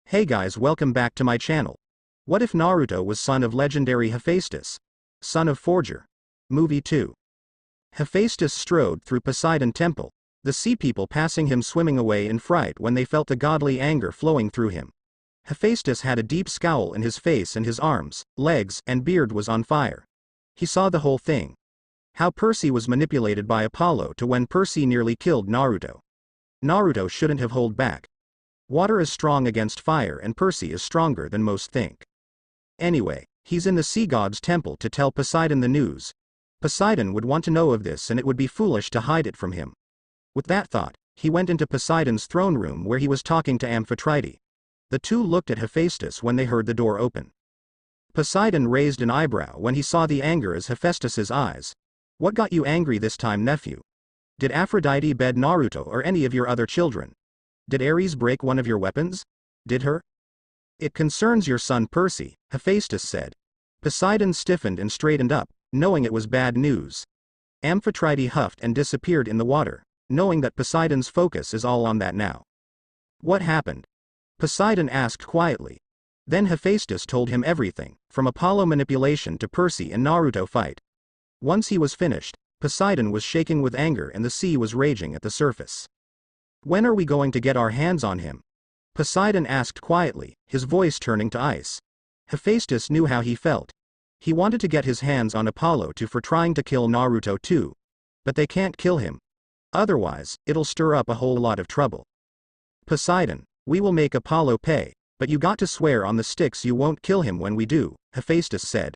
Hey guys, welcome back to my channel. What if Naruto was son of legendary Hephaestus? Son of Forger. Movie 2. Hephaestus strode through Poseidon Temple, the sea people passing him swimming away in fright when they felt the godly anger flowing through him. Hephaestus had a deep scowl in his face and his arms, legs, and beard was on fire. He saw the whole thing. How Percy was manipulated by Apollo to when Percy nearly killed Naruto. Naruto shouldn't have held back. Water is strong against fire and Percy is stronger than most think. Anyway, he's in the sea god's temple to tell Poseidon the news. Poseidon would want to know of this and it would be foolish to hide it from him. With that thought, he went into Poseidon's throne room where he was talking to Aphrodite. The two looked at Hephaestus when they heard the door open. Poseidon raised an eyebrow when he saw the anger in Hephaestus's eyes. What got you angry this time, nephew? Did Aphrodite bed Naruto or any of your other children? Did Ares break one of your weapons? Did her? It concerns your son Percy, Hephaestus said. Poseidon stiffened and straightened up, knowing it was bad news. Aphrodite huffed and disappeared in the water, knowing that Poseidon's focus is all on that now. What happened? Poseidon asked quietly. Then Hephaestus told him everything, from Apollo manipulation to Percy and Naruto fight. Once he was finished, Poseidon was shaking with anger and the sea was raging at the surface. When are we going to get our hands on him? Poseidon asked quietly, his voice turning to ice. Hephaestus knew how he felt. He wanted to get his hands on Apollo for trying to kill Naruto too. But they can't kill him. Otherwise, it'll stir up a whole lot of trouble. Poseidon, we will make Apollo pay, but you got to swear on the sticks you won't kill him when we do, Hephaestus said.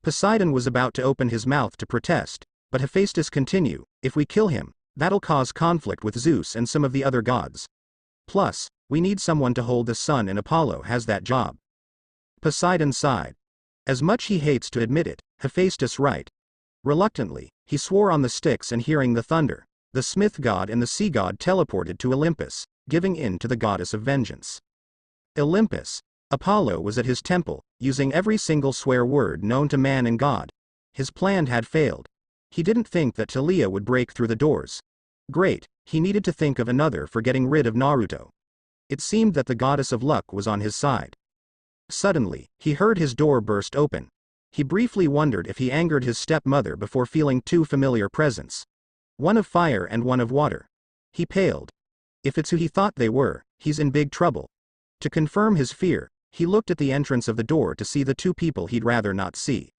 Poseidon was about to open his mouth to protest, but Hephaestus continued, if we kill him, that'll cause conflict with Zeus and some of the other gods. Plus, we need someone to hold the sun and Apollo has that job. Poseidon sighed. As much he hates to admit it, Hephaestus right. Reluctantly, he swore on the sticks and hearing the thunder, the smith god and the sea god teleported to Olympus, giving in to the goddess of vengeance. Olympus. Apollo was at his temple, using every single swear word known to man and god. His plan had failed. He didn't think that Tia would break through the doors. Great, he needed to think of another for getting rid of Naruto. It seemed that the goddess of luck was on his side. Suddenly, he heard his door burst open. He briefly wondered if he angered his stepmother before feeling two familiar presents. One of fire and one of water. He paled. If it's who he thought they were, he's in big trouble. To confirm his fear, he looked at the entrance of the door to see the two people he'd rather not see.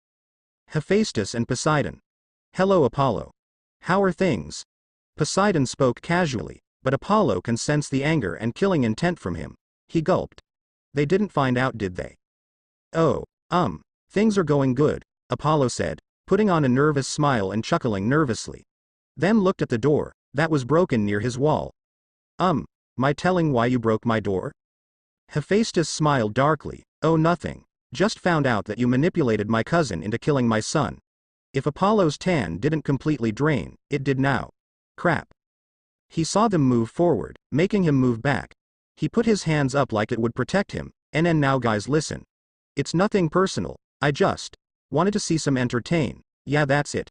Hephaestus and Poseidon. Hello Apollo. How are things? Poseidon spoke casually, but Apollo can sense the anger and killing intent from him. He gulped. They didn't find out, did they? Oh, things are going good, Apollo said, putting on a nervous smile and chuckling nervously. Then looked at the door, that was broken near his wall. My telling why you broke my door? Hephaestus smiled darkly, oh nothing, just found out that you manipulated my cousin into killing my son. If Apollo's tan didn't completely drain, it did now. Crap. He saw them move forward, making him move back. He put his hands up like it would protect him, and now guys listen. It's nothing personal, I just wanted to see some entertain, yeah that's it.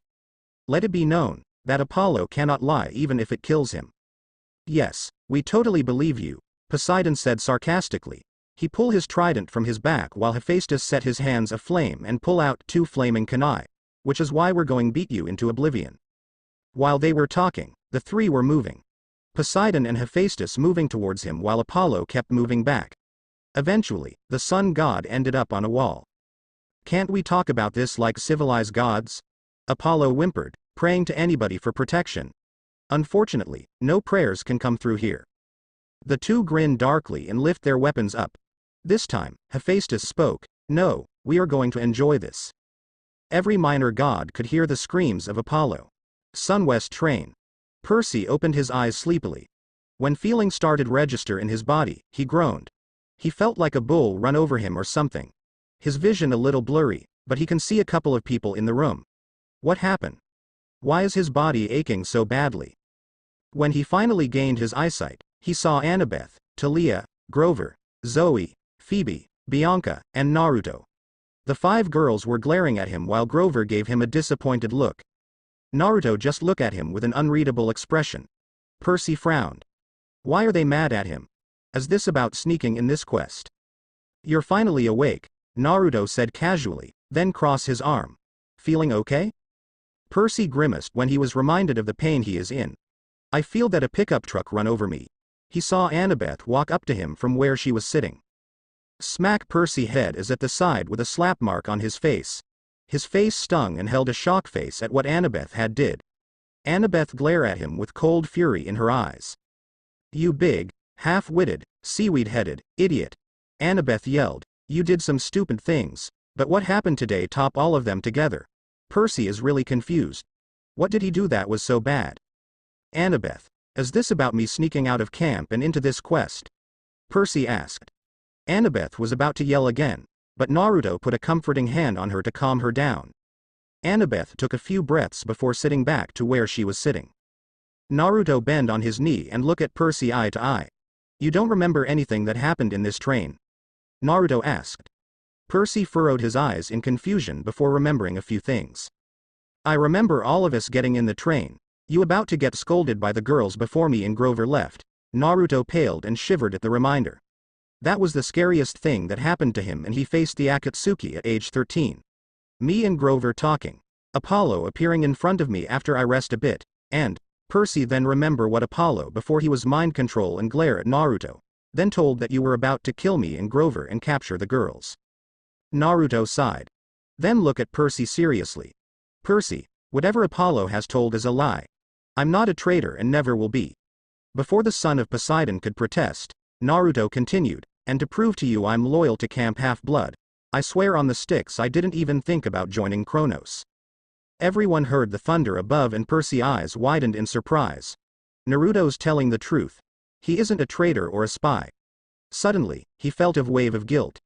Let it be known, that Apollo cannot lie even if it kills him. Yes, we totally believe you, Poseidon said sarcastically. He pulled his trident from his back while Hephaestus set his hands aflame and pull out two flaming kunai. Which is why we're going beat you into oblivion. While they were talking, the three were moving. Poseidon and Hephaestus moving towards him while Apollo kept moving back. Eventually, the sun god ended up on a wall. Can't we talk about this like civilized gods? Apollo whimpered, praying to anybody for protection. Unfortunately, no prayers can come through here. The two grinned darkly and lift their weapons up. This time, Hephaestus spoke, no, we are going to enjoy this. Every minor god could hear the screams of Apollo. Sunwest train. Percy opened his eyes sleepily. When feeling started register in his body, he groaned. He felt like a bull run over him or something. His vision a little blurry, but he can see a couple of people in the room. What happened? Why is his body aching so badly? When he finally gained his eyesight, he saw Annabeth, Tia, Grover, Zoe, Phoebe, Bianca, and Naruto. The five girls were glaring at him while Grover gave him a disappointed look. Naruto just looked at him with an unreadable expression. Percy frowned. Why are they mad at him? Is this about sneaking in this quest? You're finally awake, Naruto said casually, then crossed his arm. Feeling okay? Percy grimaced when he was reminded of the pain he is in. I feel that a pickup truck run over me. He saw Annabeth walk up to him from where she was sitting. Smack. Percy head is at the side with a slap mark on his face. His face stung and held a shock face at what Annabeth had did. Annabeth glared at him with cold fury in her eyes. You big, half-witted, seaweed-headed, idiot. Annabeth yelled. You did some stupid things, but what happened today top all of them together? Percy is really confused. What did he do that was so bad? Annabeth, is this about me sneaking out of camp and into this quest? Percy asked. Annabeth was about to yell again, but Naruto put a comforting hand on her to calm her down. Annabeth took a few breaths before sitting back to where she was sitting. Naruto bent on his knee and looked at Percy eye to eye. You don't remember anything that happened in this train? Naruto asked. Percy furrowed his eyes in confusion before remembering a few things. I remember all of us getting in the train, you about to get scolded by the girls before me and Grover left. Naruto paled and shivered at the reminder. That was the scariest thing that happened to him, and he faced the Akatsuki at age 13. Me and Grover talking. Apollo appearing in front of me after I rest a bit, and Percy then remember what Apollo before he was mind control and glare at Naruto, then told that you were about to kill me and Grover and capture the girls. Naruto sighed. Then look at Percy seriously. Percy, whatever Apollo has told is a lie. I'm not a traitor and never will be. Before the son of Poseidon could protest, Naruto continued, and to prove to you I'm loyal to Camp Half-Blood, I swear on the sticks I didn't even think about joining Kronos. Everyone heard the thunder above and Percy's eyes widened in surprise. Naruto's telling the truth. He isn't a traitor or a spy. Suddenly, he felt a wave of guilt.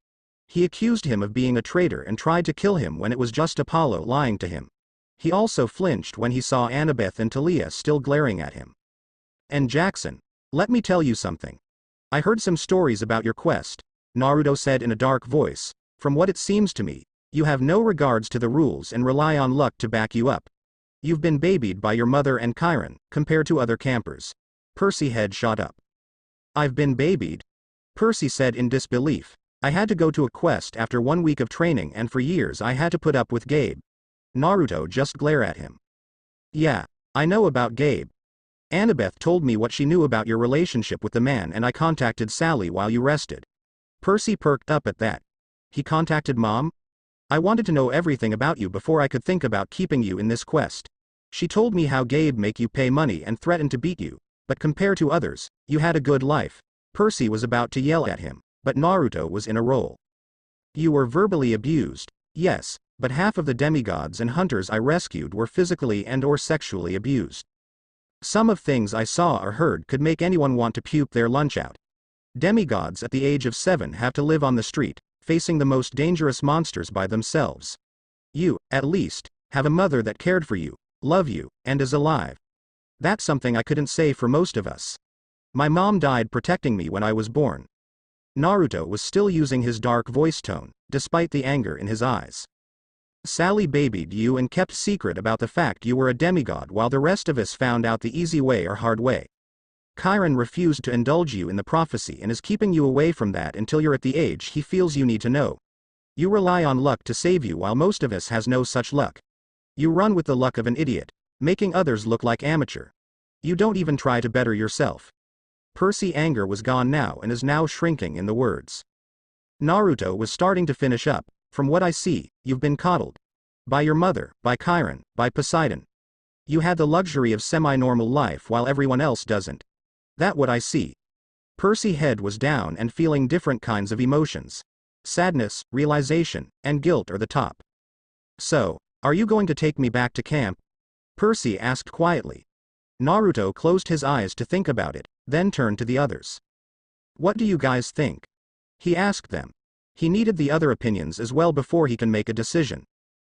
He accused him of being a traitor and tried to kill him when it was just Apollo lying to him. He also flinched when he saw Annabeth and Talia still glaring at him. And Jackson, let me tell you something. I heard some stories about your quest, Naruto said in a dark voice. From what it seems to me, you have no regards to the rules and rely on luck to back you up. You've been babied by your mother and Chiron, compared to other campers. Percy's head shot up. I've been babied? Percy said in disbelief. I had to go to a quest after 1 week of training and for years I had to put up with Gabe. Naruto just glared at him. Yeah, I know about Gabe. Annabeth told me what she knew about your relationship with the man and I contacted Sally while you rested. Percy perked up at that. He contacted Mom? I wanted to know everything about you before I could think about keeping you in this quest. She told me how Gabe make you pay money and threatened to beat you, but compared to others, you had a good life. Percy was about to yell at him, but Naruto was in a roll. You were verbally abused, yes, but half of the demigods and hunters I rescued were physically and/or sexually abused. Some of things I saw or heard could make anyone want to puke their lunch out. Demigods at the age of 7 have to live on the street, facing the most dangerous monsters by themselves. You, at least, have a mother that cared for you, loved you, and is alive. That's something I couldn't say for most of us. My mom died protecting me when I was born. Naruto was still using his dark voice tone, despite the anger in his eyes. Sally babied you and kept secret about the fact you were a demigod while the rest of us found out the easy way or hard way. Chiron refused to indulge you in the prophecy and is keeping you away from that until you're at the age he feels you need to know. You rely on luck to save you while most of us has no such luck. You run with the luck of an idiot, making others look like amateur. You don't even try to better yourself. Percy's anger was gone now and is now shrinking in the words. Naruto was starting to finish up. From what I see, you've been coddled. By your mother, by Chiron, by Poseidon. You had the luxury of semi-normal life while everyone else doesn't. That what I see. Percy's head was down and feeling different kinds of emotions. Sadness, realization, and guilt are the top. So, are you going to take me back to camp? Percy asked quietly. Naruto closed his eyes to think about it, then turned to the others. What do you guys think? He asked them. He needed the other opinions as well before he can make a decision.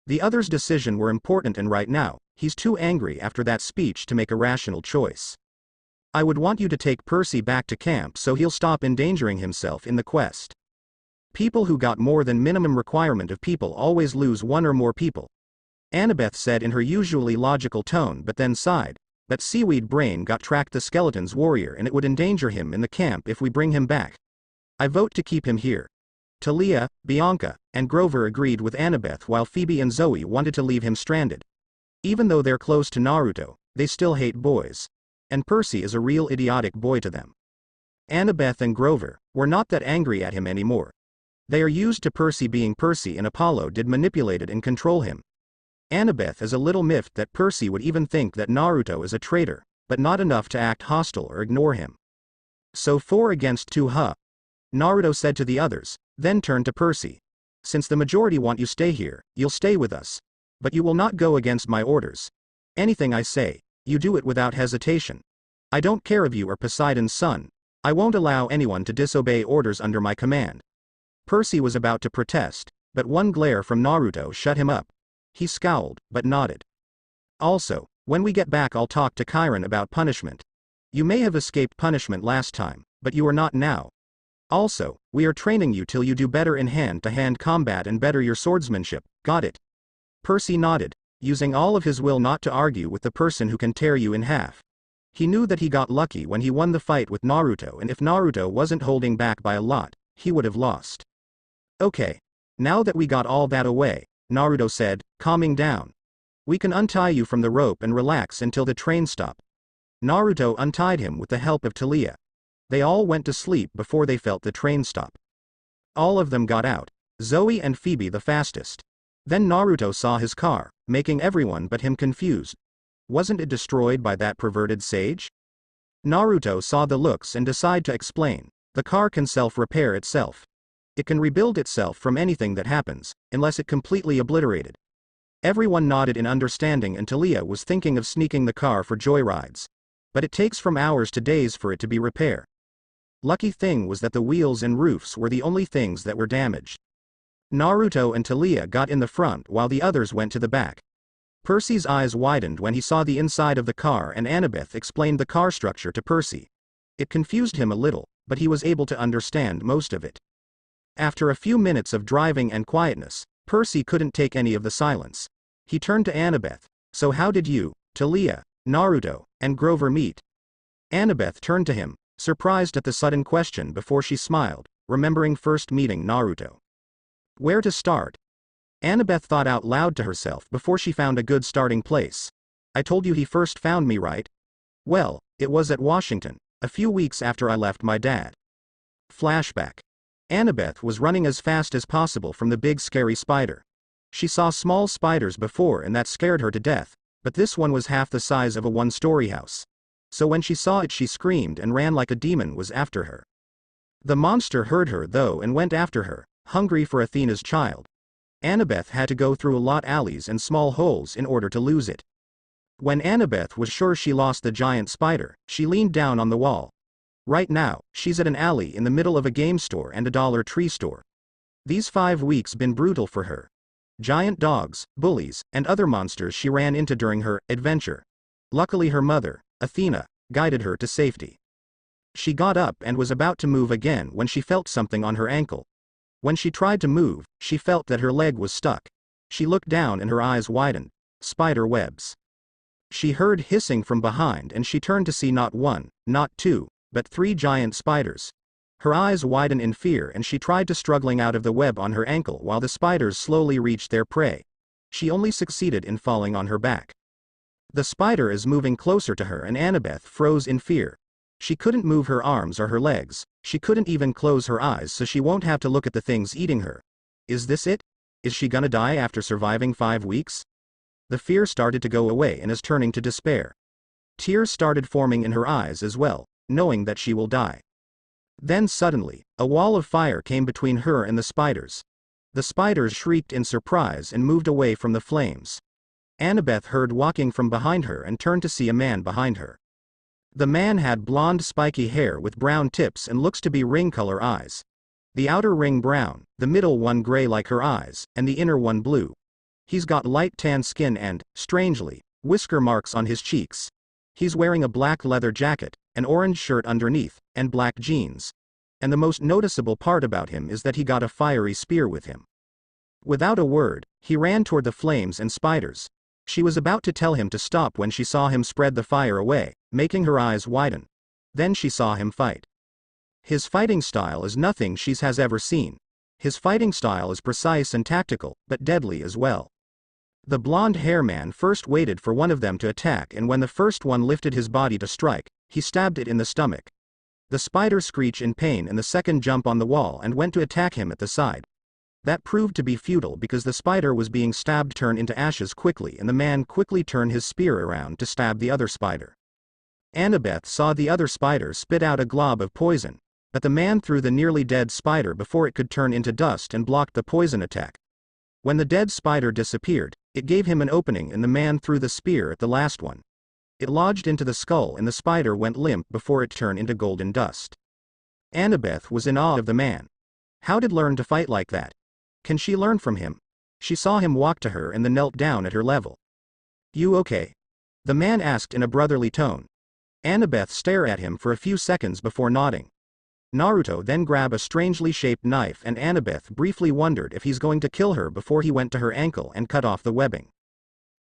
The others' decision were important and right now, he's too angry after that speech to make a rational choice. I would want you to take Percy back to camp so he'll stop endangering himself in the quest. People who got more than minimum requirement of people always lose one or more people. Annabeth said in her usually logical tone but then sighed. That seaweed brain got tracked the skeleton's warrior and it would endanger him in the camp if we bring him back. I vote to keep him here. Talia, Bianca, and Grover agreed with Annabeth while Phoebe and Zoe wanted to leave him stranded. Even though they're close to Naruto, they still hate boys. And Percy is a real idiotic boy to them. Annabeth and Grover were not that angry at him anymore. They are used to Percy being Percy and Apollo did manipulate it and control him. Annabeth is a little miffed that Percy would even think that Naruto is a traitor, but not enough to act hostile or ignore him. So 4 against 2 huh? Naruto said to the others, then turned to Percy. Since the majority want you stay here, you'll stay with us. But you will not go against my orders. Anything I say, you do it without hesitation. I don't care if you are Poseidon's son. I won't allow anyone to disobey orders under my command. Percy was about to protest, but one glare from Naruto shut him up. He scowled, but nodded. Also, when we get back I'll talk to Chiron about punishment. You may have escaped punishment last time, but you are not now. Also, we are training you till you do better in hand-to-hand combat and better your swordsmanship, got it? Percy nodded, using all of his will not to argue with the person who can tear you in half. He knew that he got lucky when he won the fight with Naruto, and if Naruto wasn't holding back by a lot, he would have lost. Okay. Now that we got all that away, Naruto said, calming down. We can untie you from the rope and relax until the train stop. Naruto untied him with the help of Talia. They all went to sleep before they felt the train stop. All of them got out, Zoe and Phoebe the fastest. Then Naruto saw his car, making everyone but him confused. Wasn't it destroyed by that perverted sage? Naruto saw the looks and decided to explain. The car can self-repair itself. It can rebuild itself from anything that happens, unless it completely obliterated. Everyone nodded in understanding and Talia was thinking of sneaking the car for joyrides. But it takes from hours to days for it to be repaired. Lucky thing was that the wheels and roofs were the only things that were damaged. Naruto and Talia got in the front while the others went to the back. Percy's eyes widened when he saw the inside of the car and Annabeth explained the car structure to Percy. It confused him a little, but he was able to understand most of it. After a few minutes of driving and quietness, Percy couldn't take any of the silence. He turned to Annabeth. So how did you, Talia, Naruto, and Grover meet? Annabeth turned to him, surprised at the sudden question before she smiled, remembering first meeting Naruto. Where to start? Annabeth thought out loud to herself before she found a good starting place. I told you he first found me, right? Well, it was at Washington, a few weeks after I left my dad. Flashback. Annabeth was running as fast as possible from the big scary spider. She saw small spiders before and that scared her to death, but this one was half the size of a one-story house. So when she saw it she screamed and ran like a demon was after her. The monster heard her though and went after her, hungry for Athena's child. Annabeth had to go through a lot alleys and small holes in order to lose it. When Annabeth was sure she lost the giant spider, she leaned down on the wall. Right now, she's at an alley in the middle of a game store and a Dollar Tree store. These 5 weeks been brutal for her. Giant dogs, bullies, and other monsters she ran into during her adventure. Luckily her mother, Athena, guided her to safety. She got up and was about to move again when she felt something on her ankle. When she tried to move, she felt that her leg was stuck. She looked down and her eyes widened. Spider webs. She heard hissing from behind and she turned to see not 1, not 2, but 3 giant spiders. Her eyes widened in fear and she tried to struggling out of the web on her ankle while the spiders slowly reached their prey. She only succeeded in falling on her back. The spider is moving closer to her and Annabeth froze in fear. She couldn't move her arms or her legs, she couldn't even close her eyes so she won't have to look at the things eating her. Is this it? Is she gonna die after surviving 5 weeks? The fear started to go away and is turning to despair. Tears started forming in her eyes as well, knowing that she will die. Then suddenly, a wall of fire came between her and the spiders. The spiders shrieked in surprise and moved away from the flames. Annabeth heard walking from behind her and turned to see a man behind her. The man had blonde spiky hair with brown tips and looks to be ring-color eyes. The outer ring brown, the middle one gray like her eyes, and the inner one blue. He's got light tan skin and, strangely, whisker marks on his cheeks. He's wearing a black leather jacket, an orange shirt underneath, and black jeans. And the most noticeable part about him is that he got a fiery spear with him. Without a word, he ran toward the flames and spiders. She was about to tell him to stop when she saw him spread the fire away, making her eyes widen. Then she saw him fight. His fighting style is nothing she has ever seen. His fighting style is precise and tactical, but deadly as well. The blonde hair man first waited for one of them to attack, and when the first one lifted his body to strike, he stabbed it in the stomach. The spider screeched in pain and the second jumped on the wall and went to attack him at the side. That proved to be futile because the spider was being stabbed turned into ashes quickly, and the man quickly turned his spear around to stab the other spider. Annabeth saw the other spider spit out a glob of poison, but the man threw the nearly dead spider before it could turn into dust and blocked the poison attack. When the dead spider disappeared, it gave him an opening and the man threw the spear at the last one. It lodged into the skull and the spider went limp before it turned into golden dust. Annabeth was in awe of the man. How did learn to fight like that? Can she learn from him? She saw him walk to her and then knelt down at her level. You okay? The man asked in a brotherly tone. Annabeth stared at him for a few seconds before nodding. Naruto then grabbed a strangely shaped knife and Annabeth briefly wondered if he's going to kill her before he went to her ankle and cut off the webbing.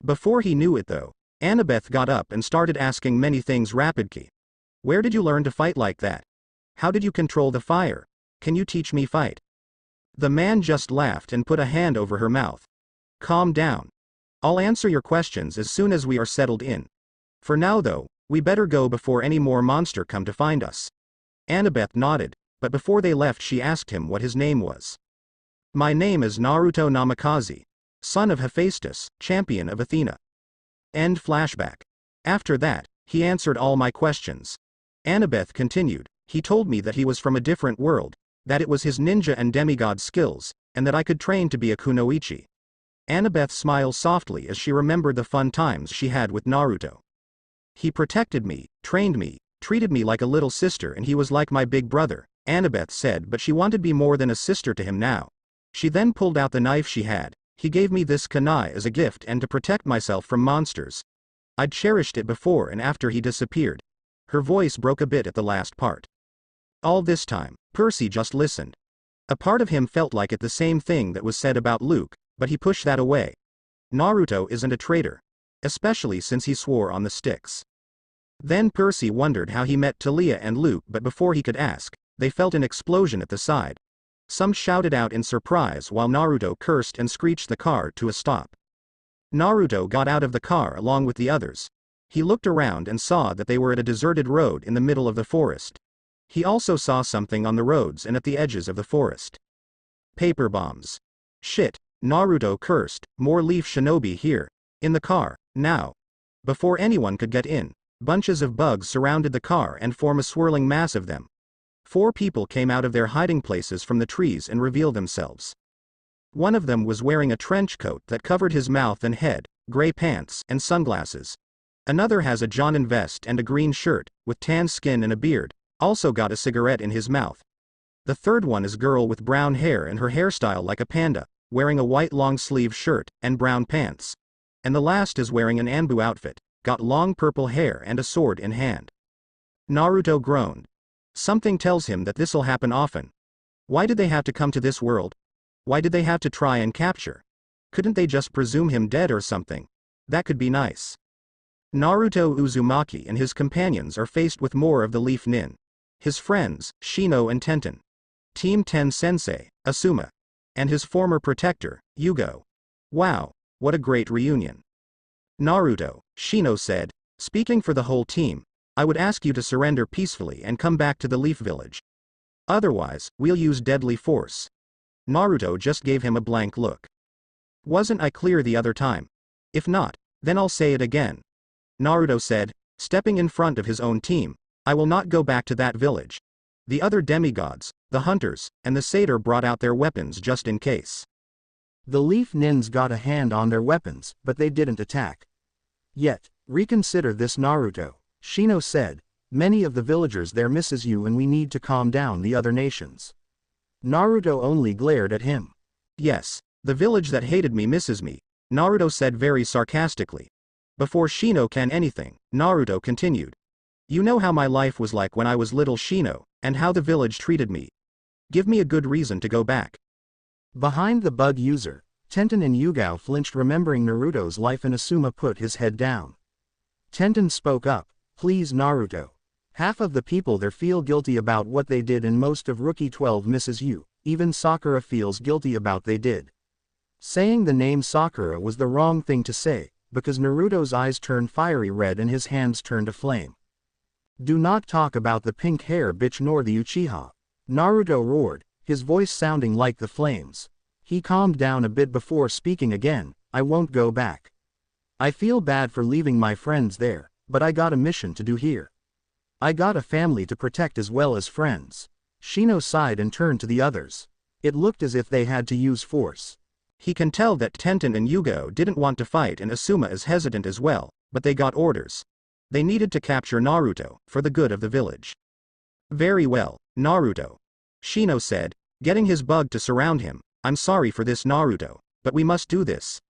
Before he knew it though, Annabeth got up and started asking many things rapidly. Where did you learn to fight like that? How did you control the fire? Can you teach me fight? The man just laughed and put a hand over her mouth. Calm down. I'll answer your questions as soon as we are settled in. For now though, we better go before any more monster come to find us. Annabeth nodded, but before they left she asked him what his name was. My name is Naruto Namikaze, son of Hephaestus, champion of Athena. End flashback. After that, he answered all my questions. Annabeth continued, he told me that he was from a different world, that it was his ninja and demigod skills, and that I could train to be a kunoichi. Annabeth smiled softly as she remembered the fun times she had with Naruto. He protected me, trained me, treated me like a little sister, and he was like my big brother, Annabeth said, but she wanted to be more than a sister to him now. She then pulled out the knife she had. He gave me this kunai as a gift and to protect myself from monsters. I'd cherished it before and after he disappeared. Her voice broke a bit at the last part. All this time, Percy just listened. A part of him felt like it the same thing that was said about Luke, but he pushed that away. Naruto isn't a traitor. Especially since he swore on the sticks. Then Percy wondered how he met Talia and Luke, but before he could ask, they felt an explosion at the side. Some shouted out in surprise while Naruto cursed and screeched the car to a stop. Naruto got out of the car along with the others. He looked around and saw that they were at a deserted road in the middle of the forest. He also saw something on the roads and at the edges of the forest. Paper bombs. Shit, Naruto cursed, more leaf shinobi here. In the car, now. Before anyone could get in, bunches of bugs surrounded the car and formed a swirling mass of them. 4 people came out of their hiding places from the trees and revealed themselves. One of them was wearing a trench coat that covered his mouth and head, gray pants, and sunglasses. Another has a Jonin vest and a green shirt, with tan skin and a beard, also got a cigarette in his mouth. The third one is a girl with brown hair and her hairstyle like a panda, wearing a white long-sleeve shirt and brown pants. And the last is wearing an Anbu outfit, got long purple hair and a sword in hand. Naruto groaned. Something tells him that this'll happen often. Why did they have to come to this world? Why did they have to try and capture? Couldn't they just presume him dead or something? That could be nice. Naruto Uzumaki and his companions are faced with more of the Leaf Nin. His friends, Shino and Tenten. Team 10 Sensei, Asuma. And his former protector, Yugo. Wow. What a great reunion. Naruto, Shino said, speaking for the whole team, I would ask you to surrender peacefully and come back to the Leaf Village. Otherwise, we'll use deadly force. Naruto just gave him a blank look. Wasn't I clear the other time? If not, then I'll say it again. Naruto said, stepping in front of his own team, I will not go back to that village. The other demigods, the hunters, and the satyr brought out their weapons just in case. The Leaf Nins got a hand on their weapons, but they didn't attack. Yet, reconsider this Naruto, Shino said, many of the villagers there misses you and we need to calm down the other nations. Naruto only glared at him. Yes, the village that hated me misses me, Naruto said very sarcastically. Before Shino can anything, Naruto continued. You know how my life was like when I was little Shino, and how the village treated me. Give me a good reason to go back. Behind the bug user, Tenten and Yugo flinched remembering Naruto's life and Asuma put his head down. Tenten spoke up, please Naruto. Half of the people there feel guilty about what they did and most of Rookie 12 misses you. even Sakura feels guilty about they did. Saying the name Sakura was the wrong thing to say, because Naruto's eyes turned fiery red and his hands turned to flame. Do not talk about the pink hair bitch nor the Uchiha. Naruto roared, his voice sounding like the flames. He calmed down a bit before speaking again. I won't go back. I feel bad for leaving my friends there, but I got a mission to do here. I got a family to protect as well as friends. Shino sighed and turned to the others. It looked as if they had to use force. He can tell that Tenten and Yugo didn't want to fight and Asuma is hesitant as well, but they got orders. They needed to capture Naruto, for the good of the village. Very well, Naruto. Shino said, getting his bug to surround him. I'm sorry for this, Naruto, but we must do this.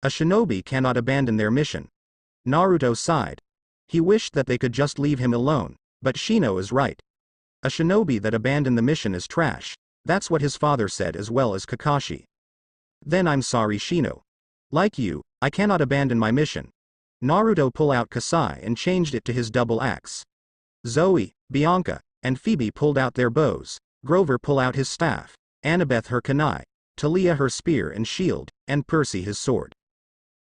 A shinobi cannot abandon their mission. Naruto sighed. He wished that they could just leave him alone, but Shino is right. A shinobi that abandoned the mission is trash. That's what his father said as well as Kakashi. Then I'm sorry, Shino. Like you, I cannot abandon my mission. Naruto pulled out Kasai and changed it to his double axe. Zoe, Bianca, and Phoebe pulled out their bows. Grover pulled out his staff, Annabeth her kunai, Talia her spear and shield, and Percy his sword.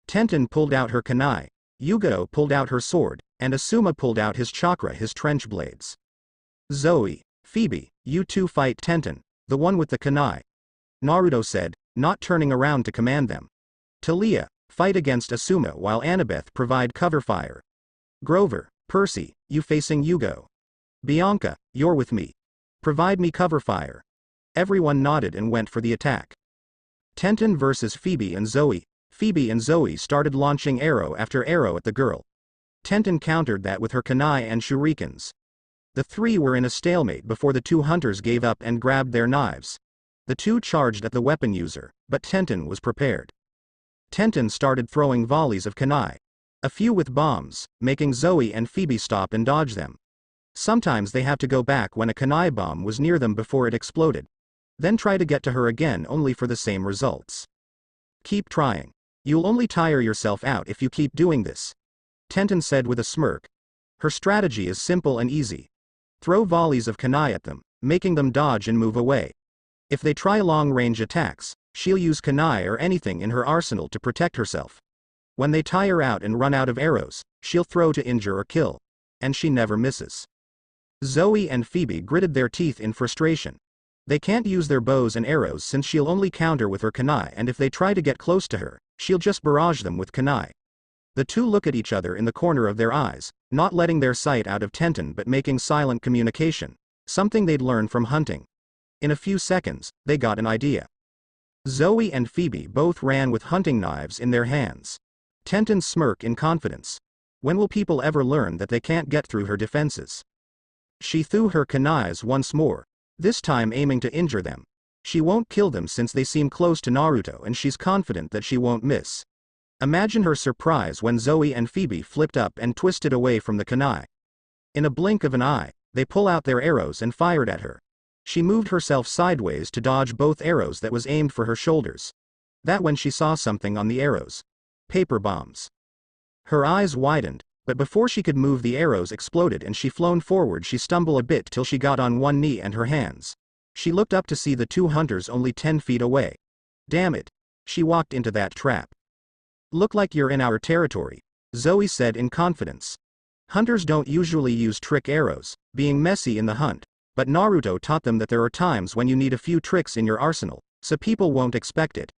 Tenten pulled out her kunai, Yugo pulled out her sword, and Asuma pulled out his chakra, his trench blades. Zoe, Phoebe, you two fight Tenten, the one with the kunai. Naruto said, not turning around to command them. Talia, fight against Asuma while Annabeth provide cover fire. Grover, Percy, you facing Yugo. Bianca, you're with me. Provide me cover fire. Everyone nodded and went for the attack. Tenten versus Phoebe and Zoe. Phoebe and Zoe started launching arrow after arrow at the girl. Tenten countered that with her kunai and shurikens. The three were in a stalemate before the two hunters gave up and grabbed their knives. The two charged at the weapon user, but Tenten was prepared. Tenten started throwing volleys of kunai. A few with bombs, making Zoe and Phoebe stop and dodge them. Sometimes they have to go back when a kunai bomb was near them before it exploded. Then try to get to her again only for the same results. Keep trying. You'll only tire yourself out if you keep doing this. Tenten said with a smirk. Her strategy is simple and easy. Throw volleys of kunai at them, making them dodge and move away. If they try long-range attacks, she'll use kunai or anything in her arsenal to protect herself. When they tire out and run out of arrows, she'll throw to injure or kill. And she never misses. Zoe and Phoebe gritted their teeth in frustration. They can't use their bows and arrows since she'll only counter with her kunai, and if they try to get close to her, she'll just barrage them with kunai. The two look at each other in the corner of their eyes, not letting their sight out of Tenten but making silent communication, something they'd learned from hunting. In a few seconds, they got an idea. Zoe and Phoebe both ran with hunting knives in their hands. Tenten smirked in confidence. When will people ever learn that they can't get through her defenses? She threw her kunais once more, this time aiming to injure them. She won't kill them since they seem close to Naruto and she's confident that she won't miss. Imagine her surprise when Zoe and Phoebe flipped up and twisted away from the kunai. In a blink of an eye, they pull out their arrows and fired at her. She moved herself sideways to dodge both arrows that was aimed for her shoulders. That when she saw something on the arrows. Paper bombs. Her eyes widened, but before she could move the arrows exploded and she flown forward. She stumbled a bit till she got on one knee and her hands. She looked up to see the two hunters only 10 feet away. Damn it. She walked into that trap. Look like you're in our territory, Zoe said in confidence. Hunters don't usually use trick arrows, being messy in the hunt, but Naruto taught them that there are times when you need a few tricks in your arsenal, so people won't expect it.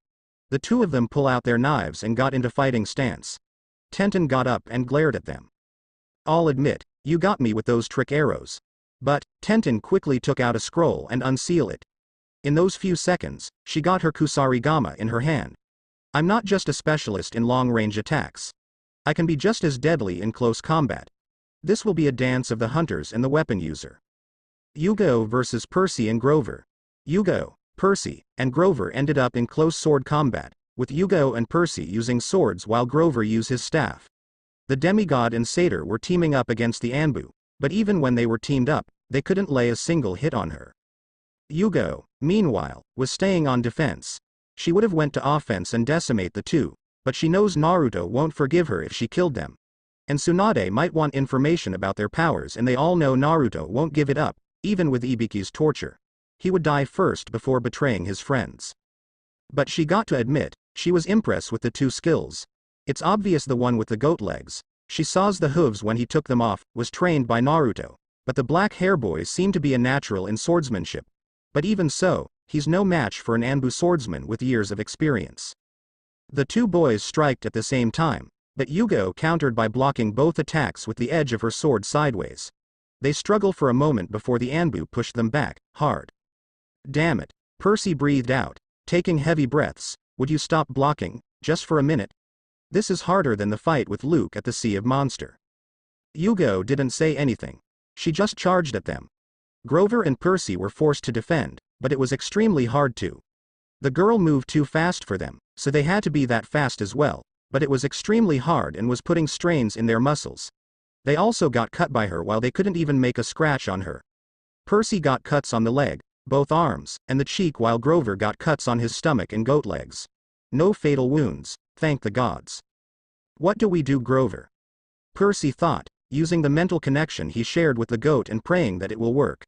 The two of them pull out their knives and got into fighting stance. Tenten got up and glared at them. I'll admit, you got me with those trick arrows. But, Tenten quickly took out a scroll and unsealed it. In those few seconds, she got her kusarigama in her hand. I'm not just a specialist in long-range attacks. I can be just as deadly in close combat. This will be a dance of the hunters and the weapon user. Yugo versus Percy and Grover. Yugo, Percy, and Grover ended up in close sword combat, with Yugo and Percy using swords while Grover used his staff. The demigod and satyr were teaming up against the Anbu, but even when they were teamed up, they couldn't lay a single hit on her. Yugo, meanwhile, was staying on defense. She would have went to offense and decimate the two, but she knows Naruto won't forgive her if she killed them. And Tsunade might want information about their powers and they all know Naruto won't give it up, even with Ibiki's torture. he would die first before betraying his friends. But she got to admit, she was impressed with the two skills. It's obvious the one with the goat legs, she saws the hooves when he took them off, was trained by Naruto, but the black hair boy seemed to be a natural in swordsmanship. But even so, he's no match for an Anbu swordsman with years of experience. The two boys striked at the same time, but Yugo countered by blocking both attacks with the edge of her sword sideways. They struggled for a moment before the Anbu pushed them back, hard. Damn it, Percy breathed out, taking heavy breaths, would you stop blocking, just for a minute? This is harder than the fight with Luke at the Sea of Monster. Yugo didn't say anything. She just charged at them. Grover and Percy were forced to defend, but it was extremely hard to. The girl moved too fast for them, so they had to be that fast as well, but it was extremely hard and was putting strains in their muscles. They also got cut by her while they couldn't even make a scratch on her. Percy got cuts on the leg, both arms, and the cheek, while Grover got cuts on his stomach and goat legs. No fatal wounds, thank the gods. What do we do, Grover? Percy thought, using the mental connection he shared with the goat and praying that it will work.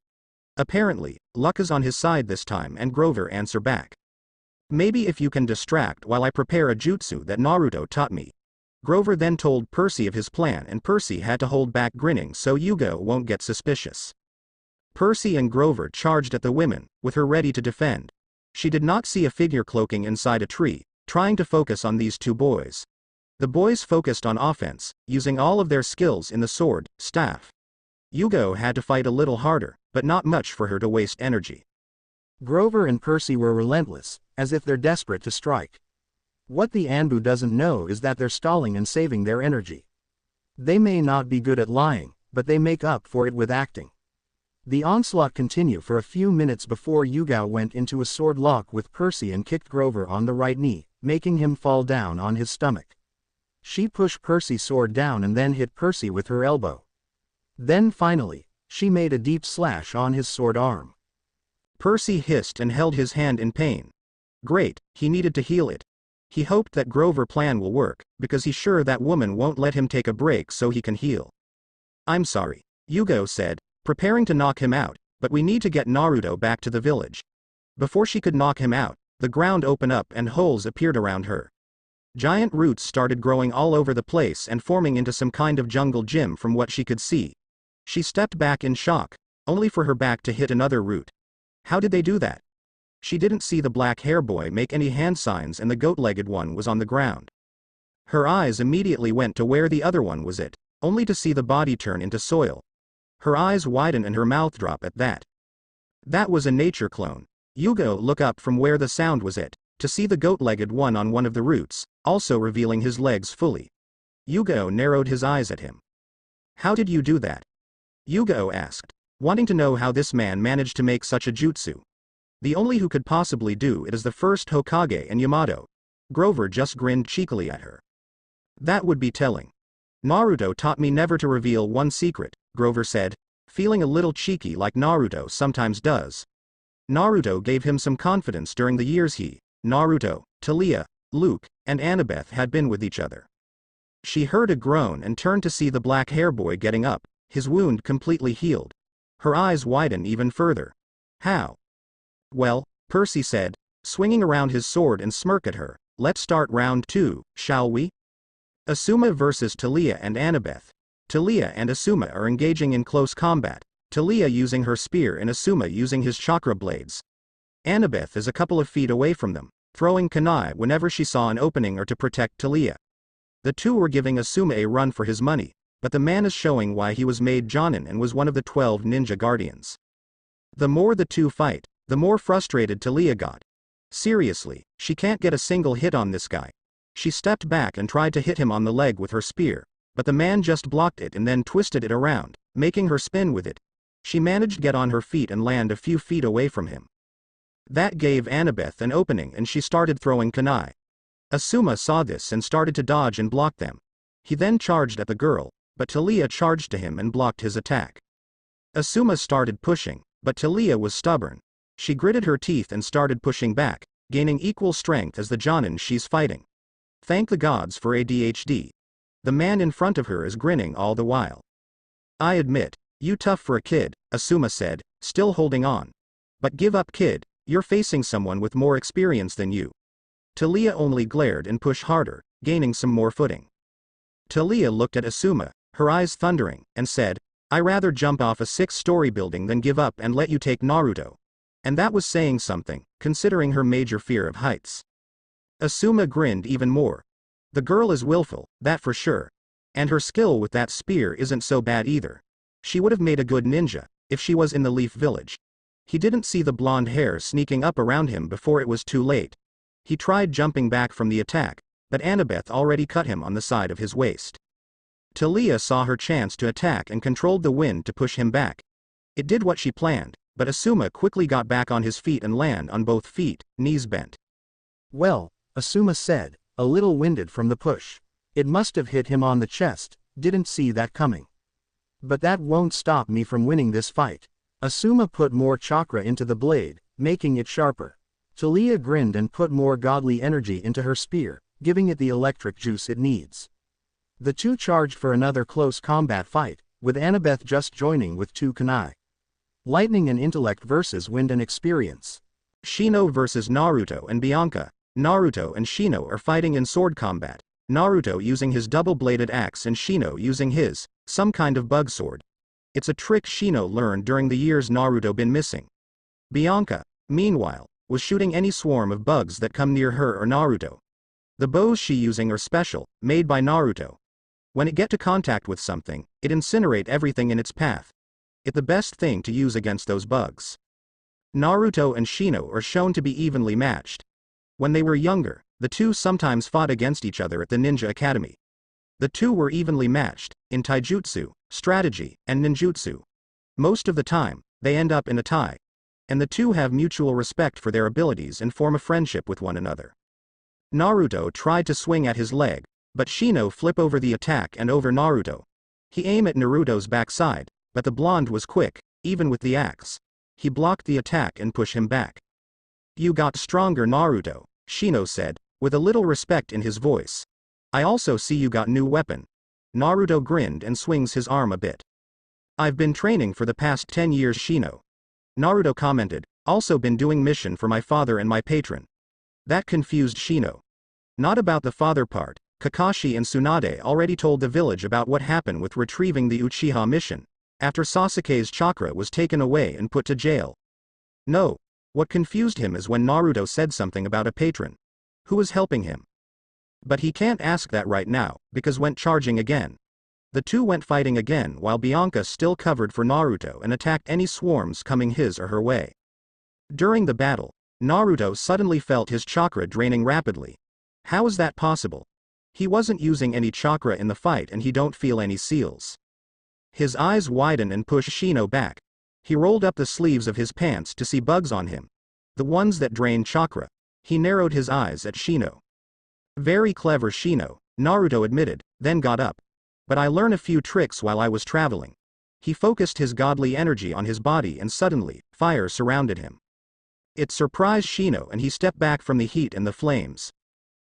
Apparently, luck is on his side this time, and Grover answered back. Maybe if you can distract while I prepare a jutsu that Naruto taught me. Grover then told Percy of his plan, and Percy had to hold back grinning so Yugo won't get suspicious. Percy and Grover charged at the women, with her ready to defend. She did not see a figure cloaking inside a tree, trying to focus on these two boys. The boys focused on offense, using all of their skills in the sword, staff. Yugo had to fight a little harder, but not much for her to waste energy. Grover and Percy were relentless, as if they're desperate to strike. What the Anbu doesn't know is that they're stalling and saving their energy. They may not be good at lying, but they make up for it with acting. The onslaught continued for a few minutes before Yugo went into a sword lock with Percy and kicked Grover on the right knee, making him fall down on his stomach. She pushed Percy's sword down and then hit Percy with her elbow. Then finally, she made a deep slash on his sword arm. Percy hissed and held his hand in pain. Great, he needed to heal it. He hoped that Grover's plan will work, because he's sure that woman won't let him take a break so he can heal. I'm sorry, Yugo said, preparing to knock him out, but we need to get Naruto back to the village. Before she could knock him out, the ground opened up and holes appeared around her. Giant roots started growing all over the place and forming into some kind of jungle gym from what she could see. She stepped back in shock, only for her back to hit another root. How did they do that? She didn't see the black hair boy make any hand signs, and the goat-legged one was on the ground. Her eyes immediately went to where the other one was at, only to see the body turn into soil. Her eyes widen and her mouth drop at that. That was a nature clone. Yugo looked up from where the sound was at, to see the goat-legged one on one of the roots, also revealing his legs fully. Yugo narrowed his eyes at him. How did you do that? Yugo asked, wanting to know how this man managed to make such a jutsu. The only who could possibly do it is the first Hokage and Yamato. Grover just grinned cheekily at her. That would be telling. Naruto taught me never to reveal one secret, Grover said, feeling a little cheeky like Naruto sometimes does. Naruto gave him some confidence during the years he, Naruto, Tia, Luke, and Annabeth had been with each other. She heard a groan and turned to see the black hair boy getting up, his wound completely healed. Her eyes widened even further. How? Well, Percy said, swinging around his sword and smirked at her, let's start round 2, shall we? Asuma versus Tia and Annabeth. Tia and Asuma are engaging in close combat, Tia using her spear and Asuma using his chakra blades. Annabeth is a couple of feet away from them, throwing kunai whenever she saw an opening or to protect Tia. The two were giving Asuma a run for his money, but the man is showing why he was made Jonin and was one of the 12 ninja guardians. The more the two fight, the more frustrated Tia got. Seriously, she can't get a single hit on this guy. She stepped back and tried to hit him on the leg with her spear, but the man just blocked it and then twisted it around, making her spin with it. She managed to get on her feet and land a few feet away from him. That gave Annabeth an opening and she started throwing kunai. Asuma saw this and started to dodge and block them. He then charged at the girl, but Tia charged to him and blocked his attack. Asuma started pushing, but Tia was stubborn. She gritted her teeth and started pushing back, gaining equal strength as the Jonin she's fighting. Thank the gods for ADHD. The man in front of her is grinning all the while. I admit, you tough for a kid, Asuma said, still holding on. But give up, kid, you're facing someone with more experience than you. Talia only glared and pushed harder, gaining some more footing. Talia looked at Asuma, her eyes thundering, and said, "I'd rather jump off a 6-story building than give up and let you take Naruto." And that was saying something, considering her major fear of heights. Asuma grinned even more. The girl is willful, that for sure. And her skill with that spear isn't so bad either. She would have made a good ninja, if she was in the Leaf Village. He didn't see the blonde hair sneaking up around him before it was too late. He tried jumping back from the attack, but Annabeth already cut him on the side of his waist. Talia saw her chance to attack and controlled the wind to push him back. It did what she planned, but Asuma quickly got back on his feet and landed on both feet, knees bent. Well, Asuma said, a little winded from the push. It must have hit him on the chest, didn't see that coming. But that won't stop me from winning this fight. Asuma put more chakra into the blade, making it sharper. Talia grinned and put more godly energy into her spear, giving it the electric juice it needs. The two charged for another close combat fight, with Annabeth just joining with 2 kunai. Lightning and intellect versus wind and experience. Shino versus Naruto and Bianca. Naruto and Shino are fighting in sword combat. Naruto using his double-bladed axe and Shino using his, some kind of bug sword. It's a trick Shino learned during the years Naruto been missing. Bianca, meanwhile, was shooting any swarm of bugs that come near her or Naruto. The bows she using are special, made by Naruto. When it get to contact with something, it incinerate everything in its path. It's the best thing to use against those bugs. Naruto and Shino are shown to be evenly matched. When they were younger, the two sometimes fought against each other at the Ninja Academy. The two were evenly matched, in taijutsu, strategy, and ninjutsu. Most of the time, they end up in a tie. And the two have mutual respect for their abilities and form a friendship with one another. Naruto tried to swing at his leg, but Shino flip over the attack and over Naruto. He aimed at Naruto's backside, but the blonde was quick, even with the axe. He blocked the attack and pushed him back. "You got stronger, Naruto," Shino said, with a little respect in his voice. "I also see you got new weapon." Naruto grinned and swings his arm a bit. "I've been training for the past 10 years, Shino." Naruto commented, "Also been doing mission for my father and my patron." That confused Shino. Not about the father part. Kakashi and Tsunade already told the village about what happened with retrieving the Uchiha mission, after Sasuke's chakra was taken away and put to jail. No, what confused him is when Naruto said something about a patron. Who was helping him? But he can't ask that right now, because went charging again. The two went fighting again while Bianca still covered for Naruto and attacked any swarms coming his or her way. During the battle, Naruto suddenly felt his chakra draining rapidly. How is that possible? He wasn't using any chakra in the fight and he don't feel any seals. His eyes widened and pushed Shino back. He rolled up the sleeves of his pants to see bugs on him. The ones that drain chakra. He narrowed his eyes at Shino. "Very clever, Shino," Naruto admitted, then got up. "But I learned a few tricks while I was traveling." He focused his godly energy on his body and suddenly, fire surrounded him. It surprised Shino and he stepped back from the heat and the flames.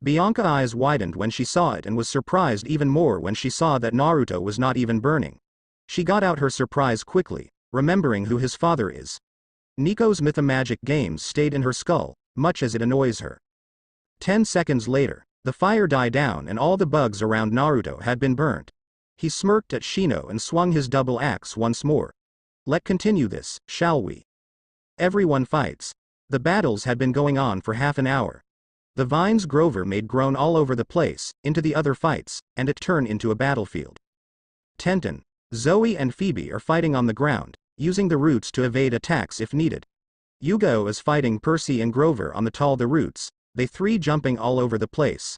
Bianca's eyes widened when she saw it and was surprised even more when she saw that Naruto was not even burning. She got out her surprise quickly, remembering who his father is. Nico's mythomagic games stayed in her skull, much as it annoys her. 10 seconds later, the fire died down and all the bugs around Naruto had been burnt. He smirked at Shino and swung his double axe once more. "Let's continue this, shall we?" Everyone fights. The battles had been going on for half an hour. The vines Grover made grown all over the place, into the other fights, and it turned into a battlefield. Tenten, Zoe and Phoebe are fighting on the ground, using the roots to evade attacks if needed. Yugo is fighting Percy and Grover on the roots, they three jumping all over the place.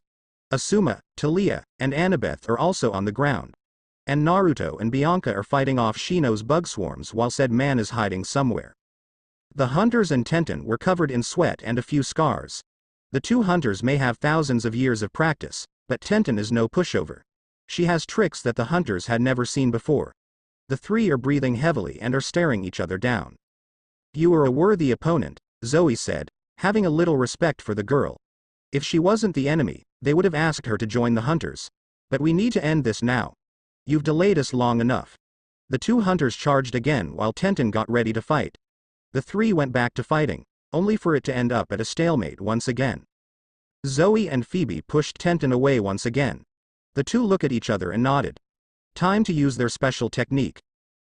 Asuma, Talia, and Annabeth are also on the ground. And Naruto and Bianca are fighting off Shino's bug swarms while said man is hiding somewhere. The hunters and Tenten were covered in sweat and a few scars. The two hunters may have thousands of years of practice, but Tenten is no pushover. She has tricks that the hunters had never seen before. The three are breathing heavily and are staring each other down. "You are a worthy opponent," Zoe said, having a little respect for the girl. If she wasn't the enemy, they would have asked her to join the hunters. "But we need to end this now. You've delayed us long enough." The two hunters charged again while Tenten got ready to fight. The three went back to fighting, only for it to end up at a stalemate once again. Zoe and Phoebe pushed Tenten away once again. The two looked at each other and nodded. Time to use their special technique.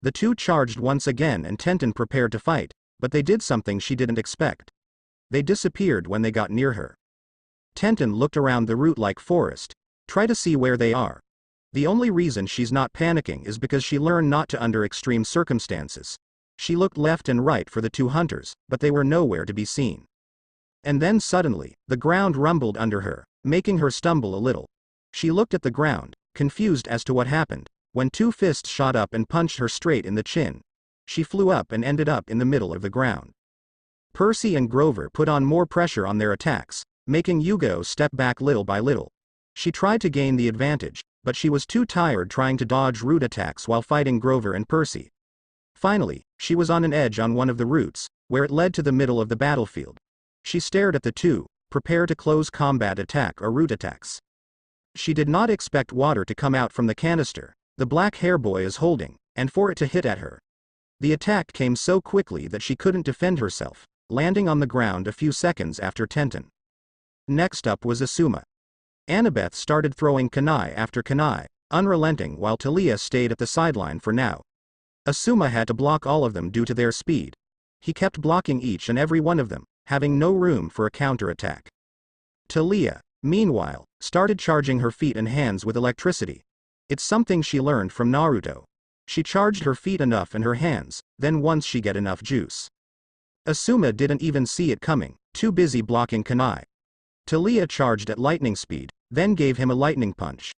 The two charged once again and Tenten prepared to fight, but they did something she didn't expect. They disappeared when they got near her. Tenten looked around the root-like forest. Try to see where they are. The only reason she's not panicking is because she learned not to under extreme circumstances. She looked left and right for the two hunters, but they were nowhere to be seen. And then suddenly, the ground rumbled under her, making her stumble a little. She looked at the ground, confused as to what happened, when two fists shot up and punched her straight in the chin. She flew up and ended up in the middle of the ground. Percy and Grover put on more pressure on their attacks, making Yugo step back little by little. She tried to gain the advantage, but she was too tired trying to dodge root attacks while fighting Grover and Percy. Finally, she was on an edge on one of the roots, where it led to the middle of the battlefield. She stared at the two, prepare to close combat attack or root attacks. She did not expect water to come out from the canister the black hair boy is holding, and for it to hit at her. The attack came so quickly that she couldn't defend herself, landing on the ground a few seconds after Tenten. Next up was Asuma. Annabeth started throwing kunai after kunai, unrelenting while Talia stayed at the sideline for now. Asuma had to block all of them due to their speed. He kept blocking each and every one of them, having no room for a counterattack. Talia, meanwhile, started charging her feet and hands with electricity. It's something she learned from Naruto. She charged her feet enough and her hands, then once she get enough juice. Asuma didn't even see it coming, too busy blocking kunai. Talia charged at lightning speed, then gave him a lightning punch.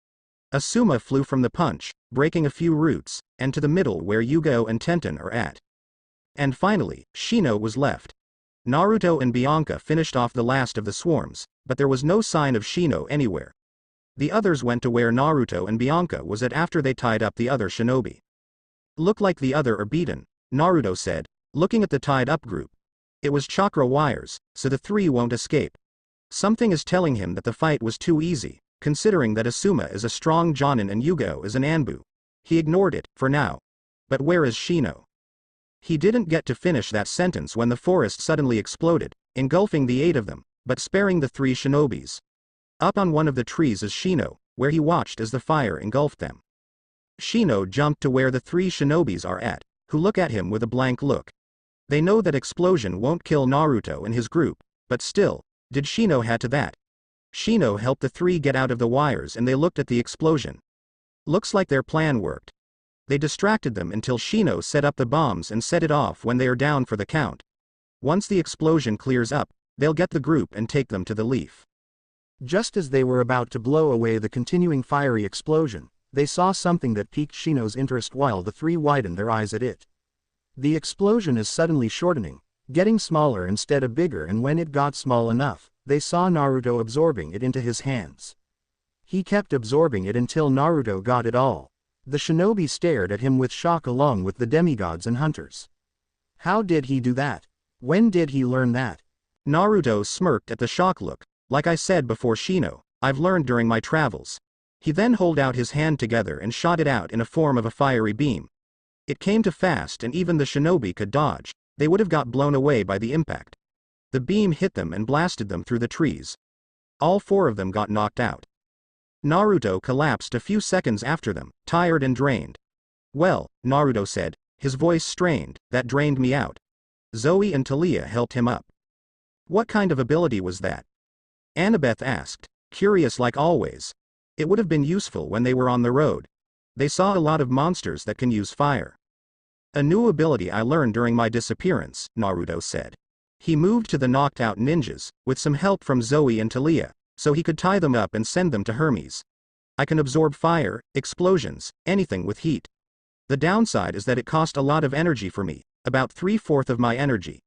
Asuma flew from the punch, breaking a few roots, and to the middle where Yugo and Tenten are at. And finally, Shino was left. Naruto and Bianca finished off the last of the swarms, but there was no sign of Shino anywhere. The others went to where Naruto and Bianca was at after they tied up the other shinobi. Look like the other are beaten, Naruto said, looking at the tied up group. It was chakra wires, so the three won't escape. Something is telling him that the fight was too easy, considering that Asuma is a strong Jonin and Yugo is an Anbu. He ignored it, for now. But where is Shino? He didn't get to finish that sentence when the forest suddenly exploded, engulfing the 8 of them, but sparing the 3 shinobis. Up on one of the trees is Shino, where he watched as the fire engulfed them. Shino jumped to where the 3 shinobis are at, who look at him with a blank look. They know that explosion won't kill Naruto and his group, but still, did Shino had to that? Shino helped the 3 get out of the wires and they looked at the explosion. Looks like their plan worked. They distracted them until Shino set up the bombs and set it off when they are down for the count. Once the explosion clears up, they'll get the group and take them to the leaf. Just as they were about to blow away the continuing fiery explosion, they saw something that piqued Shino's interest while the 3 widened their eyes at it. The explosion is suddenly shortening, getting smaller instead of bigger, and when it got small enough, they saw Naruto absorbing it into his hands. He kept absorbing it until Naruto got it all. The shinobi stared at him with shock along with the demigods and hunters. How did he do that? When did he learn that? Naruto smirked at the shock look. Like I said before, Shino, I've learned during my travels. He then held out his hand together and shot it out in a form of a fiery beam. It came too fast and even the shinobi could dodge. They would have got blown away by the impact. The beam hit them and blasted them through the trees. All 4 of them got knocked out. Naruto collapsed a few seconds after them, tired and drained. Well, Naruto said, his voice strained, that drained me out. Zoe and Talia helped him up. What kind of ability was that? Annabeth asked, curious like always. It would have been useful when they were on the road. They saw a lot of monsters that can use fire. A new ability I learned during my disappearance, Naruto said. He moved to the knocked out ninjas, with some help from Zoe and Talia, so he could tie them up and send them to Hermes. I can absorb fire, explosions, anything with heat. The downside is that it cost a lot of energy for me, about 3/4 of my energy.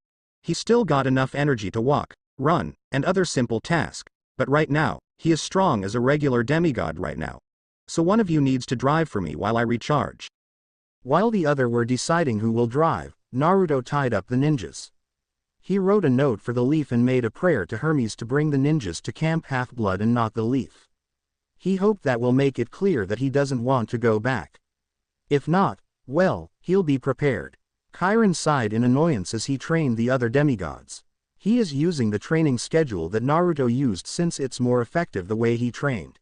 He still got enough energy to walk, run, and other simple tasks, but right now, he is strong as a regular demigod right now. So one of you needs to drive for me while I recharge. While the other were deciding who will drive, Naruto tied up the ninjas. He wrote a note for the leaf and made a prayer to Hermes to bring the ninjas to Camp Half-Blood and not the leaf. He hoped that will make it clear that he doesn't want to go back. If not, well, he'll be prepared. Chiron sighed in annoyance as he trained the other demigods. He is using the training schedule that Naruto used since it's more effective the way he trained.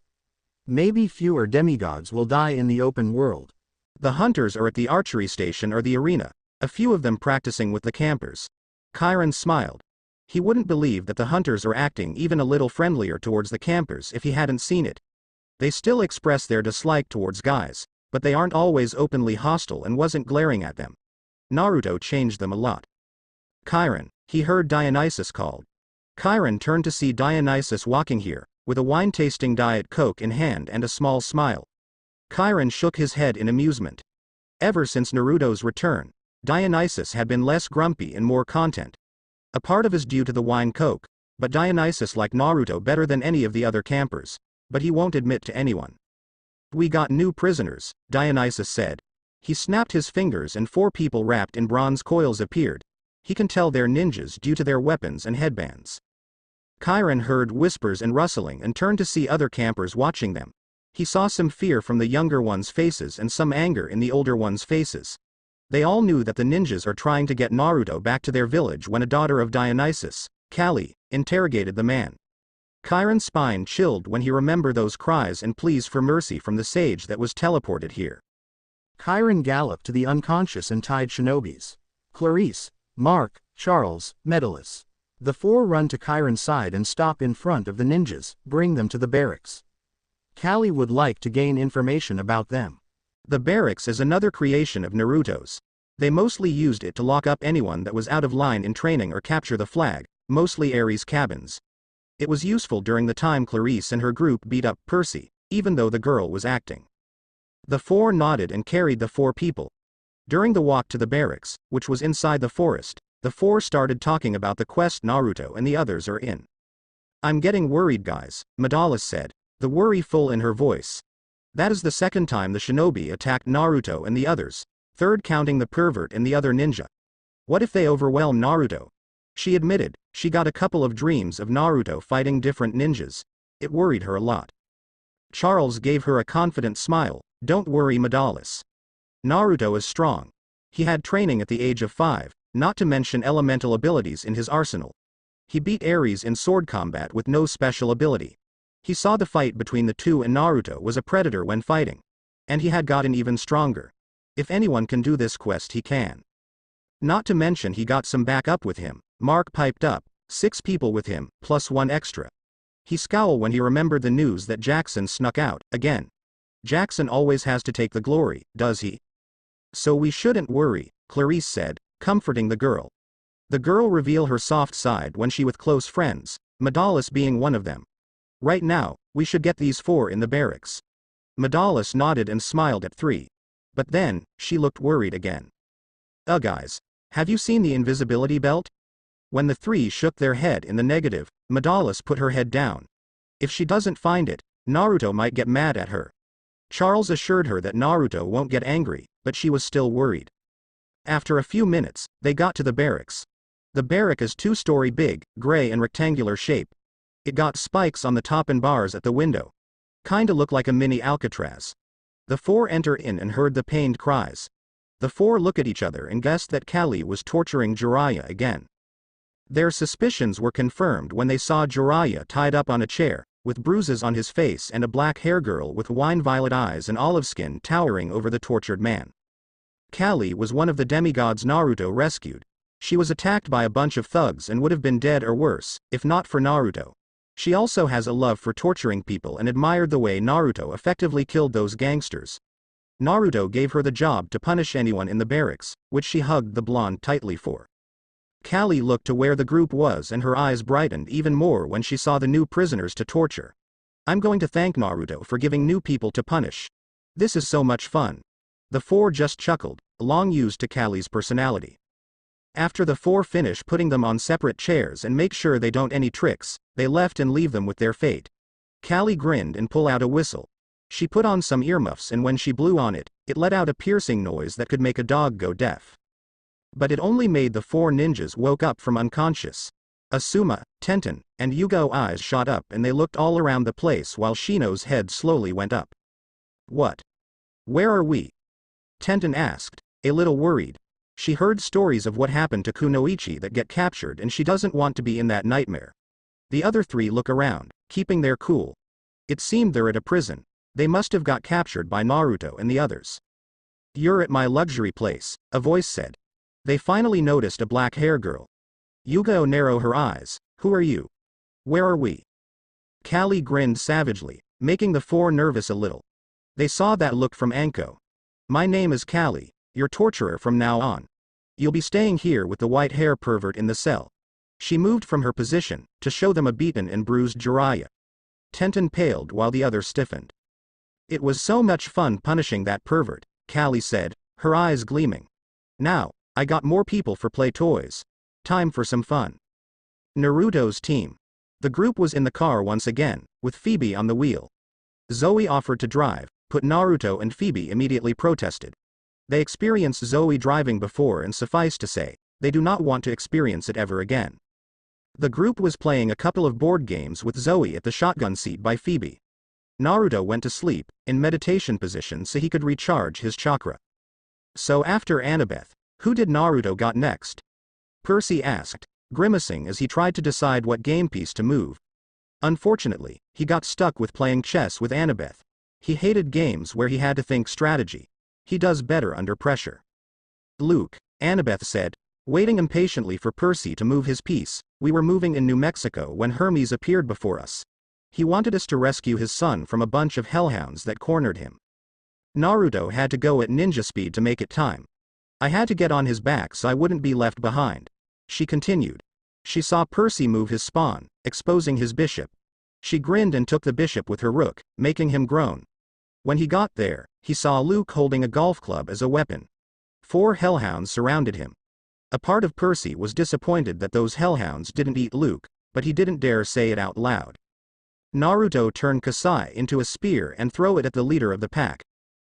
Maybe fewer demigods will die in the open world. The hunters are at the archery station or the arena, a few of them practicing with the campers. Chiron smiled. He wouldn't believe that the hunters are acting even a little friendlier towards the campers if he hadn't seen it. They still express their dislike towards guys, but they aren't always openly hostile and wasn't glaring at them. Naruto changed them a lot. Chiron, he heard Dionysus called. Chiron turned to see Dionysus walking here, with a wine-tasting Diet Coke in hand and a small smile. Chiron shook his head in amusement. Ever since Naruto's return, Dionysus had been less grumpy and more content. A part of is due to the wine Coke, but Dionysus liked Naruto better than any of the other campers, but he won't admit to anyone. We got new prisoners, Dionysus said. He snapped his fingers and 4 people wrapped in bronze coils appeared. He can tell they're ninjas due to their weapons and headbands. Chiron heard whispers and rustling and turned to see other campers watching them. He saw some fear from the younger ones' faces and some anger in the older ones' faces. They all knew that the ninjas are trying to get Naruto back to their village when a daughter of Dionysus, Kali, interrogated the man. Chiron's spine chilled when he remembered those cries and pleas for mercy from the sage that was teleported here. Chiron galloped to the unconscious and tied shinobis. Clarice, Mark, Charles, Medalus. The 4 run to Chiron's side and stop in front of the ninjas, bring them to the barracks. Kali would like to gain information about them. The barracks is another creation of Naruto's. They mostly used it to lock up anyone that was out of line in training or capture the flag, mostly Ares cabins. It was useful during the time Clarice and her group beat up Percy, even though the girl was acting. The 4 nodded and carried the 4 people. During the walk to the barracks, which was inside the forest, the 4 started talking about the quest Naruto and the others are in. I'm getting worried guys, Medalus said, the worry full in her voice. That is the 2nd time the shinobi attacked Naruto and the others, 3rd counting the pervert and the other ninja. What if they overwhelm Naruto? She admitted, she got a couple of dreams of Naruto fighting different ninjas. It worried her a lot. Charles gave her a confident smile. Don't worry Medalus. Naruto is strong. He had training at the age of 5, not to mention elemental abilities in his arsenal. He beat Ares in sword combat with no special ability. He saw the fight between the 2 and Naruto was a predator when fighting. And he had gotten even stronger. If anyone can do this quest he can. Not to mention he got some backup with him. Mark piped up, 6 people with him, plus 1 extra. He scowled when he remembered the news that Jackson snuck out, again. Jackson always has to take the glory, does he? So we shouldn't worry, Clarice said, comforting the girl. The girl revealed her soft side when she with close friends, Medalus being one of them. Right now, we should get these 4 in the barracks. Medalus nodded and smiled at 3. But then, she looked worried again. Guys, have you seen the invisibility belt? When the 3 shook their head in the negative, Medalus put her head down. If she doesn't find it, Naruto might get mad at her. Charles assured her that Naruto won't get angry, but she was still worried. After a few minutes, they got to the barracks. The barrack is 2-story big, gray and rectangular shape. It got spikes on the top and bars at the window. Kinda looked like a mini Alcatraz. The 4 enter in and heard the pained cries. The 4 look at each other and guessed that Kali was torturing Jiraiya again. Their suspicions were confirmed when they saw Jiraiya tied up on a chair, with bruises on his face and a black hair girl with wine-violet eyes and olive skin towering over the tortured man. Kali was one of the demigods Naruto rescued. She was attacked by a bunch of thugs and would have been dead or worse, if not for Naruto. She also has a love for torturing people and admired the way Naruto effectively killed those gangsters. Naruto gave her the job to punish anyone in the barracks, which she hugged the blonde tightly for. Kali looked to where the group was and her eyes brightened even more when she saw the new prisoners to torture. I'm going to thank Naruto for giving new people to punish. This is so much fun. The 4 just chuckled, long used to Kali's personality. After the 4 finish putting them on separate chairs and make sure they don't any tricks, they left and leave them with their fate. Kali grinned and pulled out a whistle. She put on some earmuffs and when she blew on it, it let out a piercing noise that could make a dog go deaf. But it only made the 4 ninjas woke up from unconscious. Asuma, Tenten, and Yugo eyes shot up and they looked all around the place while Shino's head slowly went up. What? Where are we? Tenten asked, a little worried. She heard stories of what happened to kunoichi that get captured and she doesn't want to be in that nightmare. The other three look around, keeping their cool. It seemed they're at a prison. They must have got captured by Naruto and the others. "You're at my luxury place," a voice said. They finally noticed a black-haired girl. Yugo narrowed her eyes. "Who are you? Where are we?" Callie grinned savagely, making the four nervous a little. They saw that look from Anko. "My name is Callie, your torturer from now on. You'll be staying here with the white-hair pervert in the cell." She moved from her position, to show them a beaten and bruised Jiraiya. Tenten paled while the others stiffened. "It was so much fun punishing that pervert," Callie said, her eyes gleaming. "Now, I got more people for play toys. Time for some fun." Naruto's team. The group was in the car once again, with Phoebe on the wheel. Zoe offered to drive, but Naruto and Phoebe immediately protested. They experienced Zoe driving before and suffice to say, they do not want to experience it ever again. The group was playing a couple of board games with Zoe at the shotgun seat by Phoebe. Naruto went to sleep, in meditation position so he could recharge his chakra. "So after Annabeth, who did Naruto got next?" Percy asked, grimacing as he tried to decide what game piece to move. Unfortunately, he got stuck with playing chess with Annabeth. He hated games where he had to think strategy. He does better under pressure. "Luke," Annabeth said, waiting impatiently for Percy to move his piece. "We were moving in New Mexico when Hermes appeared before us. He wanted us to rescue his son from a bunch of hellhounds that cornered him. Naruto had to go at ninja speed to make it time. I had to get on his back so I wouldn't be left behind." She continued. She saw Percy move his spawn, exposing his bishop. She grinned and took the bishop with her rook, making him groan. When he got there, he saw Luke holding a golf club as a weapon. 4 hellhounds surrounded him. A part of Percy was disappointed that those hellhounds didn't eat Luke, but he didn't dare say it out loud. Naruto turned Kasai into a spear and threw it at the leader of the pack.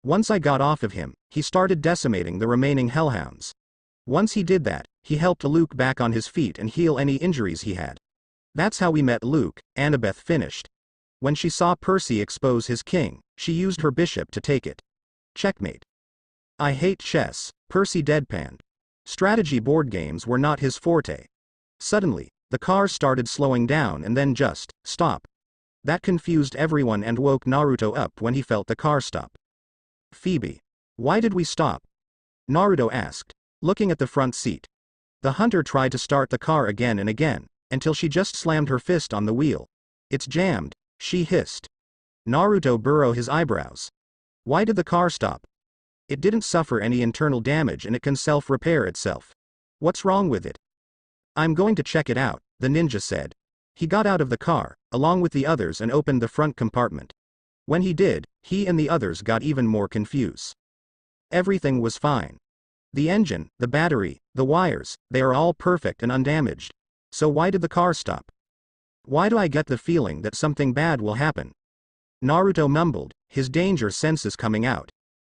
Once I got off of him, he started decimating the remaining hellhounds. Once he did that, he helped Luke back on his feet and heal any injuries he had. That's how we met Luke, Annabeth finished. When she saw Percy expose his king, she used her bishop to take it. Checkmate. I hate chess, Percy deadpanned. Strategy board games were not his forte. Suddenly, the car started slowing down and then just stop. That confused everyone and woke Naruto up when he felt the car stop. Phoebe. Why did we stop? Naruto asked, looking at the front seat. The hunter tried to start the car again and again, until she just slammed her fist on the wheel. It's jammed, she hissed. Naruto burrowed his eyebrows. Why did the car stop? It didn't suffer any internal damage and it can self-repair itself. What's wrong with it? I'm going to check it out, the ninja said. He got out of the car, along with the others, and opened the front compartment. When he did, he and the others got even more confused. Everything was fine. The engine, the battery, the wires, they are all perfect and undamaged. So why did the car stop? Why do I get the feeling that something bad will happen? Naruto mumbled, his danger senses coming out.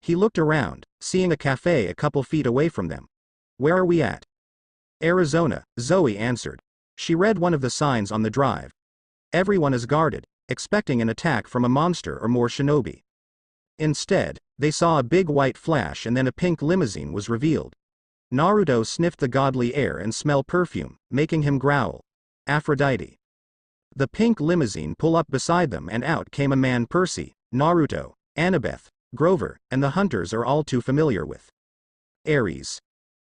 He looked around, seeing a cafe a couple feet away from them. Where are we at? Arizona, Zoe answered. She read one of the signs on the drive. Everyone is guarded, expecting an attack from a monster or more shinobi. Instead, they saw a big white flash and then a pink limousine was revealed. Naruto sniffed the godly air and smelled perfume, making him growl. Aphrodite. The pink limousine pulled up beside them and out came a man Percy, Naruto, Annabeth, Grover, and the hunters are all too familiar with. Ares.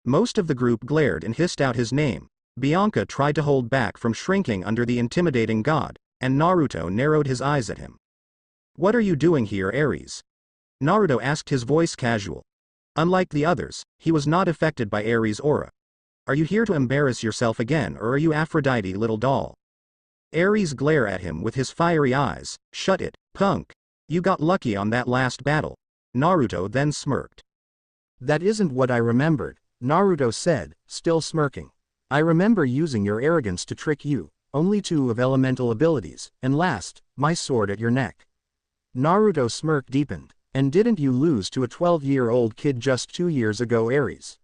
Most of the group glared and hissed out his name. Bianca tried to hold back from shrinking under the intimidating god, and Naruto narrowed his eyes at him. What are you doing here, Ares? Naruto asked, his voice casual. Unlike the others, he was not affected by Ares' aura. Are you here to embarrass yourself again, or are you Aphrodite, little doll? Ares glared at him with his fiery eyes. Shut it, punk. You got lucky on that last battle. Naruto then smirked. That isn't what I remembered, Naruto said, still smirking. I remember using your arrogance to trick you, only 2 of elemental abilities, and last, my sword at your neck. Naruto's smirk deepened. And didn't you lose to a 12-year-old kid just 2 years ago, Ares?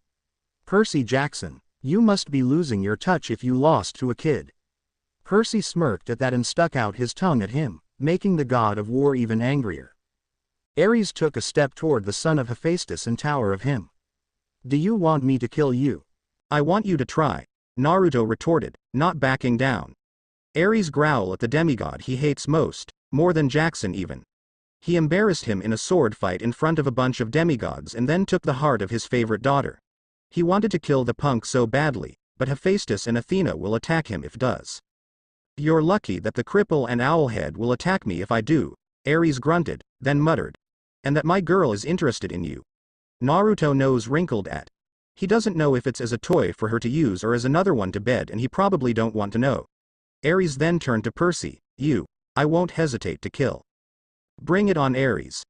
Percy Jackson, you must be losing your touch if you lost to a kid. Percy smirked at that and stuck out his tongue at him, making the god of war even angrier. Ares took a step toward the son of Hephaestus and tower of him. Do you want me to kill you? I want you to try, Naruto retorted, not backing down. Ares growled at the demigod he hates most, more than Jackson even. He embarrassed him in a sword fight in front of a bunch of demigods and then took the heart of his favorite daughter. He wanted to kill the punk so badly, but Hephaestus and Athena will attack him if does. You're lucky that the cripple and owlhead will attack me if I do, Ares grunted, then muttered. And that my girl is interested in you. Naruto nose wrinkled at. He doesn't know if it's as a toy for her to use or as another one to bed, and he probably don't want to know. Ares then turned to Percy. I won't hesitate to kill. Bring it on, Ares.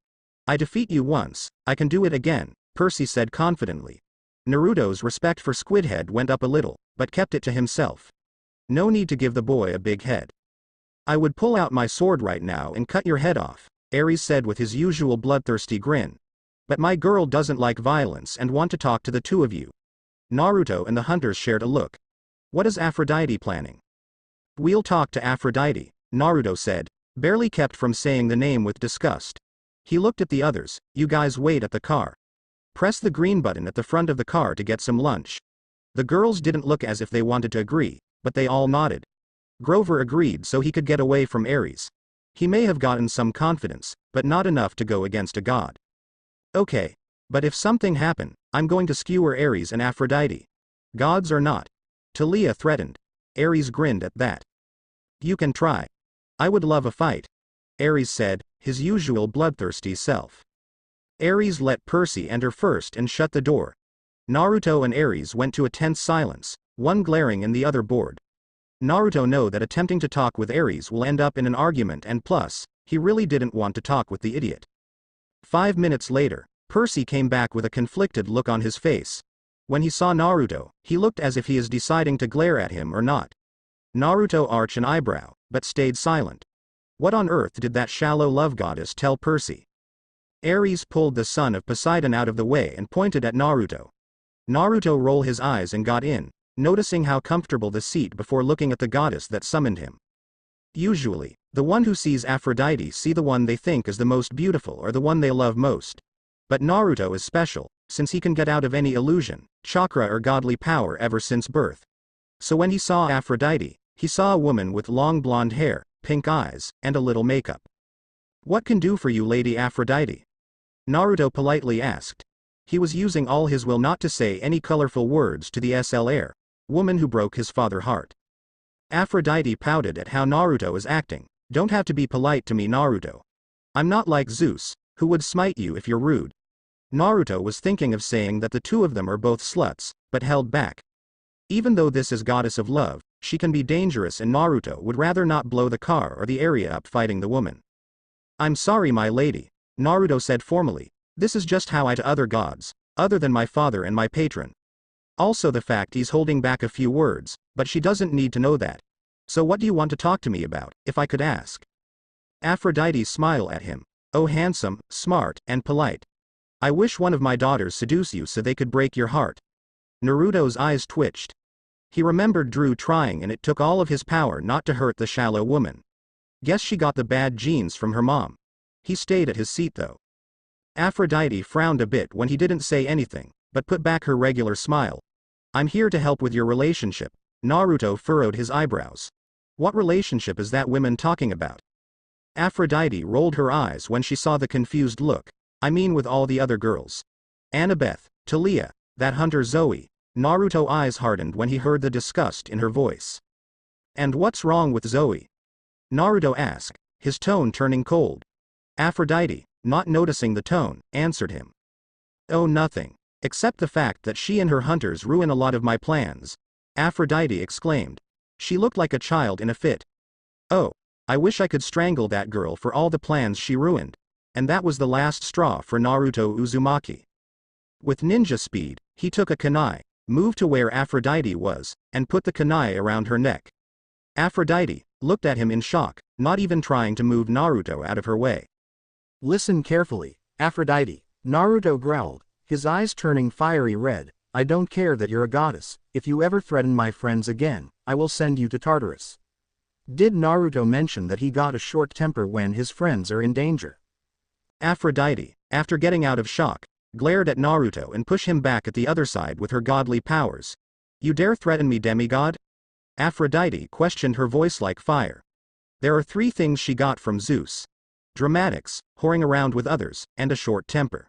I defeat you once, I can do it again, Percy said confidently. Naruto's respect for Squidhead went up a little, but kept it to himself. No need to give the boy a big head. I would pull out my sword right now and cut your head off, Ares said with his usual bloodthirsty grin. But my girl doesn't like violence and want to talk to the two of you. Naruto and the hunters shared a look. What is Aphrodite planning? We'll talk to Aphrodite, Naruto said, barely kept from saying the name with disgust. He looked at the others. You guys wait at the car. Press the green button at the front of the car to get some lunch. The girls didn't look as if they wanted to agree, but they all nodded. Grover agreed so he could get away from Ares. He may have gotten some confidence, but not enough to go against a god. Okay. But if something happened, I'm going to skewer Ares and Aphrodite. Gods or not. Talia threatened. Ares grinned at that. You can try. I would love a fight, Ares said, his usual bloodthirsty self. Ares let Percy enter first and shut the door. Naruto and Ares went to a tense silence, one glaring and the other bored. Naruto knew that attempting to talk with Ares will end up in an argument, and plus, he really didn't want to talk with the idiot. 5 minutes later, Percy came back with a conflicted look on his face. When he saw Naruto, he looked as if he is deciding to glare at him or not. Naruto arched an eyebrow, but stayed silent. What on earth did that shallow love goddess tell Percy? Ares pulled the son of Poseidon out of the way and pointed at Naruto. Naruto rolled his eyes and got in, noticing how comfortable the seat before looking at the goddess that summoned him. Usually, the one who sees Aphrodite see the one they think is the most beautiful or the one they love most. But Naruto is special, since he can get out of any illusion, chakra or godly power ever since birth. So when he saw Aphrodite, he saw a woman with long blonde hair, pink eyes, and a little makeup. What can do for you, Lady Aphrodite? Naruto politely asked. He was using all his will not to say any colorful words to the SLR, woman who broke his father's heart. Aphrodite pouted at how Naruto is acting. Don't have to be polite to me, Naruto. I'm not like Zeus, who would smite you if you're rude. Naruto was thinking of saying that the two of them are both sluts, but held back. Even though this is goddess of love, she can be dangerous, and Naruto would rather not blow the car or the area up fighting the woman. I'm sorry, my lady, Naruto said formally. This is just how I to other gods, other than my father and my patron. Also the fact he's holding back a few words, but she doesn't need to know that. So what do you want to talk to me about, if I could ask? Aphrodite smiled at him. Oh, handsome, smart, and polite. I wish one of my daughters seduce you so they could break your heart. Naruto's eyes twitched. He remembered Drew trying, and it took all of his power not to hurt the shallow woman. Guess she got the bad genes from her mom. He stayed at his seat though. Aphrodite frowned a bit when he didn't say anything, but put back her regular smile. I'm here to help with your relationship. Naruto furrowed his eyebrows. What relationship is that woman talking about? Aphrodite rolled her eyes when she saw the confused look. I mean with all the other girls. Annabeth, Talia, that hunter Zoe. Naruto's eyes hardened when he heard the disgust in her voice. And what's wrong with Zoe? Naruto asked, his tone turning cold. Aphrodite, not noticing the tone, answered him. Oh, nothing. Except the fact that she and her hunters ruin a lot of my plans. Aphrodite exclaimed. She looked like a child in a fit. Oh, I wish I could strangle that girl for all the plans she ruined. And that was the last straw for Naruto Uzumaki. With ninja speed, he took a kunai, moved to where Aphrodite was, and put the kunai around her neck. Aphrodite looked at him in shock, not even trying to move Naruto out of her way. Listen carefully, Aphrodite, Naruto growled, his eyes turning fiery red. I don't care that you're a goddess. If you ever threaten my friends again, I will send you to Tartarus. Did Naruto mention that he got a short temper when his friends are in danger? Aphrodite, after getting out of shock, glared at Naruto and pushed him back at the other side with her godly powers. You dare threaten me, demigod? Aphrodite questioned, her voice like fire. There are 3 things she got from Zeus: dramatics, whoring around with others, and a short temper.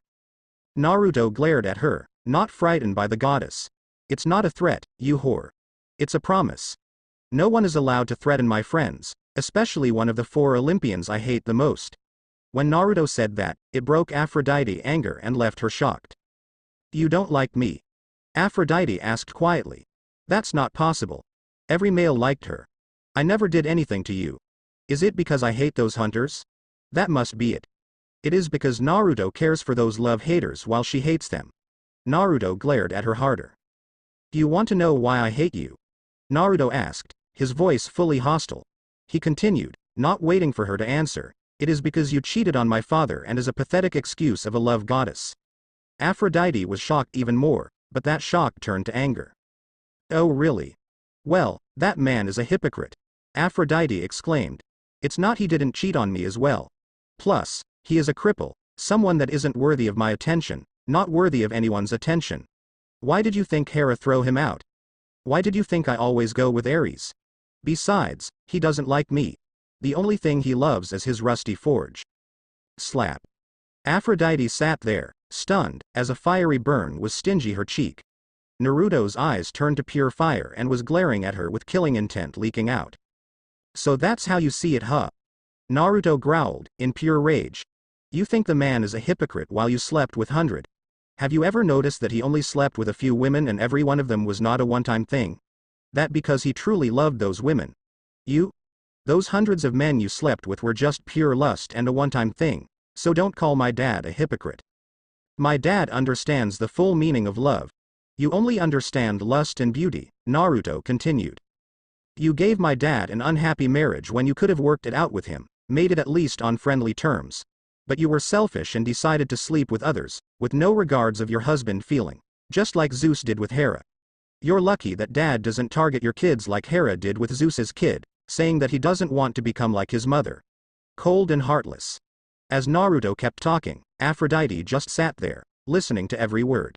Naruto glared at her, not frightened by the goddess. It's not a threat, you whore. It's a promise. No one is allowed to threaten my friends, especially one of the 4 Olympians I hate the most. When Naruto said that, it broke Aphrodite's anger and left her shocked. You don't like me? Aphrodite asked quietly. That's not possible. Every male liked her. I never did anything to you. Is it because I hate those hunters? That must be it. It is because Naruto cares for those love-haters while she hates them. Naruto glared at her harder. Do you want to know why I hate you? Naruto asked, his voice fully hostile. He continued, not waiting for her to answer. It is because you cheated on my father and is a pathetic excuse of a love goddess. Aphrodite was shocked even more, but that shock turned to anger. Oh really? Well, that man is a hypocrite. Aphrodite exclaimed. It's not he didn't cheat on me as well. Plus, he is a cripple, someone that isn't worthy of my attention, not worthy of anyone's attention. Why did you think Hera threw him out? Why did you think I always go with Ares? Besides, he doesn't like me. The only thing he loves is his rusty forge. Slap. Aphrodite sat there, stunned, as a fiery burn was stinging her cheek. Naruto's eyes turned to pure fire and was glaring at her with killing intent leaking out. So that's how you see it, huh? Naruto growled, in pure rage. You think the man is a hypocrite while you slept with 100. Have you ever noticed that he only slept with a few women and every one of them was not a one-time thing? That because he truly loved those women. Those hundreds of men you slept with were just pure lust and a one-time thing, so don't call my dad a hypocrite. My dad understands the full meaning of love. You only understand lust and beauty, Naruto continued. You gave my dad an unhappy marriage when you could have worked it out with him, made it at least on friendly terms. But you were selfish and decided to sleep with others, with no regards of your husband feeling, just like Zeus did with Hera. You're lucky that dad doesn't target your kids like Hera did with Zeus's kid, saying that he doesn't want to become like his mother. Cold and heartless. As Naruto kept talking, Aphrodite just sat there, listening to every word.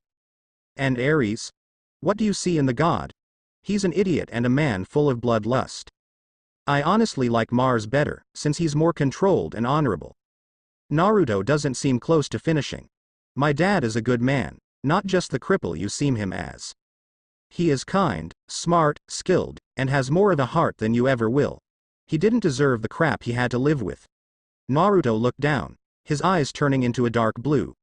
And Ares? What do you see in the god? He's an idiot and a man full of bloodlust. I honestly like Mars better, since he's more controlled and honorable. Naruto doesn't seem close to finishing. My dad is a good man, not just the cripple you seem him as. He is kind, smart, skilled, and has more of a heart than you ever will. He didn't deserve the crap he had to live with. Naruto looked down, his eyes turning into a dark blue.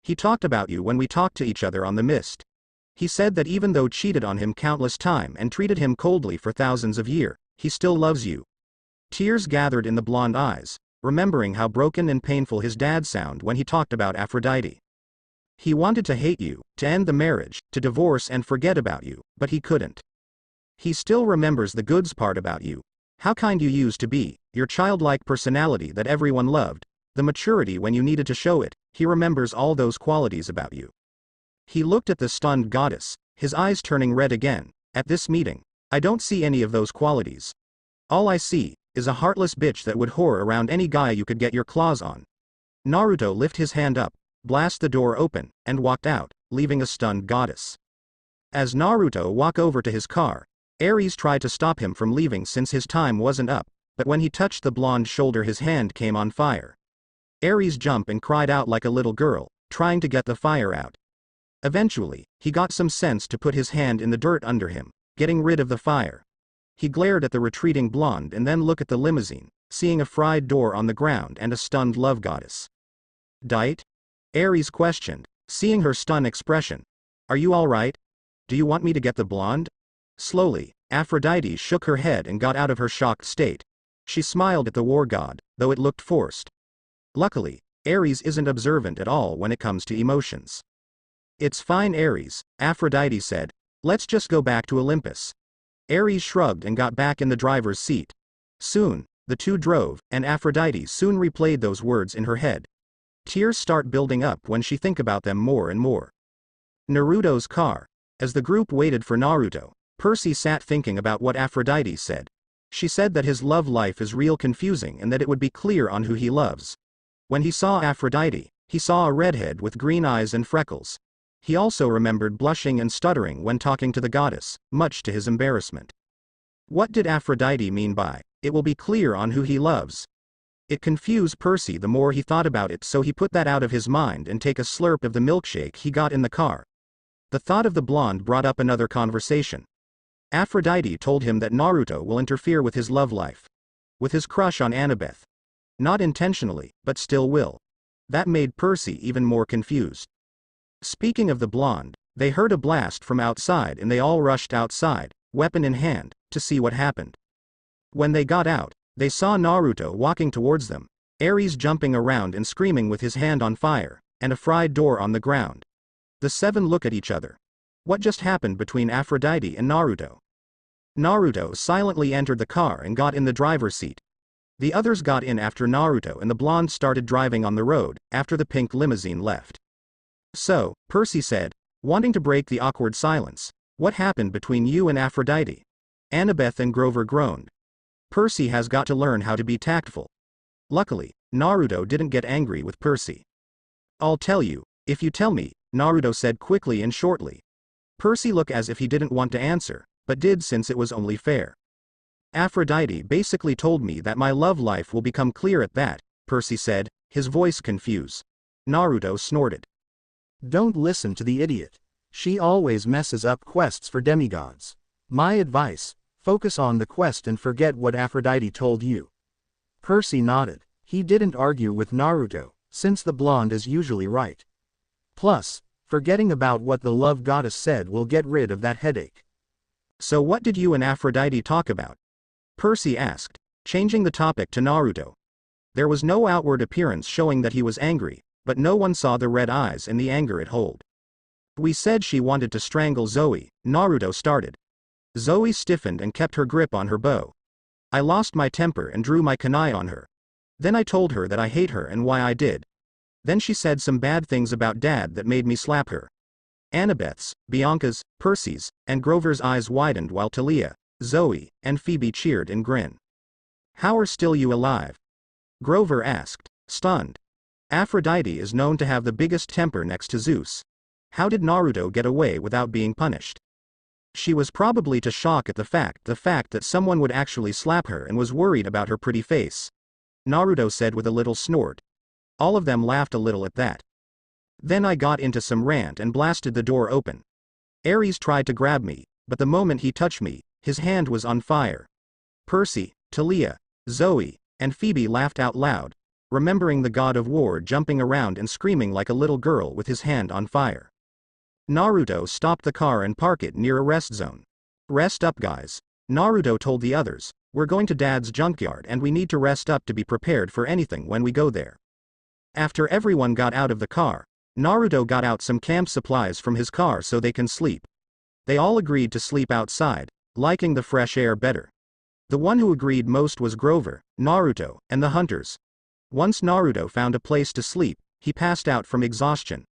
He talked about you when we talked to each other on the mist. He said that even though cheated on him countless times and treated him coldly for thousands of years, he still loves you. Tears gathered in the blonde eyes, remembering how broken and painful his dad sounded when he talked about Aphrodite. He wanted to hate you, to end the marriage, to divorce and forget about you, but he couldn't. He still remembers the goods part about you. How kind you used to be, your childlike personality that everyone loved, the maturity when you needed to show it. He remembers all those qualities about you. He looked at the stunned goddess, his eyes turning red again. At this meeting, I don't see any of those qualities. All I see is a heartless bitch that would whore around any guy you could get your claws on. Naruto lifted his hand up, blasted the door open, and walked out, leaving a stunned goddess. As Naruto walked over to his car, Ares tried to stop him from leaving since his time wasn't up, but when he touched the blonde shoulder his hand came on fire. Ares jumped and cried out like a little girl, trying to get the fire out. Eventually, he got some sense to put his hand in the dirt under him, getting rid of the fire. He glared at the retreating blonde and then looked at the limousine, seeing a fried door on the ground and a stunned love goddess. Dite? Ares questioned, seeing her stunned expression. Are you alright? Do you want me to get the blonde? Slowly, Aphrodite shook her head and got out of her shocked state. She smiled at the war god, though it looked forced. Luckily, Ares isn't observant at all when it comes to emotions. It's fine, Ares, Aphrodite said. Let's just go back to Olympus. Ares shrugged and got back in the driver's seat. Soon, the two drove, and Aphrodite soon replayed those words in her head. Tears start building up when she think about them more and more. Naruto's car. As the group waited for Naruto, Percy sat thinking about what Aphrodite said. She said that his love life is real confusing and that it would be clear on who he loves. When he saw Aphrodite, He saw a redhead with green eyes and freckles. He also remembered blushing and stuttering when talking to the goddess, much to his embarrassment. What did Aphrodite mean by, "It will be clear on who he loves"? It confused Percy the more he thought about it, so he put that out of his mind and take a slurp of the milkshake he got in the car. The thought of the blonde brought up another conversation. Aphrodite told him that Naruto will interfere with his love life. With his crush on Annabeth. Not intentionally, but still will. That made Percy even more confused. Speaking of the blonde, they heard a blast from outside and they all rushed outside, weapon in hand, to see what happened. When they got out, they saw Naruto walking towards them, Ares jumping around and screaming with his hand on fire, and a fried door on the ground. The seven look at each other. What just happened between Aphrodite and Naruto? Naruto silently entered the car and got in the driver's seat. The others got in after Naruto and the blonde started driving on the road, after the pink limousine left. So, Percy said, wanting to break the awkward silence, "What happened between you and Aphrodite?" Annabeth and Grover groaned. Percy has got to learn how to be tactful. Luckily, Naruto didn't get angry with Percy. "I'll tell you, if you tell me," Naruto said quickly and shortly. Percy looked as if he didn't want to answer, but did since it was only fair. "Aphrodite basically told me that my love life will become clear at that," Percy said, his voice confused. Naruto snorted. Don't listen to the idiot. She always messes up quests for demigods. My advice, focus on the quest and forget what Aphrodite told you. Percy nodded. He didn't argue with Naruto, since the blonde is usually right. Plus, forgetting about what the love goddess said will get rid of that headache. "So what did you and Aphrodite talk about?" Percy asked, changing the topic to Naruto. There was no outward appearance showing that he was angry, but no one saw the red eyes and the anger it held. "We said she wanted to strangle Zoe," Naruto started. Zoe stiffened and kept her grip on her bow. "I lost my temper and drew my kunai on her. Then I told her that I hate her and why I did. Then she said some bad things about Dad that made me slap her." Annabeth's, Bianca's, Percy's, and Grover's eyes widened while Talia, Zoe, and Phoebe cheered and grinned. "How are still you alive?" Grover asked, stunned. Aphrodite is known to have the biggest temper next to Zeus. How did Naruto get away without being punished? She was probably too shocked at the fact that someone would actually slap her and was worried about her pretty face. Naruto said with a little snort. All of them laughed a little at that. Then I got into some rant and blasted the door open. Ares tried to grab me, but the moment he touched me, his hand was on fire. Percy, Talia, Zoe, and Phoebe laughed out loud, remembering the god of war jumping around and screaming like a little girl with his hand on fire. Naruto stopped the car and parked it near a rest zone. "Rest up, guys," Naruto told the others. "We're going to Dad's junkyard and we need to rest up to be prepared for anything when we go there." After everyone got out of the car, Naruto got out some camp supplies from his car so they can sleep. They all agreed to sleep outside, liking the fresh air better. The one who agreed most was Grover, Naruto, and the hunters. Once Naruto found a place to sleep, he passed out from exhaustion.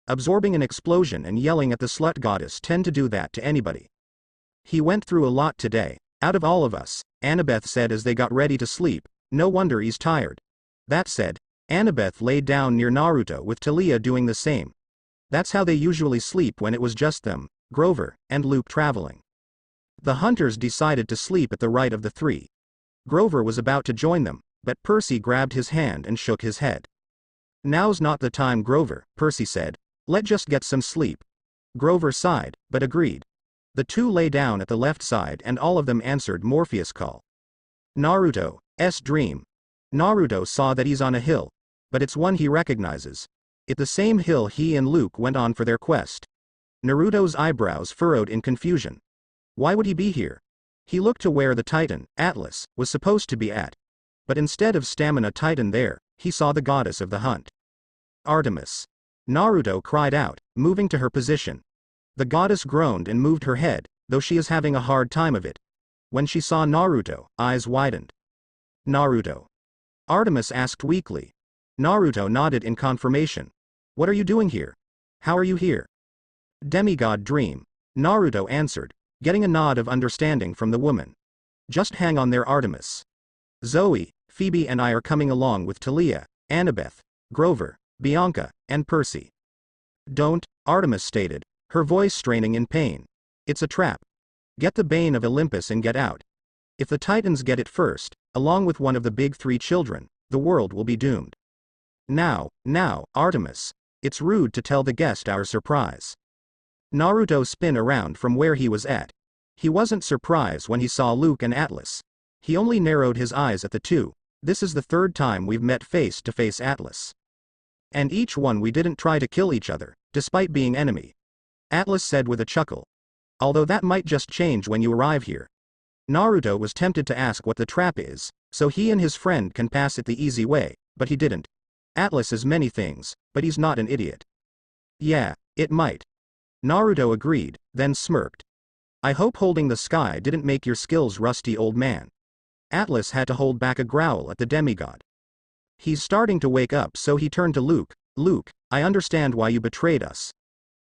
Absorbing an explosion and yelling at the slut goddess tend to do that to anybody. "He went through a lot today, out of all of us," Annabeth said as they got ready to sleep. "No wonder he's tired." That said, Annabeth laid down near Naruto with Talia doing the same. That's how they usually sleep when it was just them, Grover, and Luke traveling. The hunters decided to sleep at the right of the three. Grover was about to join them, but Percy grabbed his hand and shook his head. "Now's not the time, Grover," Percy said. "Let's just get some sleep." Grover sighed, but agreed. The two lay down at the left side and all of them answered Morpheus' call. Naruto's dream. Naruto saw that he's on a hill, but it's one he recognizes. It's the same hill he and Luke went on for their quest. Naruto's eyebrows furrowed in confusion. Why would he be here? He looked to where the Titan, Atlas, was supposed to be at. But instead of Stamina Titan there, he saw the goddess of the hunt. Artemis. Naruto cried out, moving to her position. The goddess groaned and moved her head, though she is having a hard time of it. When she saw Naruto, eyes widened. "Naruto?" Artemis asked weakly. Naruto nodded in confirmation. "What are you doing here? How are you here?" "Demigod dream," Naruto answered, getting a nod of understanding from the woman. "Just hang on there, Artemis. Zoe, Phoebe and I are coming along with Talia, Annabeth, Grover, Bianca, and Percy. Don't, Artemis stated, her voice straining in pain. It's a trap. Get the Bane of Olympus and get out. If the Titans get it first, along with one of the big three children, the world will be doomed. Now, Artemis. It's rude to tell the guest our surprise. Naruto spun around from where he was at. He wasn't surprised when he saw Luke and Atlas. He only narrowed his eyes at the two. This is the third time we've met face to face, Atlas. And each one we didn't try to kill each other, despite being enemy. Atlas said with a chuckle. Although that might just change when you arrive here. Naruto was tempted to ask what the trap is, so he and his friend can pass it the easy way, but he didn't. Atlas is many things, but he's not an idiot. Yeah, it might. Naruto agreed, then smirked. I hope holding the sky didn't make your skills rusty, old man. Atlas had to hold back a growl at the demigod. He's starting to wake up, so he turned to Luke. Luke, I understand why you betrayed us.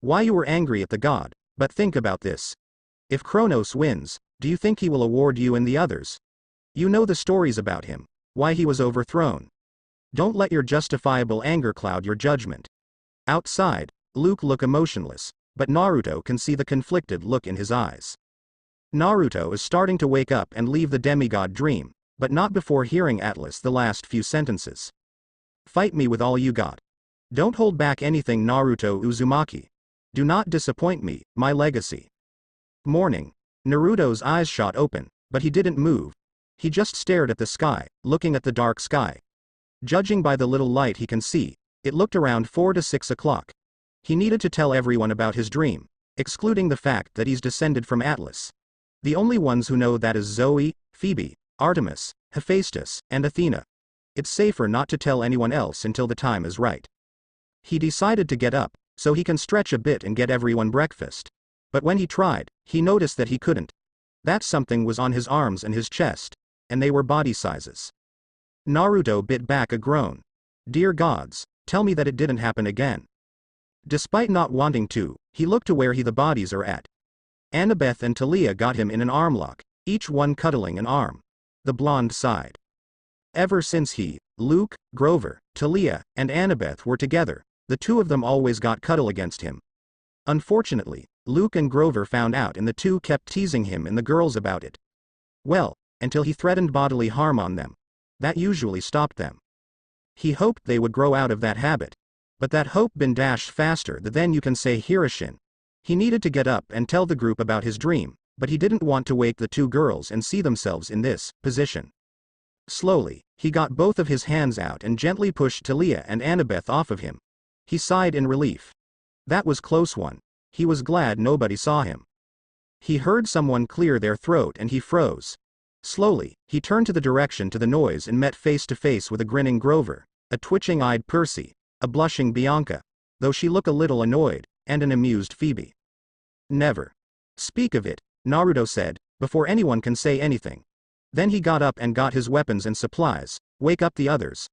Why you were angry at the god, but think about this. If Kronos wins, do you think he will award you and the others? You know the stories about him, why he was overthrown. Don't let your justifiable anger cloud your judgment. Outside, Luke looked emotionless, but Naruto can see the conflicted look in his eyes. Naruto is starting to wake up and leave the demigod dream, but not before hearing Atlas the last few sentences. Fight me with all you got. Don't hold back anything, Naruto Uzumaki. Do not disappoint me, my legacy. Morning. Naruto's eyes shot open, but he didn't move. He just stared at the sky, looking at the dark sky. Judging by the little light he can see, it looked around 4 to 6 o'clock. He needed to tell everyone about his dream, excluding the fact that he's descended from Atlas. The only ones who know that is Zoe, Phoebe, Artemis, Hephaestus, and Athena. It's safer not to tell anyone else until the time is right. He decided to get up, so he can stretch a bit and get everyone breakfast. But when he tried, he noticed that he couldn't. That something was on his arms and his chest, and they were body sizes. Naruto bit back a groan. Dear gods, tell me that it didn't happen again. Despite not wanting to, he looked to where the bodies are at. Annabeth and Talia got him in an armlock, each one cuddling an arm. The blonde sighed. Ever since he, Luke, Grover, Talia, and Annabeth were together, the two of them always got cuddle against him. Unfortunately, Luke and Grover found out and the two kept teasing him and the girls about it. Well, until he threatened bodily harm on them. That usually stopped them. He hoped they would grow out of that habit. But that hope been dashed faster than you can say Hiroshin. He needed to get up and tell the group about his dream, but he didn't want to wake the two girls and see themselves in this position. Slowly, he got both of his hands out and gently pushed Talia and Annabeth off of him. He sighed in relief. That was close one. He was glad nobody saw him. He heard someone clear their throat and he froze. Slowly, he turned to the direction to the noise and met face to face with a grinning Grover, a twitching-eyed Percy, a blushing Bianca, though she looked a little annoyed, and an amused Phoebe. Never. Speak of it, Naruto said, before anyone can say anything. Then he got up and got his weapons and supplies. Wake up the others.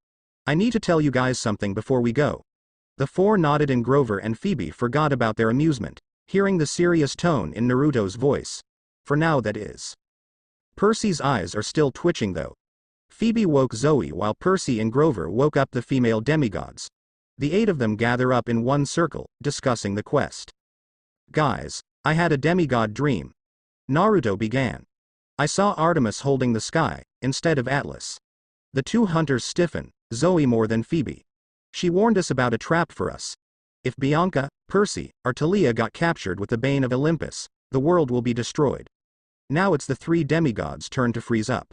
I need to tell you guys something before we go. The four nodded and Grover and Phoebe forgot about their amusement, hearing the serious tone in Naruto's voice. For now, that is. Percy's eyes are still twitching though. Phoebe woke Zoe while Percy and Grover woke up the female demigods. The 8 of them gather up in one circle, discussing the quest. Guys, I had a demigod dream. Naruto began. I saw Artemis holding the sky, instead of Atlas. The two hunters stiffen, Zoe more than Phoebe. She warned us about a trap for us. If Bianca, Percy, or Talia got captured with the Bane of Olympus, the world will be destroyed. Now it's the 3 demigods' turn to freeze up.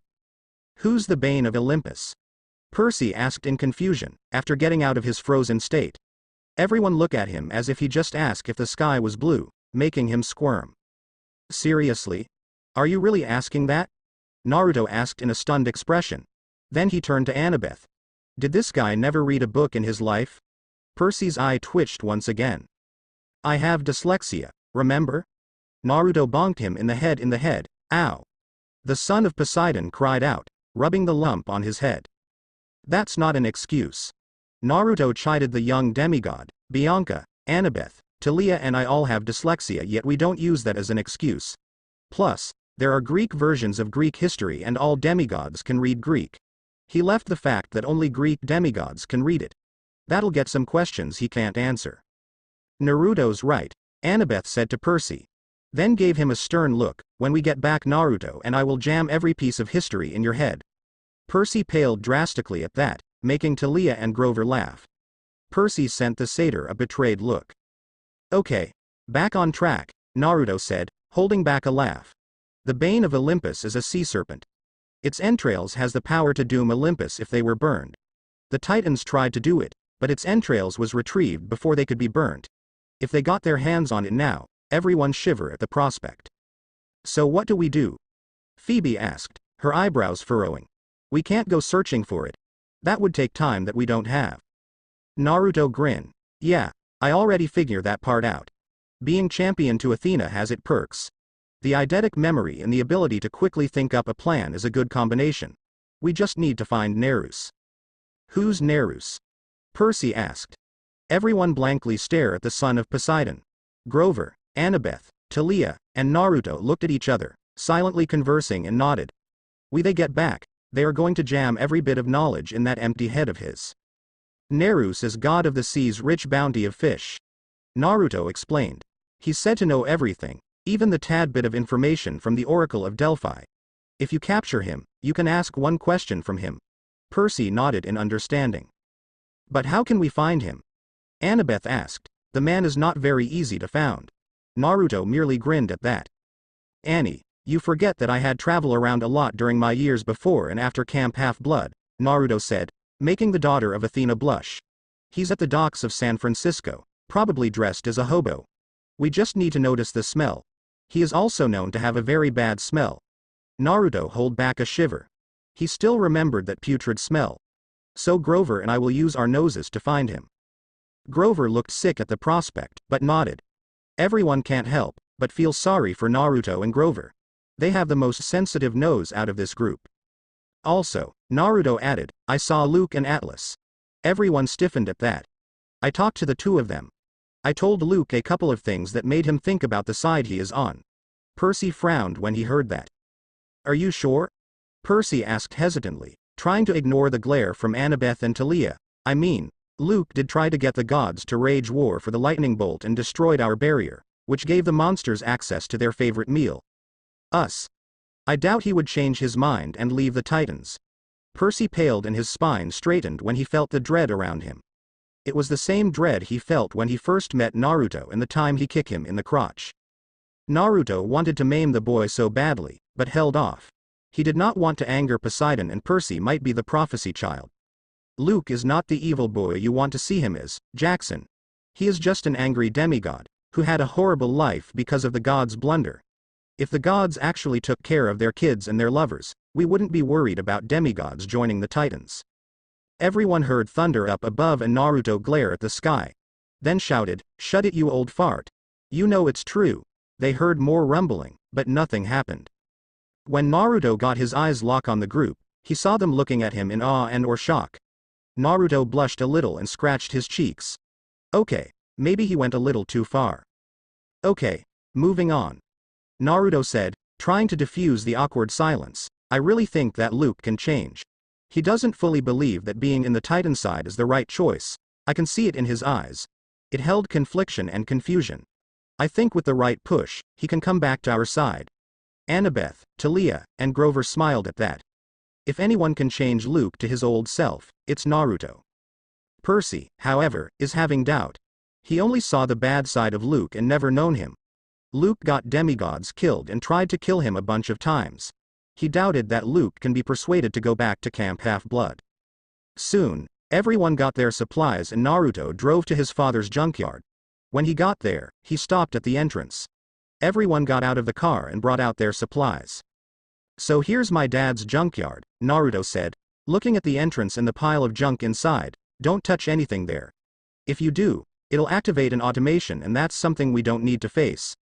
Who's the Bane of Olympus? Percy asked in confusion, after getting out of his frozen state. Everyone looked at him as if he just asked if the sky was blue, making him squirm. Seriously? Are you really asking that? Naruto asked in a stunned expression. Then he turned to Annabeth. Did this guy never read a book in his life? Percy's eye twitched once again. I have dyslexia, remember? Naruto bonked him in the head, ow. The son of Poseidon cried out, rubbing the lump on his head. That's not an excuse. Naruto chided the young demigod. Bianca, Annabeth, Talia and I all have dyslexia, yet we don't use that as an excuse. Plus, there are Greek versions of Greek history and all demigods can read Greek. He left the fact that only Greek demigods can read it. That'll get some questions he can't answer. Naruto's right, Annabeth said to Percy. Then gave him a stern look. When we get back, Naruto and I will jam every piece of history in your head. Percy paled drastically at that, making Tia and Grover laugh. Percy sent the satyr a betrayed look. Okay. Back on track, Naruto said, holding back a laugh. The bane of Olympus is a sea serpent. Its entrails has the power to doom Olympus if they were burned. The Titans tried to do it, but its entrails was retrieved before they could be burnt. If they got their hands on it now, everyone shiver at the prospect. So what do we do? Phoebe asked, her eyebrows furrowing. We can't go searching for it. That would take time that we don't have. Naruto grinned. Yeah, I already figure that part out. Being champion to Athena has its perks. The eidetic memory and the ability to quickly think up a plan is a good combination. We just need to find Nereus. Who's Nereus? Percy asked. Everyone blankly stared at the son of Poseidon. Grover, Annabeth, Tia, and Naruto looked at each other, silently conversing and nodded. When they get back, they are going to jam every bit of knowledge in that empty head of his. Nereus is god of the sea's rich bounty of fish. Naruto explained. He's said to know everything, even the tad bit of information from the Oracle of Delphi. If you capture him, you can ask one question from him. Percy nodded in understanding. But how can we find him? Annabeth asked. The man is not very easy to find. Naruto merely grinned at that. Annie, you forget that I had travel around a lot during my years before and after Camp Half-Blood, Naruto said, making the daughter of Athena blush. He's at the docks of San Francisco, probably dressed as a hobo. We just need to notice the smell. He is also known to have a very bad smell. Naruto held back a shiver. He still remembered that putrid smell. So Grover and I will use our noses to find him. Grover looked sick at the prospect, but nodded. Everyone can't help but feel sorry for Naruto and Grover. They have the most sensitive nose out of this group. Also, Naruto added, I saw Luke and Atlas. Everyone stiffened at that. I talked to the two of them. I told Luke a couple of things that made him think about the side he is on. Percy frowned when he heard that. Are you sure? Percy asked hesitantly, trying to ignore the glare from Annabeth and Tia. I mean, Luke did try to get the gods to wage war for the lightning bolt and destroyed our barrier, which gave the monsters access to their favorite meal. Us. I doubt he would change his mind and leave the Titans. Percy paled and his spine straightened when he felt the dread around him. It was the same dread he felt when he first met Naruto and the time he kicked him in the crotch. Naruto wanted to maim the boy so badly, but held off. He did not want to anger Poseidon, and Percy might be the prophecy child. Luke is not the evil boy you want to see him as, Jackson. He is just an angry demigod, who had a horrible life because of the gods' blunder. If the gods actually took care of their kids and their lovers, we wouldn't be worried about demigods joining the Titans. Everyone heard thunder up above and Naruto glare at the sky. Then shouted, Shut it, you old fart. You know it's true. They heard more rumbling, but nothing happened. When Naruto got his eyes lock on the group, he saw them looking at him in awe and or shock. Naruto blushed a little and scratched his cheeks. Okay, maybe he went a little too far. Okay, moving on. Naruto said, trying to diffuse the awkward silence. I really think that Luke can change. He doesn't fully believe that being in the Titan side is the right choice. I can see it in his eyes. It held confliction and confusion. I think with the right push, he can come back to our side. Annabeth, Tia, and Grover smiled at that. If anyone can change Luke to his old self, it's Naruto. Percy, however, is having doubt. He only saw the bad side of Luke and never known him. Luke got demigods killed and tried to kill him a bunch of times. He doubted that Luke can be persuaded to go back to Camp Half-Blood. Soon, everyone got their supplies and Naruto drove to his father's junkyard. When he got there, he stopped at the entrance. Everyone got out of the car and brought out their supplies. So here's my dad's junkyard, Naruto said, looking at the entrance and the pile of junk inside. Don't touch anything there. If you do, it'll activate an automation and that's something we don't need to face.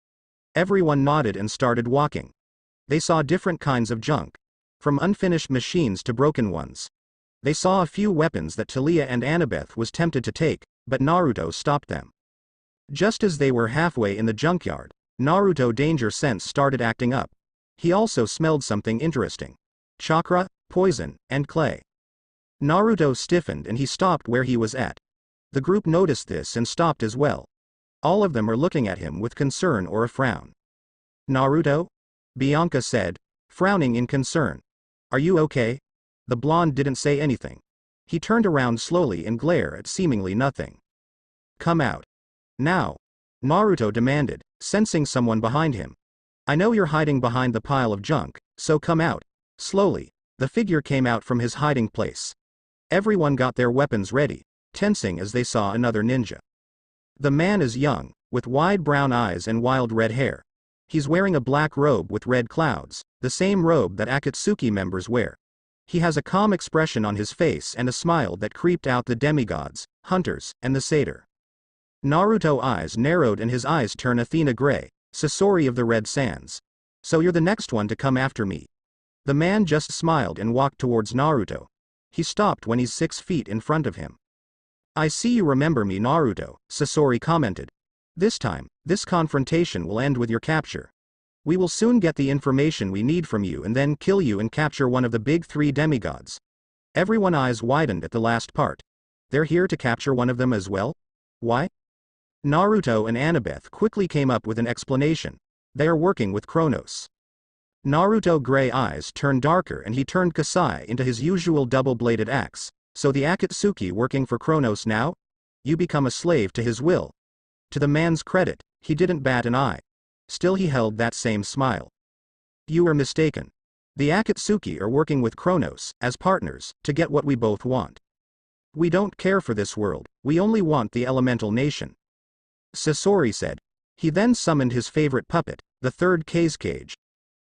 Everyone nodded and started walking. They saw different kinds of junk. From unfinished machines to broken ones. They saw a few weapons that Tia and Annabeth was tempted to take, but Naruto stopped them. Just as they were halfway in the junkyard, Naruto danger sense started acting up. He also smelled something interesting. Chakra, poison, and clay. Naruto stiffened and he stopped where he was at. The group noticed this and stopped as well. All of them are looking at him with concern or a frown. Naruto? Bianca said, frowning in concern. Are you okay? The blonde didn't say anything. He turned around slowly and glared at seemingly nothing. Come out. Now. Naruto demanded, sensing someone behind him. I know you're hiding behind the pile of junk, so come out. Slowly, the figure came out from his hiding place. Everyone got their weapons ready, tensing as they saw another ninja. The man is young, with wide brown eyes and wild red hair. He's wearing a black robe with red clouds, the same robe that Akatsuki members wear. He has a calm expression on his face and a smile that creeped out the demigods, hunters, and the satyr. Naruto's eyes narrowed and his eyes turned Athena gray, Sasori of the Red Sands. So you're the next one to come after me. The man just smiled and walked towards Naruto. He stopped when he's 6 feet in front of him. I see you remember me, Naruto, Sasori commented. This time, this confrontation will end with your capture. We will soon get the information we need from you and then kill you and capture one of the big 3 demigods. Everyone's eyes widened at the last part. They're here to capture one of them as well? Why? Naruto and Annabeth quickly came up with an explanation. They are working with Kronos. Naruto's gray eyes turned darker and he turned Kasai into his usual double-bladed axe. So the Akatsuki working for Kronos now? You become a slave to his will. To the man's credit, he didn't bat an eye. Still he held that same smile. You are mistaken. The Akatsuki are working with Kronos, as partners, to get what we both want. We don't care for this world, we only want the elemental nation. Sasori said. He then summoned his favorite puppet, the third cage.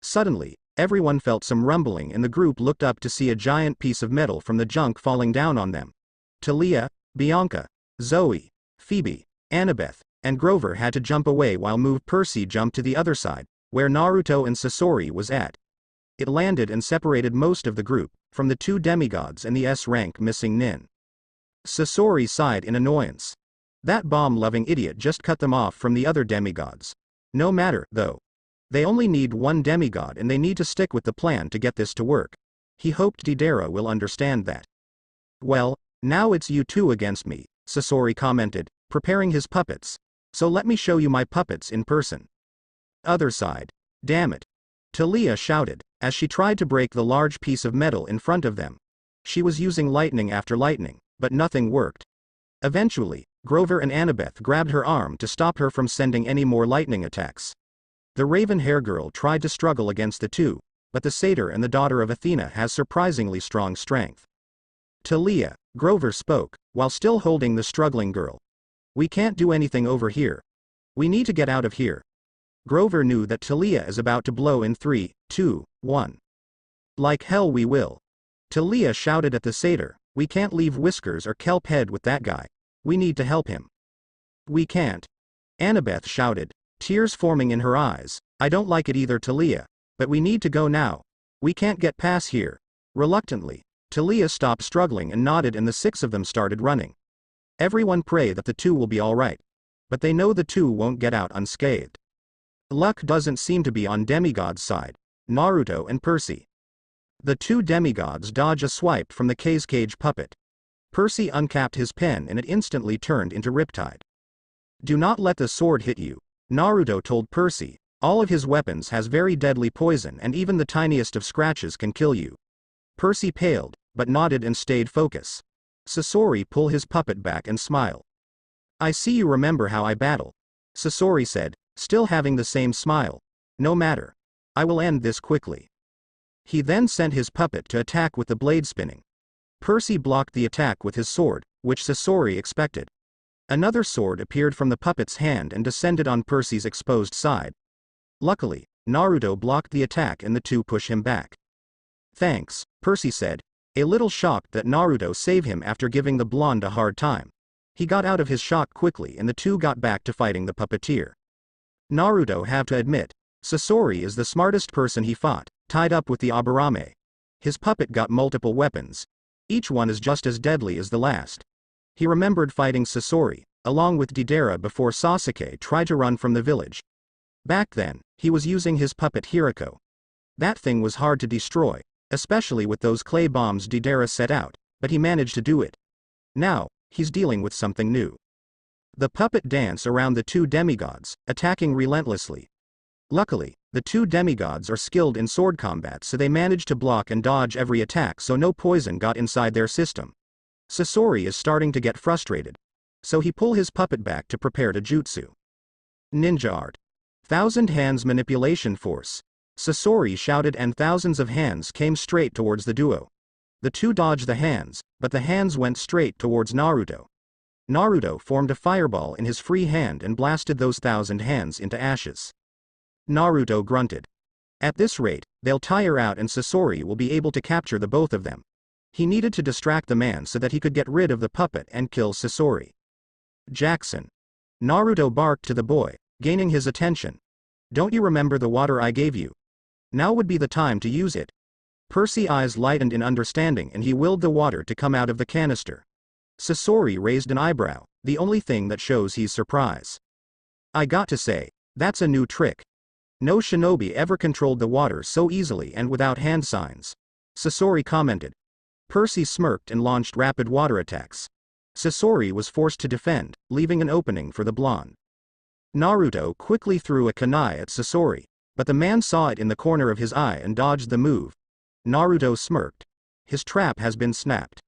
Suddenly, everyone felt some rumbling and the group looked up to see a giant piece of metal from the junk falling down on them. Talia, Bianca, Zoe, Phoebe, Annabeth, and Grover had to jump away while Percy jumped to the other side, where Naruto and Sasori was at. It landed and separated most of the group, from the 2 demigods and the S-rank missing nin. Sasori sighed in annoyance. That bomb-loving idiot just cut them off from the other demigods. No matter, though. They only need 1 demigod and they need to stick with the plan to get this to work. He hoped Deidara will understand that. Well, now it's you 2 against me, Sasori commented, preparing his puppets. So let me show you my puppets in person. Other side. Damn it. Talia shouted, as she tried to break the large piece of metal in front of them. She was using lightning after lightning, but nothing worked. Eventually, Grover and Annabeth grabbed her arm to stop her from sending any more lightning attacks. The raven hair girl tried to struggle against the 2, but the satyr and the daughter of Athena has surprisingly strong strength. Talia, Grover spoke, while still holding the struggling girl. We can't do anything over here. We need to get out of here. Grover knew that Talia is about to blow in 3, 2, 1. Like hell we will. Talia shouted at the satyr, we can't leave Whiskers or Kelp Head with that guy. We need to help him. We can't. Annabeth shouted, tears forming in her eyes. I don't like it either, Talia. But we need to go now. We can't get past here. Reluctantly, Talia stopped struggling and nodded and the 6 of them started running. Everyone pray that the 2 will be alright. But they know the 2 won't get out unscathed. Luck doesn't seem to be on Demigod's side. Naruto and Percy. The 2 demigods dodge a swipe from the cage puppet. Percy uncapped his pen and it instantly turned into Riptide. Do not let the sword hit you, Naruto told Percy. All of his weapons has very deadly poison and even the tiniest of scratches can kill you. Percy paled, but nodded and stayed focused. Sasori pulled his puppet back and smiled. I see you remember how I battle. Sasori said, still having the same smile. No matter. I will end this quickly. He then sent his puppet to attack with the blade spinning. Percy blocked the attack with his sword, which Sasori expected. Another sword appeared from the puppet's hand and descended on Percy's exposed side. Luckily, Naruto blocked the attack and the 2 pushed him back. Thanks, Percy said, a little shocked that Naruto saved him after giving the blonde a hard time. He got out of his shock quickly and the 2 got back to fighting the puppeteer. Naruto have to admit, Sasori is the smartest person he fought, tied up with the Aburame. His puppet got multiple weapons. Each one is just as deadly as the last. He remembered fighting Sasori, along with Deidara before Sasuke tried to run from the village. Back then, he was using his puppet Hiriko. That thing was hard to destroy, especially with those clay bombs Deidara set out, but he managed to do it. Now, he's dealing with something new. The puppet dance around the two demigods, attacking relentlessly. Luckily, the two demigods are skilled in sword combat, so they manage to block and dodge every attack so no poison got inside their system. Sasori is starting to get frustrated, so he pull his puppet back to prepare to jutsu. Ninja art. Thousand hands manipulation force. Sasori shouted and thousands of hands came straight towards the duo. The two dodged the hands, but the hands went straight towards Naruto. Naruto formed a fireball in his free hand and blasted those 1,000 hands into ashes. Naruto grunted. At this rate, they'll tire out and Sasori will be able to capture the both of them. He needed to distract the man so that he could get rid of the puppet and kill Sasori. Jackson. Naruto barked to the boy, gaining his attention. Don't you remember the water I gave you? Now would be the time to use it. Percy's eyes lightened in understanding and he willed the water to come out of the canister. Sasori raised an eyebrow, the only thing that shows he's surprised. I got to say, that's a new trick. No shinobi ever controlled the water so easily and without hand signs. Sasori commented. Percy smirked and launched rapid water attacks. Sasori was forced to defend, leaving an opening for the blonde. Naruto quickly threw a kunai at Sasori, but the man saw it in the corner of his eye and dodged the move. Naruto smirked. His trap has been snapped.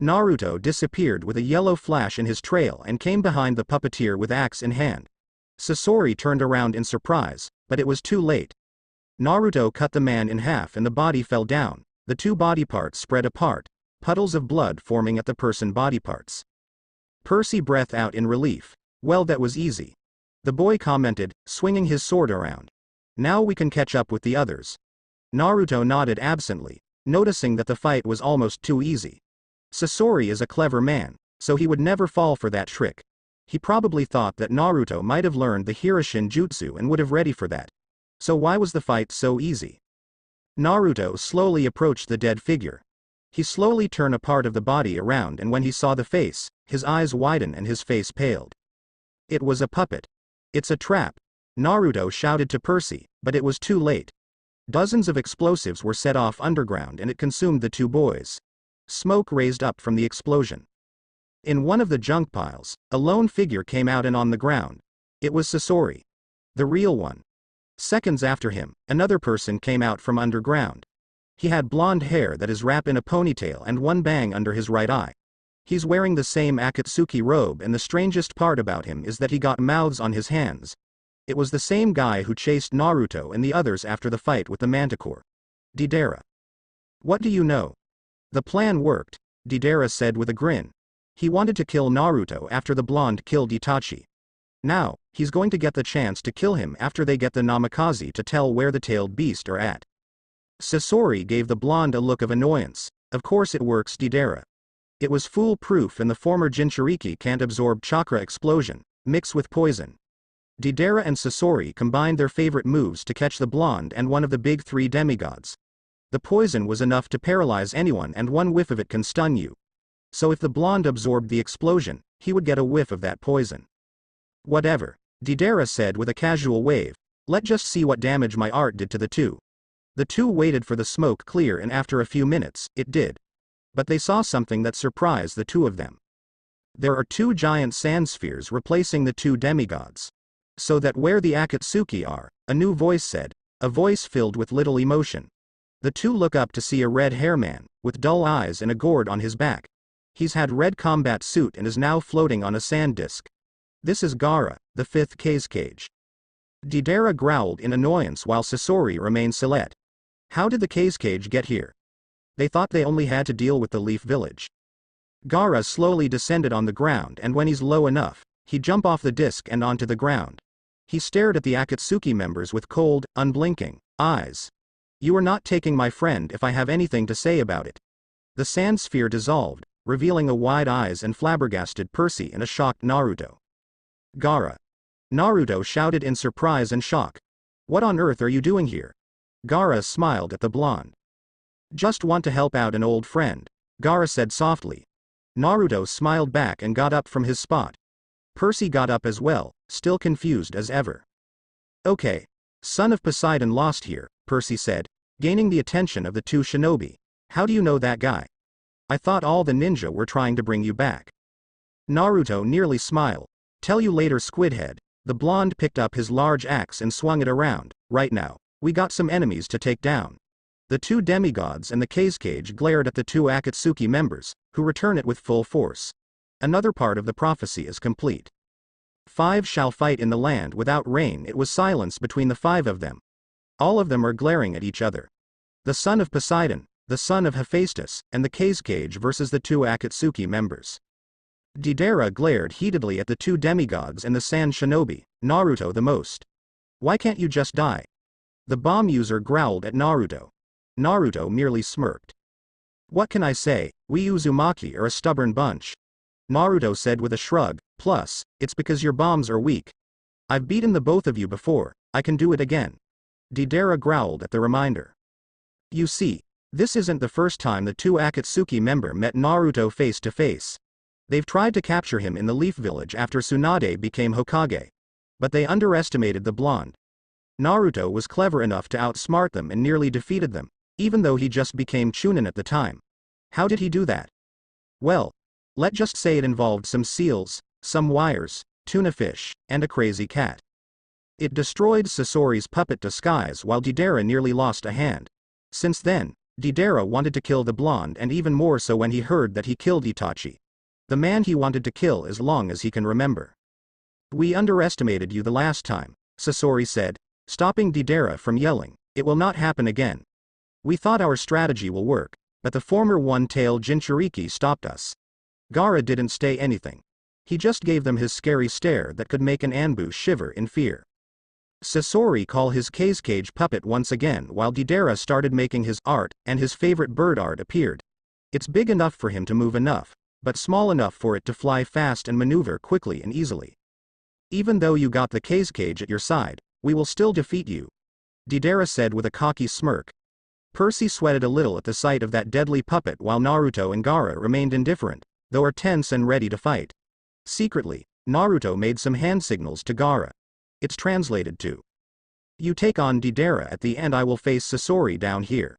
Naruto disappeared with a yellow flash in his trail and came behind the puppeteer with axe in hand. Sasori turned around in surprise, but it was too late. Naruto cut the man in half and the body fell down, the two body parts spread apart, puddles of blood forming at the person body parts. Percy breathed out in relief. Well, that was easy. The boy commented, swinging his sword around. Now we can catch up with the others. Naruto nodded absently, noticing that the fight was almost too easy. Sasori is a clever man, so he would never fall for that trick. He probably thought that Naruto might have learned the Hiroshin jutsu and would have ready for that. So why was the fight so easy? Naruto slowly approached the dead figure. He slowly turned a part of the body around and when he saw the face, his eyes widened and his face paled. It was a puppet. It's a trap. Naruto shouted to Percy, but it was too late. Dozens of explosives were set off underground and it consumed the two boys. Smoke raised up from the explosion. In one of the junk piles, a lone figure came out and on the ground. It was Sasori. The real one. Seconds after him, another person came out from underground. He had blonde hair that is wrapped in a ponytail and one bang under his right eye. He's wearing the same Akatsuki robe and the strangest part about him is that he got mouths on his hands. It was the same guy who chased Naruto and the others after the fight with the manticore. Deidara. What do you know? The plan worked, Deidara said with a grin. He wanted to kill Naruto after the blonde killed Itachi. Now, he's going to get the chance to kill him after they get the Namikaze to tell where the tailed beast are at. Sasori gave the blonde a look of annoyance. Of course it works, Deidara. It was foolproof and the former Jinchuriki can't absorb chakra explosion, mixed with poison. Deidara and Sasori combined their favorite moves to catch the blonde and one of the big three demigods. The poison was enough to paralyze anyone and one whiff of it can stun you. So if the blonde absorbed the explosion, he would get a whiff of that poison. Whatever, Deidara said with a casual wave, let's just see what damage my art did to the two. The two waited for the smoke clear and after a few minutes, it did. But they saw something that surprised the two of them. There are two giant sand spheres replacing the two demigods. So that where the Akatsuki are, a new voice said, a voice filled with little emotion. The two look up to see a red hair man, with dull eyes and a gourd on his back. He's had red combat suit and is now floating on a sand disk. This is Gaara, the fifth cage. Deidara growled in annoyance while Sasori remained silent. How did the cage get here? They thought they only had to deal with the Leaf Village. Gaara slowly descended on the ground and when he's low enough, he jumped off the disc and onto the ground. He stared at the Akatsuki members with cold, unblinking eyes. You are not taking my friend if I have anything to say about it. The sand sphere dissolved, revealing a wide eyes and flabbergasted Percy and a shocked Naruto. Gaara. Naruto shouted in surprise and shock. What on earth are you doing here? Gaara smiled at the blonde. Just want to help out an old friend, Gaara said softly. Naruto smiled back and got up from his spot. Percy got up as well, still confused as ever. Okay. Son of Poseidon lost here, Percy said, gaining the attention of the two shinobi. How do you know that guy? I thought all the ninja were trying to bring you back. Naruto nearly smiled. Tell you later, Squidhead. The blonde picked up his large axe and swung it around. Right now, we got some enemies to take down. The two demigods and the Cage glared at the two Akatsuki members, who return it with full force. Another part of the prophecy is complete. 5 shall fight in the land without rain. It was silence between the 5 of them. All of them are glaring at each other. The son of Poseidon, the son of Hephaestus, and the Cage versus the two Akatsuki members. Deidara glared heatedly at the two demigods and the sand shinobi, Naruto the most. Why can't you just die? The bomb user growled at Naruto. Naruto merely smirked. What can I say, we Uzumaki are a stubborn bunch. Naruto said with a shrug, plus, it's because your bombs are weak. I've beaten the both of you before, I can do it again. Deidara growled at the reminder. You see, this isn't the first time the two Akatsuki member met Naruto face to face. They've tried to capture him in the Leaf Village after Tsunade became Hokage. But they underestimated the blonde. Naruto was clever enough to outsmart them and nearly defeated them, even though he just became Chunin at the time. How did he do that? Well, let's just say it involved some seals, some wires, tuna fish, and a crazy cat. It destroyed Sasori's puppet disguise while Deidara nearly lost a hand. Since then, Deidara wanted to kill the blonde, and even more so when he heard that he killed Itachi. The man he wanted to kill as long as he can remember. We underestimated you the last time, Sasori said, stopping Deidara from yelling. It will not happen again. We thought our strategy will work, but the former one-tailed Jinchuriki stopped us. Gaara didn't say anything. He just gave them his scary stare that could make an Anbu shiver in fear. Sasori called his Cage puppet once again while Deidara started making his art, and his favorite bird art appeared. It's big enough for him to move enough, but small enough for it to fly fast and maneuver quickly and easily. Even though you got the Cage at your side, we will still defeat you, Deidara said with a cocky smirk. Percy sweated a little at the sight of that deadly puppet while Naruto and Gaara remained indifferent, though are tense and ready to fight. Secretly, Naruto made some hand signals to Gaara. It's translated to, you take on Deidara at the end, I will face Sasori down here.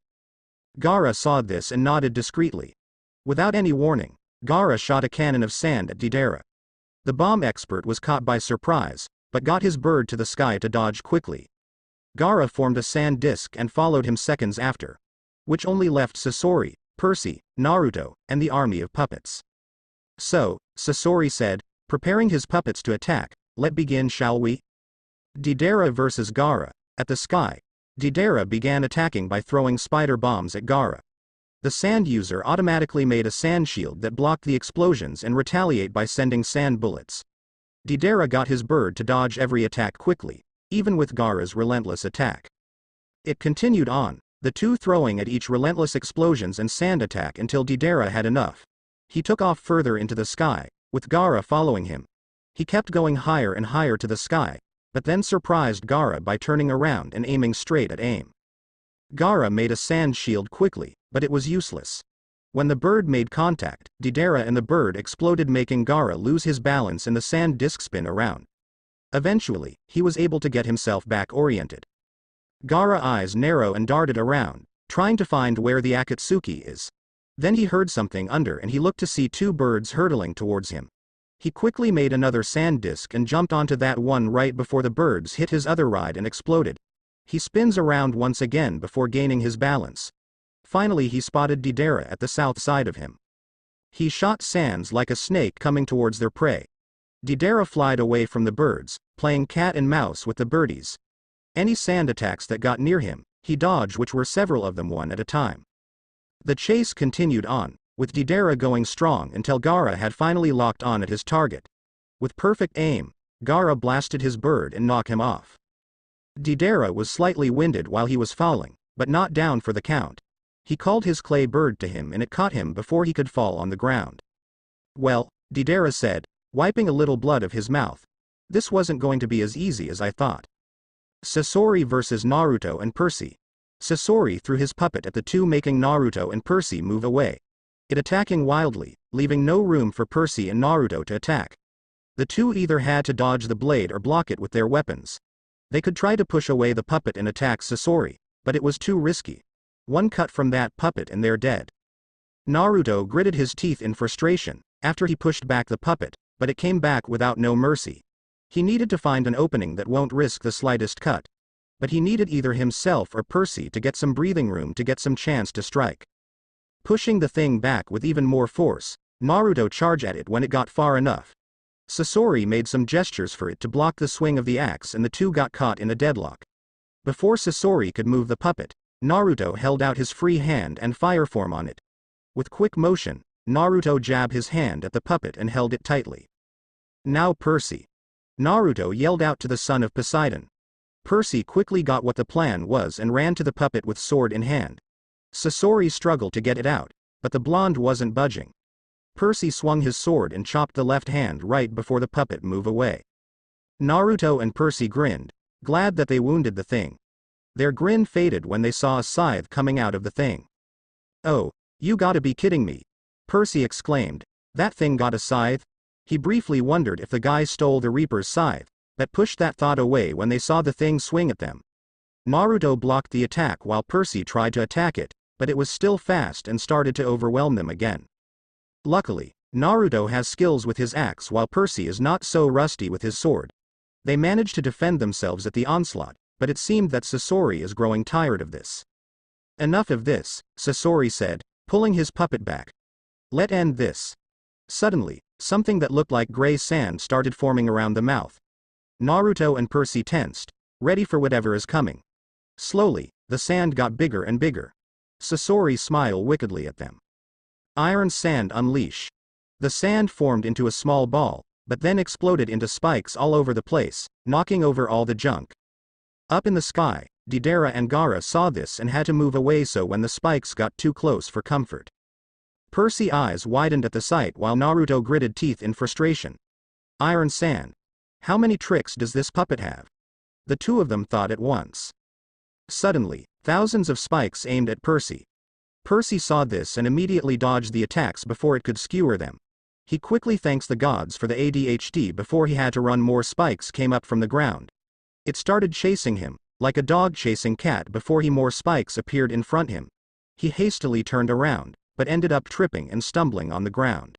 Gaara saw this and nodded discreetly. Without any warning, Gaara shot a cannon of sand at Deidara. The bomb expert was caught by surprise, but got his bird to the sky to dodge quickly. Gaara formed a sand disk and followed him seconds after, which only left Sasori, Percy, Naruto, and the army of puppets. So, Sasori said, preparing his puppets to attack, let begin, shall we? Deidara versus Gaara. At the sky, Deidara began attacking by throwing spider bombs at Gaara. The sand user automatically made a sand shield that blocked the explosions and retaliate by sending sand bullets. Deidara got his bird to dodge every attack quickly, even with Gaara's relentless attack. It continued on, the two throwing at each relentless explosions and sand attack until Deidara had enough. He took off further into the sky, with Gaara following him. He kept going higher and higher to the sky, but then surprised Gaara by turning around and aiming straight at aim. Gaara made a sand shield quickly, but it was useless. When the bird made contact, Deidara and the bird exploded, making Gaara lose his balance and the sand disk spin around. Eventually, he was able to get himself back oriented. Gaara's eyes narrowed and darted around, trying to find where the Akatsuki is. Then he heard something under and he looked to see two birds hurtling towards him. He quickly made another sand disk and jumped onto that one right before the birds hit his other ride and exploded. He spins around once again before gaining his balance. Finally he spotted Deidara at the south side of him. He shot sands like a snake coming towards their prey. Deidara flied away from the birds, playing cat and mouse with the birdies. Any sand attacks that got near him, he dodged, which were several of them one at a time. The chase continued on, with Deidara going strong until Gaara had finally locked on at his target. With perfect aim, Gaara blasted his bird and knocked him off. Deidara was slightly winded while he was falling, but not down for the count. He called his clay bird to him and it caught him before he could fall on the ground. Well, Deidara said, wiping a little blood of his mouth. This wasn't going to be as easy as I thought. Sasori versus Naruto and Percy. Sasori threw his puppet at the two, making Naruto and Percy move away. It attacking wildly, leaving no room for Percy and Naruto to attack. The two either had to dodge the blade or block it with their weapons. They could try to push away the puppet and attack Sasori, but it was too risky. One cut from that puppet and they're dead. Naruto gritted his teeth in frustration, after he pushed back the puppet, but it came back without no mercy. He needed to find an opening that won't risk the slightest cut. But he needed either himself or Percy to get some breathing room to get some chance to strike. Pushing the thing back with even more force, Naruto charged at it when it got far enough. Sasori made some gestures for it to block the swing of the axe and the two got caught in a deadlock. Before Sasori could move the puppet, Naruto held out his free hand and fire form on it. With quick motion, Naruto jabbed his hand at the puppet and held it tightly. Now Percy. Naruto yelled out to the son of Poseidon. Percy quickly got what the plan was and ran to the puppet with sword in hand. Sasori struggled to get it out, but the blonde wasn't budging. Percy swung his sword and chopped the left hand right before the puppet moved away. Naruto and Percy grinned, glad that they wounded the thing. Their grin faded when they saw a scythe coming out of the thing. "Oh, you gotta be kidding me," Percy exclaimed. "That thing got a scythe?" He briefly wondered if the guy stole the Reaper's scythe, but pushed that thought away when they saw the thing swing at them. Naruto blocked the attack while Percy tried to attack it, but it was still fast and started to overwhelm them again. Luckily, Naruto has skills with his axe while Percy is not so rusty with his sword. They managed to defend themselves at the onslaught, but it seemed that Sasori is growing tired of this. "Enough of this," Sasori said, pulling his puppet back. "Let's end this." Suddenly, something that looked like gray sand started forming around the mouth. Naruto and Percy tensed, ready for whatever is coming. Slowly, the sand got bigger and bigger. Sasori smiled wickedly at them. "Iron Sand Unleash." The sand formed into a small ball, but then exploded into spikes all over the place, knocking over all the junk. Up in the sky, Deidara and Gaara saw this and had to move away so when the spikes got too close for comfort. Percy's eyes widened at the sight while Naruto gritted teeth in frustration. Iron Sand. How many tricks does this puppet have? The two of them thought at once. Suddenly, thousands of spikes aimed at Percy. Percy saw this and immediately dodged the attacks before it could skewer them. He quickly thanks the gods for the ADHD before he had to run. More spikes came up from the ground. It started chasing him, like a dog chasing cat before more spikes appeared in front him. He hastily turned around, but ended up tripping and stumbling on the ground.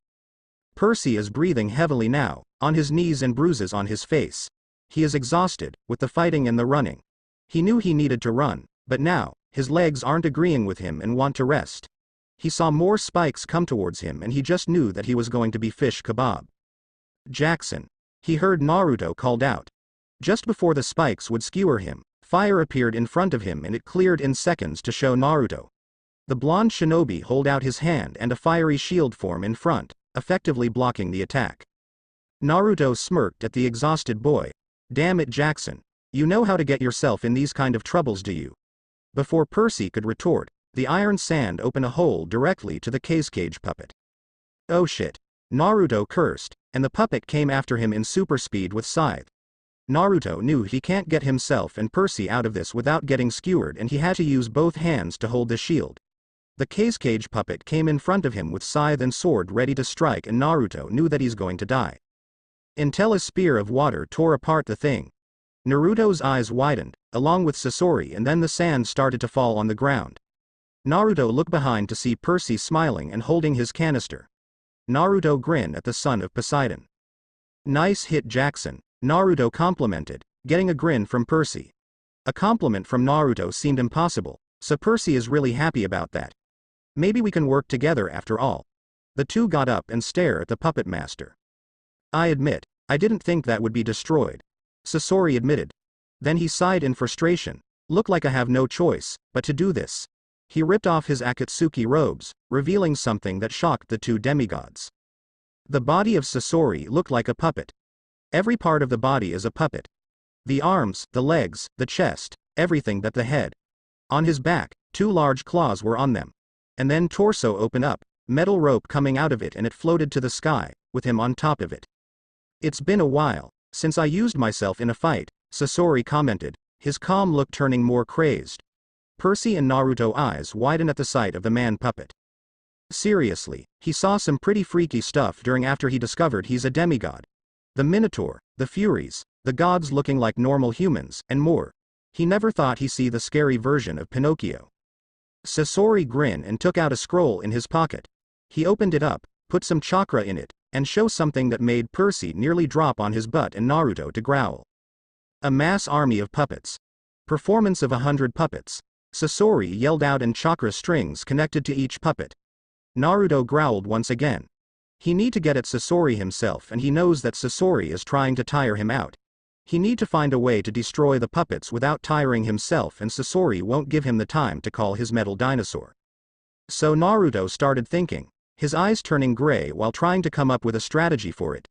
Percy is breathing heavily now, on his knees and bruises on his face. He is exhausted, with the fighting and the running. He knew he needed to run, but now, his legs aren't agreeing with him and want to rest. He saw more spikes come towards him and he just knew that he was going to be fish kebab. "Jackson." He heard Naruto called out. Just before the spikes would skewer him, fire appeared in front of him and it cleared in seconds to show Naruto. The blonde shinobi held out his hand and a fiery shield formed in front, effectively blocking the attack. Naruto smirked at the exhausted boy. "Damn it, Jackson. You know how to get yourself in these kind of troubles, do you?" Before Percy could retort, the iron sand opened a hole directly to the cage puppet. "Oh shit." Naruto cursed, and the puppet came after him in super speed with scythe. Naruto knew he can't get himself and Percy out of this without getting skewered and he had to use both hands to hold the shield. The cage puppet came in front of him with scythe and sword ready to strike and Naruto knew that he's going to die. Until a spear of water tore apart the thing. Naruto's eyes widened, along with Sasori, and then the sand started to fall on the ground. Naruto looked behind to see Percy smiling and holding his canister. Naruto grinned at the son of Poseidon. "Nice hit, Jackson," Naruto complimented, getting a grin from Percy. A compliment from Naruto seemed impossible, so Percy is really happy about that. Maybe we can work together after all. The two got up and stared at the puppet master. "I admit, I didn't think that would be destroyed," Sasori admitted. Then he sighed in frustration. "Look like I have no choice, but to do this." He ripped off his Akatsuki robes, revealing something that shocked the two demigods. The body of Sasori looked like a puppet. Every part of the body is a puppet. The arms, the legs, the chest, everything but the head. On his back, two large claws were on them. And then torso opened up, metal rope coming out of it and it floated to the sky, with him on top of it. "It's been a while since I used myself in a fight," Sasori commented, his calm look turning more crazed. Percy and Naruto's eyes widened at the sight of the man puppet. Seriously, he saw some pretty freaky stuff during after he discovered he's a demigod. The Minotaur, the Furies, the gods looking like normal humans, and more. He never thought he'd see the scary version of Pinocchio. Sasori grinned and took out a scroll in his pocket. He opened it up, put some chakra in it, and show something that made Percy nearly drop on his butt and Naruto to growl. A mass army of puppets. Performance of 100 puppets. Sasori yelled out and chakra strings connected to each puppet. Naruto growled once again. He need to get at Sasori himself, and he knows that Sasori is trying to tire him out. He need to find a way to destroy the puppets without tiring himself, and Sasori won't give him the time to call his metal dinosaur. So Naruto started thinking, his eyes turning gray while trying to come up with a strategy for it.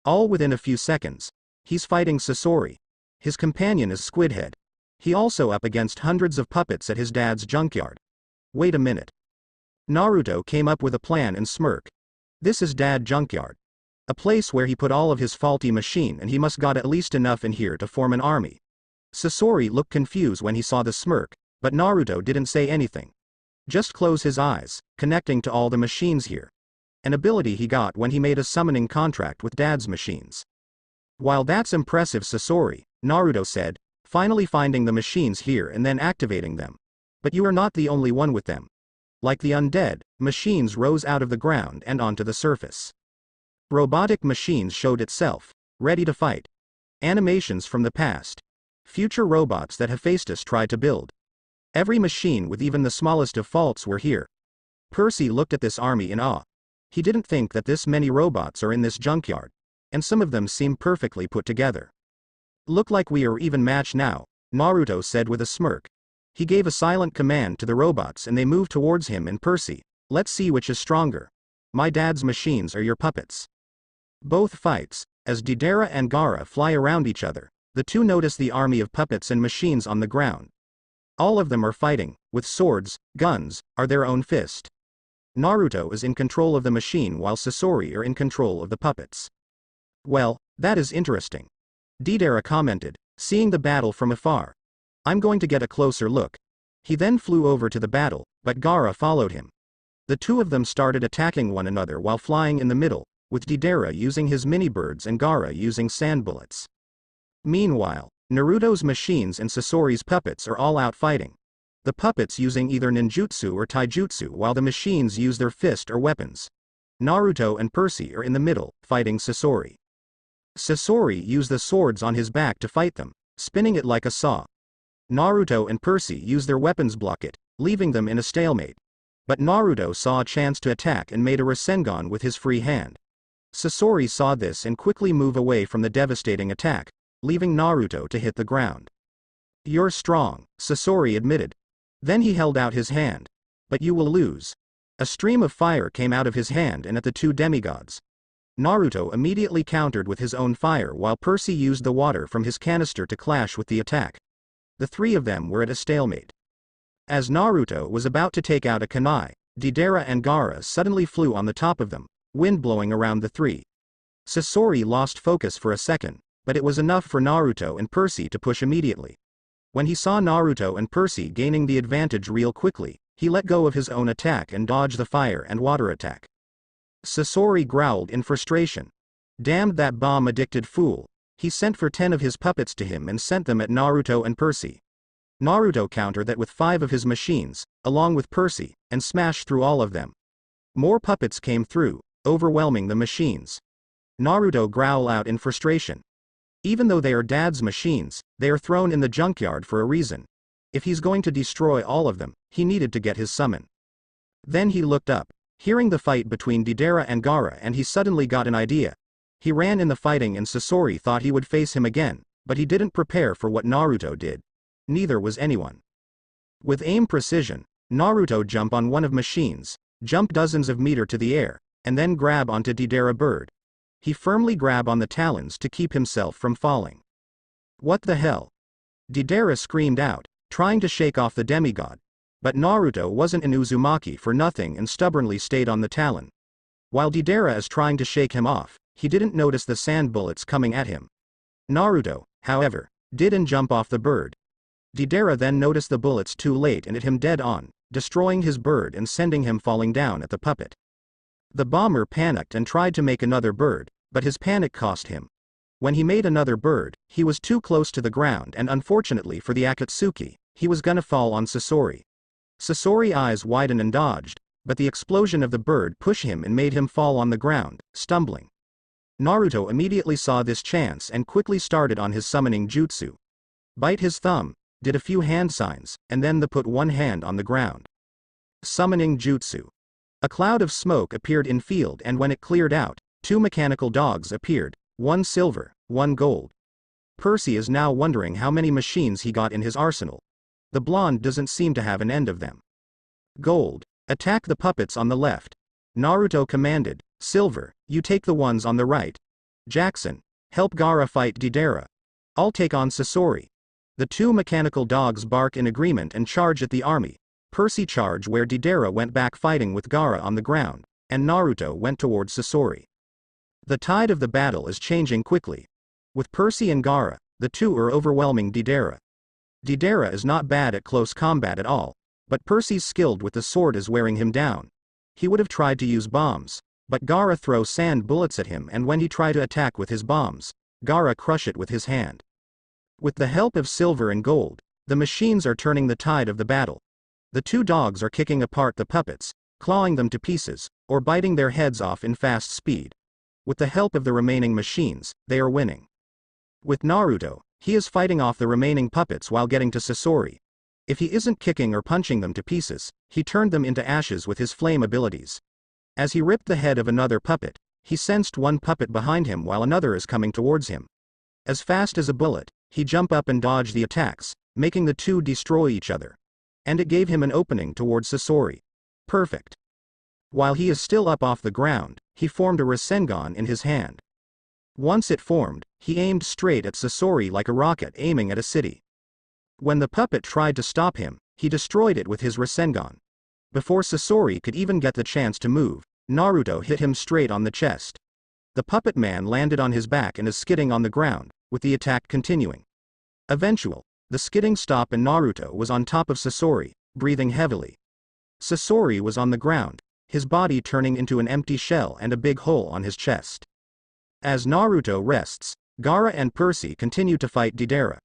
All within a few seconds. He's fighting Sasori. His companion is Squidhead. He also up against hundreds of puppets at his dad's junkyard. Wait a minute. Naruto came up with a plan and smirk. This is Dad junkyard. A place where he put all of his faulty machine, and he must got at least enough in here to form an army. Sasori looked confused when he saw the smirk, but Naruto didn't say anything. Just close his eyes, connecting to all the machines here. An ability he got when he made a summoning contract with Dad's machines. While that's impressive, Sasori, Naruto said, finally finding the machines here and then activating them. But you are not the only one with them. Like the undead, machines rose out of the ground and onto the surface. Robotic machines showed itself, ready to fight. Animations from the past. Future robots that Hephaestus tried to build. Every machine with even the smallest of faults were here. Percy looked at this army in awe. He didn't think that this many robots are in this junkyard, and some of them seem perfectly put together. Look like we are even matched now, Naruto said with a smirk. He gave a silent command to the robots and they moved towards him and Percy. Let's see which is stronger. My dad's machines are your puppets. Both fights, as Deidara and Gaara fly around each other, the two notice the army of puppets and machines on the ground. All of them are fighting, with swords, guns, or their own fist. Naruto is in control of the machine while Sasori are in control of the puppets. Well, that is interesting. Deidara commented, seeing the battle from afar. I'm going to get a closer look. He then flew over to the battle, but Gaara followed him. The two of them started attacking one another while flying in the middle, with Deidara using his mini-birds and Gaara using sand bullets. Meanwhile, Naruto's machines and Sasori's puppets are all out fighting. The puppets using either ninjutsu or taijutsu while the machines use their fist or weapons. Naruto and Percy are in the middle, fighting Sasori. Sasori used the swords on his back to fight them, spinning it like a saw. Naruto and Percy use their weapons block it, leaving them in a stalemate. But Naruto saw a chance to attack and made a Rasengan with his free hand. Sasori saw this and quickly moved away from the devastating attack, leaving Naruto to hit the ground. You're strong, Sasori admitted. Then he held out his hand. But you will lose. A stream of fire came out of his hand and at the two demigods. Naruto immediately countered with his own fire while Percy used the water from his canister to clash with the attack. The three of them were at a stalemate. As Naruto was about to take out a kunai, Deidara and Gaara suddenly flew on the top of them, wind blowing around the three. Sasori lost focus for a second, but it was enough for Naruto and Percy to push immediately. When he saw Naruto and Percy gaining the advantage real quickly, he let go of his own attack and dodged the fire and water attack. Sasori growled in frustration. Damned that bomb-addicted fool. He sent for 10 of his puppets to him and sent them at Naruto and Percy. Naruto countered that with 5 of his machines, along with Percy, and smashed through all of them. More puppets came through, overwhelming the machines. Naruto growled out in frustration. Even though they are Dad's machines, they are thrown in the junkyard for a reason. If he's going to destroy all of them, he needed to get his summon. Then he looked up, hearing the fight between Deidara and Gaara, and he suddenly got an idea. He ran in the fighting and Sasori thought he would face him again, but he didn't prepare for what Naruto did. Neither was anyone. With aim precision, Naruto jumped on one of machines, jumped dozens of meters to the air, and then grab onto Deidara bird. He firmly grabbed on the talons to keep himself from falling. What the hell? Deidara screamed out, trying to shake off the demigod. But Naruto wasn't an Uzumaki for nothing and stubbornly stayed on the talon. While Deidara is trying to shake him off, he didn't notice the sand bullets coming at him. Naruto, however, didn't jump off the bird. Deidara then noticed the bullets too late and hit him dead on, destroying his bird and sending him falling down at the puppet. The bomber panicked and tried to make another bird, but his panic cost him. When he made another bird, he was too close to the ground and unfortunately for the Akatsuki, he was gonna fall on Sasori. Sasori's eyes widened and dodged, but the explosion of the bird pushed him and made him fall on the ground, stumbling. Naruto immediately saw this chance and quickly started on his summoning jutsu. Bite his thumb, did a few hand signs, and then put one hand on the ground. Summoning jutsu. A cloud of smoke appeared in field, and when it cleared out, 2 mechanical dogs appeared, 1 silver, 1 gold. Percy is now wondering how many machines he got in his arsenal. The blonde doesn't seem to have an end of them. Gold. Attack the puppets on the left. Naruto commanded. Silver, you take the ones on the right. Jackson, help Gaara fight Deidara. I'll take on Sasori. The 2 mechanical dogs bark in agreement and charge at the army. Percy charged where Deidara went back fighting with Gaara on the ground, and Naruto went towards Sasori. The tide of the battle is changing quickly. With Percy and Gaara, the 2 are overwhelming Deidara. Deidara is not bad at close combat at all, but Percy's skilled with the sword is wearing him down. He would have tried to use bombs, but Gaara throws sand bullets at him, and when he tried to attack with his bombs, Gaara crush it with his hand. With the help of silver and gold, the machines are turning the tide of the battle. The 2 dogs are kicking apart the puppets, clawing them to pieces, or biting their heads off in fast speed. With the help of the remaining machines, they are winning. With Naruto, he is fighting off the remaining puppets while getting to Sasori. If he isn't kicking or punching them to pieces, he turned them into ashes with his flame abilities. As he ripped the head of another puppet, he sensed one puppet behind him while another is coming towards him. As fast as a bullet, he jumped up and dodged the attacks, making the 2 destroy each other. And it gave him an opening towards Sasori. Perfect. While he is still up off the ground, he formed a Rasengan in his hand. Once it formed, he aimed straight at Sasori like a rocket aiming at a city. When the puppet tried to stop him, he destroyed it with his Rasengan. Before Sasori could even get the chance to move, Naruto hit him straight on the chest. The puppet man landed on his back and is skidding on the ground, with the attack continuing. Eventually, the skidding stopped and Naruto was on top of Sasori, breathing heavily. Sasori was on the ground, his body turning into an empty shell and a big hole on his chest. As Naruto rests, Gaara and Percy continue to fight Deidara.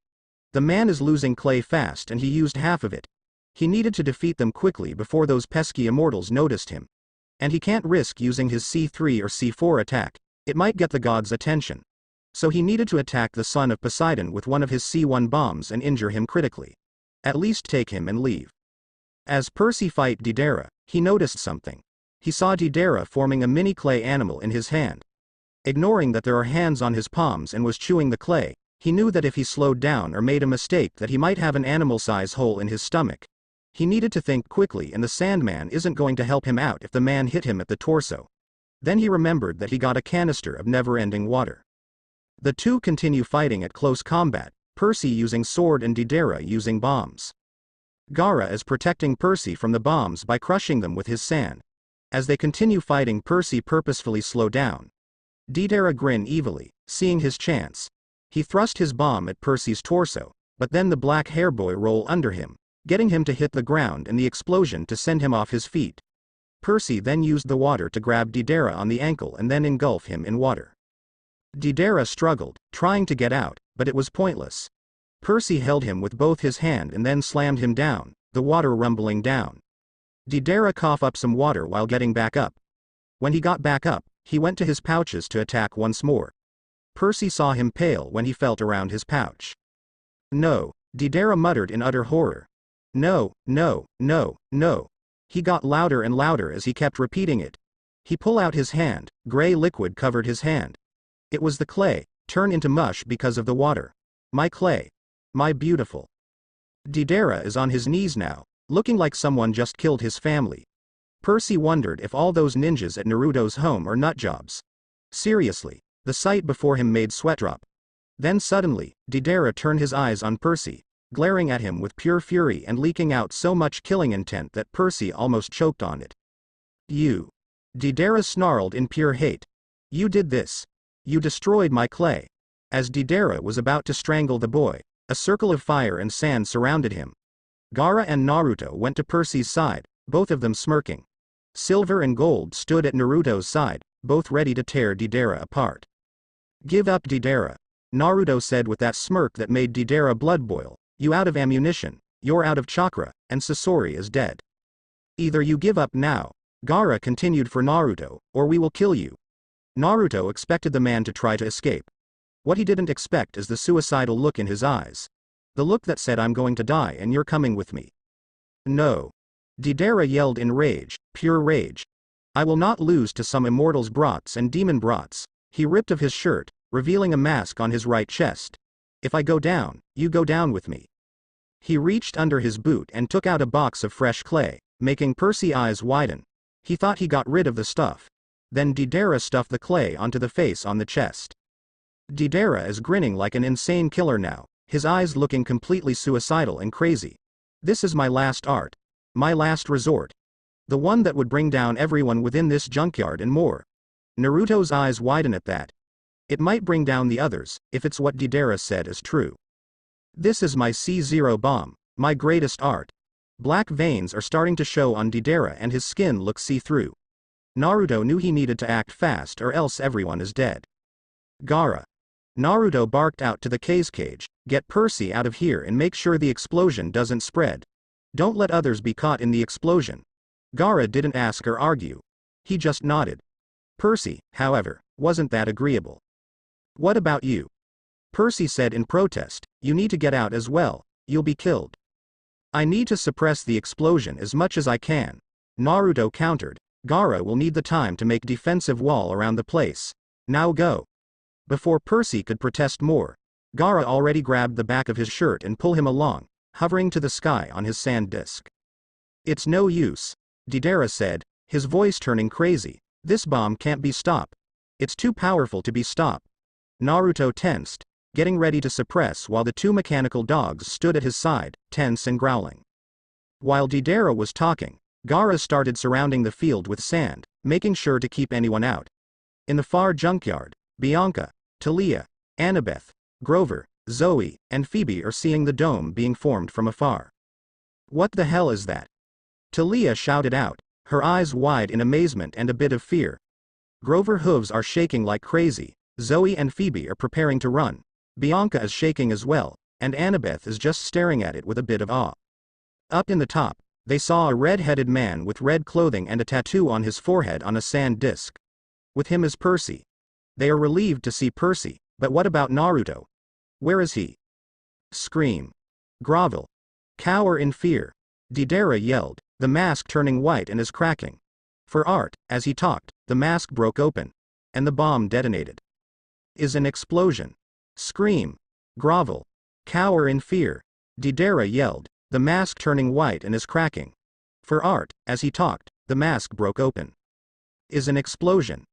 The man is losing clay fast and he used half of it. He needed to defeat them quickly before those pesky immortals noticed him. And he can't risk using his C3 or C4 attack, it might get the gods' attention. So he needed to attack the son of Poseidon with one of his C1 bombs and injure him critically. At least take him and leave. As Percy fight Deidara, he noticed something. He saw Deidara forming a mini clay animal in his hand. Ignoring that there are hands on his palms and was chewing the clay, he knew that if he slowed down or made a mistake that he might have an animal-size hole in his stomach. He needed to think quickly, and the Sandman isn't going to help him out if the man hit him at the torso. Then he remembered that he got a canister of never-ending water. The 2 continue fighting at close combat, Percy using sword and Deidara using bombs. Gaara is protecting Percy from the bombs by crushing them with his sand. As they continue fighting, Percy purposefully slow down. Deidara grin evilly, seeing his chance. He thrust his bomb at Percy's torso, but then the black hair boy rolled under him, getting him to hit the ground and the explosion to send him off his feet. Percy then used the water to grab Deidara on the ankle and then engulf him in water. Deidara struggled, trying to get out, but it was pointless. Percy held him with both his hands and then slammed him down, the water rumbling down. Deidara coughed up some water while getting back up. When he got back up, he went to his pouches to attack once more. Percy saw him pale when he felt around his pouch. No, Deidara muttered in utter horror. No, no, no, no. He got louder and louder as he kept repeating it. He pulled out his hand, gray liquid covered his hand. It was the clay, turned into mush because of the water. My clay. My beautiful. Deidara is on his knees now, looking like someone just killed his family. Percy wondered if all those ninjas at Naruto's home are nutjobs. Seriously, the sight before him made sweat drop. Then suddenly, Deidara turned his eyes on Percy, glaring at him with pure fury and leaking out so much killing intent that Percy almost choked on it. You. Deidara snarled in pure hate. You did this. You destroyed my clay. As Deidara was about to strangle the boy, a circle of fire and sand surrounded him. Gaara and Naruto went to Percy's side, both of them smirking. Silver and Gold stood at Naruto's side, both ready to tear Deidara apart. Give up, Deidara. Naruto said with that smirk that made Deidara blood boil. You out of ammunition, you're out of chakra, and Sasori is dead. Either you give up now, Gaara continued for Naruto, or we will kill you. Naruto expected the man to try to escape. What he didn't expect is the suicidal look in his eyes. The look that said, I'm going to die and you're coming with me. No. Deidara yelled in rage, pure rage. I will not lose to some immortals brats and demon brats. He ripped of his shirt, revealing a mask on his right chest. If I go down, you go down with me. He reached under his boot and took out a box of fresh clay, making Percy's eyes widen. He thought he got rid of the stuff. Then Deidara stuffed the clay onto the face on the chest. Deidara is grinning like an insane killer now, his eyes looking completely suicidal and crazy. This is my last art. My last resort. The one that would bring down everyone within this junkyard and more. Naruto's eyes widen at that. It might bring down the others, if it's what Deidara said is true. This is my C0 bomb, my greatest art. Black veins are starting to show on Deidara and his skin looks see-through. Naruto knew he needed to act fast or else everyone is dead. Gaara. Naruto barked out to the cage, get Percy out of here and make sure the explosion doesn't spread. Don't let others be caught in the explosion. Gaara didn't ask or argue. He just nodded. Percy, however, wasn't that agreeable. What about you? Percy said in protest, you need to get out as well, you'll be killed. I need to suppress the explosion as much as I can. Naruto countered, Gaara will need the time to make defensive wall around the place. Now go. Before Percy could protest more, Gaara already grabbed the back of his shirt and pulled him along, hovering to the sky on his sand disk. It's no use, Deidara said, his voice turning crazy. This bomb can't be stopped. It's too powerful to be stopped. Naruto tensed, getting ready to suppress while the two mechanical dogs stood at his side, tense and growling. While Deidara was talking, Gaara started surrounding the field with sand, making sure to keep anyone out. In the far junkyard, Bianca, Tia, Annabeth, Grover, Zoe, and Phoebe are seeing the dome being formed from afar. What the hell is that? Tia shouted out, her eyes wide in amazement and a bit of fear. Grover's hooves are shaking like crazy, Zoe and Phoebe are preparing to run. Bianca is shaking as well, and Annabeth is just staring at it with a bit of awe. Up in the top, they saw a red-headed man with red clothing and a tattoo on his forehead on a sand disk. With him is Percy. They are relieved to see Percy, but what about Naruto? Where is he? Scream. Grovel. Cower in fear. Deidara yelled, the mask turning white and is cracking. For art, as he talked, the mask broke open. And the bomb detonated. Is an explosion. Scream. Grovel. Cower in fear. Deidara yelled, the mask turning white and is cracking. For art, as he talked, the mask broke open. Is an explosion.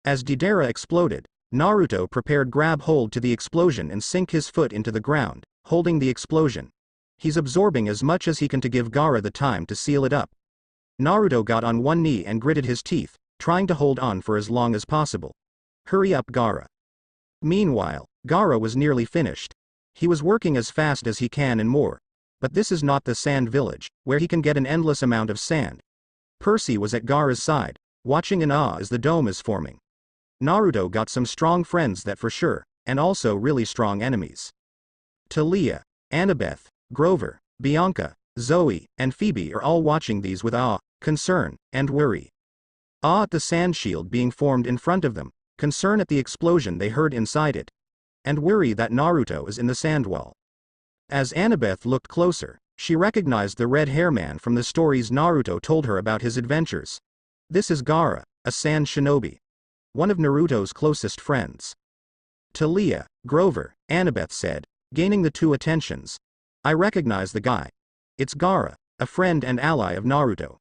As Deidara exploded, Naruto prepared grab hold to the explosion and sink his foot into the ground, holding the explosion. He's absorbing as much as he can to give Gaara the time to seal it up. Naruto got on one knee and gritted his teeth, trying to hold on for as long as possible. Hurry up, Gaara. Meanwhile, Gaara was nearly finished. He was working as fast as he can and more. But this is not the sand village, where he can get an endless amount of sand. Percy was at Gaara's side, watching in awe as the dome is forming. Naruto got some strong friends that for sure, and also really strong enemies. Tia, Annabeth, Grover, Bianca, Zoe, and Phoebe are all watching these with awe, concern, and worry. Awe at the sand shield being formed in front of them, concern at the explosion they heard inside it, and worry that Naruto is in the sand wall. As Annabeth looked closer, she recognized the red hair man from the stories Naruto told her about his adventures. This is Gaara, a sand shinobi. One of Naruto's closest friends. Tia, Grover, Annabeth said, gaining the two attentions. I recognize the guy. It's Gaara, a friend and ally of Naruto.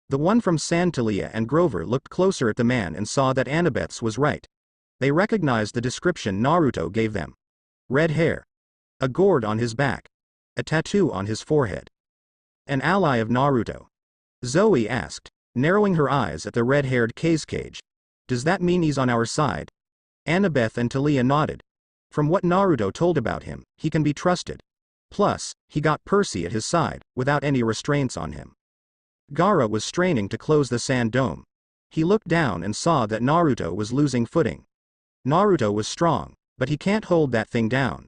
The one from Sand. Tia and Grover looked closer at the man and saw that Annabeth's was right. They recognized the description Naruto gave them. Red hair. A gourd on his back. A tattoo on his forehead. An ally of Naruto. Zoe asked, narrowing her eyes at the red-haired cage. Does that mean he's on our side? Annabeth and Tia nodded. From what Naruto told about him, he can be trusted. Plus, he got Percy at his side, without any restraints on him. Gaara was straining to close the sand dome. He looked down and saw that Naruto was losing footing. Naruto was strong, but he can't hold that thing down.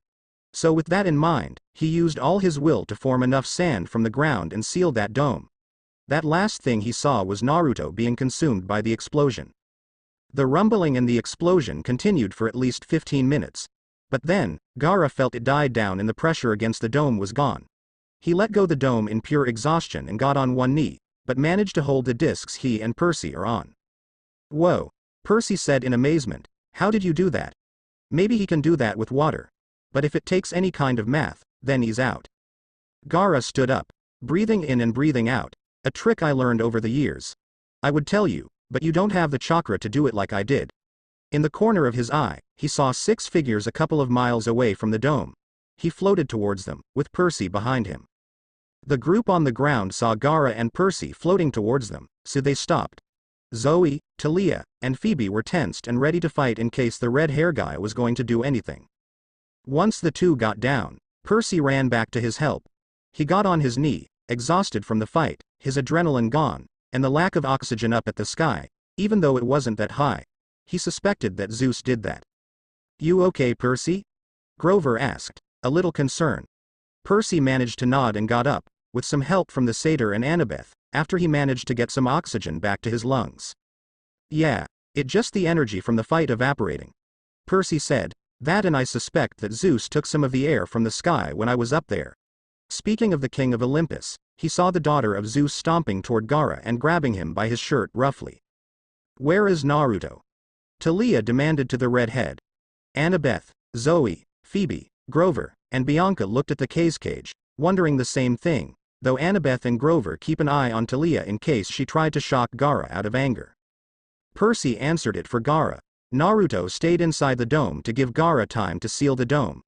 So with that in mind, he used all his will to form enough sand from the ground and seal that dome. That last thing he saw was Naruto being consumed by the explosion. The rumbling and the explosion continued for at least 15 minutes. But then, Gaara felt it died down and the pressure against the dome was gone. He let go the dome in pure exhaustion and got on one knee, but managed to hold the discs he and Percy are on. Whoa, Percy said in amazement. How did you do that? Maybe he can do that with water. But if it takes any kind of math, then he's out. Gaara stood up, breathing in and breathing out, a trick I learned over the years. I would tell you, but you don't have the chakra to do it like I did. In the corner of his eye, he saw 6 figures a couple of miles away from the dome. He floated towards them, with Percy behind him. The group on the ground saw Gaara and Percy floating towards them, so they stopped. Zoe, Talia, and Phoebe were tensed and ready to fight in case the red hair guy was going to do anything. Once the two got down, Percy ran back to his help. He got on his knee, exhausted from the fight, his adrenaline gone, and the lack of oxygen up at the sky, even though it wasn't that high. He suspected that Zeus did that. You okay, Percy? Grover asked, a little concerned. Percy managed to nod and got up, with some help from the satyr and Annabeth, after he managed to get some oxygen back to his lungs. Yeah, it just the energy from the fight evaporating. Percy said, that and I suspect that Zeus took some of the air from the sky when I was up there. Speaking of the king of Olympus, he saw the daughter of Zeus stomping toward Gaara and grabbing him by his shirt roughly. Where is Naruto? Talia demanded to the redhead. Annabeth, Zoe, Phoebe, Grover, and Bianca looked at the cage, wondering the same thing, though Annabeth and Grover keep an eye on Talia in case she tried to shock Gaara out of anger. Percy answered it for Gaara. Naruto stayed inside the dome to give Gaara time to seal the dome.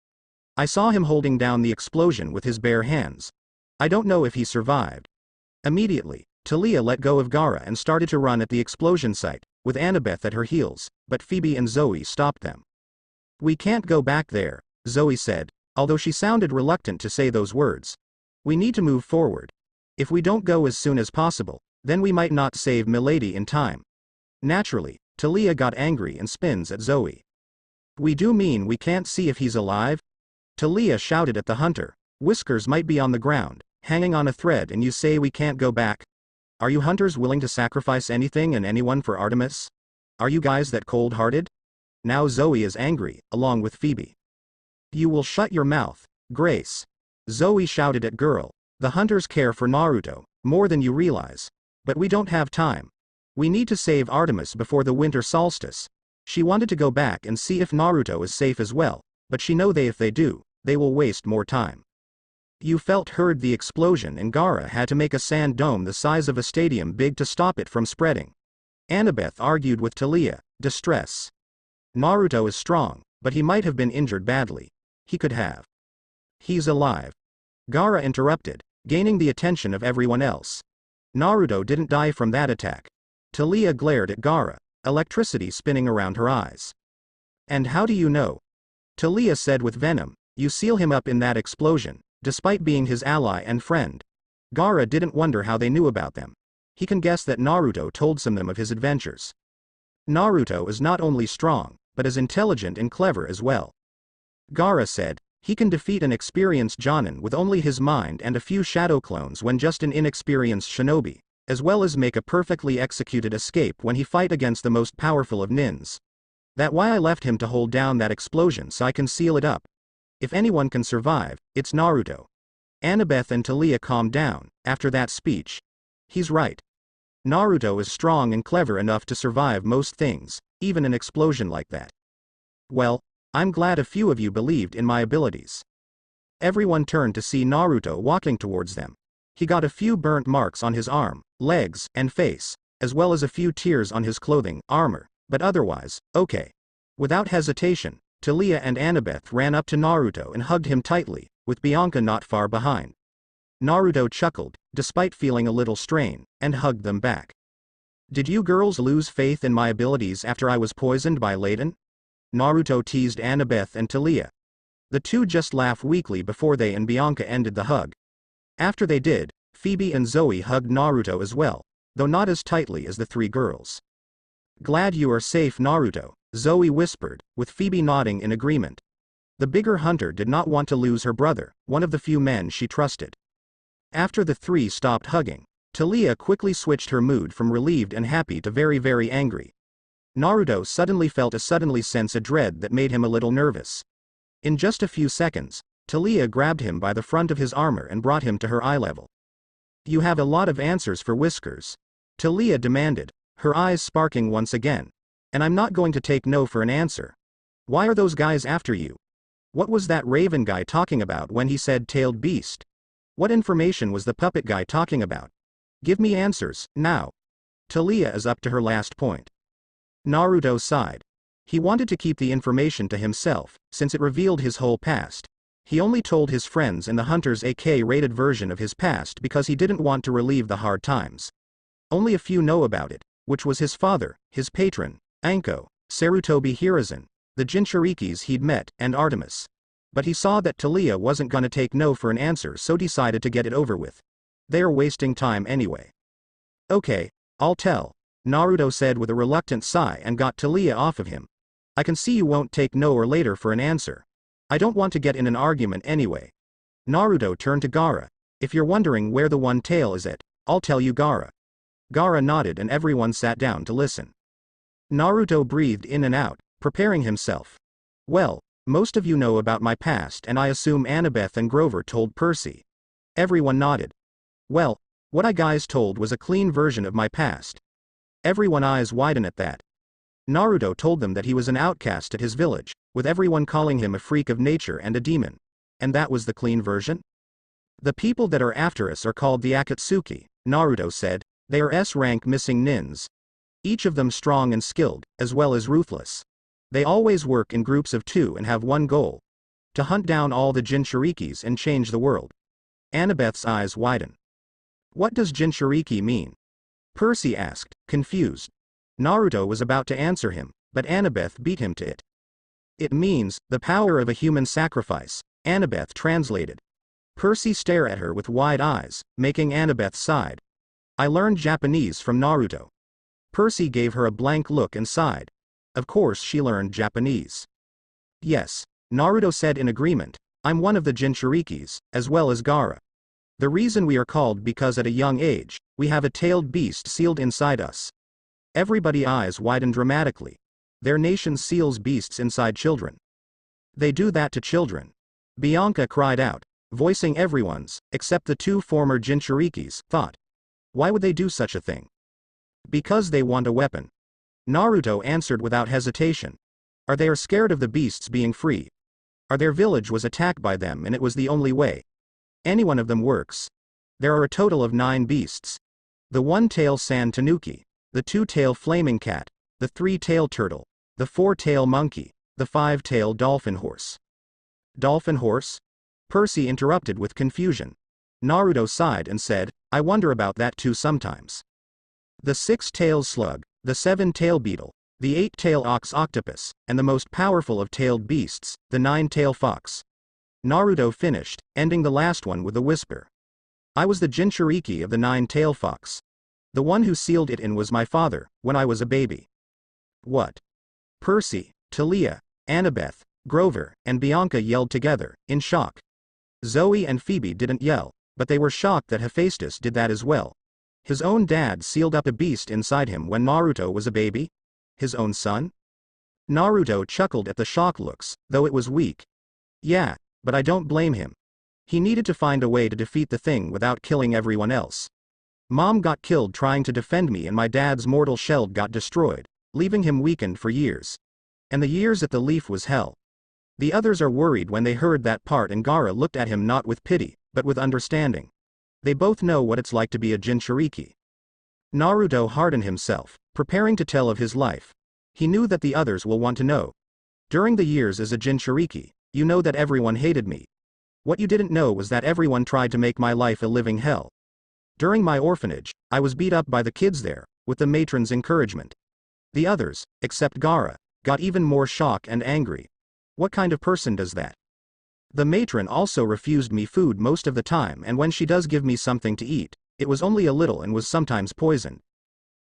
I saw him holding down the explosion with his bare hands. I don't know if he survived. Immediately, Talia let go of Gaara and started to run at the explosion site, with Annabeth at her heels, but Phoebe and Zoe stopped them. We can't go back there, Zoe said, although she sounded reluctant to say those words. We need to move forward. If we don't go as soon as possible, then we might not save Milady in time. Naturally, Talia got angry and spins at Zoe. We do mean we can't see if he's alive? Talia shouted at the hunter. Whiskers might be on the ground, hanging on a thread, and you say we can't go back? Are you hunters willing to sacrifice anything and anyone for Artemis? Are you guys that cold-hearted? Now Zoe is angry, along with Phoebe. You will shut your mouth, Grace. Zoe shouted at Girl. The hunters care for Naruto, more than you realize. But we don't have time. We need to save Artemis before the winter solstice. She wanted to go back and see if Naruto is safe as well, but she know if they do, they will waste more time. You heard the explosion and Gaara had to make a sand dome the size of a stadium big to stop it from spreading. Annabeth argued with Talia, distress. Naruto is strong, but he might have been injured badly. He could have. He's alive. Gaara interrupted, gaining the attention of everyone else. Naruto didn't die from that attack. Talia glared at Gaara, electricity spinning around her eyes. And how do you know? Talia said with venom, you seal him up in that explosion, despite being his ally and friend. Gaara didn't wonder how they knew about them. He can guess that Naruto told some of them of his adventures. Naruto is not only strong, but is intelligent and clever as well. Gaara said, he can defeat an experienced Jonin with only his mind and a few shadow clones when just an inexperienced shinobi, as well as make a perfectly executed escape when he fight against the most powerful of nins. That's why I left him to hold down that explosion so I can seal it up. If anyone can survive, it's Naruto. Annabeth and Talia calmed down, after that speech. He's right. Naruto is strong and clever enough to survive most things, even an explosion like that. Well, I'm glad a few of you believed in my abilities. Everyone turned to see Naruto walking towards them. He got a few burnt marks on his arm, legs, and face, as well as a few tears on his clothing, armor, but otherwise, okay. Without hesitation, Talia and Annabeth ran up to Naruto and hugged him tightly, with Bianca not far behind. Naruto chuckled, despite feeling a little strain, and hugged them back. Did you girls lose faith in my abilities after I was poisoned by Layden? Naruto teased Annabeth and Talia. The two just laughed weakly before they and Bianca ended the hug. After they did, Phoebe and Zoe hugged Naruto as well, though not as tightly as the three girls. Glad you are safe, Naruto, Zoe whispered, with Phoebe nodding in agreement. The bigger hunter did not want to lose her brother, one of the few men she trusted. After the three stopped hugging, Taliah quickly switched her mood from relieved and happy to very very angry. Naruto suddenly felt a sense of dread that made him a little nervous. In just a few seconds, Taliah grabbed him by the front of his armor and brought him to her eye level. "You have a lot of answers for Whiskers," Taliah demanded, her eyes sparking once again. "And I'm not going to take no for an answer. Why are those guys after you? What was that Raven guy talking about when he said tailed beast? What information was the puppet guy talking about? Give me answers, now." Taliah is up to her last point. Naruto sighed. He wanted to keep the information to himself, since it revealed his whole past. He only told his friends and the hunters a K-rated version of his past because he didn't want to relive the hard times. Only a few know about it, which was his father, his patron, Anko, Sarutobi Hiruzen, the Jinchurikis he'd met, and Artemis. But he saw that Taliah wasn't gonna take no for an answer, so decided to get it over with. They're wasting time anyway. "Okay, I'll tell," Naruto said with a reluctant sigh and got Taliah off of him. "I can see you won't take no or later for an answer. I don't want to get in an argument anyway." Naruto turned to Gaara. "If you're wondering where the one tail is at, I'll tell you, Gaara." Gaara nodded and everyone sat down to listen. Naruto breathed in and out, preparing himself. "Well, most of you know about my past and I assume Annabeth and Grover told Percy." Everyone nodded. "Well, what I guys told was a clean version of my past." Everyone's eyes widened at that. Naruto told them that he was an outcast at his village, with everyone calling him a freak of nature and a demon. And that was the clean version? "The people that are after us are called the Akatsuki," Naruto said. "They are S-rank missing nins. Each of them strong and skilled, as well as ruthless. They always work in groups of 2 and have one goal: to hunt down all the Jinchurikis and change the world." Annabeth's eyes widened. "What does Jinchuriki mean?" Percy asked, confused. Naruto was about to answer him, but Annabeth beat him to it. "It means, the power of a human sacrifice," Annabeth translated. Percy stared at her with wide eyes, making Annabeth sigh. "I learned Japanese from Naruto." Percy gave her a blank look and sighed. Of course she learned Japanese. "Yes," Naruto said in agreement, "I'm one of the Jinchurikis, as well as Gaara. The reason we are called because at a young age, we have a tailed beast sealed inside us." Everybody's eyes widened dramatically. Their nation seals beasts inside children. "They do that to children," Bianca cried out, voicing everyone's, except the 2 former Jinchurikis, thought. "Why would they do such a thing?" "Because they want a weapon," Naruto answered without hesitation. "Are they scared of the beasts being free? Or their village was attacked by them and it was the only way? Any one of them works. There are a total of 9 beasts. The 1-tail sand tanuki, the 2-tail flaming cat, the 3-tail turtle, the 4-tail monkey, the 5-tail dolphin horse." "Dolphin horse?" Percy interrupted with confusion. Naruto sighed and said, "I wonder about that too sometimes." "The 6-tailed slug, the 7-tail beetle, the 8-tail octopus, and the most powerful of tailed beasts, the 9-tail fox." Naruto finished, ending the last one with a whisper. "I was the Jinchuriki of the 9-tail fox. The one who sealed it in was my father, when I was a baby." "What?" Percy, Taliah, Annabeth, Grover, and Bianca yelled together, in shock. Zoe and Phoebe didn't yell, but they were shocked that Hephaestus did that as well. His own dad sealed up a beast inside him when Naruto was a baby? His own son? Naruto chuckled at the shock looks, though it was weak. "Yeah, but I don't blame him. He needed to find a way to defeat the thing without killing everyone else. Mom got killed trying to defend me and my dad's mortal shell got destroyed, leaving him weakened for years. And the years at the Leaf was hell." The others are worried when they heard that part and Gaara looked at him not with pity, but with understanding. They both know what it's like to be a Jinchuriki. Naruto hardened himself, preparing to tell of his life. He knew that the others will want to know. "During the years as a Jinchuriki, you know that everyone hated me. What you didn't know was that everyone tried to make my life a living hell. During my orphanage, I was beat up by the kids there, with the matron's encouragement. The others, except Gaara, got even more shocked and angry. What kind of person does that? The matron also refused me food most of the time, and when she does give me something to eat, it was only a little and was sometimes poisoned."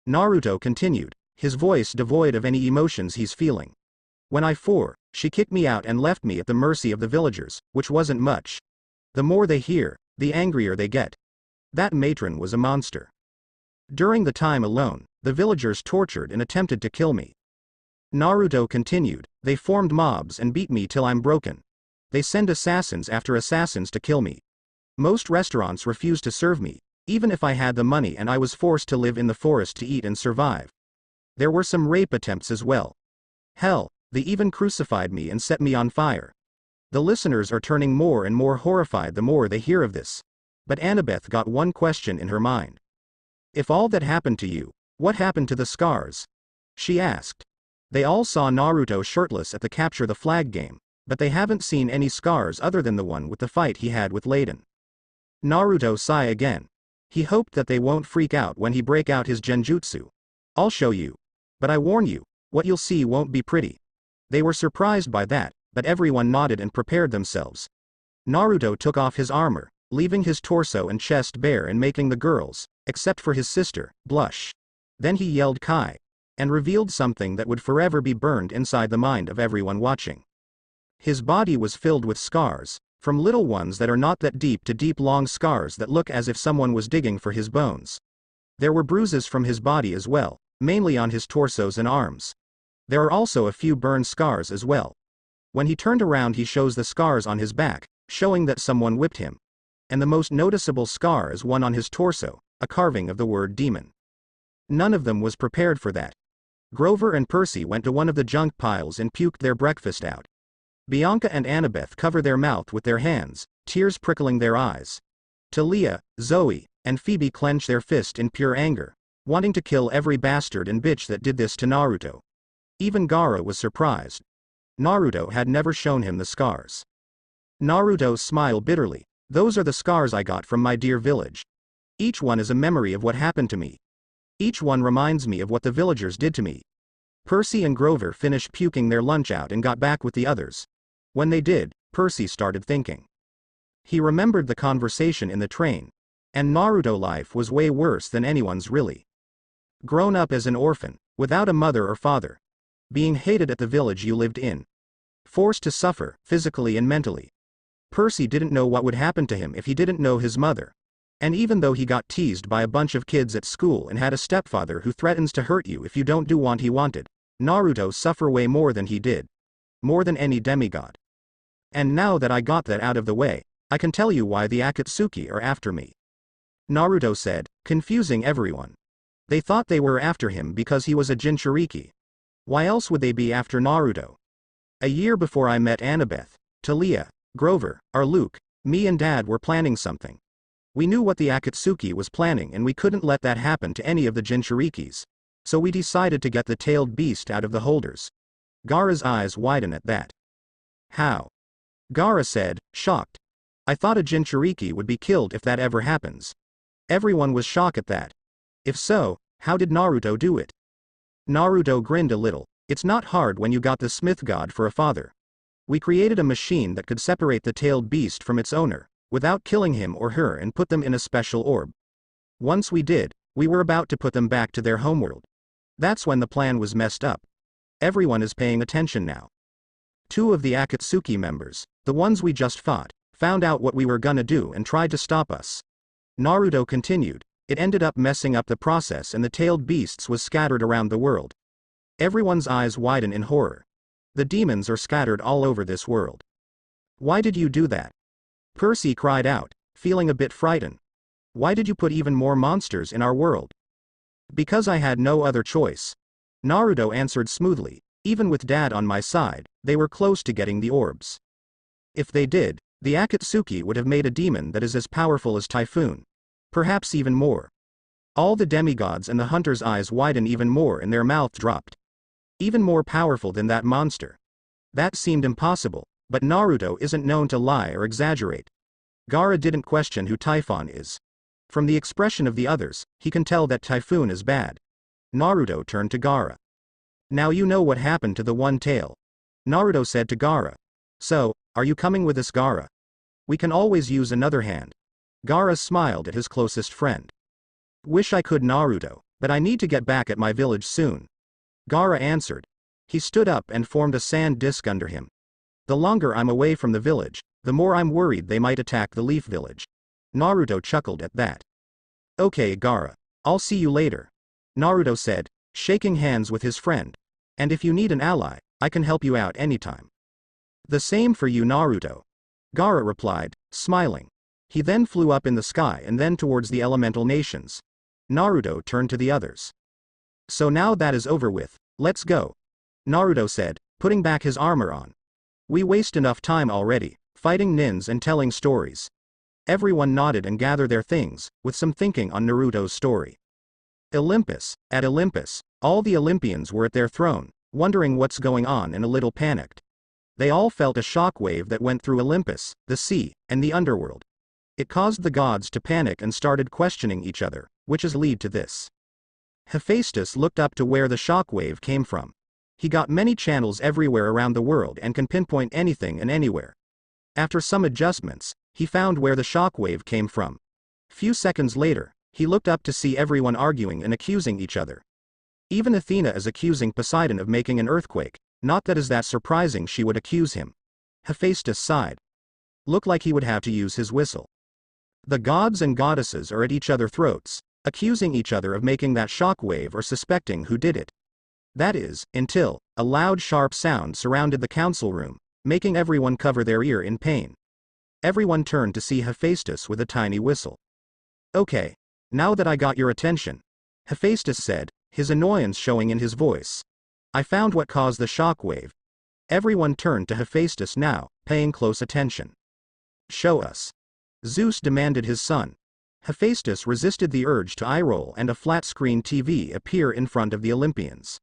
Naruto continued, his voice devoid of any emotions he's feeling. "When she kicked me out and left me at the mercy of the villagers, which wasn't much. The more they hear, the angrier they get. That matron was a monster. During the time alone, the villagers tortured and attempted to kill me. Naruto continued, they formed mobs and beat me till I'm broken. They send assassins after assassins to kill me. Most restaurants refuse to serve me, even if I had the money and I was forced to live in the forest to eat and survive. There were some rape attempts as well. Hell, they even crucified me and set me on fire. The listeners are turning more and more horrified the more they hear of this. But Annabeth got one question in her mind. If all that happened to you, what happened to the scars? She asked. They all saw Naruto shirtless at the capture the flag game, but they haven't seen any scars other than the one with the fight he had with Leiden. Naruto sighed again. He hoped that they won't freak out when he break out his genjutsu. I'll show you. But I warn you, what you'll see won't be pretty. They were surprised by that, but everyone nodded and prepared themselves. Naruto took off his armor, leaving his torso and chest bare and making the girls, except for his sister, blush. Then he yelled Kai, and revealed something that would forever be burned inside the mind of everyone watching. His body was filled with scars, from little ones that are not that deep to deep long scars that look as if someone was digging for his bones. There were bruises from his body as well, mainly on his torsos and arms. There are also a few burn scars as well. When he turned around he shows the scars on his back, showing that someone whipped him. And the most noticeable scar is one on his torso, a carving of the word demon. None of them was prepared for that. Grover and Percy went to one of the junk piles and puked their breakfast out. Bianca and Annabeth cover their mouth with their hands, tears prickling their eyes. Talia, Zoe, and Phoebe clench their fist in pure anger, wanting to kill every bastard and bitch that did this to Naruto. Even Gaara was surprised. Naruto had never shown him the scars. Naruto smiled bitterly. Those are the scars I got from my dear village. Each one is a memory of what happened to me. Each one reminds me of what the villagers did to me. Percy and Grover finished puking their lunch out and got back with the others. When they did, Percy started thinking. He remembered the conversation in the train. And Naruto life was way worse than anyone's really. Grown up as an orphan, without a mother or father. Being hated at the village you lived in. Forced to suffer, physically and mentally. Percy didn't know what would happen to him if he didn't know his mother. And even though he got teased by a bunch of kids at school and had a stepfather who threatens to hurt you if you don't do what he wanted, Naruto suffer way more than he did. More than any demigod. And now that I got that out of the way, I can tell you why the Akatsuki are after me. Naruto said, confusing everyone. They thought they were after him because he was a Jinchuriki. Why else would they be after Naruto? A year before I met Annabeth, Talia, Grover, our Luke, me and Dad were planning something. We knew what the Akatsuki was planning and we couldn't let that happen to any of the Jinchurikis. So we decided to get the tailed beast out of the holders. Gaara's eyes widen at that. How? Gaara said, shocked. I thought a Jinchuriki would be killed if that ever happens. Everyone was shocked at that. If so, how did Naruto do it? Naruto grinned a little. It's not hard when you got the Smith God for a father. We created a machine that could separate the tailed beast from its owner, without killing him or her, and put them in a special orb. Once we did, we were about to put them back to their homeworld. That's when the plan was messed up. Everyone is paying attention now. 2 of the Akatsuki members, the ones we just fought, found out what we were gonna do and tried to stop us. Naruto continued, it ended up messing up the process and the tailed beasts was scattered around the world. Everyone's eyes widen in horror. The demons are scattered all over this world. Why did you do that? Percy cried out, feeling a bit frightened. Why did you put even more monsters in our world? Because I had no other choice. Naruto answered smoothly, even with Dad on my side, they were close to getting the orbs. If they did, the Akatsuki would have made a demon that is as powerful as Typhoon. Perhaps even more. All the demigods and the hunters' eyes widen even more and their mouth dropped. Even more powerful than that monster. That seemed impossible, but Naruto isn't known to lie or exaggerate. Gaara didn't question who Typhon is. From the expression of the others, he can tell that Typhoon is bad. Naruto turned to Gaara. Now you know what happened to the one tail. Naruto said to Gaara. So, are you coming with us, Gaara? We can always use another hand. Gaara smiled at his closest friend. Wish I could, Naruto, but I need to get back at my village soon. Gaara answered. He stood up and formed a sand disk under him. The longer I'm away from the village, the more I'm worried they might attack the Leaf Village. Naruto chuckled at that. Okay, Gaara. I'll see you later, Naruto said, shaking hands with his friend. And if you need an ally, I can help you out anytime. The same for you, Naruto, Gaara replied, smiling. He then flew up in the sky and then towards the elemental nations. Naruto turned to the others. So now that is over with, let's go, Naruto said, putting back his armor on. We waste enough time already, fighting nins and telling stories. Everyone nodded and gathered their things, with some thinking on Naruto's story. Olympus. At Olympus, all the Olympians were at their throne, wondering what's going on and a little panicked. They all felt a shockwave that went through Olympus, the sea, and the underworld. It caused the gods to panic and started questioning each other, which is lead to this. Hephaestus looked up to where the shockwave came from. He got many channels everywhere around the world and can pinpoint anything and anywhere. After some adjustments, he found where the shockwave came from. Few seconds later, he looked up to see everyone arguing and accusing each other. Even Athena is accusing Poseidon of making an earthquake, not that is that surprising she would accuse him. Hephaestus sighed. Looked like he would have to use his whistle. The gods and goddesses are at each other's throats, accusing each other of making that shockwave or suspecting who did it. That is, until a loud sharp sound surrounded the council room, making everyone cover their ear in pain. Everyone turned to see Hephaestus with a tiny whistle. Okay, now that I got your attention, Hephaestus said, his annoyance showing in his voice. I found what caused the shockwave. Everyone turned to Hephaestus now, paying close attention. Show us, Zeus demanded his son. Hephaestus resisted the urge to eye-roll and a flat-screen TV appear in front of the Olympians.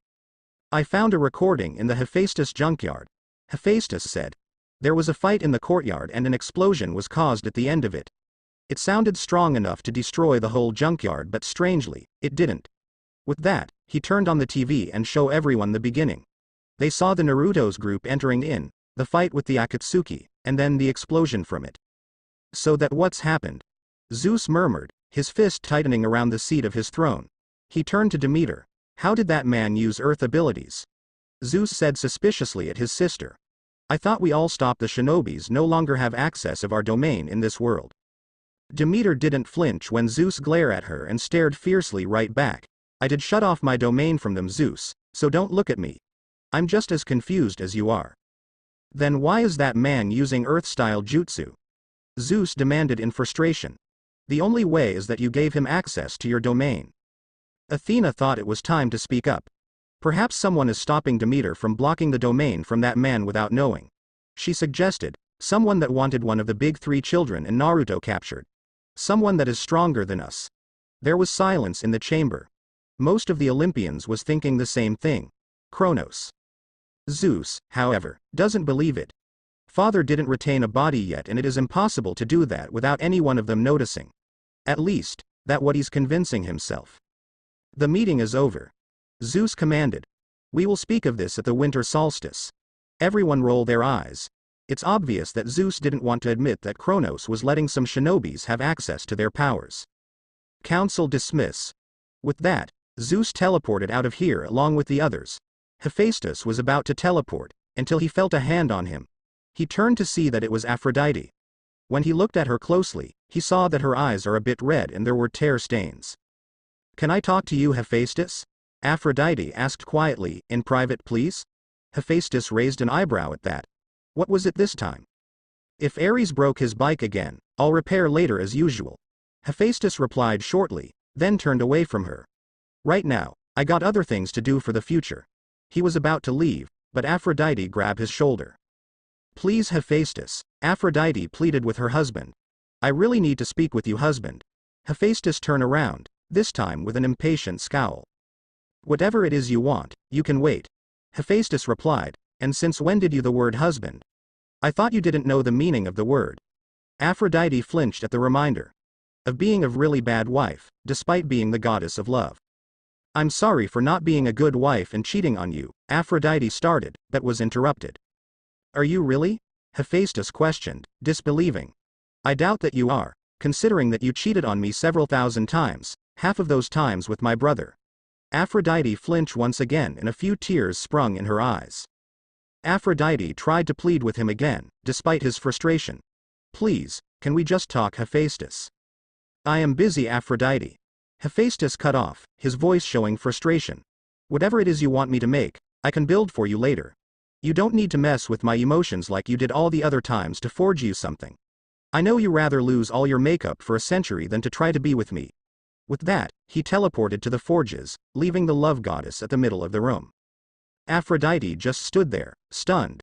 I found a recording in the Hephaestus junkyard, Hephaestus said. There was a fight in the courtyard and an explosion was caused at the end of it. It sounded strong enough to destroy the whole junkyard, but strangely, it didn't. With that, he turned on the TV and showed everyone the beginning. They saw the Naruto's group entering in, the fight with the Akatsuki, and then the explosion from it. So that what's happened? Zeus murmured, his fist tightening around the seat of his throne. He turned to Demeter. How did that man use earth abilities? Zeus said suspiciously at his sister. I thought we all stopped the shinobis no longer have access of our domain in this world. Demeter didn't flinch when Zeus glared at her and stared fiercely right back. I did shut off my domain from them, Zeus, so don't look at me. I'm just as confused as you are. Then why is that man using earth-style jutsu? Zeus demanded in frustration. The only way is that you gave him access to your domain. Athena thought it was time to speak up. Perhaps someone is stopping Demeter from blocking the domain from that man without knowing. She suggested, someone that wanted one of the big three children in Naruto captured. Someone that is stronger than us. There was silence in the chamber. Most of the Olympians was thinking the same thing. Kronos. Zeus, however, doesn't believe it. Father didn't retain a body yet and it is impossible to do that without any one of them noticing. At least, that's what he's convincing himself. The meeting is over. Zeus commanded. We will speak of this at the winter solstice. Everyone roll their eyes. It's obvious that Zeus didn't want to admit that Kronos was letting some shinobis have access to their powers. Council dismiss. With that, Zeus teleported out of here along with the others. Hephaestus was about to teleport, until he felt a hand on him. He turned to see that it was Aphrodite. When he looked at her closely, he saw that her eyes are a bit red and there were tear stains. Can I talk to you, Hephaestus? Aphrodite asked quietly, in private please? Hephaestus raised an eyebrow at that. What was it this time? If Ares broke his bike again, I'll repair later as usual. Hephaestus replied shortly, then turned away from her. Right now, I got other things to do for the future. He was about to leave, but Aphrodite grabbed his shoulder. Please, Hephaestus, Aphrodite pleaded with her husband. I really need to speak with you, husband. Hephaestus turned around, this time with an impatient scowl. Whatever it is you want, you can wait. Hephaestus replied, and since when did you the word husband? I thought you didn't know the meaning of the word. Aphrodite flinched at the reminder of being a really bad wife, despite being the goddess of love. I'm sorry for not being a good wife and cheating on you, Aphrodite started, but was interrupted. Are you really? Hephaestus questioned, disbelieving. I doubt that you are, considering that you cheated on me several thousand times, half of those times with my brother. Aphrodite flinched once again and a few tears sprung in her eyes. Aphrodite tried to plead with him again, despite his frustration. Please, can we just talk, Hephaestus? I am busy, Aphrodite. Hephaestus cut off, his voice showing frustration. Whatever it is you want me to make, I can build for you later. You don't need to mess with my emotions like you did all the other times to forge you something. I know you rather lose all your makeup for a century than to try to be with me. With that, he teleported to the forges, leaving the love goddess at the middle of the room. Aphrodite just stood there, stunned.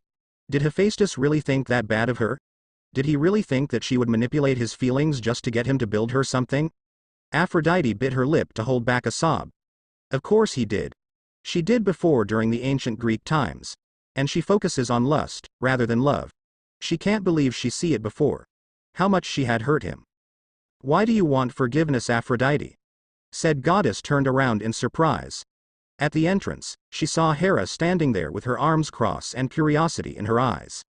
Did Hephaestus really think that bad of her? Did he really think that she would manipulate his feelings just to get him to build her something? Aphrodite bit her lip to hold back a sob. Of course he did. She did before during the ancient Greek times. And she focuses on lust, rather than love. She can't believe she see it before. How much she had hurt him. Why do you want forgiveness, Aphrodite? Said goddess turned around in surprise. At the entrance, she saw Hera standing there with her arms crossed and curiosity in her eyes.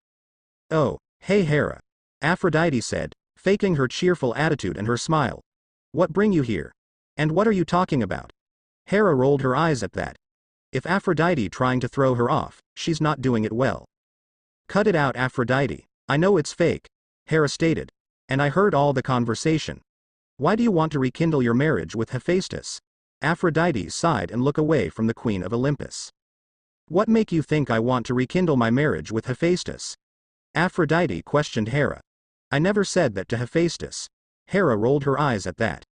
Oh, hey Hera. Aphrodite said, faking her cheerful attitude and her smile. What bring you here? And what are you talking about? Hera rolled her eyes at that. If Aphrodite trying to throw her off, she's not doing it well. Cut it out, Aphrodite. I know it's fake, Hera stated. And I heard all the conversation. Why do you want to rekindle your marriage with Hephaestus? Aphrodite sighed and looked away from the queen of Olympus. What make you think I want to rekindle my marriage with Hephaestus? Aphrodite questioned Hera. I never said that to Hephaestus. Hera rolled her eyes at that.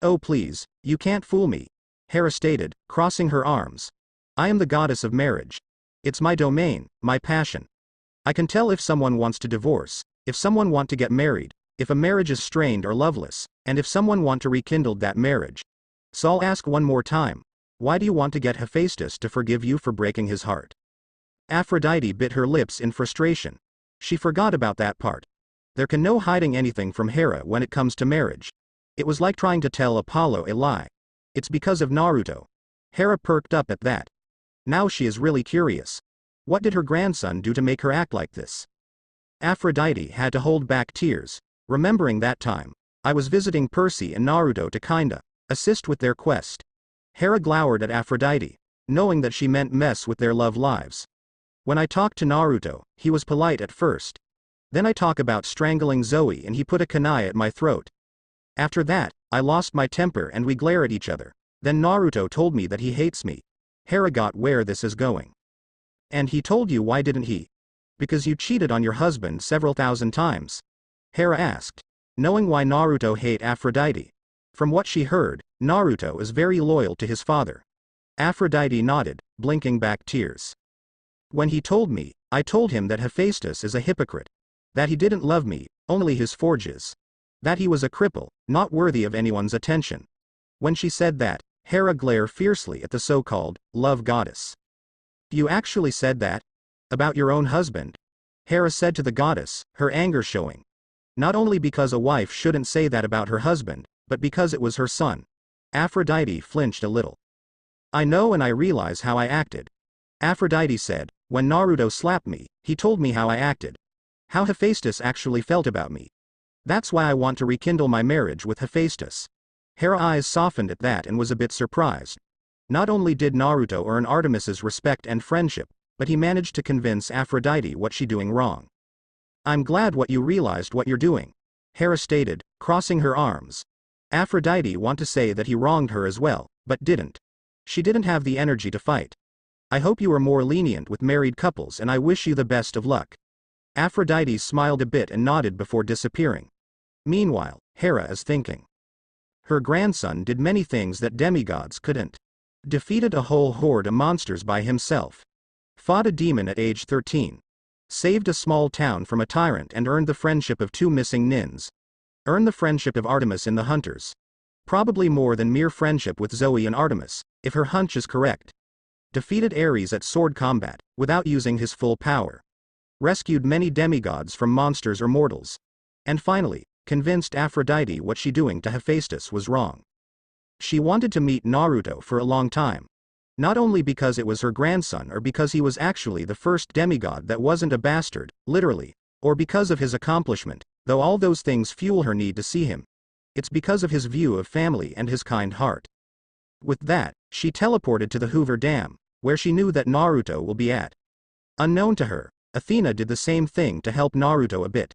Oh please, you can't fool me, Hera stated, crossing her arms. I am the goddess of marriage. It's my domain, my passion. I can tell if someone wants to divorce, if someone want to get married, if a marriage is strained or loveless, and if someone want to rekindle that marriage. So I'll ask one more time. Why do you want to get Hephaestus to forgive you for breaking his heart? Aphrodite bit her lips in frustration. She forgot about that part. There can no hiding anything from Hera when it comes to marriage. It was like trying to tell Apollo a lie. It's because of Naruto. Hera perked up at that. Now she is really curious. What did her grandson do to make her act like this? Aphrodite had to hold back tears, remembering that time. I was visiting Percy and Naruto to kinda assist with their quest. Hera glowered at Aphrodite, knowing that she meant mess with their love lives. When I talked to Naruto, he was polite at first. Then I talk about strangling Zoe and he put a kunai at my throat. After that, I lost my temper and we glare at each other. Then Naruto told me that he hates me. Hera got where this is going. And he told you why didn't he? Because you cheated on your husband several thousand times. Hera asked, knowing why Naruto hate Aphrodite. From what she heard, Naruto is very loyal to his father. Aphrodite nodded, blinking back tears. When he told me, I told him that Hephaestus is a hypocrite. That he didn't love me, only his forges. That he was a cripple, not worthy of anyone's attention. When she said that, Hera glared fiercely at the so-called love goddess. You actually said that? About your own husband? Hera said to the goddess, her anger showing. Not only because a wife shouldn't say that about her husband, but because it was her son. Aphrodite flinched a little. I know and I realize how I acted. Aphrodite said, when Naruto slapped me, he told me how I acted. How Hephaestus actually felt about me. That's why I want to rekindle my marriage with Hephaestus. Hera's eyes softened at that and was a bit surprised. Not only did Naruto earn Artemis's respect and friendship, but he managed to convince Aphrodite what she doing wrong. I'm glad what you realized what you're doing, Hera stated, crossing her arms. Aphrodite want to say that he wronged her as well, but didn't. She didn't have the energy to fight. I hope you are more lenient with married couples and I wish you the best of luck. Aphrodite smiled a bit and nodded before disappearing. Meanwhile, Hera is thinking. Her grandson did many things that demigods couldn't. Defeated a whole horde of monsters by himself. Fought a demon at age 13. Saved a small town from a tyrant and earned the friendship of 2 missing nins. Earned the friendship of Artemis and the hunters. Probably more than mere friendship with Zoe and Artemis, if her hunch is correct. Defeated Ares at sword combat, without using his full power. Rescued many demigods from monsters or mortals. And finally, convinced Aphrodite what she doing to Hephaestus was wrong. She wanted to meet Naruto for a long time. Not only because it was her grandson or because he was actually the first demigod that wasn't a bastard, literally, or because of his accomplishment, though all those things fuel her need to see him. It's because of his view of family and his kind heart. With that, she teleported to the Hoover Dam, where she knew that Naruto will be at. Unknown to her, Athena did the same thing to help Naruto a bit.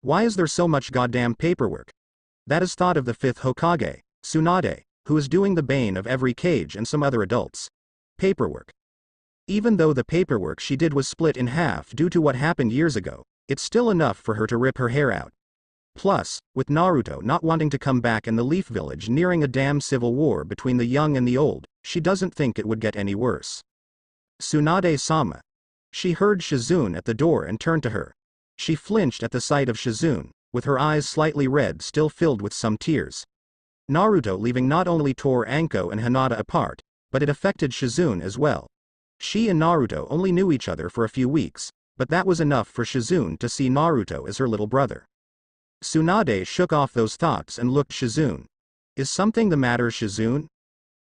Why is there so much goddamn paperwork? That is thought of the 5th Hokage, Tsunade, who is doing the bane of every cage and some other adults. Paperwork. Even though the paperwork she did was split in half due to what happened years ago, it's still enough for her to rip her hair out. Plus, with Naruto not wanting to come back and the Leaf Village nearing a damn civil war between the young and the old, she doesn't think it would get any worse. Tsunade-sama. She heard Shizune at the door and turned to her. She flinched at the sight of Shizune, with her eyes slightly red still filled with some tears. Naruto leaving not only tore Anko and Hinata apart, but it affected Shizune as well. She and Naruto only knew each other for a few weeks, but that was enough for Shizune to see Naruto as her little brother. Tsunade shook off those thoughts and looked Shizune. Is something the matter, Shizune?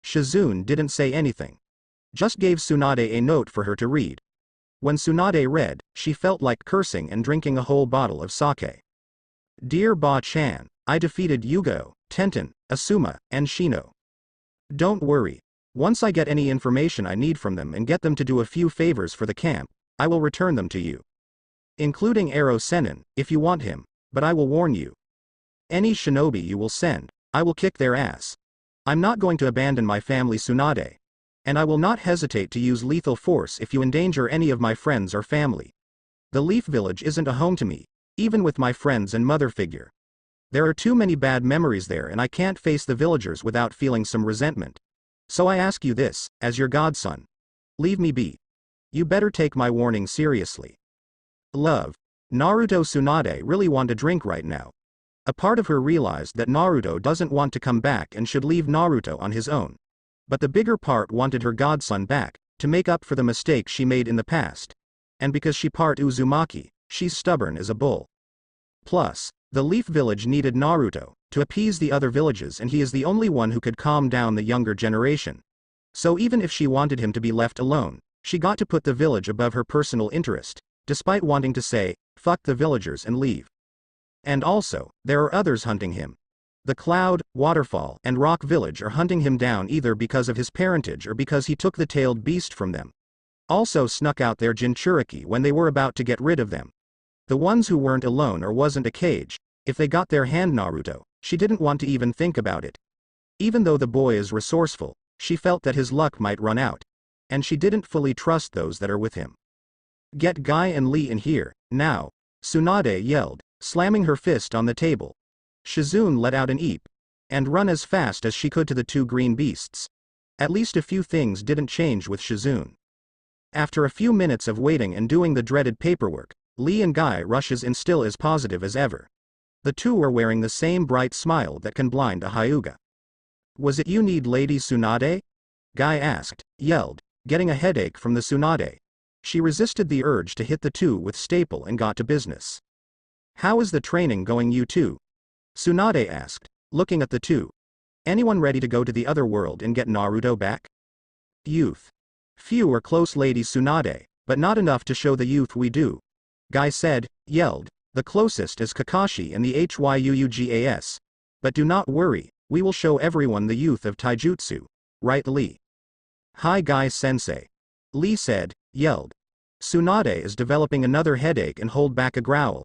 Shizune didn't say anything. Just gave Tsunade a note for her to read. When Tsunade read, she felt like cursing and drinking a whole bottle of sake. Dear Ba-chan, I defeated Yugo, Tenten, Asuma, and Shino. Don't worry. Once I get any information I need from them and get them to do a few favors for the camp, I will return them to you. Including Ero Sennin, if you want him, but I will warn you. Any shinobi you will send, I will kick their ass. I'm not going to abandon my family Tsunade. And I will not hesitate to use lethal force if you endanger any of my friends or family. The Leaf Village isn't a home to me, even with my friends and mother figure. There are too many bad memories there and I can't face the villagers without feeling some resentment. So I ask you this, as your godson. Leave me be. You better take my warning seriously. Love. Naruto. Tsunade really want a drink right now. A part of her realized that Naruto doesn't want to come back and should leave Naruto on his own. But the bigger part wanted her godson back, to make up for the mistake she made in the past. And because she part Uzumaki, she's stubborn as a bull. Plus, the Leaf Village needed Naruto, to appease the other villages and he is the only one who could calm down the younger generation. So even if she wanted him to be left alone, she got to put the village above her personal interest, despite wanting to say, fuck the villagers and leave. And also, there are others hunting him. The Cloud, Waterfall, and Rock Village are hunting him down either because of his parentage or because he took the tailed beast from them. Also snuck out their Jinchuriki when they were about to get rid of them. The ones who weren't alone or wasn't a cage, if they got their hand Naruto, she didn't want to even think about it. Even though the boy is resourceful, she felt that his luck might run out. And she didn't fully trust those that are with him. Get Guy and Lee in here, now, Tsunade yelled, slamming her fist on the table. Shizune let out an eep, and run as fast as she could to the two green beasts. At least a few things didn't change with Shizune. After a few minutes of waiting and doing the dreaded paperwork, Lee and Guy rushes in still as positive as ever. The two were wearing the same bright smile that can blind a Hyuga. Was it you need Lady Tsunade? Guy asked, yelled, getting a headache from the Tsunade. She resisted the urge to hit the two with staple and got to business. How is the training going, you two? Tsunade asked, looking at the two. Anyone ready to go to the other world and get Naruto back? Youth. Few are close, Lady Tsunade, but not enough to show the youth we do. Guy said, yelled, the closest is Kakashi and the Hyuugas. But do not worry, we will show everyone the youth of Taijutsu. Right, Lee? Hi, Guy Sensei. Lee said, yelled. Tsunade is developing another headache and hold back a growl.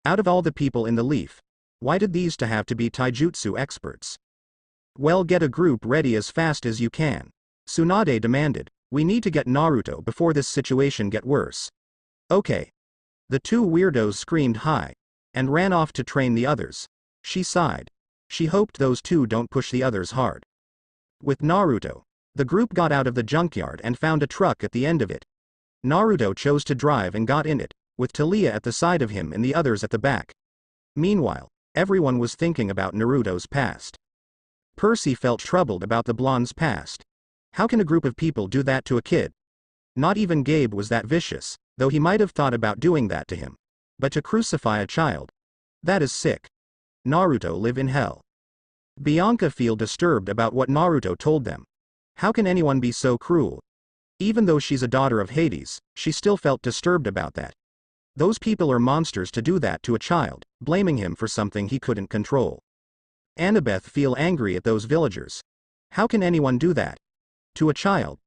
Out of all the people in the Leaf, why did these two have to be taijutsu experts? Well, get a group ready as fast as you can. Tsunade demanded. We need to get Naruto before this situation get worse. Okay. The two weirdos screamed hi, and ran off to train the others. She sighed. She hoped those two don't push the others hard. With Naruto, the group got out of the junkyard and found a truck at the end of it. Naruto chose to drive and got in it, with Taliah at the side of him and the others at the back. Meanwhile, everyone was thinking about Naruto's past. Percy felt troubled about the blonde's past. How can a group of people do that to a kid? Not even Gabe was that vicious, though he might have thought about doing that to him. But to crucify a child? That is sick. Naruto live in hell. Bianca feel disturbed about what Naruto told them. How can anyone be so cruel? Even though she's a daughter of Hades, she still felt disturbed about that. Those people are monsters to do that to a child, blaming him for something he couldn't control. Annabeth feel angry at those villagers. How can anyone do that? To a child?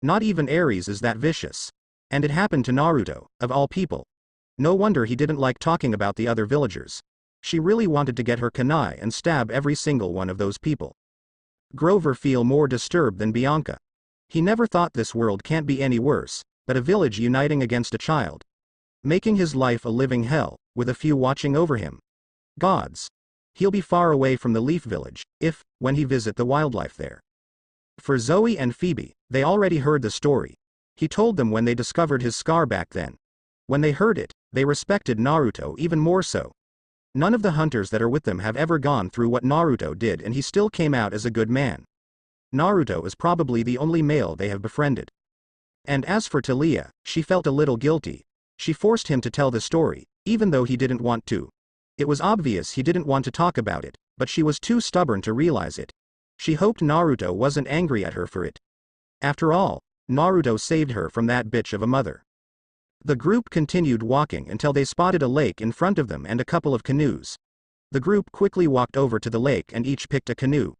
Not even Ares is that vicious. And it happened to Naruto, of all people. No wonder he didn't like talking about the other villagers. She really wanted to get her kunai and stab every single one of those people. Grover feel more disturbed than Bianca. He never thought this world can't be any worse, but a village uniting against a child. Making his life a living hell, with a few watching over him. Gods. He'll be far away from the Leaf Village, when he visit the wildlife there. For Zoe and Phoebe, they already heard the story. He told them when they discovered his scar back then. When they heard it, they respected Naruto even more so. None of the hunters that are with them have ever gone through what Naruto did, and he still came out as a good man. Naruto is probably the only male they have befriended. And as for Talia, she felt a little guilty. She forced him to tell the story, even though he didn't want to. It was obvious he didn't want to talk about it, but she was too stubborn to realize it. She hoped Naruto wasn't angry at her for it. After all, Naruto saved her from that bitch of a mother. The group continued walking until they spotted a lake in front of them and a couple of canoes. The group quickly walked over to the lake and each picked a canoe.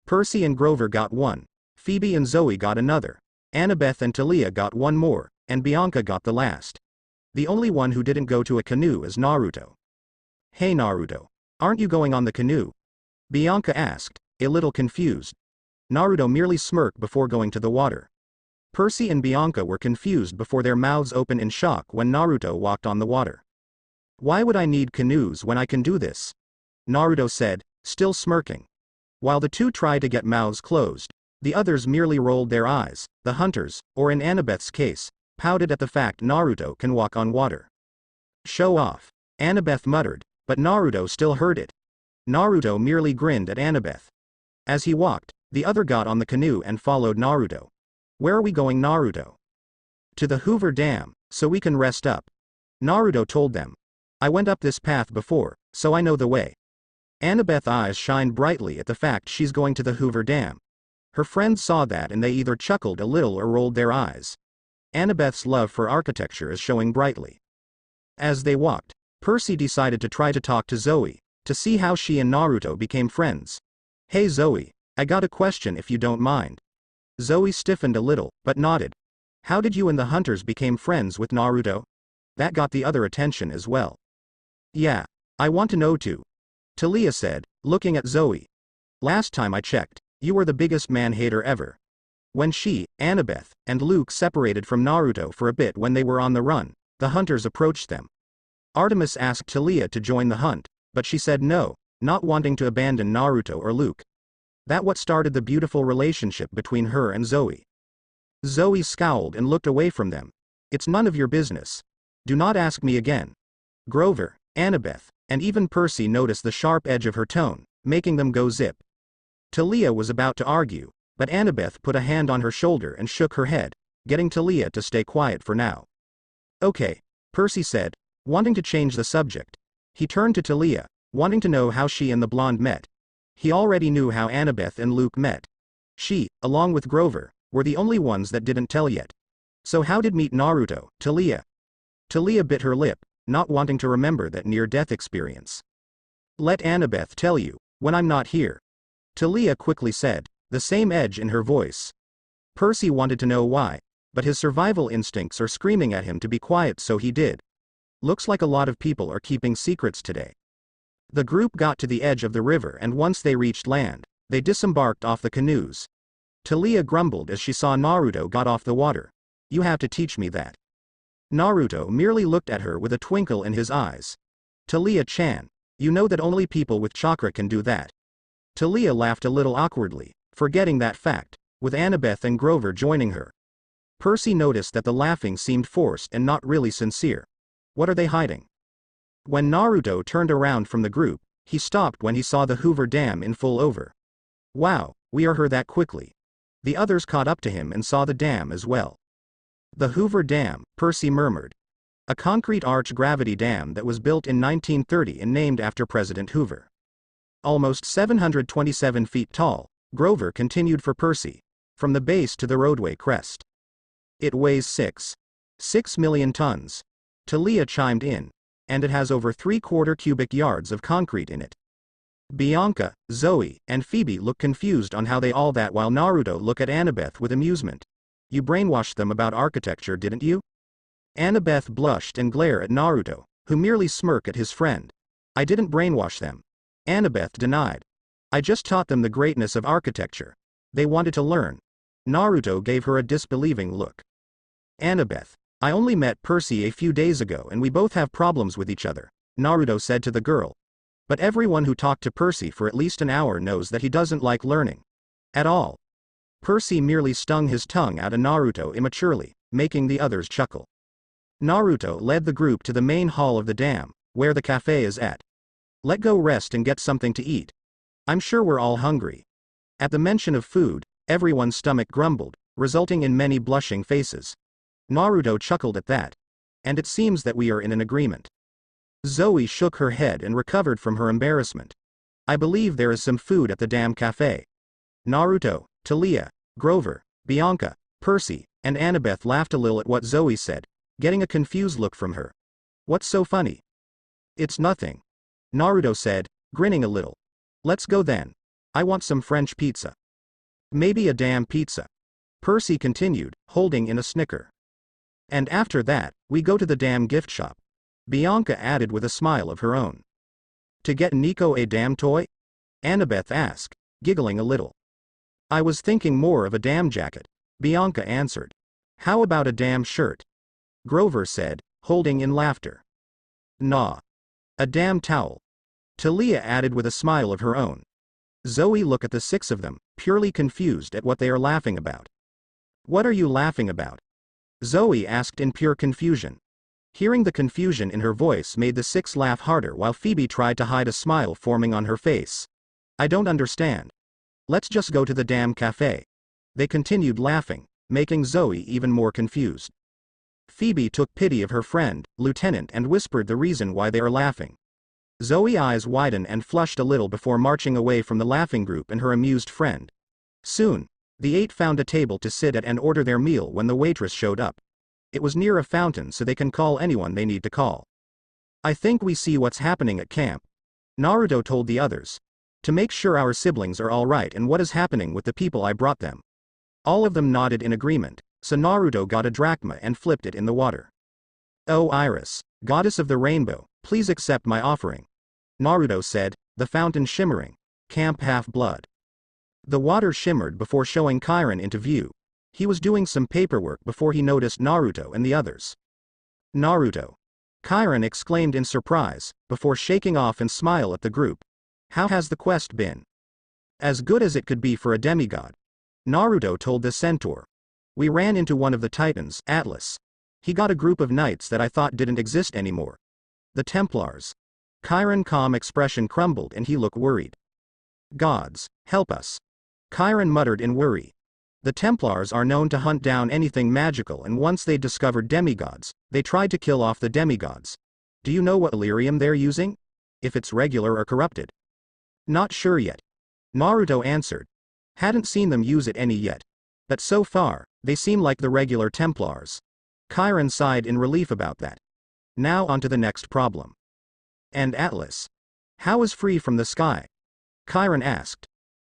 Percy and Grover got one, Phoebe and Zoe got another, Annabeth and Talia got one more, and Bianca got the last. The only one who didn't go to a canoe is Naruto. "Hey Naruto, aren't you going on the canoe?" Bianca asked, a little confused. Naruto merely smirked before going to the water. Percy and Bianca were confused before their mouths opened in shock when Naruto walked on the water. "Why would I need canoes when I can do this?" Naruto said, still smirking. While the two tried to get mouths closed, the others merely rolled their eyes. The hunters, or in Annabeth's case, pouted at the fact Naruto can walk on water. "Show off," Annabeth muttered, but Naruto still heard it. Naruto merely grinned at Annabeth. As he walked, the other got on the canoe and followed Naruto. "Where are we going, Naruto?" "To the Hoover Dam, so we can rest up," Naruto told them. "I went up this path before, so I know the way." Annabeth's eyes shined brightly at the fact she's going to the Hoover Dam. Her friends saw that and they either chuckled a little or rolled their eyes. Annabeth's love for architecture is showing brightly. As they walked, Percy decided to try to talk to Zoe, to see how she and Naruto became friends. "Hey Zoe, I got a question if you don't mind." Zoe stiffened a little, but nodded. "How did you and the hunters become friends with Naruto?" That got the other attention as well. "Yeah, I want to know too," Talia said, looking at Zoe. "Last time I checked, you were the biggest man-hater ever." When she, Annabeth, and Luke separated from Naruto for a bit when they were on the run, the hunters approached them. Artemis asked Talia to join the hunt, but she said no, not wanting to abandon Naruto or Luke. That what started the beautiful relationship between her and Zoe. Zoe scowled and looked away from them. "It's none of your business. Do not ask me again." Grover, Annabeth, and even Percy noticed the sharp edge of her tone, making them go zip. Talia was about to argue, but Annabeth put a hand on her shoulder and shook her head, getting Talia to stay quiet for now. "Okay," Percy said, wanting to change the subject. He turned to Talia, wanting to know how she and the blonde met. He already knew how Annabeth and Luke met. She, along with Grover, were the only ones that didn't tell yet. So how did meet Naruto, Talia? Talia bit her lip, not wanting to remember that near-death experience. "Let Annabeth tell you, when I'm not here," Talia quickly said, the same edge in her voice. Percy wanted to know why, but his survival instincts are screaming at him to be quiet, so he did. Looks like a lot of people are keeping secrets today. The group got to the edge of the river and once they reached land, they disembarked off the canoes. Talia grumbled as she saw Naruto got off the water. "You have to teach me that." Naruto merely looked at her with a twinkle in his eyes. "Talia-chan, you know that only people with chakra can do that." Talia laughed a little awkwardly, forgetting that fact, with Annabeth and Grover joining her. Percy noticed that the laughing seemed forced and not really sincere. What are they hiding? When Naruto turned around from the group, he stopped when he saw the Hoover Dam in full over. "Wow, we are here that quickly." The others caught up to him and saw the dam as well. "The Hoover Dam," Percy murmured. "A concrete arch gravity dam that was built in 1930 and named after President Hoover. Almost 727 feet tall," Grover continued for Percy, "from the base to the roadway crest. It weighs 6 million tons. Talia chimed in. "And it has over 3/4 cubic yards of concrete in it." Bianca, Zoe, and Phoebe looked confused on how they all that while Naruto looked at Annabeth with amusement. "You brainwashed them about architecture, didn't you?" Annabeth blushed and glared at Naruto, who merely smirked at his friend. "I didn't brainwash them," Annabeth denied. I just taught them the greatness of architecture. They wanted to learn. Naruto gave her a disbelieving look. Annabeth. I only met Percy a few days ago and we both have problems with each other, Naruto said to the girl. But everyone who talked to Percy for at least an hour knows that he doesn't like learning. At all. Percy merely stung his tongue out at Naruto immaturely, making the others chuckle. Naruto led the group to the main hall of the dam, where the cafe is at. Let's go rest and get something to eat. I'm sure we're all hungry. At the mention of food, everyone's stomach grumbled, resulting in many blushing faces. Naruto chuckled at that. And it seems that we are in an agreement. Zoe shook her head and recovered from her embarrassment. I believe there is some food at the dam cafe. Naruto, Talia, Grover, Bianca, Percy, and Annabeth laughed a little at what Zoe said, getting a confused look from her. What's so funny? It's nothing. Naruto said, grinning a little. Let's go then. I want some French pizza. Maybe a damn pizza. Percy continued, holding in a snicker. And after that, we go to the damn gift shop. Bianca added with a smile of her own. To get Nico a damn toy? Annabeth asked, giggling a little. I was thinking more of a damn jacket, Bianca answered. How about a damn shirt? Grover said, holding in laughter. Nah. A damn towel. Talia added with a smile of her own. Zoe looked at the six of them, purely confused at what they are laughing about. What are you laughing about? Zoe asked in pure confusion. Hearing the confusion in her voice made the six laugh harder while Phoebe tried to hide a smile forming on her face. I don't understand. Let's just go to the damn cafe. They continued laughing, making Zoe even more confused. Phoebe took pity of her friend, Lieutenant, and whispered the reason why they are laughing. Zoe's eyes widened and flushed a little before marching away from the laughing group and her amused friend. Soon, the eight found a table to sit at and order their meal when the waitress showed up. It was near a fountain so they can call anyone they need to call. I think we see what's happening at camp. Naruto told the others. To make sure our siblings are all right and what is happening with the people I brought them. All of them nodded in agreement, so Naruto got a drachma and flipped it in the water. Oh Iris, goddess of the rainbow, please accept my offering. Naruto said, the fountain shimmering. Camp half-blood. The water shimmered before showing Chiron into view. He was doing some paperwork before he noticed Naruto and the others. Naruto. Chiron exclaimed in surprise, before shaking off and smile at the group. How has the quest been? As good as it could be for a demigod. Naruto told the centaur. We ran into one of the titans, Atlas. He got a group of knights that I thought didn't exist anymore. The Templars. Chiron's calm expression crumbled and he looked worried. Gods, help us. Chiron muttered in worry. The Templars are known to hunt down anything magical, and once they discovered demigods, they tried to kill off the demigods. Do you know what Illyrium they're using? If it's regular or corrupted? Not sure yet. Naruto answered. Hadn't seen them use it any yet. But so far, they seem like the regular Templars. Chiron sighed in relief about that. Now on to the next problem. And Atlas? How is free from the sky? Chiron asked.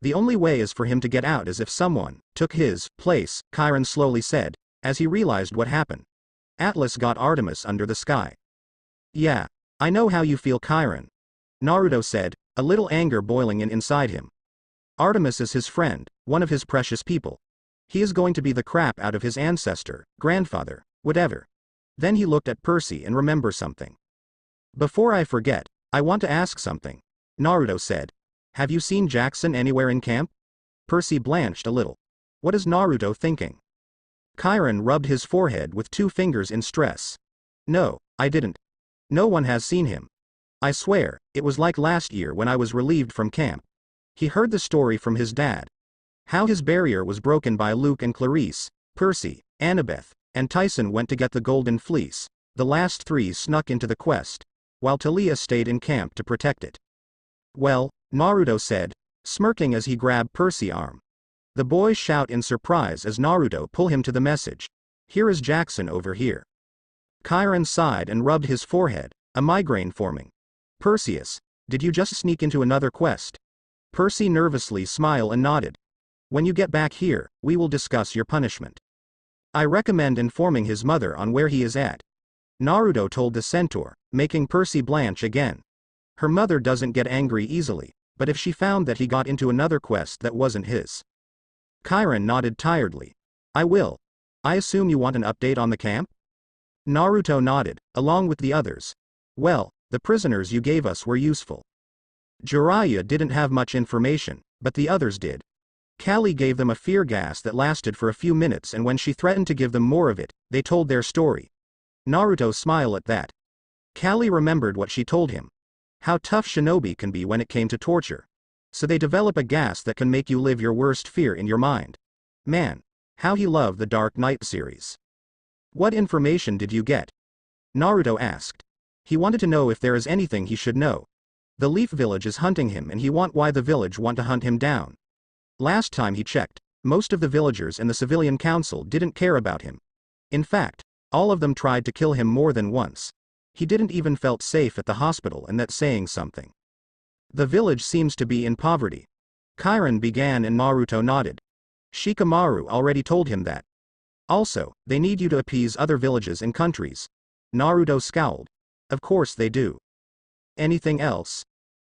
The only way is for him to get out as if someone took his place, Chiron slowly said, as he realized what happened. Atlas got Artemis under the sky. Yeah, I know how you feel, Chiron. Naruto said, a little anger boiling inside him. Artemis is his friend, one of his precious people. He is going to be the crap out of his ancestor, grandfather, whatever. Then he looked at Percy and remembered something. Before I forget, I want to ask something, Naruto said. Have you seen Jackson anywhere in camp? Percy blanched a little. What is Naruto thinking? Chiron rubbed his forehead with 2 fingers in stress. No, I didn't. No one has seen him. I swear, it was like last year when I was relieved from camp. He heard the story from his dad. How his barrier was broken by Luke and Clarice, Percy, Annabeth, and Tyson went to get the golden fleece. The last 3 snuck into the quest, while Talia stayed in camp to protect it. Well, Naruto said, smirking as he grabbed Percy's arm. The boys shout in surprise as Naruto pull him to the message. Here is Jackson over here. Chiron sighed and rubbed his forehead, a migraine forming. Perseus, did you just sneak into another quest? Percy nervously smiled and nodded. When you get back here, we will discuss your punishment. I recommend informing his mother on where he is at. Naruto told the centaur, making Percy blanch again. Her mother doesn't get angry easily. but if she found that he got into another quest that wasn't his? Chiron nodded tiredly. I will. I assume you want an update on the camp? Naruto nodded, along with the others. Well, the prisoners you gave us were useful. Jiraiya didn't have much information, but the others did. Kali gave them a fear gas that lasted for a few minutes, and when she threatened to give them more of it, they told their story. Naruto smiled at that. Kali remembered what she told him. How tough shinobi can be when it came to torture. So they develop a gas that can make you live your worst fear in your mind. Man, how he loved the Dark Knight series. What information did you get? Naruto asked. He wanted to know if there is anything he should know. The Leaf Village is hunting him, and he why the village want to hunt him down. Last time he checked, most of the villagers in the civilian council didn't care about him. In fact, all of them tried to kill him more than once. He didn't even felt safe at the hospital, and that's saying something. The village seems to be in poverty. Chiron began and Naruto nodded. Shikamaru already told him that. Also, they need you to appease other villages and countries. Naruto scowled. Of course they do. Anything else?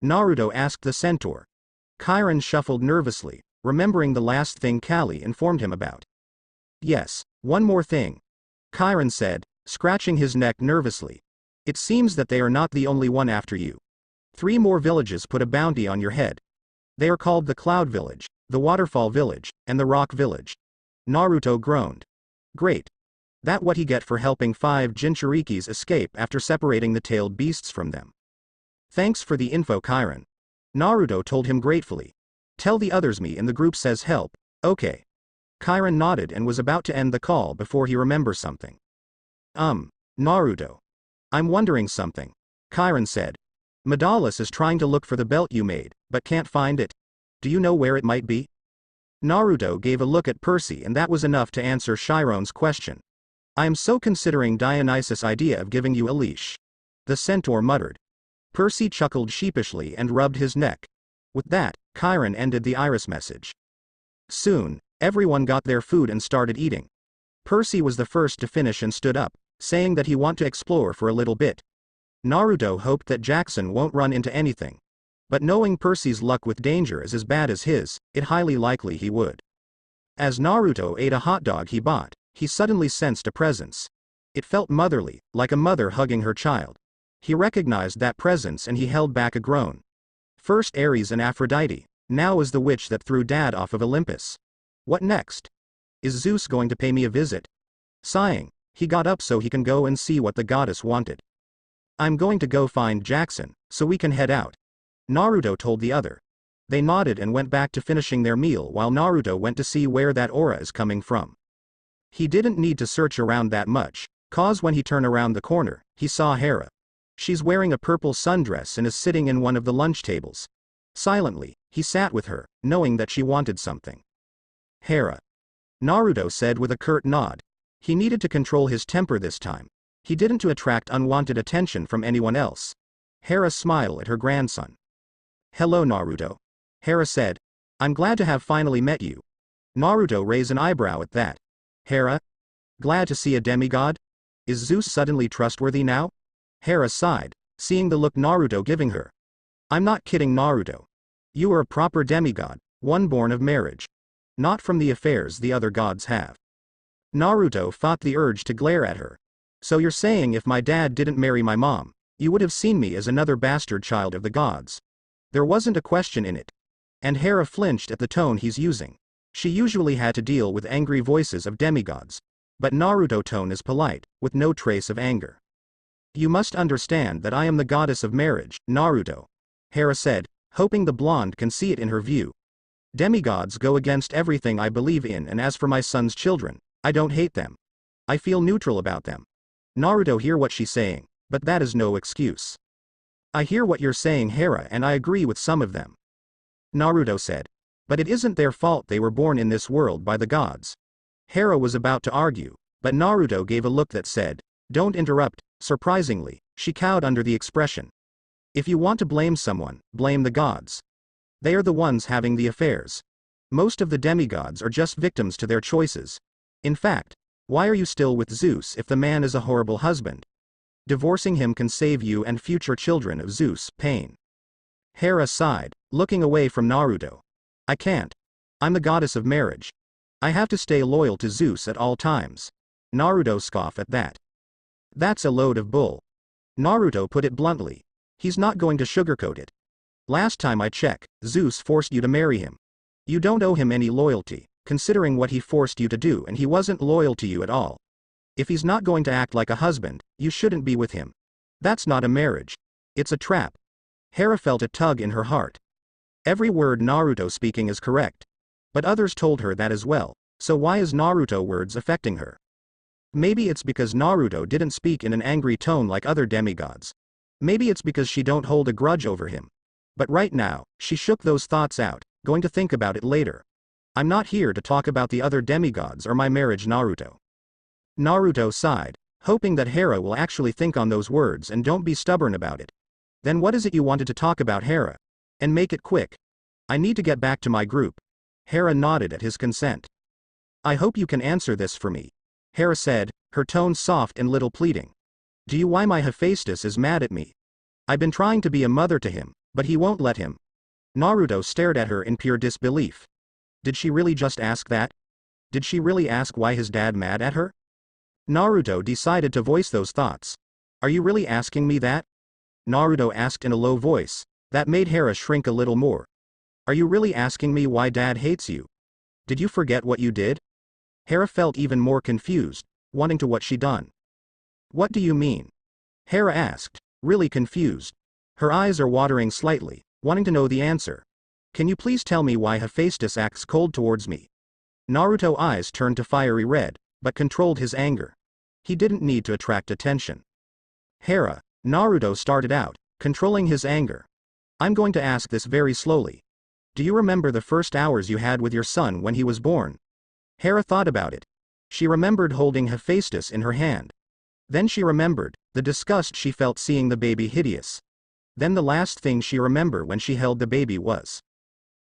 Naruto asked the centaur. Chiron shuffled nervously, remembering the last thing Kali informed him about. Yes, one more thing. Chiron said, scratching his neck nervously. It seems that they are not the only one after you. 3 more villages put a bounty on your head. They are called the Cloud Village, the Waterfall Village, and the Rock Village. Naruto groaned. Great. That what he get for helping 5 Jinchurikis escape after separating the tailed beasts from them. Thanks for the info, Chiron. Naruto told him gratefully. Tell the others me in the group says help, okay. Chiron nodded and was about to end the call before he remembered something. Naruto. I'm wondering something. Chiron said. Medalus is trying to look for the belt you made, but can't find it. Do you know where it might be? Naruto gave a look at Percy, and that was enough to answer Chiron's question. I am so considering Dionysus' idea of giving you a leash. The centaur muttered. Percy chuckled sheepishly and rubbed his neck. With that, Chiron ended the iris message. Soon, everyone got their food and started eating. Percy was the first to finish and stood up, saying that he want to explore for a little bit. Naruto hoped that Jackson won't run into anything. But knowing Percy's luck with danger is as bad as his, it highly likely he would. As Naruto ate a hot dog he bought, he suddenly sensed a presence. It felt motherly, like a mother hugging her child. He recognized that presence and he held back a groan. First Ares and Aphrodite, now is the witch that threw Dad off of Olympus. What next? Is Zeus going to pay me a visit? Sighing, he got up so he can go and see what the goddess wanted. I'm going to go find Jackson, so we can head out. Naruto told the other. They nodded and went back to finishing their meal while Naruto went to see where that aura is coming from. He didn't need to search around that much, cause when he turned around the corner, he saw Hera. She's wearing a purple sundress and is sitting in one of the lunch tables. Silently, he sat with her, knowing that she wanted something. Hera. Naruto said with a curt nod. He needed to control his temper this time. He didn't to attract unwanted attention from anyone else. Hera smiled at her grandson. Hello Naruto. Hera said. I'm glad to have finally met you. Naruto raised an eyebrow at that. Hera? Glad to see a demigod? Is Zeus suddenly trustworthy now? Hera sighed, seeing the look Naruto giving her. I'm not kidding Naruto. You are a proper demigod, one born of marriage. Not from the affairs the other gods have. Naruto fought the urge to glare at her. So you're saying if my dad didn't marry my mom, you would have seen me as another bastard child of the gods? There wasn't a question in it. And Hera flinched at the tone he's using. She usually had to deal with angry voices of demigods. But Naruto's tone is polite, with no trace of anger. You must understand that I am the goddess of marriage, Naruto. Hera said, hoping the blonde can see it in her view. Demigods go against everything I believe in, and as for my son's children, I don't hate them. I feel neutral about them. Naruto hear what she's saying, but that is no excuse. I hear what you're saying, Hera, and I agree with some of them. Naruto said. But it isn't their fault they were born in this world by the gods. Hera was about to argue, but Naruto gave a look that said, don't interrupt. Surprisingly, she cowed under the expression. If you want to blame someone, blame the gods. They are the ones having the affairs. Most of the demigods are just victims to their choices. In fact, why are you still with Zeus if the man is a horrible husband? Divorcing him can save you and future children of Zeus pain. Hera sighed, looking away from Naruto. I can't. I'm the goddess of marriage. I have to stay loyal to Zeus at all times. Naruto scoffed at that. That's a load of bull. Naruto put it bluntly. He's not going to sugarcoat it. Last time I checked, Zeus forced you to marry him. You don't owe him any loyalty, considering what he forced you to do, and he wasn't loyal to you at all. If he's not going to act like a husband, you shouldn't be with him. That's not a marriage. It's a trap. Hera felt a tug in her heart. Every word Naruto speaking is correct. But others told her that as well, so why is Naruto words affecting her? Maybe it's because Naruto didn't speak in an angry tone like other demigods. Maybe it's because she don't hold a grudge over him. But right now, she shook those thoughts out, going to think about it later. I'm not here to talk about the other demigods or my marriage, Naruto. Naruto sighed, hoping that Hera will actually think on those words and don't be stubborn about it. Then what is it you wanted to talk about, Hera? And make it quick. I need to get back to my group. Hera nodded at his consent. I hope you can answer this for me. Hera said, her tone soft and little pleading. Do you why my Hephaestus is mad at me? I've been trying to be a mother to him, but he won't let him. Naruto stared at her in pure disbelief. Did she really just ask that? Did she really ask why his dad mad at her? Naruto decided to voice those thoughts. Are you really asking me that? Naruto asked in a low voice. That made Hera shrink a little more. Are you really asking me why dad hates you? Did you forget what you did? Hera felt even more confused, wanting to what she done. What do you mean? Hera asked, really confused. Her eyes are watering slightly, wanting to know the answer. Can you please tell me why Hephaestus acts cold towards me? Naruto's eyes turned to fiery red, but controlled his anger. He didn't need to attract attention. Hera, Naruto started out, controlling his anger. I'm going to ask this very slowly. Do you remember the first hours you had with your son when he was born? Hera thought about it. She remembered holding Hephaestus in her hand. Then she remembered the disgust she felt seeing the baby hideous. Then the last thing she remembered when she held the baby was.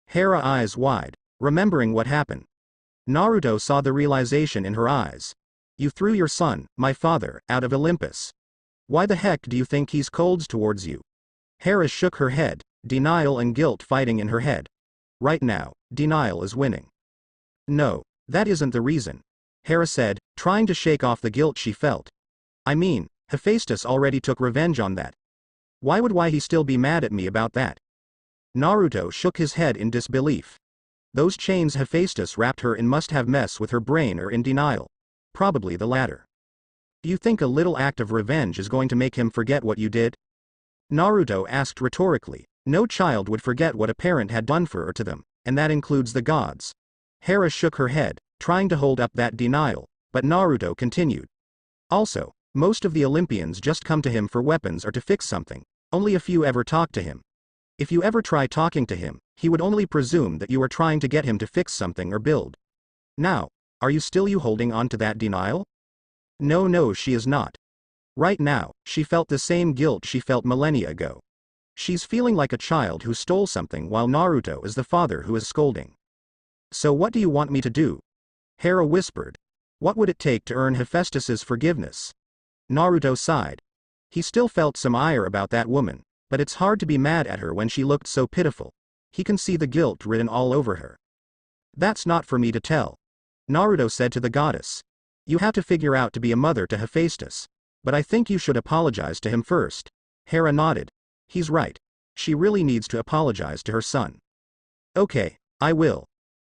Hera eyes wide, remembering what happened. Naruto saw the realization in her eyes. You threw your son, my father, out of Olympus. Why the heck do you think he's cold towards you? Hera shook her head, denial and guilt fighting in her head. Right now, denial is winning. No, that isn't the reason. Hera said, trying to shake off the guilt she felt. I mean, Hephaestus already took revenge on that. Why would he still be mad at me about that? Naruto shook his head in disbelief. Those chains Hephaestus wrapped her in must have mess with her brain or in denial. Probably the latter. Do you think a little act of revenge is going to make him forget what you did? Naruto asked rhetorically. No child would forget what a parent had done for or to them, and that includes the gods. Hera shook her head, trying to hold up that denial, but Naruto continued. Also, most of the Olympians just come to him for weapons or to fix something. Only a few ever talk to him. If you ever try talking to him, he would only presume that you are trying to get him to fix something or build. Now, are you still holding on to that denial? No, she is not. Right now, she felt the same guilt she felt millennia ago. She's feeling like a child who stole something while Naruto is the father who is scolding. So what do you want me to do? Hera whispered. What would it take to earn Hephaestus's forgiveness? Naruto sighed. He still felt some ire about that woman, but it's hard to be mad at her when she looked so pitiful. He can see the guilt written all over her. That's not for me to tell. Naruto said to the goddess. You have to figure out to be a mother to Hephaestus. But I think you should apologize to him first. Hera nodded. He's right. She really needs to apologize to her son. Okay, I will.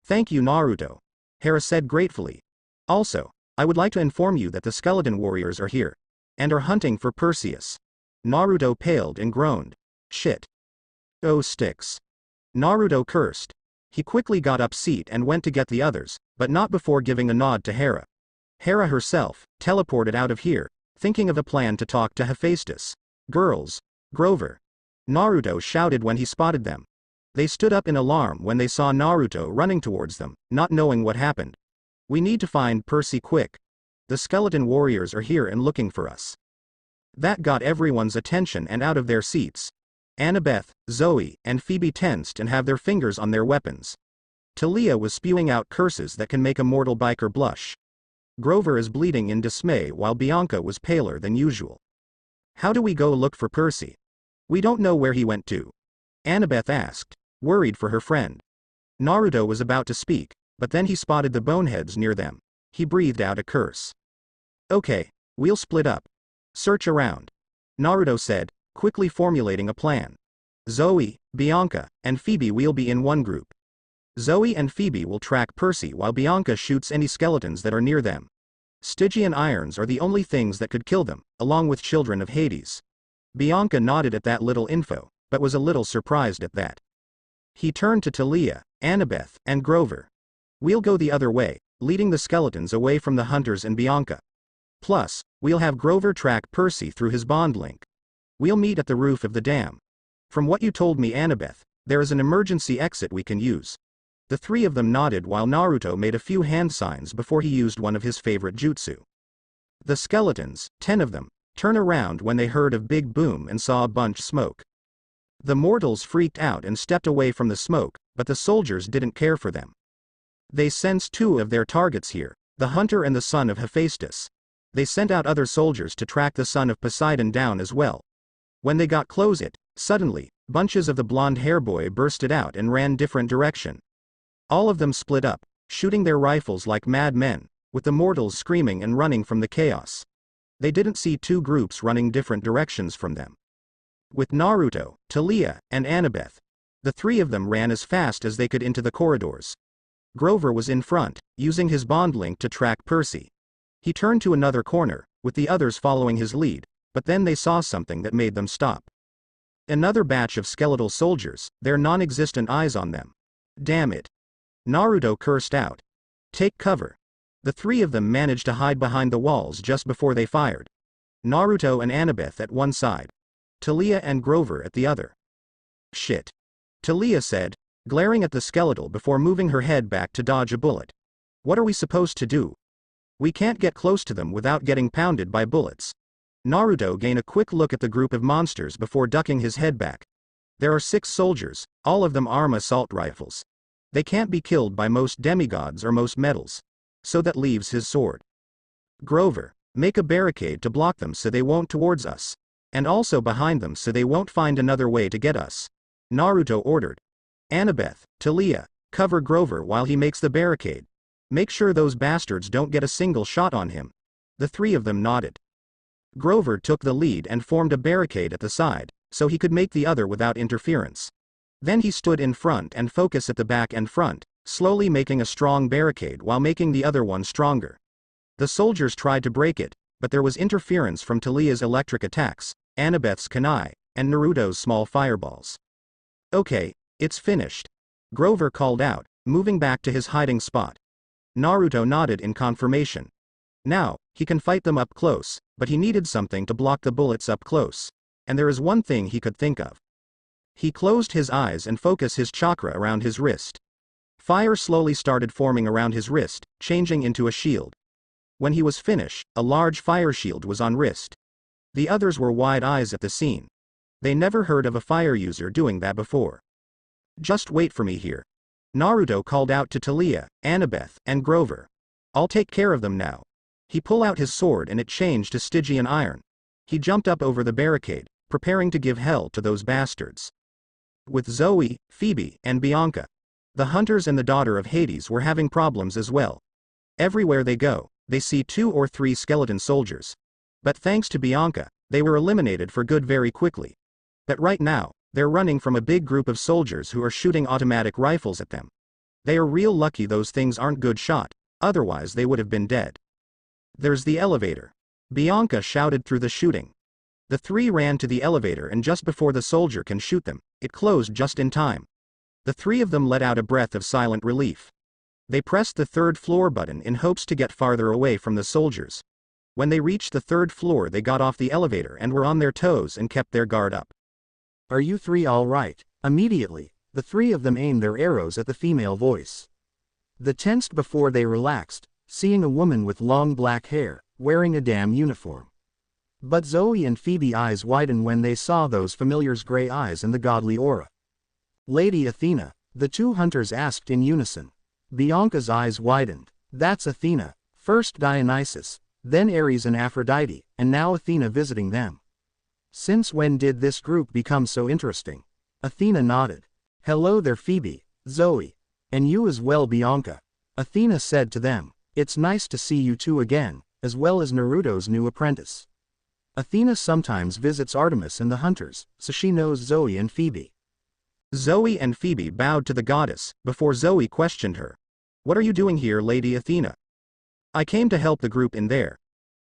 Thank you, Naruto. Hera said gratefully. Also, I would like to inform you that the skeleton warriors are here. And are hunting for Perseus. Naruto paled and groaned. Shit. Oh sticks. Naruto cursed. He quickly got up seat and went to get the others, but not before giving a nod to Hera. Hera herself teleported out of here, thinking of a plan to talk to Hephaestus. Girls. Grover. Naruto shouted when he spotted them. They stood up in alarm when they saw Naruto running towards them, not knowing what happened. We need to find Percy quick. The skeleton warriors are here and looking for us. That got everyone's attention and out of their seats. Annabeth, Zoe, and Phoebe tensed and have their fingers on their weapons. Talia was spewing out curses that can make a mortal biker blush. Grover is bleeding in dismay while Bianca was paler than usual. How do we go look for Percy? We don't know where he went to. Annabeth asked. worried for her friend. Naruto was about to speak, but then he spotted the boneheads near them. He breathed out a curse. Okay, we'll split up. Search around. Naruto said, quickly formulating a plan. Zoe, Bianca, and Phoebe will be in one group. Zoe and Phoebe will track Percy while Bianca shoots any skeletons that are near them. Stygian irons are the only things that could kill them, along with children of Hades. Bianca nodded at that little info, but was a little surprised at that. He turned to Tia, Annabeth, and Grover. We'll go the other way, leading the skeletons away from the hunters and Bianca. Plus, we'll have Grover track Percy through his bond link. We'll meet at the roof of the dam. From what you told me, Annabeth, there is an emergency exit we can use. The three of them nodded while Naruto made a few hand signs before he used one of his favorite jutsu. The skeletons, 10 of them, turned around when they heard a big boom and saw a bunch smoke. The mortals freaked out and stepped away from the smoke, but the soldiers didn't care for them. They sensed 2 of their targets here, the hunter and the son of Hephaestus. They sent out other soldiers to track the son of Poseidon down as well. When they got close suddenly, bunches of the blonde hair boy bursted out and ran different direction. All of them split up, shooting their rifles like mad men, with the mortals screaming and running from the chaos. They didn't see 2 groups running different directions from them. With Naruto, Tia, and Annabeth, the 3 of them ran as fast as they could into the corridors. Grover was in front, using his bond link to track Percy. He turned to another corner, with the others following his lead, but then they saw something that made them stop. Another batch of skeletal soldiers, their non-existent eyes on them. Damn it. Naruto cursed out. Take cover. The 3 of them managed to hide behind the walls just before they fired. Naruto and Annabeth at one side. Tia and Grover at the other. Shit. Tia said, glaring at the skeletal before moving her head back to dodge a bullet. What are we supposed to do? We can't get close to them without getting pounded by bullets. Naruto gained a quick look at the group of monsters before ducking his head back. There are 6 soldiers, all of them armed assault rifles. They can't be killed by most demigods or most metals. So that leaves his sword. Grover, make a barricade to block them so they won't towards us. And also behind them so they won't find another way to get us. Naruto ordered. Annabeth, Tia, cover Grover while he makes the barricade. Make sure those bastards don't get a single shot on him. The 3 of them nodded. Grover took the lead and formed a barricade at the side, so he could make the other without interference. Then he stood in front and focused at the back and front, slowly making a strong barricade while making the other one stronger. The soldiers tried to break it, but there was interference from Talia's electric attacks, Annabeth's kunai, and Naruto's small fireballs. Okay, it's finished. Grover called out, moving back to his hiding spot. Naruto nodded in confirmation. Now, he can fight them up close, but he needed something to block the bullets up close. And there is one thing he could think of. He closed his eyes and focused his chakra around his wrist. Fire slowly started forming around his wrist, changing into a shield. When he was finished, a large fire shield was on wrist. The others were wide eyes at the scene. They never heard of a fire user doing that before. Just wait for me here. Naruto called out to Tia, Annabeth, and Grover. I'll take care of them now. He pulled out his sword and it changed to Stygian iron. He jumped up over the barricade, preparing to give hell to those bastards. With Zoe, Phoebe, and Bianca, the hunters and the daughter of Hades were having problems as well. Everywhere they go, they see 2 or 3 skeleton soldiers. But thanks to Bianca, they were eliminated for good very quickly. But right now, they're running from a big group of soldiers who are shooting automatic rifles at them. They are real lucky those things aren't good shot, otherwise they would have been dead. There's the elevator. Bianca shouted through the shooting. The 3 ran to the elevator and just before the soldier can shoot them, it closed just in time. The 3 of them let out a breath of silent relief. They pressed the 3rd floor button in hopes to get farther away from the soldiers. When they reached the 3rd floor they got off the elevator and were on their toes and kept their guard up. Are you 3 all right? Immediately, the 3 of them aimed their arrows at the female voice. The tensed before they relaxed, seeing a woman with long black hair, wearing a dam uniform. But Zoe and Phoebe's eyes widened when they saw those familiar's gray eyes and the godly aura. Lady Athena, the 2 hunters asked in unison. Bianca's eyes widened. That's Athena, first Dionysus, then Ares and Aphrodite, and now Athena visiting them. Since when did this group become so interesting? Athena nodded. Hello there Phoebe, Zoe. And you as well Bianca. Athena said to them. It's nice to see you two again, as well as Naruto's new apprentice. Athena sometimes visits Artemis and the hunters, so she knows Zoe and Phoebe. Zoe and Phoebe bowed to the goddess, before Zoe questioned her. What are you doing here, Lady Athena? I came to help the group in there.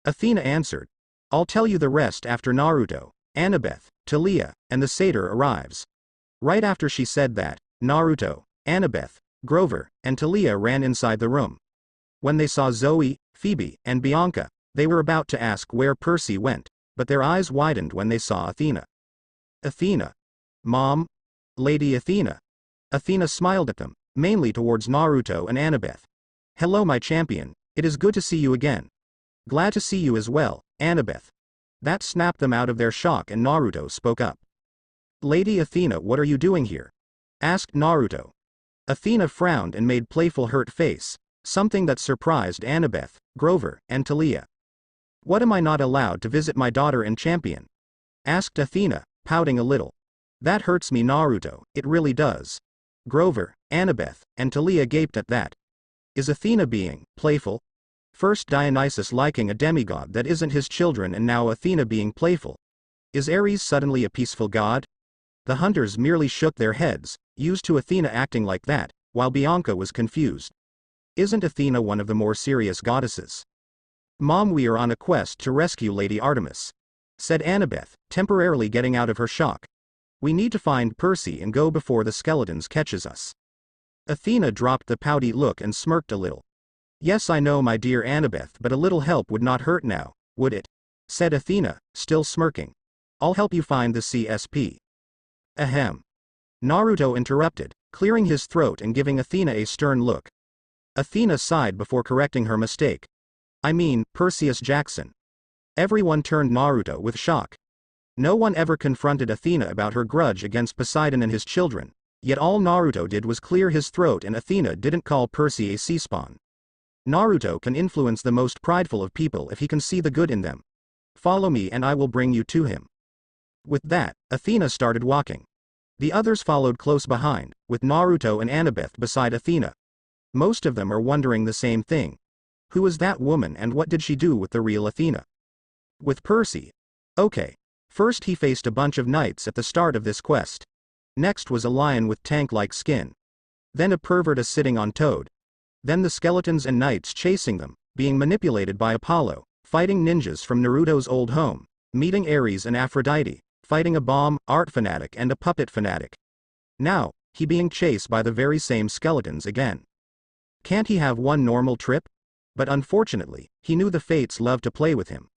Athena answered. I'll tell you the rest after Naruto, Annabeth, Talia, and the satyr arrives. Right after she said that, Naruto, Annabeth, Grover, and Talia ran inside the room. When they saw Zoe, Phoebe, and Bianca, they were about to ask where Percy went, but their eyes widened when they saw Athena. Athena. Mom? Lady Athena. Athena smiled at them, mainly towards Naruto and Annabeth. Hello my champion, it is good to see you again. Glad to see you as well, Annabeth. That snapped them out of their shock and Naruto spoke up. Lady Athena, what are you doing here? Asked Naruto. Athena frowned and made playful hurt face, something that surprised Annabeth, Grover, and Talia. What, am I not allowed to visit my daughter and champion? Asked Athena, pouting a little. That hurts me Naruto, it really does. Grover, Annabeth, and Talia gaped at that. Is Athena being playful? First Dionysus liking a demigod that isn't his children and now Athena being playful. Is Ares suddenly a peaceful god? The hunters merely shook their heads, used to Athena acting like that, while Bianca was confused. Isn't Athena one of the more serious goddesses? Mom, we are on a quest to rescue Lady Artemis, said Annabeth, temporarily getting out of her shock. We need to find Percy and go before the skeletons catches us. Athena dropped the pouty look and smirked a little. Yes, I know my dear Annabeth, but a little help would not hurt now, would it? Said Athena, still smirking. I'll help you find the CSP. Ahem. Naruto interrupted, clearing his throat and giving Athena a stern look. Athena sighed before correcting her mistake. I mean, Perseus Jackson. Everyone turned Naruto with shock. No one ever confronted Athena about her grudge against Poseidon and his children, yet all Naruto did was clear his throat and Athena didn't call Percy a sea-spawn. Naruto can influence the most prideful of people if he can see the good in them. Follow me and I will bring you to him. With that, Athena started walking. The others followed close behind, with Naruto and Annabeth beside Athena. Most of them are wondering the same thing. Who is that woman and what did she do with the real Athena? With Percy. Okay. First he faced a bunch of knights at the start of this quest. Next was a lion with tank-like skin. Then a pervert sitting on Toad. Then the skeletons and knights chasing them, being manipulated by Apollo, fighting ninjas from Naruto's old home, meeting Ares and Aphrodite, fighting a bomb, art fanatic and a puppet fanatic. Now, he being chased by the very same skeletons again. Can't he have one normal trip? But unfortunately, he knew the fates loved to play with him.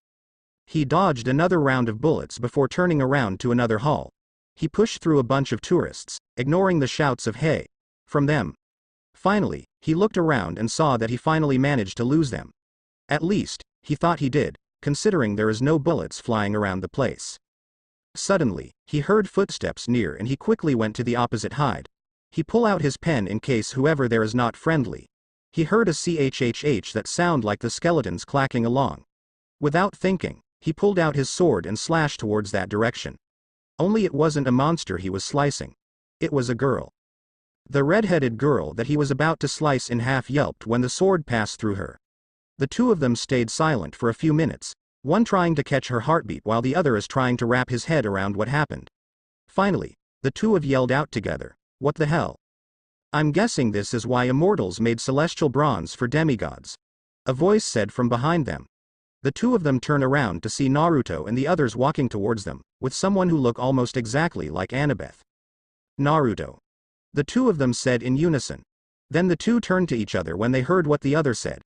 He dodged another round of bullets before turning around to another hall. He pushed through a bunch of tourists, ignoring the shouts of hey from them. Finally, he looked around and saw that he finally managed to lose them. At least, he thought he did, considering there is no bullets flying around the place. Suddenly, he heard footsteps near and he quickly went to the opposite hide. He pulled out his pen in case whoever there is not friendly. He heard a chhh that sound like the skeletons clacking along. Without thinking, he pulled out his sword and slashed towards that direction. Only it wasn't a monster he was slicing. It was a girl. The red-headed girl that he was about to slice in half yelped when the sword passed through her. The two of them stayed silent for a few minutes, one trying to catch her heartbeat while the other is trying to wrap his head around what happened. Finally, the two of yelled out together, "What the hell?" I'm guessing this is why immortals made celestial bronze for demigods. A voice said from behind them. The two of them turn around to see Naruto and the others walking towards them, with someone who look almost exactly like Annabeth. Naruto. The two of them said in unison. Then the two turned to each other when they heard what the other said.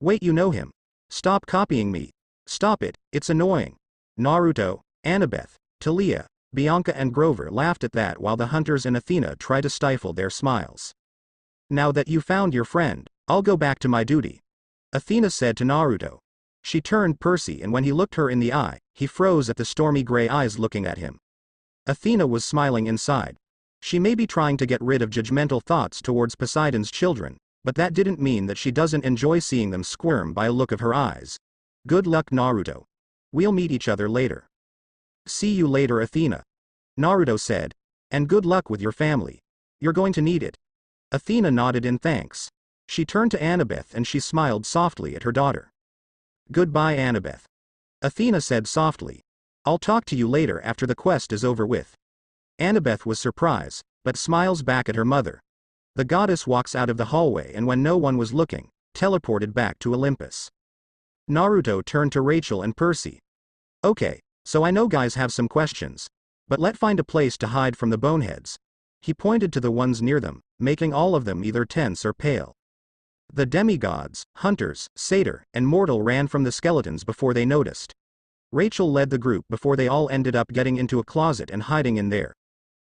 Wait, you know him. Stop copying me. Stop it, it's annoying. Naruto, Annabeth, Talia, Bianca and Grover laughed at that while the hunters and Athena tried to stifle their smiles. Now that you found your friend, I'll go back to my duty. Athena said to Naruto. She turned Percy and when he looked her in the eye, he froze at the stormy gray eyes looking at him. Athena was smiling inside. She may be trying to get rid of judgmental thoughts towards Poseidon's children, but that didn't mean that she doesn't enjoy seeing them squirm by a look of her eyes. Good luck, Naruto. We'll meet each other later. See you later, Athena. Naruto said. And good luck with your family. You're going to need it. Athena nodded in thanks. She turned to Annabeth and she smiled softly at her daughter. Goodbye, Annabeth. Athena said softly. I'll talk to you later after the quest is over with. Annabeth was surprised, but smiles back at her mother. The goddess walks out of the hallway and when no one was looking, teleported back to Olympus. Naruto turned to Rachel and Percy. Okay, so I know guys have some questions. But let's find a place to hide from the boneheads. He pointed to the ones near them, making all of them either tense or pale. The demigods, hunters, satyr, and mortal ran from the skeletons before they noticed. Rachel led the group before they all ended up getting into a closet and hiding in there.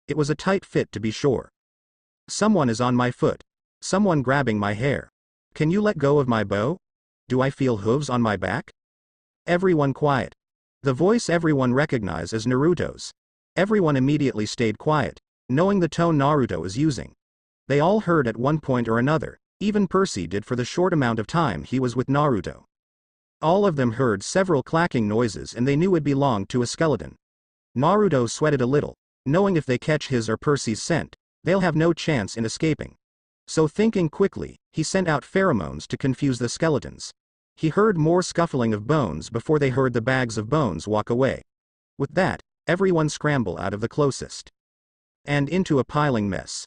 It was a tight fit to be sure. Someone is on my foot. Someone grabbing my hair. Can you let go of my bow? Do I feel hooves on my back? Everyone quiet. The voice everyone recognized as Naruto's. Everyone immediately stayed quiet, knowing the tone Naruto is using. They all heard at one point or another, even Percy did for the short amount of time he was with Naruto. All of them heard several clacking noises and they knew it belonged to a skeleton. Naruto sweated a little, knowing if they catch his or Percy's scent, they'll have no chance in escaping. So thinking quickly, he sent out pheromones to confuse the skeletons. He heard more scuffling of bones before they heard the bags of bones walk away. With that, everyone scrambled out of the closest. And into a piling mess.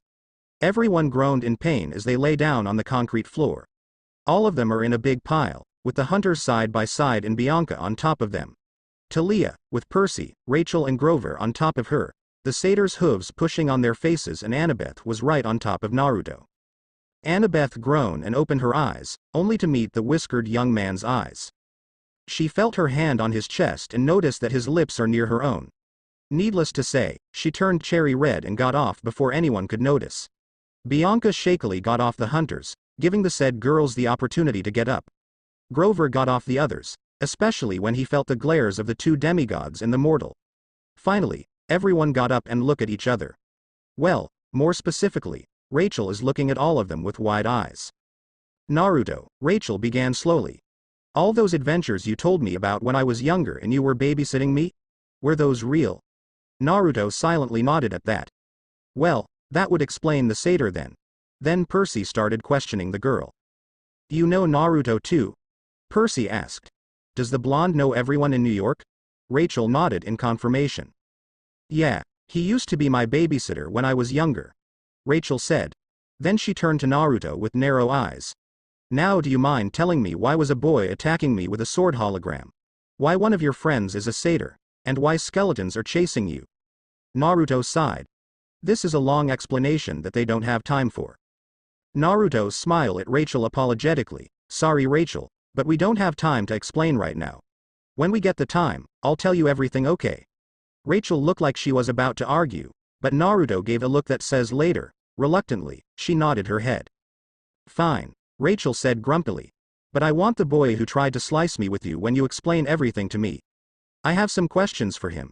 Everyone groaned in pain as they lay down on the concrete floor. All of them are in a big pile, with the hunters side by side and Bianca on top of them. Talia, with Percy, Rachel and Grover on top of her, the satyrs' hooves pushing on their faces and Annabeth was right on top of Naruto. Annabeth groaned and opened her eyes, only to meet the whiskered young man's eyes. She felt her hand on his chest and noticed that his lips are near her own. Needless to say, she turned cherry red and got off before anyone could notice. Bianca shakily got off the hunters, giving the said girls the opportunity to get up. Grover got off the others, especially when he felt the glares of the two demigods and the mortal. Finally, everyone got up and looked at each other. Well, more specifically, Rachel is looking at all of them with wide eyes. Naruto, Rachel began slowly. All those adventures you told me about when I was younger and you were babysitting me? Were those real? Naruto silently nodded at that. Well, that would explain the satyr then. Then Percy started questioning the girl. You know Naruto too? Percy asked. Does the blonde know everyone in New York? Rachel nodded in confirmation. Yeah, he used to be my babysitter when I was younger. Rachel said. Then she turned to Naruto with narrow eyes. Now do you mind telling me why was a boy attacking me with a sword hologram? Why one of your friends is a satyr? And why skeletons are chasing you? Naruto sighed. This is a long explanation that they don't have time for. Naruto smiled at Rachel apologetically. Sorry Rachel, but we don't have time to explain right now. When we get the time, I'll tell you everything, okay? Rachel looked like she was about to argue, but Naruto gave a look that says later. Reluctantly, she nodded her head. Fine, Rachel said grumpily. But I want the boy who tried to slice me with you when you explain everything to me. I have some questions for him.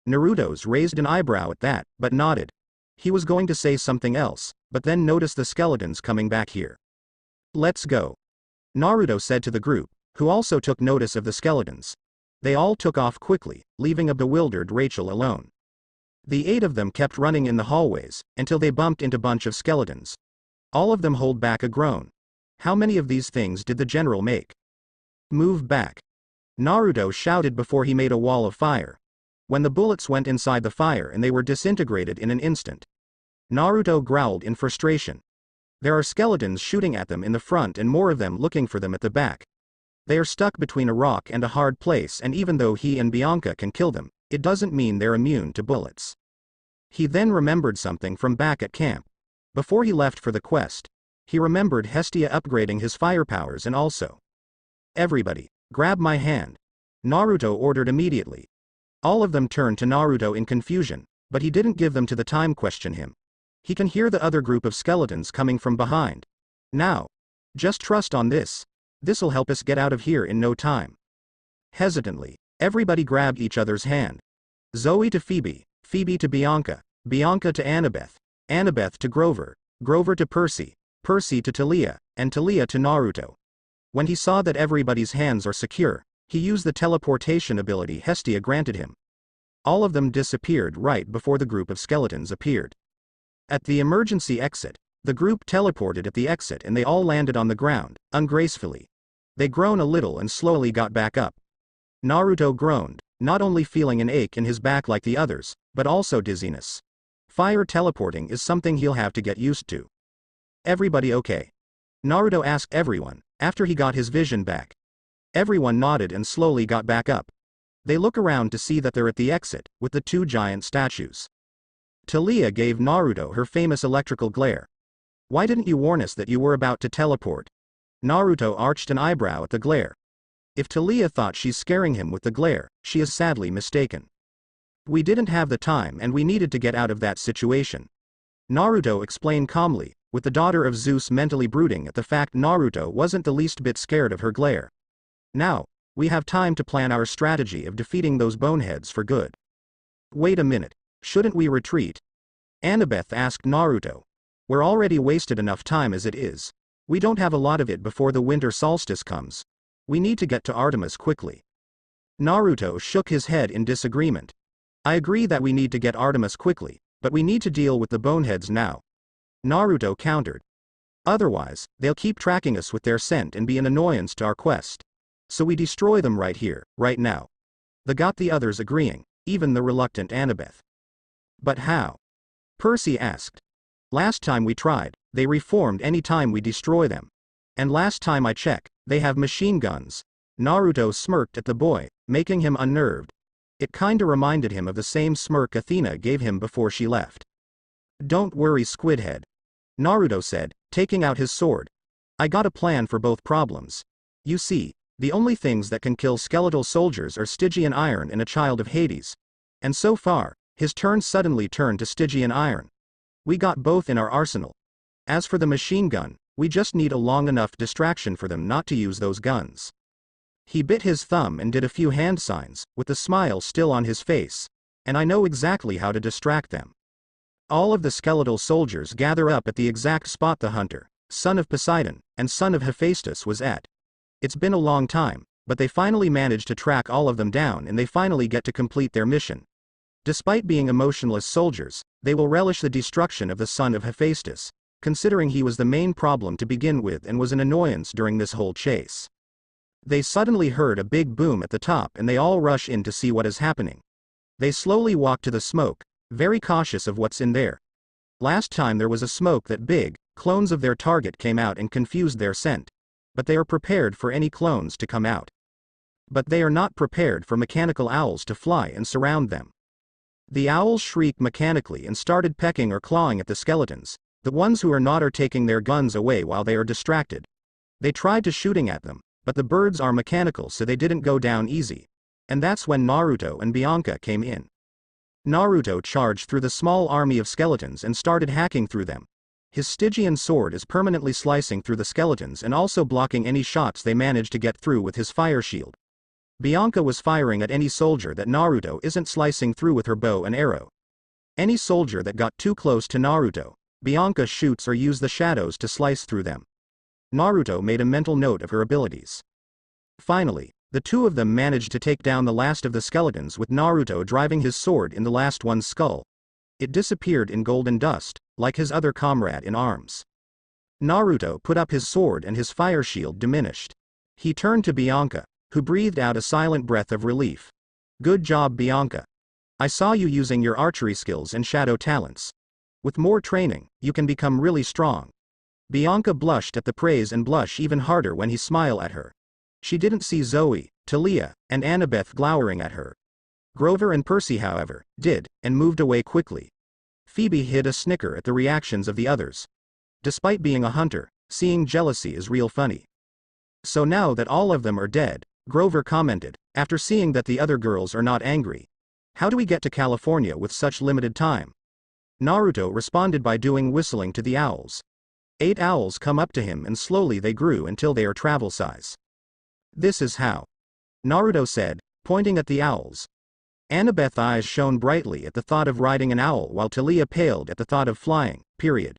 Naruto's raised an eyebrow at that, but nodded. He was going to say something else, but then noticed the skeletons coming back here. Let's go. Naruto said to the group, who also took notice of the skeletons. They all took off quickly, leaving a bewildered Rachel alone. The 8 of them kept running in the hallways, until they bumped into a bunch of skeletons. All of them hold back a groan. How many of these things did the general make? Move back. Naruto shouted before he made a wall of fire. When the bullets went inside the fire and they were disintegrated in an instant. Naruto growled in frustration. There are skeletons shooting at them in the front and more of them looking for them at the back. They are stuck between a rock and a hard place, and even though he and Bianca can kill them, it doesn't mean they're immune to bullets. He then remembered something from back at camp. Before he left for the quest, he remembered Hestia upgrading his fire powers and also. Everybody, grab my hand. Naruto ordered immediately. All of them turned to Naruto in confusion, but he didn't give them to the time question him. He can hear the other group of skeletons coming from behind. Now. Just trust on this. This'll help us get out of here in no time. Hesitantly, everybody grabbed each other's hand. Zoe to Phoebe, Phoebe to Bianca, Bianca to Annabeth, Annabeth to Grover, Grover to Percy, Percy to Talia, and Talia to Naruto. When he saw that everybody's hands are secure, he used the teleportation ability Hestia granted him. All of them disappeared right before the group of skeletons appeared. At the emergency exit, the group teleported at the exit and they all landed on the ground, ungracefully. They groaned a little and slowly got back up. Naruto groaned, not only feeling an ache in his back like the others, but also dizziness. Fire teleporting is something he'll have to get used to. Everybody okay? Naruto asked everyone, after he got his vision back. Everyone nodded and slowly got back up. They look around to see that they're at the exit, with the two giant statues. Taliah gave Naruto her famous electrical glare. Why didn't you warn us that you were about to teleport? Naruto arched an eyebrow at the glare. If Taliah thought she's scaring him with the glare, she is sadly mistaken. We didn't have the time and we needed to get out of that situation. Naruto explained calmly, with the daughter of Zeus mentally brooding at the fact Naruto wasn't the least bit scared of her glare. Now, we have time to plan our strategy of defeating those boneheads for good. Wait a minute, shouldn't we retreat? Annabeth asked Naruto. We're already wasted enough time as it is. We don't have a lot of it before the winter solstice comes. We need to get to Artemis quickly. Naruto shook his head in disagreement. I agree that we need to get Artemis quickly, but we need to deal with the boneheads now. Naruto countered. Otherwise, they'll keep tracking us with their scent and be an annoyance to our quest. So we destroy them right here, right now. They got the others agreeing, even the reluctant Annabeth. But how? Percy asked. Last time we tried, they reformed any time we destroy them. And last time I checked, they have machine guns. Naruto smirked at the boy, making him unnerved. It kinda reminded him of the same smirk Athena gave him before she left. Don't worry, Squidhead. Naruto said, taking out his sword. I got a plan for both problems. You see, the only things that can kill skeletal soldiers are Stygian iron and a child of Hades. And so far, his turn suddenly turned to Stygian iron. We got both in our arsenal. As for the machine gun, we just need a long enough distraction for them not to use those guns. He bit his thumb and did a few hand signs, with the smile still on his face. And I know exactly how to distract them. All of the skeletal soldiers gather up at the exact spot the hunter, son of Poseidon, and son of Hephaestus was at. It's been a long time, but they finally managed to track all of them down and they finally get to complete their mission. Despite being emotionless soldiers, they will relish the destruction of the son of Hephaestus, considering he was the main problem to begin with and was an annoyance during this whole chase. They suddenly heard a big boom at the top and they all rush in to see what is happening. They slowly walk to the smoke, very cautious of what's in there. Last time there was a smoke that big, clones of their target came out and confused their scent. But they are prepared for any clones to come out. But they are not prepared for mechanical owls to fly and surround them. The owls shrieked mechanically and started pecking or clawing at the skeletons. The ones who are not are taking their guns away while they are distracted. They tried to shooting at them, but the birds are mechanical so they didn't go down easy. And that's when Naruto and Bianca came in. Naruto charged through the small army of skeletons and started hacking through them. His Stygian sword is permanently slicing through the skeletons and also blocking any shots they manage to get through with his fire shield. Bianca was firing at any soldier that Naruto isn't slicing through with her bow and arrow. Any soldier that got too close to Naruto, Bianca shoots or uses the shadows to slice through them. Naruto made a mental note of her abilities. Finally, the two of them managed to take down the last of the skeletons with Naruto driving his sword in the last one's skull. It disappeared in golden dust, like his other comrade in arms. Naruto put up his sword and his fire shield diminished. He turned to Bianca, who breathed out a silent breath of relief. Good job, Bianca. I saw you using your archery skills and shadow talents. With more training, you can become really strong. Bianca blushed at the praise and blush even harder when he smiled at her. She didn't see Zoe, Taliah, and Annabeth glowering at her. Grover and Percy, however, did, and moved away quickly. Phoebe hid a snicker at the reactions of the others. Despite being a hunter, seeing jealousy is real funny. So now that all of them are dead, Grover commented, after seeing that the other girls are not angry. How do we get to California with such limited time? Naruto responded by doing whistling to the owls. 8 owls come up to him and slowly they grew until they are travel size. This is how. Naruto said, pointing at the owls. Annabeth's eyes shone brightly at the thought of riding an owl while Taliah paled at the thought of flying, period.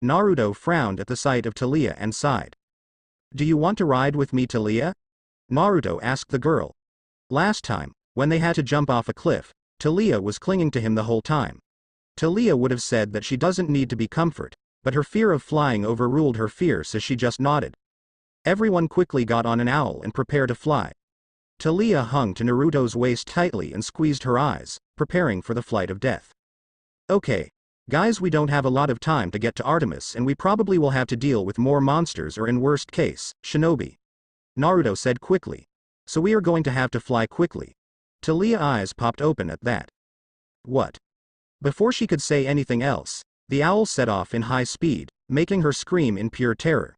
Naruto frowned at the sight of Taliah and sighed. Do you want to ride with me, Taliah? Naruto asked the girl. Last time, when they had to jump off a cliff, Taliah was clinging to him the whole time. Talia would have said that she doesn't need to be comfort, but her fear of flying overruled her fear, so she just nodded. Everyone quickly got on an owl and prepared to fly. Talia hung to Naruto's waist tightly and squeezed her eyes, preparing for the flight of death. Okay. Guys, we don't have a lot of time to get to Artemis, and we probably will have to deal with more monsters, or in worst case, shinobi. Naruto said quickly. So we are going to have to fly quickly. Talia's eyes popped open at that. What? Before she could say anything else, the owl set off in high speed, making her scream in pure terror.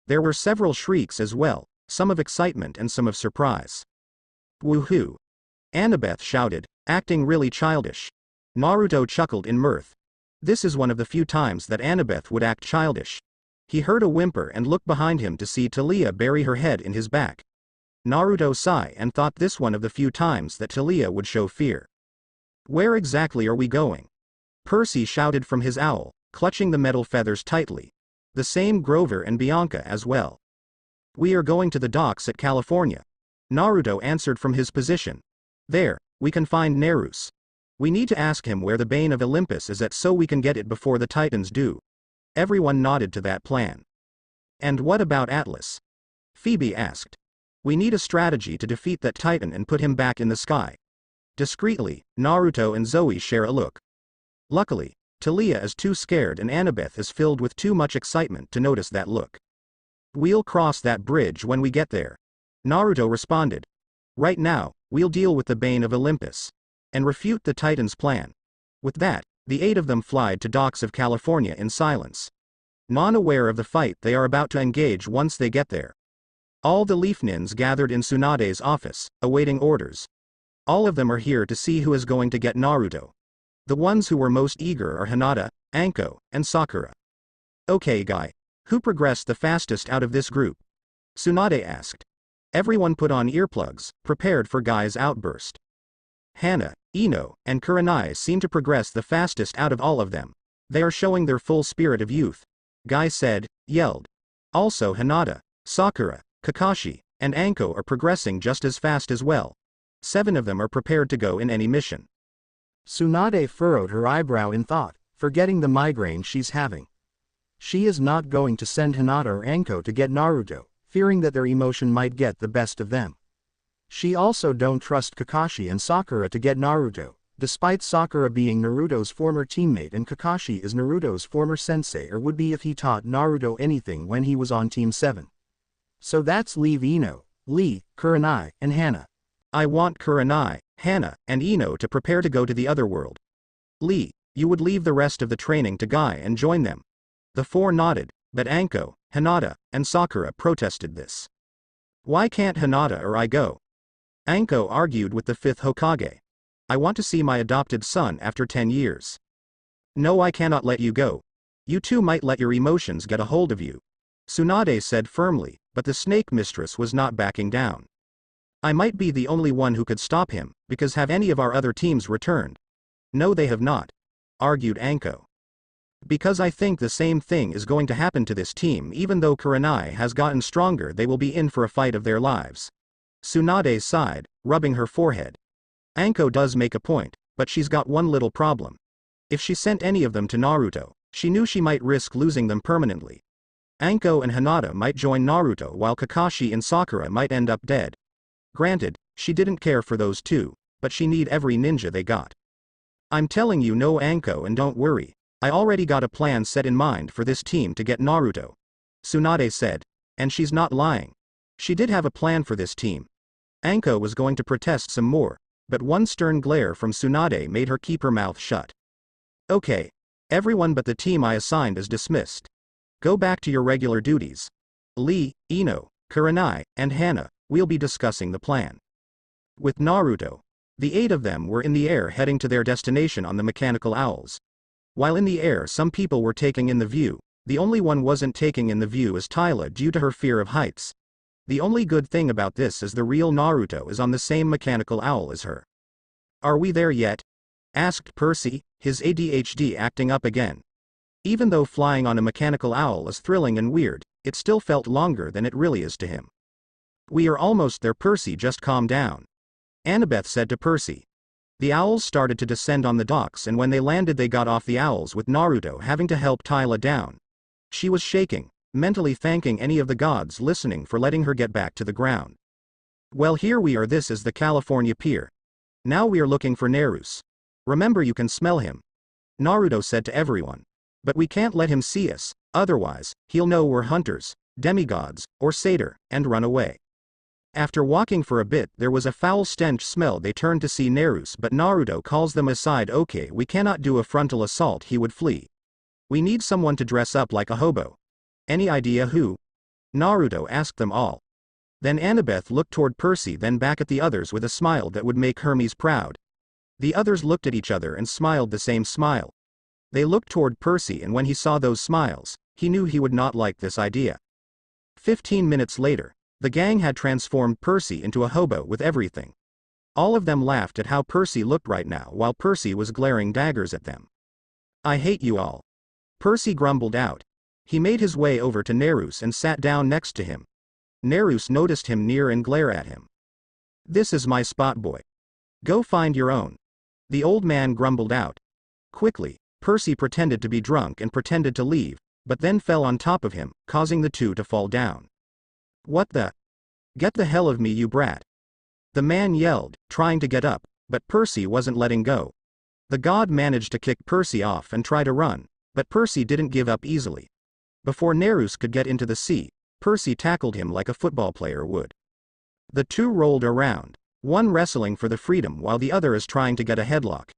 There were several shrieks as well, some of excitement and some of surprise. Woohoo! Annabeth shouted, acting really childish. Naruto chuckled in mirth. This is one of the few times that Annabeth would act childish. He heard a whimper and looked behind him to see Talia bury her head in his back. Naruto sighed and thought this one of the few times that Talia would show fear. Where exactly are we going? Percy shouted from his owl, clutching the metal feathers tightly. The same Grover and Bianca as well. We are going to the docks at California. Naruto answered from his position. There, we can find Nereus. We need to ask him where the Bane of Olympus is at so we can get it before the Titans do. Everyone nodded to that plan. And what about Atlas? Phoebe asked. We need a strategy to defeat that Titan and put him back in the sky. Discreetly, Naruto and Zoe share a look. Luckily, Talia is too scared and Annabeth is filled with too much excitement to notice that look. We'll cross that bridge when we get there. Naruto responded. Right now, we'll deal with the Bane of Olympus. And refute the Titan's plan. With that, the 8 of them flied to docks of California in silence. Non-aware of the fight they are about to engage once they get there. All the Leaf Nins gathered in Tsunade's office, awaiting orders. All of them are here to see who is going to get Naruto. The ones who were most eager are Hinata, Anko, and Sakura. Okay guy. Who progressed the fastest out of this group? Tsunade asked. Everyone put on earplugs, prepared for Guy's outburst. Hana, Ino, and Kurenai seem to progress the fastest out of all of them. They are showing their full spirit of youth. Guy said, yelled. Also Hinata, Sakura, Kakashi, and Anko are progressing just as fast as well. 7 of them are prepared to go in any mission. Tsunade furrowed her eyebrow in thought, forgetting the migraine she's having. She is not going to send Hinata or Anko to get Naruto, fearing that their emotion might get the best of them. She also don't trust Kakashi and Sakura to get Naruto, despite Sakura being Naruto's former teammate and Kakashi is Naruto's former sensei or would be if he taught Naruto anything when he was on Team 7. So that's leave Ino, Lee, Kurenai, and Hana. I want Kurenai, Hana, and Ino to prepare to go to the other world. Lee, you would leave the rest of the training to Guy and join them. The 4 nodded, but Anko, Hinata, and Sakura protested this. Why can't Hinata or I go? Anko argued with the 5th Hokage. I want to see my adopted son after 10 years. No, I cannot let you go. You too might let your emotions get a hold of you. Tsunade said firmly, but the snake mistress was not backing down. I might be the only one who could stop him, because have any of our other teams returned? No, they have not. Argued Anko. Because I think the same thing is going to happen to this team. Even though Kurenai has gotten stronger, they will be in for a fight of their lives. Tsunade sighed, rubbing her forehead. Anko does make a point, but she's got one little problem. If she sent any of them to Naruto, she knew she might risk losing them permanently. Anko and Hinata might join Naruto while Kakashi and Sakura might end up dead. Granted, she didn't care for those 2, but she need every ninja they got. I'm telling you no, Anko, and don't worry. I already got a plan set in mind for this team to get Naruto. Tsunade said. And she's not lying. She did have a plan for this team. Anko was going to protest some more, but one stern glare from Tsunade made her keep her mouth shut. Okay. Everyone but the team I assigned is dismissed. Go back to your regular duties. Lee, Ino, Kurenai, and Hana, we'll be discussing the plan. With Naruto, the 8 of them were in the air heading to their destination on the mechanical owls. While in the air some people were taking in the view, the only one wasn't taking in the view is Tyla due to her fear of heights. The only good thing about this is the real Naruto is on the same mechanical owl as her. Are we there yet? Asked Percy, his ADHD acting up again. Even though flying on a mechanical owl is thrilling and weird, it still felt longer than it really is to him. We are almost there, Percy, just calm down. Annabeth said to Percy. The owls started to descend on the docks, and when they landed they got off the owls with Naruto having to help Tyla down. She was shaking, mentally thanking any of the gods listening for letting her get back to the ground. Well, here we are. This is the California Pier. Now we are looking for Nereus. Remember, you can smell him, Naruto said to everyone. But we can't let him see us, otherwise, he'll know we're hunters, demigods, or satyr, and run away. After walking for a bit, there was a foul stench smell. They turned to see Nereus, but Naruto calls them aside. Okay, we cannot do a frontal assault, he would flee. We need someone to dress up like a hobo. Any idea who? Naruto asked them all. Then Annabeth looked toward Percy, then back at the others with a smile that would make Hermes proud. The others looked at each other and smiled the same smile. They looked toward Percy, and when he saw those smiles, he knew he would not like this idea. 15 minutes later, the gang had transformed Percy into a hobo with everything. All of them laughed at how Percy looked right now while Percy was glaring daggers at them. I hate you all. Percy grumbled out. He made his way over to Nereus and sat down next to him. Nereus noticed him near and glared at him. This is my spot, boy. Go find your own. The old man grumbled out. Quickly, Percy pretended to be drunk and pretended to leave, but then fell on top of him, causing the two to fall down. What the? Get the hell of me, you brat. The man yelled, trying to get up, but Percy wasn't letting go. The god managed to kick Percy off and try to run, but Percy didn't give up easily. Before Nereus could get into the sea, Percy tackled him like a football player would. The two rolled around, one wrestling for the freedom while the other is trying to get a headlock.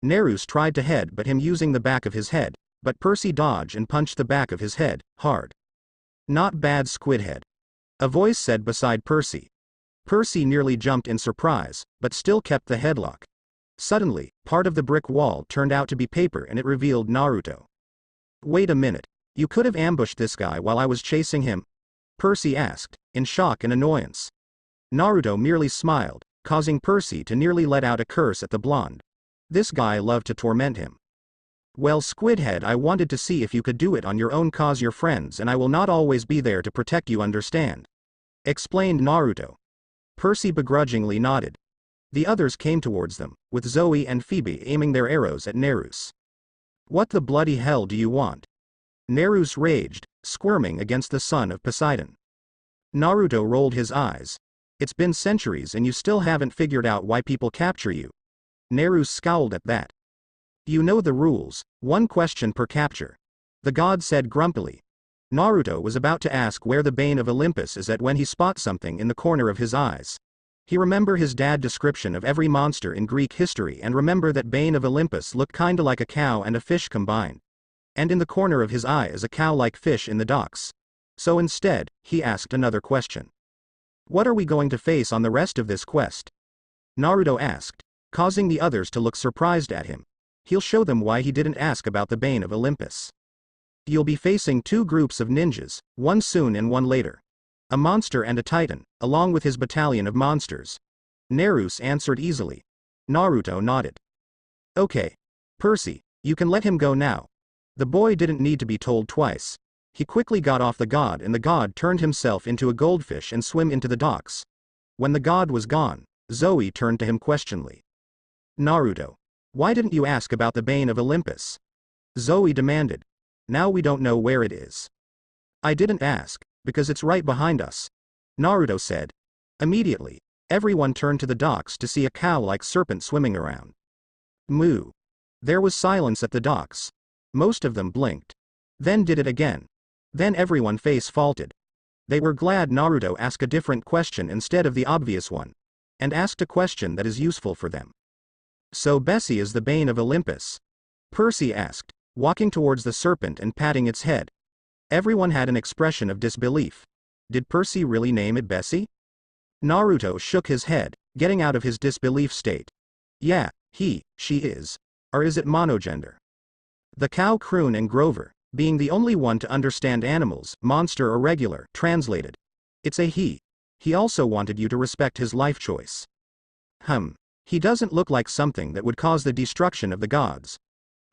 Nereus tried to head but him using the back of his head, but Percy dodged and punched the back of his head, hard. Not bad, Squidhead. A voice said beside Percy. Percy nearly jumped in surprise, but still kept the headlock. Suddenly, part of the brick wall turned out to be paper and it revealed Naruto. Wait a minute, you could have ambushed this guy while I was chasing him? Percy asked, in shock and annoyance. Naruto merely smiled, causing Percy to nearly let out a curse at the blonde. This guy loved to torment him. Well, Squidhead, I wanted to see if you could do it on your own, cause you're friends and I will not always be there to protect you, understand? Explained Naruto. Percy begrudgingly nodded. The others came towards them, with Zoe and Phoebe aiming their arrows at Nereus. What the bloody hell do you want? Nereus raged, squirming against the son of Poseidon. Naruto rolled his eyes. It's been centuries and you still haven't figured out why people capture you. Nereus scowled at that. You know the rules, 1 question per capture. The god said grumpily. Naruto was about to ask where the Bane of Olympus is at when he spots something in the corner of his eyes. He remember his dad description of every monster in Greek history and remember that Bane of Olympus looked kinda like a cow and a fish combined. And in the corner of his eye is a cow-like fish in the docks. So instead, he asked another question. What are we going to face on the rest of this quest? Naruto asked, causing the others to look surprised at him. He'll show them why he didn't ask about the Bane of Olympus. You'll be facing 2 groups of ninjas, one soon and one later. A monster and a titan, along with his battalion of monsters. Nereus answered easily. Naruto nodded. Okay. Percy, you can let him go now. The boy didn't need to be told twice. He quickly got off the god and the god turned himself into a goldfish and swam into the docks. When the god was gone, Zoe turned to him questioningly. Naruto. Why didn't you ask about the Bane of Olympus? Zoe demanded. Now we don't know where it is. I didn't ask, because it's right behind us. Naruto said. Immediately, everyone turned to the docks to see a cow-like serpent swimming around. Moo. There was silence at the docks. Most of them blinked. Then did it again. Then everyone face-faulted. They were glad Naruto asked a different question instead of the obvious one. And asked a question that is useful for them. So Bessy is the Bane of Olympus? Percy asked, walking towards the serpent and patting its head. Everyone had an expression of disbelief. Did Percy really name it Bessy? Naruto shook his head, getting out of his disbelief state. Yeah, she is. Or is it monogender? The cow croon and Grover, being the only one to understand animals, monster or regular, translated. It's a he. He also wanted you to respect his life choice. He doesn't look like something that would cause the destruction of the gods.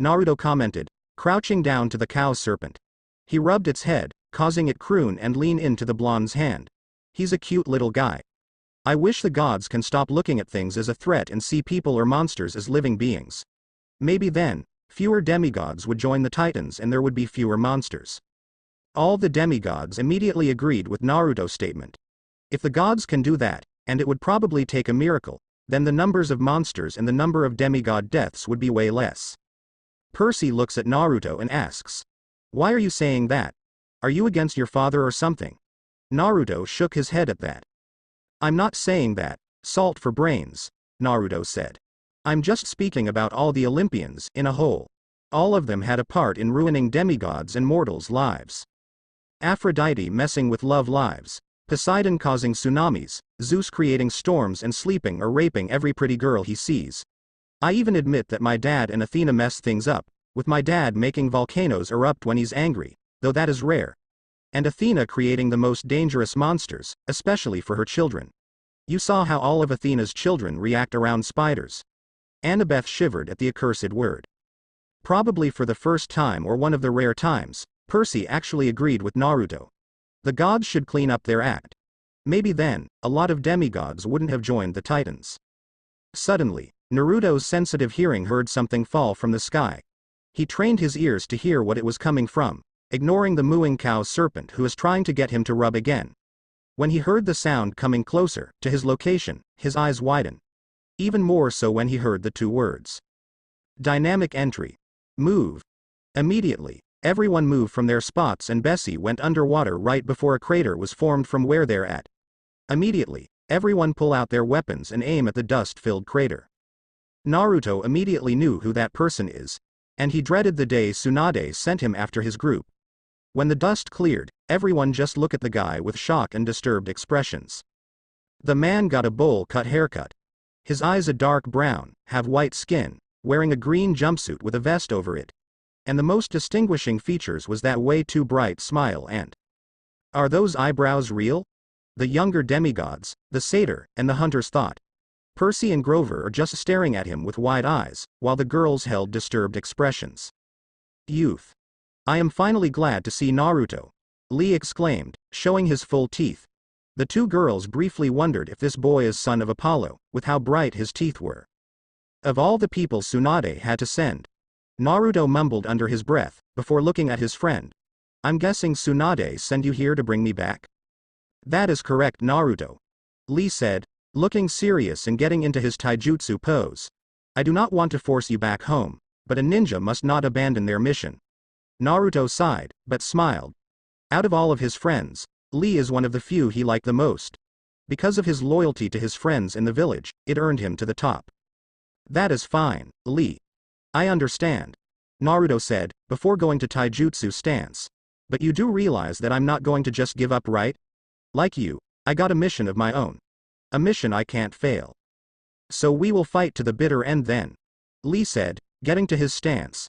Naruto commented, crouching down to the cow's serpent. He rubbed its head, causing it croon and lean into the blonde's hand. He's a cute little guy. I wish the gods can stop looking at things as a threat and see people or monsters as living beings. Maybe then, fewer demigods would join the Titans and there would be fewer monsters. All the demigods immediately agreed with Naruto's statement. If the gods can do that, and it would probably take a miracle, then the numbers of monsters and the number of demigod deaths would be way less. Percy looks at Naruto and asks, "Why are you saying that? Are you against your father or something?" Naruto shook his head at that. "I'm not saying that, salt for brains," Naruto said. "I'm just speaking about all the Olympians, in a whole. All of them had a part in ruining demigods and mortals' lives. Aphrodite messing with love lives, Poseidon causing tsunamis, Zeus creating storms and sleeping or raping every pretty girl he sees. I even admit that my dad and Athena mess things up, with my dad making volcanoes erupt when he's angry, though that is rare. And Athena creating the most dangerous monsters, especially for her children. You saw how all of Athena's children react around spiders." Annabeth shivered at the accursed word. Probably for the first time or one of the rare times, Percy actually agreed with Naruto. The gods should clean up their act. Maybe then, a lot of demigods wouldn't have joined the Titans. Suddenly, Naruto's sensitive hearing heard something fall from the sky. He trained his ears to hear what it was coming from, ignoring the mooing cow serpent who was trying to get him to rub again. When he heard the sound coming closer to his location, his eyes widened. Even more so when he heard the two words. Dynamic entry. Move. Immediately, everyone moved from their spots and Bessy went underwater right before a crater was formed from where they're at. Immediately, everyone pull out their weapons and aim at the dust-filled crater. Naruto immediately knew who that person is, and he dreaded the day Tsunade sent him after his group. When the dust cleared, everyone just looked at the guy with shock and disturbed expressions. The man got a bowl-cut haircut. His eyes a dark brown, have white skin, wearing a green jumpsuit with a vest over it. And the most distinguishing features was that way too bright smile and... Are those eyebrows real? The younger demigods, the satyr, and the hunters thought. Percy and Grover are just staring at him with wide eyes, while the girls held disturbed expressions. Youth. I am finally glad to see Naruto, Lee exclaimed, showing his full teeth. The two girls briefly wondered if this boy is son of Apollo, with how bright his teeth were. Of all the people Tsunade had to send. Naruto mumbled under his breath, before looking at his friend. I'm guessing Tsunade sent you here to bring me back? That is correct, Naruto. Lee said, looking serious and getting into his taijutsu pose. I do not want to force you back home, but a ninja must not abandon their mission. Naruto sighed, but smiled. Out of all of his friends, Lee is one of the few he liked the most. Because of his loyalty to his friends in the village, it earned him to the top. That is fine, Lee. I understand. Naruto said, before going to taijutsu stance. But you do realize that I'm not going to just give up, right? Like you, I got a mission of my own. A mission I can't fail. So we will fight to the bitter end then. Lee said, getting to his stance.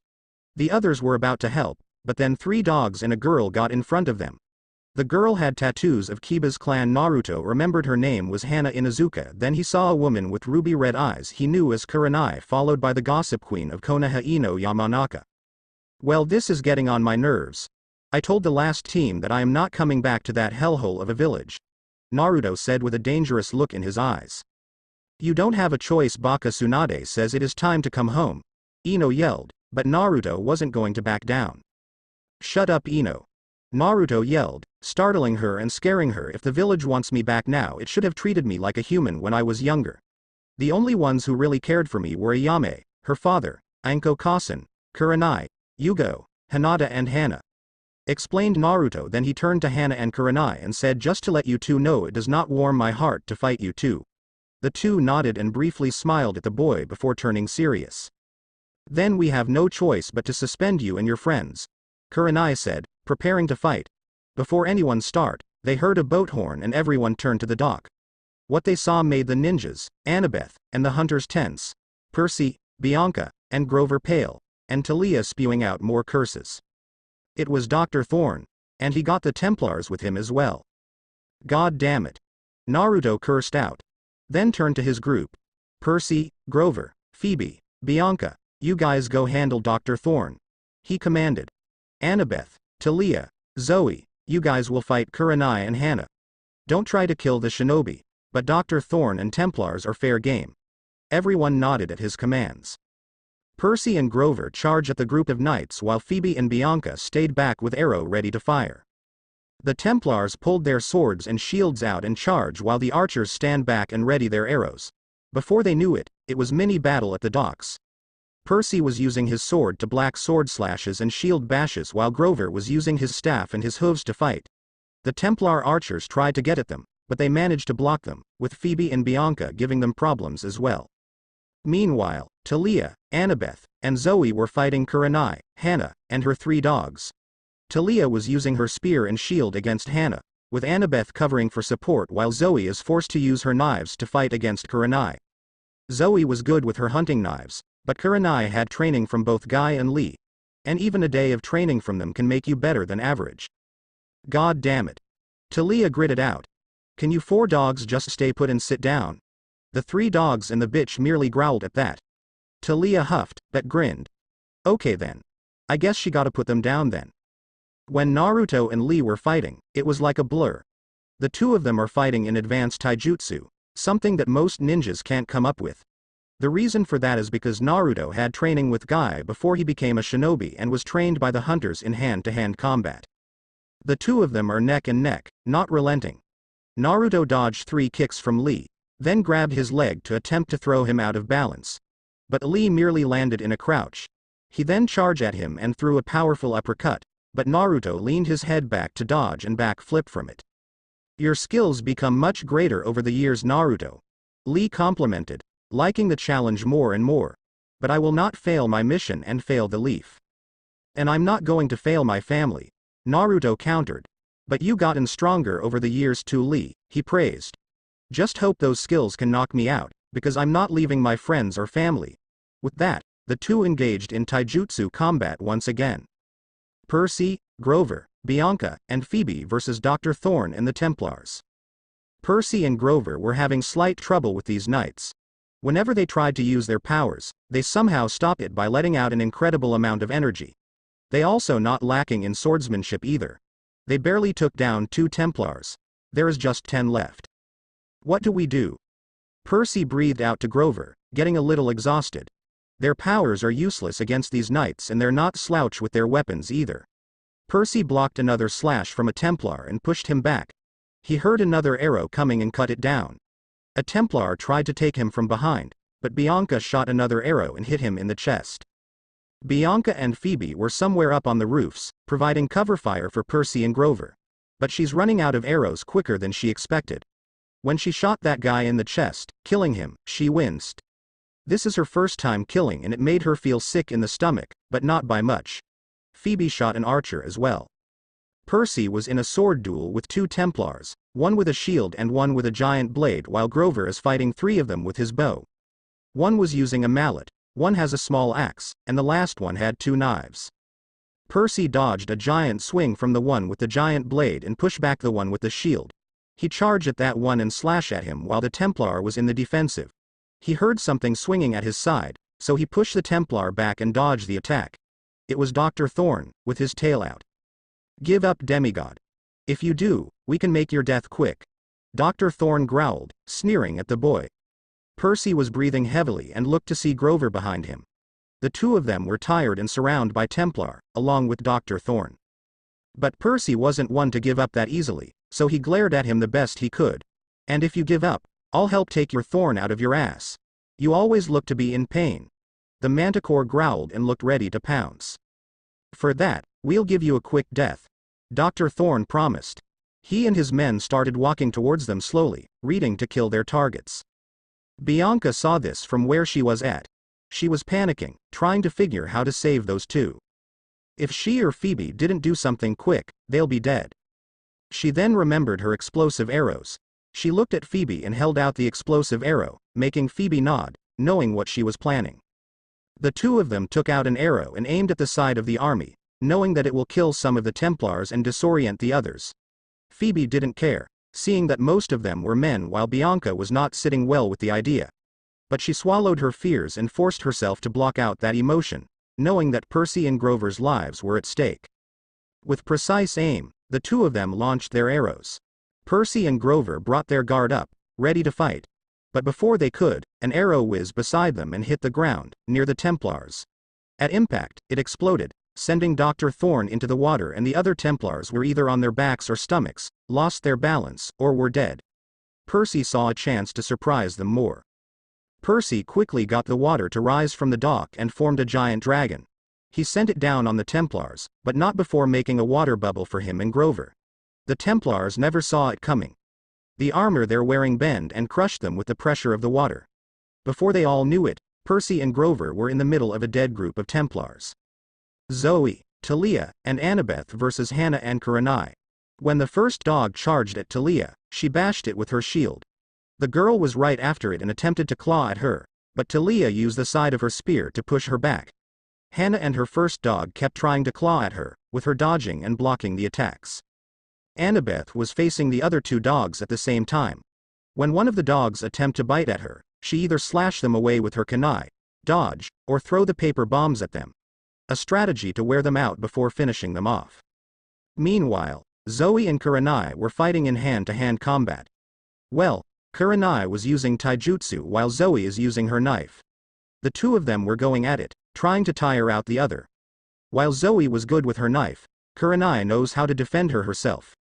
The others were about to help, but then three dogs and a girl got in front of them. The girl had tattoos of Kiba's clan. Naruto remembered her name was Hana Inuzuka. Then he saw a woman with ruby red eyes he knew as Kurenai, followed by the gossip queen of Konoha Ino Yamanaka. Well, this is getting on my nerves. I told the last team that I am not coming back to that hellhole of a village. Naruto said with a dangerous look in his eyes. You don't have a choice. Baka Tsunade says it is time to come home. Ino yelled, but Naruto wasn't going to back down. Shut up, Ino. Naruto yelled, startling her and scaring her. If the village wants me back now, it should have treated me like a human when I was younger. The only ones who really cared for me were Ayame, her father, Anko Kasen, Kurenai, Yugo, Hinata and Hana. Explained Naruto. Then he turned to Hana and Kurenai and said, just to let you two know, it does not warm my heart to fight you two. The two nodded and briefly smiled at the boy before turning serious. Then we have no choice but to suspend you and your friends, Kurenai said, preparing to fight. Before anyone start, they heard a boat horn and everyone turned to the dock. What they saw made the ninjas, Annabeth, and the hunters tense. Percy, Bianca, and Grover pale, and Talia spewing out more curses. It was Dr. Thorn, and he got the Templars with him as well. God damn it. Naruto cursed out. Then turned to his group. Percy, Grover, Phoebe, Bianca, you guys go handle Dr. Thorn. He commanded. Annabeth, Talia, Zoe, you guys will fight Kurenai and Hana. Don't try to kill the shinobi. but Dr. Thorn and Templars are fair game. Everyone nodded at his commands. Percy and Grover charge at the group of knights while Phoebe and Bianca stayed back with arrow ready to fire. The Templars pulled their swords and shields out and charge while the archers stand back and ready their arrows. Before they knew it, it was mini-battle at the docks. Percy was using his sword to black sword slashes and shield bashes while Grover was using his staff and his hooves to fight. The Templar archers tried to get at them, but they managed to block them, with Phoebe and Bianca giving them problems as well. Meanwhile, Tia, Annabeth, and Zoe were fighting Kurenai, Hannah, and her 3 dogs. Tia was using her spear and shield against Hannah, with Annabeth covering for support while Zoe is forced to use her knives to fight against Kurenai. Zoe was good with her hunting knives, but Kurenai had training from both Guy and Lee, and even a day of training from them can make you better than average. God damn it. Tia gritted out. Can you 4 dogs just stay put and sit down? The 3 dogs and the bitch merely growled at that. Tia huffed, but grinned. Okay then. I guess she gotta put them down then. When Naruto and Lee were fighting, it was like a blur. The 2 of them are fighting in advanced taijutsu, something that most ninjas can't come up with. The reason for that is because Naruto had training with Guy before he became a shinobi and was trained by the hunters in hand-to-hand combat. The 2 of them are neck and neck, not relenting. Naruto dodged 3 kicks from Lee, then grabbed his leg to attempt to throw him out of balance. But Lee merely landed in a crouch. He then charged at him and threw a powerful uppercut, but Naruto leaned his head back to dodge and backflip from it. Your skills become much greater over the years, Naruto. Lee complimented, liking the challenge more and more. But I will not fail my mission and fail the leaf. And I'm not going to fail my family, Naruto countered. But you gotten stronger over the years too, Lee, he praised. Just hope those skills can knock me out, because I'm not leaving my friends or family. With that, the 2 engaged in taijutsu combat once again. Percy, Grover, Bianca, and Phoebe versus Dr. Thorn and the Templars. Percy and Grover were having slight trouble with these knights. Whenever they tried to use their powers, they somehow stopped it by letting out an incredible amount of energy. They also not lacking in swordsmanship either. They barely took down 2 Templars. There is just 10 left. What do we do? Percy breathed out to Grover, getting a little exhausted. Their powers are useless against these knights and they're not slouch with their weapons either. Percy blocked another slash from a Templar and pushed him back. He heard another arrow coming and cut it down. A Templar tried to take him from behind, but Bianca shot another arrow and hit him in the chest. Bianca and Phoebe were somewhere up on the roofs, providing cover fire for Percy and Grover. But she's running out of arrows quicker than she expected. When she shot that guy in the chest, killing him, she winced. This is her first time killing and it made her feel sick in the stomach, but not by much. Phoebe shot an archer as well. Percy was in a sword duel with 2 Templars, one with a shield and one with a giant blade, while Grover is fighting 3 of them with his bow. One was using a mallet, one has a small axe, and the last one had 2 knives. Percy dodged a giant swing from the one with the giant blade and pushed back the one with the shield. He charged at that one and slashed at him while the Templar was in the defensive. He heard something swinging at his side, so he pushed the Templar back and dodged the attack. It was Dr. Thorn, with his tail out. Give up, demigod. If you do, we can make your death quick. Dr. Thorn growled, sneering at the boy. Percy was breathing heavily and looked to see Grover behind him. The 2 of them were tired and surrounded by Templar, along with Dr. Thorn. But Percy wasn't one to give up that easily, so he glared at him the best he could. And if you give up, I'll help take your thorn out of your ass. You always look to be in pain. The manticore growled and looked ready to pounce. For that, we'll give you a quick death, Dr. Thorn promised. He and his men started walking towards them slowly, reading to kill their targets. Bianca saw this from where she was at. She was panicking, trying to figure how to save those 2. If she or Phoebe didn't do something quick, they'll be dead. She then remembered her explosive arrows. She looked at Phoebe and held out the explosive arrow, making Phoebe nod, knowing what she was planning. The 2 of them took out an arrow and aimed at the side of the army, knowing that it will kill some of the Templars and disorient the others. Phoebe didn't care, seeing that most of them were men while Bianca was not sitting well with the idea. But she swallowed her fears and forced herself to block out that emotion, knowing that Percy and Grover's lives were at stake. With precise aim, the 2 of them launched their arrows. Percy and Grover brought their guard up, ready to fight. But before they could, an arrow whizzed beside them and hit the ground, near the Templars. At impact, it exploded, sending Dr. Thorn into the water, and the other Templars were either on their backs or stomachs, lost their balance, or were dead. Percy saw a chance to surprise them more. Percy quickly got the water to rise from the dock and formed a giant dragon. He sent it down on the Templars, but not before making a water bubble for him and Grover. The Templars never saw it coming. The armor they're wearing bent and crushed them with the pressure of the water. Before they all knew it, Percy and Grover were in the middle of a dead group of Templars. Zoe, Tia, and Annabeth versus Hannah and Kurenai. When the first dog charged at Tia, she bashed it with her shield. The girl was right after it and attempted to claw at her, but Tia used the side of her spear to push her back. Hannah and her first dog kept trying to claw at her, with her dodging and blocking the attacks. Annabeth was facing the other two dogs at the same time. When one of the dogs attempted to bite at her, she either slashed them away with her kunai, dodge, or throw the paper bombs at them. A strategy to wear them out before finishing them off. Meanwhile, Zoe and Kurenai were fighting in hand-to-hand combat. Well, Kurenai was using taijutsu while Zoe is using her knife. The two of them were going at it, trying to tire out the other. While Zoe was good with her knife, Kurenai knows how to defend her herself.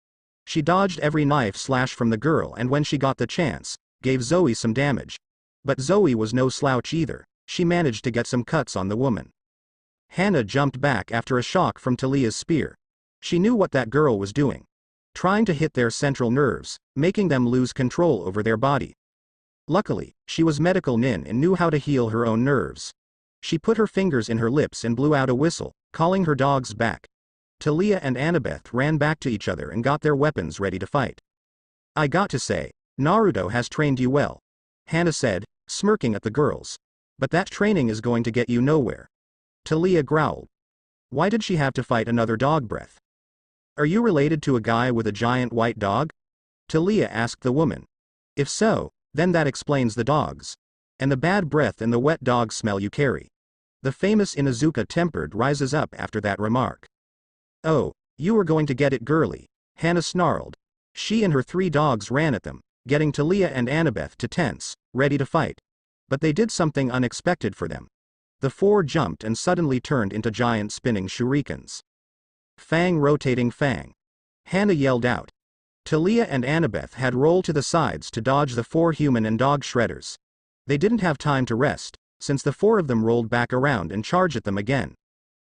She dodged every knife slash from the girl, and when she got the chance, gave Zoe some damage. But Zoe was no slouch either. She managed to get some cuts on the woman. Hannah jumped back after a shock from Talia's spear. She knew what that girl was doing. Trying to hit their central nerves, making them lose control over their body. Luckily, she was medical nin and knew how to heal her own nerves. She put her fingers in her lips and blew out a whistle, calling her dogs back. Tia and Annabeth ran back to each other and got their weapons ready to fight. I got to say, Naruto has trained you well, Hannah said, smirking at the girls. But that training is going to get you nowhere. Tia growled. Why did she have to fight another dog breath? Are you related to a guy with a giant white dog? Tia asked the woman. If so, then that explains the dogs. And the bad breath and the wet dog smell you carry. The famous Inuzuka tempered rises up after that remark. Oh, you were going to get it girly, Hannah snarled. She and her three dogs ran at them, getting Tia and Annabeth to tense, ready to fight. But they did something unexpected for them. The four jumped and suddenly turned into giant spinning shurikens. Fang rotating fang. Hannah yelled out. Tia and Annabeth had rolled to the sides to dodge the four human and dog shredders. They didn't have time to rest, since the four of them rolled back around and charged at them again.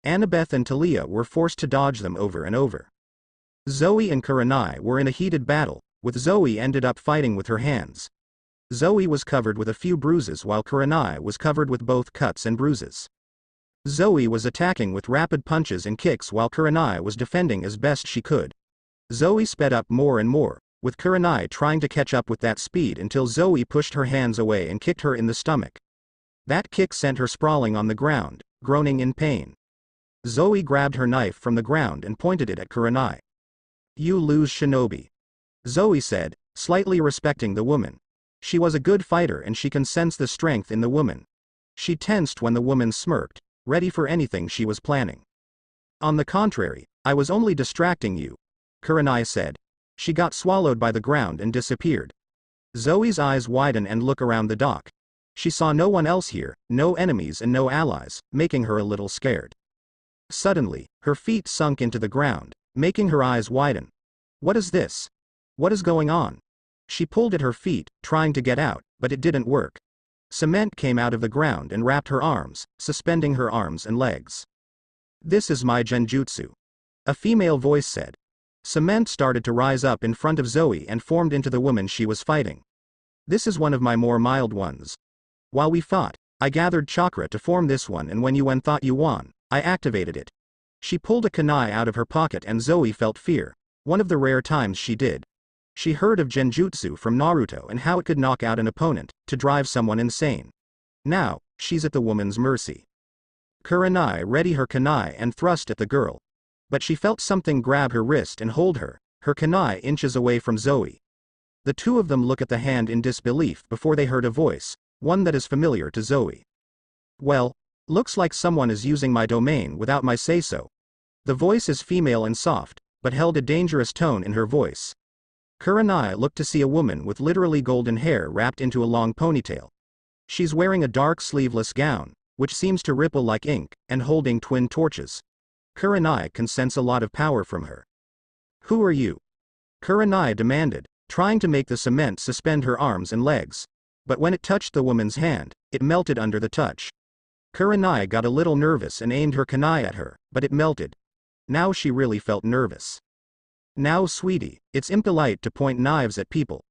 Annabeth and Tia were forced to dodge them over and over. Zoe and Kurenai were in a heated battle, with Zoe ended up fighting with her hands. Zoe was covered with a few bruises while Kurenai was covered with both cuts and bruises. Zoe was attacking with rapid punches and kicks while Kurenai was defending as best she could. Zoe sped up more and more, with Kurenai trying to catch up with that speed until Zoe pushed her hands away and kicked her in the stomach. That kick sent her sprawling on the ground, groaning in pain. Zoe grabbed her knife from the ground and pointed it at Kurenai. You lose, shinobi. Zoe said, slightly respecting the woman. She was a good fighter and she can sense the strength in the woman. She tensed when the woman smirked, ready for anything she was planning. On the contrary, I was only distracting you, Kurenai said. She got swallowed by the ground and disappeared. Zoe's eyes widened and looked around the dock. She saw no one else here, no enemies and no allies, making her a little scared. Suddenly, her feet sunk into the ground, making her eyes widen. What is this? What is going on? She pulled at her feet, trying to get out, but it didn't work. Cement came out of the ground and wrapped her arms, suspending her arms and legs. This is my genjutsu. A female voice said. Cement started to rise up in front of Zoe and formed into the woman she was fighting. This is one of my more mild ones. While we fought, I gathered chakra to form this one, and when you thought you won, I activated it. She pulled a kunai out of her pocket and Zoe felt fear, one of the rare times she did. She heard of genjutsu from Naruto and how it could knock out an opponent, to drive someone insane. Now, she's at the woman's mercy. Kurenai readied her kunai and thrust at the girl. But she felt something grab her wrist and hold her kunai inches away from Zoe. The two of them look at the hand in disbelief before they heard a voice, one that is familiar to Zoe. Well, looks like someone is using my domain without my say-so. The voice is female and soft, but held a dangerous tone in her voice. Kurenai looked to see a woman with literally golden hair wrapped into a long ponytail. She's wearing a dark sleeveless gown, which seems to ripple like ink, and holding twin torches. Kurenai can sense a lot of power from her. Who are you? Kurenai demanded, trying to make the cement suspend her arms and legs. But when it touched the woman's hand, it melted under the touch. Kurenai got a little nervous and aimed her kunai at her, but it melted. Now she really felt nervous. Now sweetie, it's impolite to point knives at people,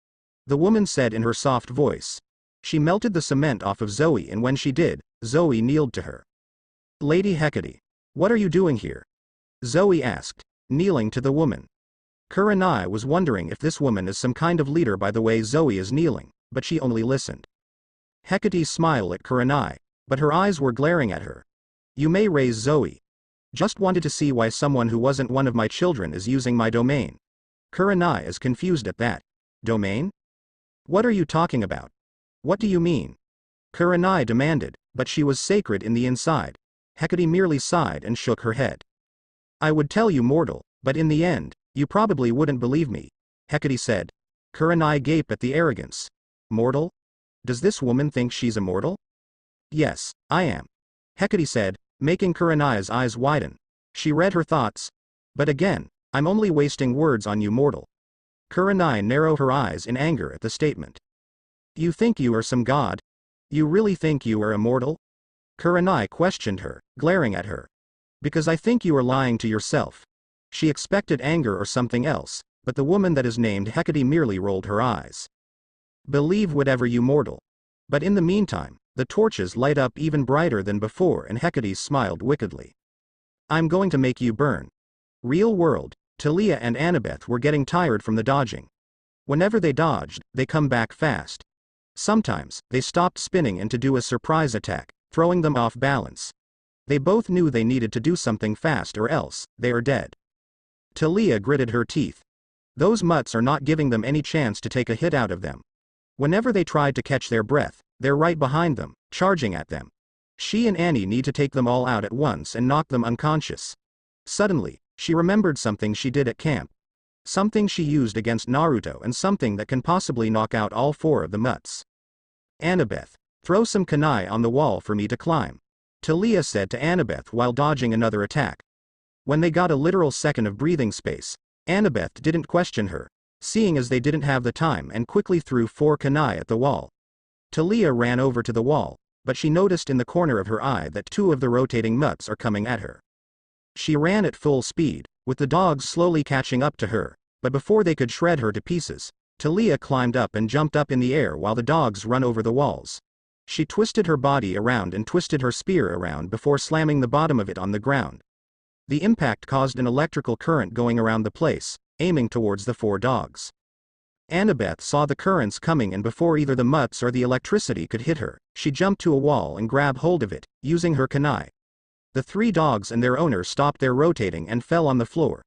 the woman said in her soft voice. She melted the cement off of Zoe, and when she did, Zoe kneeled to her. Lady Hecate, what are you doing here? Zoe asked, kneeling to the woman. Kurenai was wondering if this woman is some kind of leader by the way Zoe is kneeling, but she only listened. Hecate smiled at Kurenai, but her eyes were glaring at her. You may raise Zoe. Just wanted to see why someone who wasn't one of my children is using my domain. Kurenai is confused at that. Domain? What are you talking about? What do you mean? Kurenai demanded, but she was sacred in the inside. Hecate merely sighed and shook her head. I would tell you, mortal, but in the end, you probably wouldn't believe me, Hecate said. Kurenai gaped at the arrogance. Mortal? Does this woman think she's immortal? Yes, I am, Hecate said, making Kurenai's eyes widen. She read her thoughts. But again, I'm only wasting words on you, mortal. Kurenai narrowed her eyes in anger at the statement. You think you are some god? You really think you are immortal? Kurenai questioned her, glaring at her. Because I think you are lying to yourself. She expected anger or something else, but the woman that is named Hecate merely rolled her eyes. Believe whatever you mortal. But in the meantime, the torches light up even brighter than before, and Hecate smiled wickedly. I'm going to make you burn. Real world, Tia and Annabeth were getting tired from the dodging. Whenever they dodged, they come back fast. Sometimes, they stopped spinning and to do a surprise attack, throwing them off balance. They both knew they needed to do something fast or else, they are dead. Tia gritted her teeth. Those mutts are not giving them any chance to take a hit out of them. Whenever they tried to catch their breath, they're right behind them, charging at them. She and Annie need to take them all out at once and knock them unconscious. Suddenly, she remembered something she did at camp. Something she used against Naruto, and something that can possibly knock out all four of the mutts. Annabeth, throw some kunai on the wall for me to climb, Tia said to Annabeth while dodging another attack. When they got a literal second of breathing space, Annabeth didn't question her, seeing as they didn't have the time, and quickly threw 4 kunai at the wall. Tia ran over to the wall, but she noticed in the corner of her eye that 2 of the rotating mutts are coming at her. She ran at full speed, with the dogs slowly catching up to her, but before they could shred her to pieces, Tia climbed up and jumped up in the air while the dogs run over the walls. She twisted her body around and twisted her spear around before slamming the bottom of it on the ground. The impact caused an electrical current going around the place, aiming towards the 4 dogs. Annabeth saw the currents coming, and before either the mutts or the electricity could hit her, she jumped to a wall and grabbed hold of it, using her kunai. The 3 dogs and their owner stopped their rotating and fell on the floor.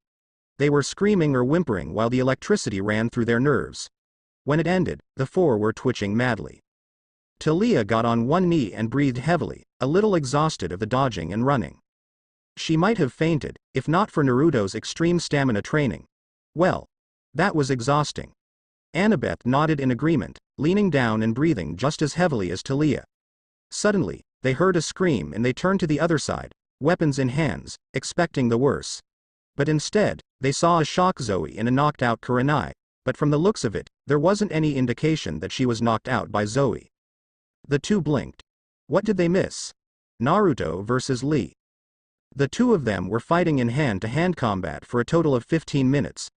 They were screaming or whimpering while the electricity ran through their nerves. When it ended, the 4 were twitching madly. Tia got on one knee and breathed heavily, a little exhausted of the dodging and running. She might have fainted, if not for Naruto's extreme stamina training. Well, that was exhausting. Annabeth nodded in agreement, leaning down and breathing just as heavily as Tia. Suddenly, they heard a scream and they turned to the other side, weapons in hands, expecting the worst. But instead, they saw a shocked Zoe and a knocked-out Kurenai, but from the looks of it, there wasn't any indication that she was knocked out by Zoe. The 2 blinked. What did they miss? Naruto versus Lee. The 2 of them were fighting in hand-to-hand combat for a total of 15 minutes.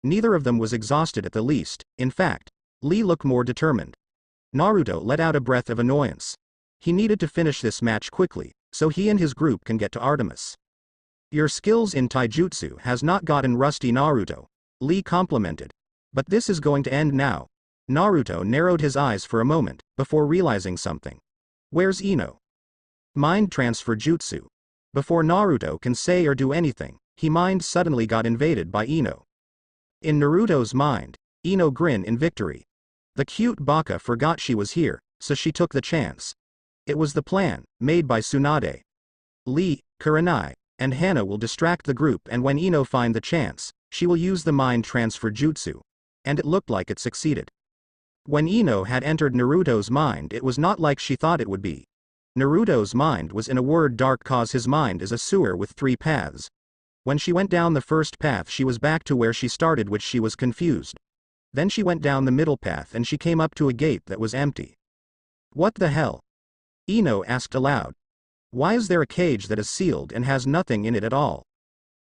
Neither of them was exhausted at the least. In fact, Lee looked more determined. Naruto let out a breath of annoyance. He needed to finish this match quickly, so he and his group can get to Artemis. Your skills in taijutsu has not gotten rusty, Naruto, Lee complimented. But this is going to end now. Naruto narrowed his eyes for a moment, before realizing something. Where's Ino? Mind transfer jutsu. Before Naruto can say or do anything, his mind suddenly got invaded by Ino. In Naruto's mind, Ino grinned in victory. The cute baka forgot she was here, so she took the chance. It was the plan, made by Tsunade. Lee, Kurenai, and Hana will distract the group, and when Ino find the chance, she will use the mind transfer jutsu. and it looked like it succeeded. When Ino had entered Naruto's mind, it was not like she thought it would be. Naruto's mind was, in a word, dark, cause his mind is a sewer with 3 paths. When she went down the first path, she was back to where she started, which she was confused. Then she went down the middle path and she came up to a gate that was empty. What the hell? Ino asked aloud. Why is there a cage that is sealed and has nothing in it at all?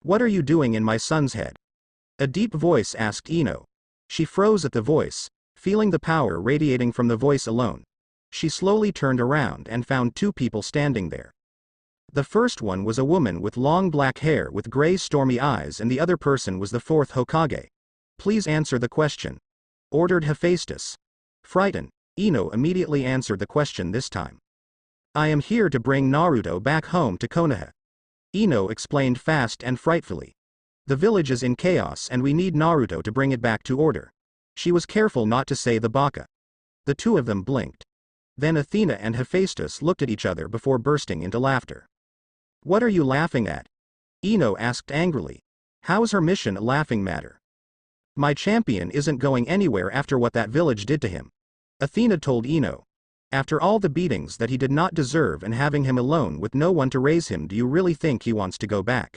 What are you doing in my son's head? A deep voice asked Ino. She froze at the voice, feeling the power radiating from the voice alone. She slowly turned around and found 2 people standing there. The first one was a woman with long black hair with gray stormy eyes, and the other person was the 4th Hokage. Please answer the question, ordered Hephaestus. Frightened, Ino immediately answered the question this time. I am here to bring Naruto back home to Konoha. Ino explained fast and frightfully. The village is in chaos and we need Naruto to bring it back to order. She was careful not to say the baka. The 2 of them blinked. Then Athena and Hephaestus looked at each other before bursting into laughter. What are you laughing at? Ino asked angrily. How is her mission a laughing matter? My champion isn't going anywhere after what that village did to him. Athena told Ino. After all the beatings that he did not deserve and having him alone with no one to raise him, do you really think he wants to go back?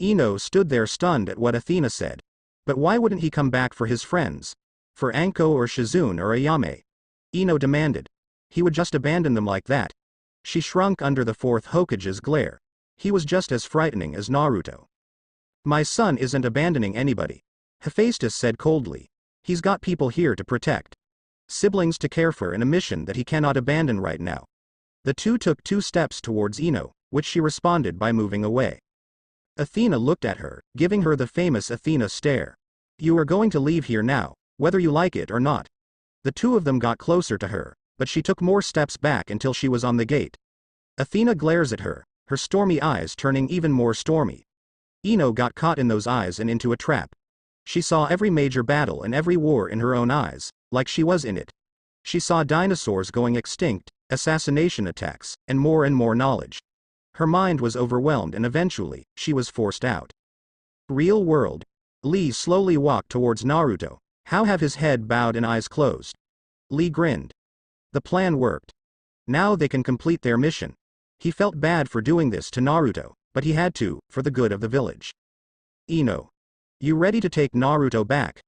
Ino stood there stunned at what Athena said. But why wouldn't he come back for his friends? For Anko or Shizune or Ayame? Ino demanded. He would just abandon them like that. She shrunk under the 4th Hokage's glare. He was just as frightening as Naruto. My son isn't abandoning anybody, Hephaestus said coldly. He's got people here to protect. Siblings to care for, and a mission that he cannot abandon right now. The 2 took 2 steps towards Ino, which she responded by moving away. Athena looked at her, giving her the famous Athena stare. You are going to leave here now, whether you like it or not. The 2 of them got closer to her, but she took more steps back until she was on the gate. Athena glares at her, her stormy eyes turning even more stormy. Ino got caught in those eyes and into a trap. She saw every major battle and every war in her own eyes, like she was in it. She saw dinosaurs going extinct, assassination attacks, and more knowledge. Her mind was overwhelmed and eventually, she was forced out. Real world. Lee slowly walked towards Naruto, how have his head bowed and eyes closed. Lee grinned. The plan worked. Now they can complete their mission. He felt bad for doing this to Naruto, but he had to, for the good of the village. Ino. You ready to take Naruto back?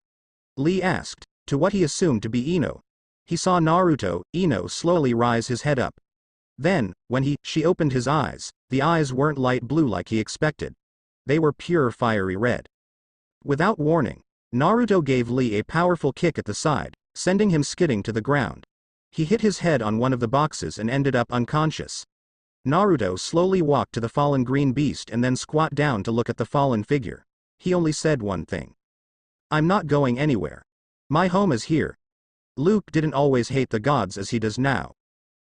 Lee asked, to what he assumed to be Ino. He saw Naruto, Ino slowly rise his head up. Then, when she opened his eyes, the eyes weren't light blue like he expected. They were pure fiery red. Without warning, Naruto gave Lee a powerful kick at the side, sending him skidding to the ground. He hit his head on one of the boxes and ended up unconscious. Naruto slowly walked to the fallen green beast and then squat down to look at the fallen figure. He only said one thing. I'm not going anywhere. My home is here. Luke didn't always hate the gods as he does now.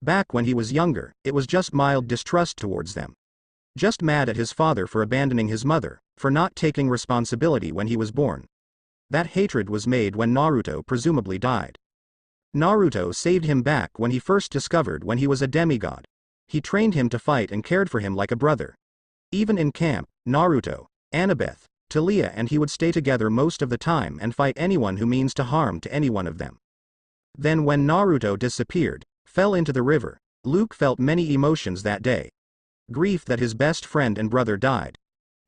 Back when he was younger, it was just mild distrust towards them. Just mad at his father for abandoning his mother, for not taking responsibility when he was born. That hatred was made when Naruto presumably died. Naruto saved him back when he first discovered when he was a demigod. He trained him to fight and cared for him like a brother. Even in camp, Naruto, Annabeth, Talia and he would stay together most of the time and fight anyone who means to harm to any one of them. Then when Naruto disappeared, fell into the river, Luke felt many emotions that day. Grief that his best friend and brother died.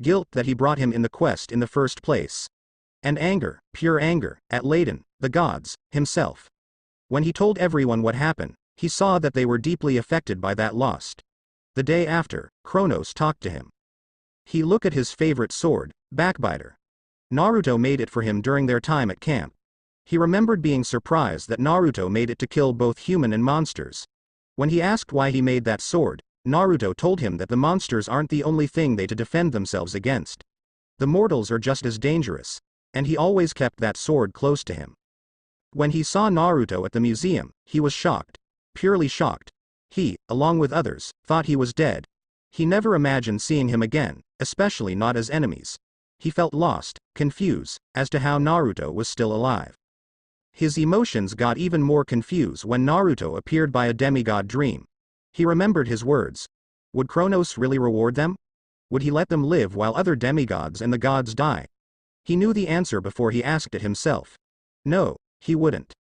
Guilt that he brought him in the quest in the first place. And anger, pure anger, at Layden, the gods, himself. When he told everyone what happened, he saw that they were deeply affected by that loss. The day after, Kronos talked to him. He looked at his favorite sword, Backbiter. Naruto made it for him during their time at camp. He remembered being surprised that Naruto made it to kill both human and monsters. When he asked why he made that sword, Naruto told him that the monsters aren't the only thing they to defend themselves against. The mortals are just as dangerous, and he always kept that sword close to him. When he saw Naruto at the museum, he was shocked. Purely shocked. He, along with others, thought he was dead. He never imagined seeing him again, especially not as enemies. He felt lost, confused, as to how Naruto was still alive. His emotions got even more confused when Naruto appeared by a demigod dream. He remembered his words. Would Kronos really reward them? Would he let them live while other demigods and the gods die? He knew the answer before he asked it himself. No, he wouldn't.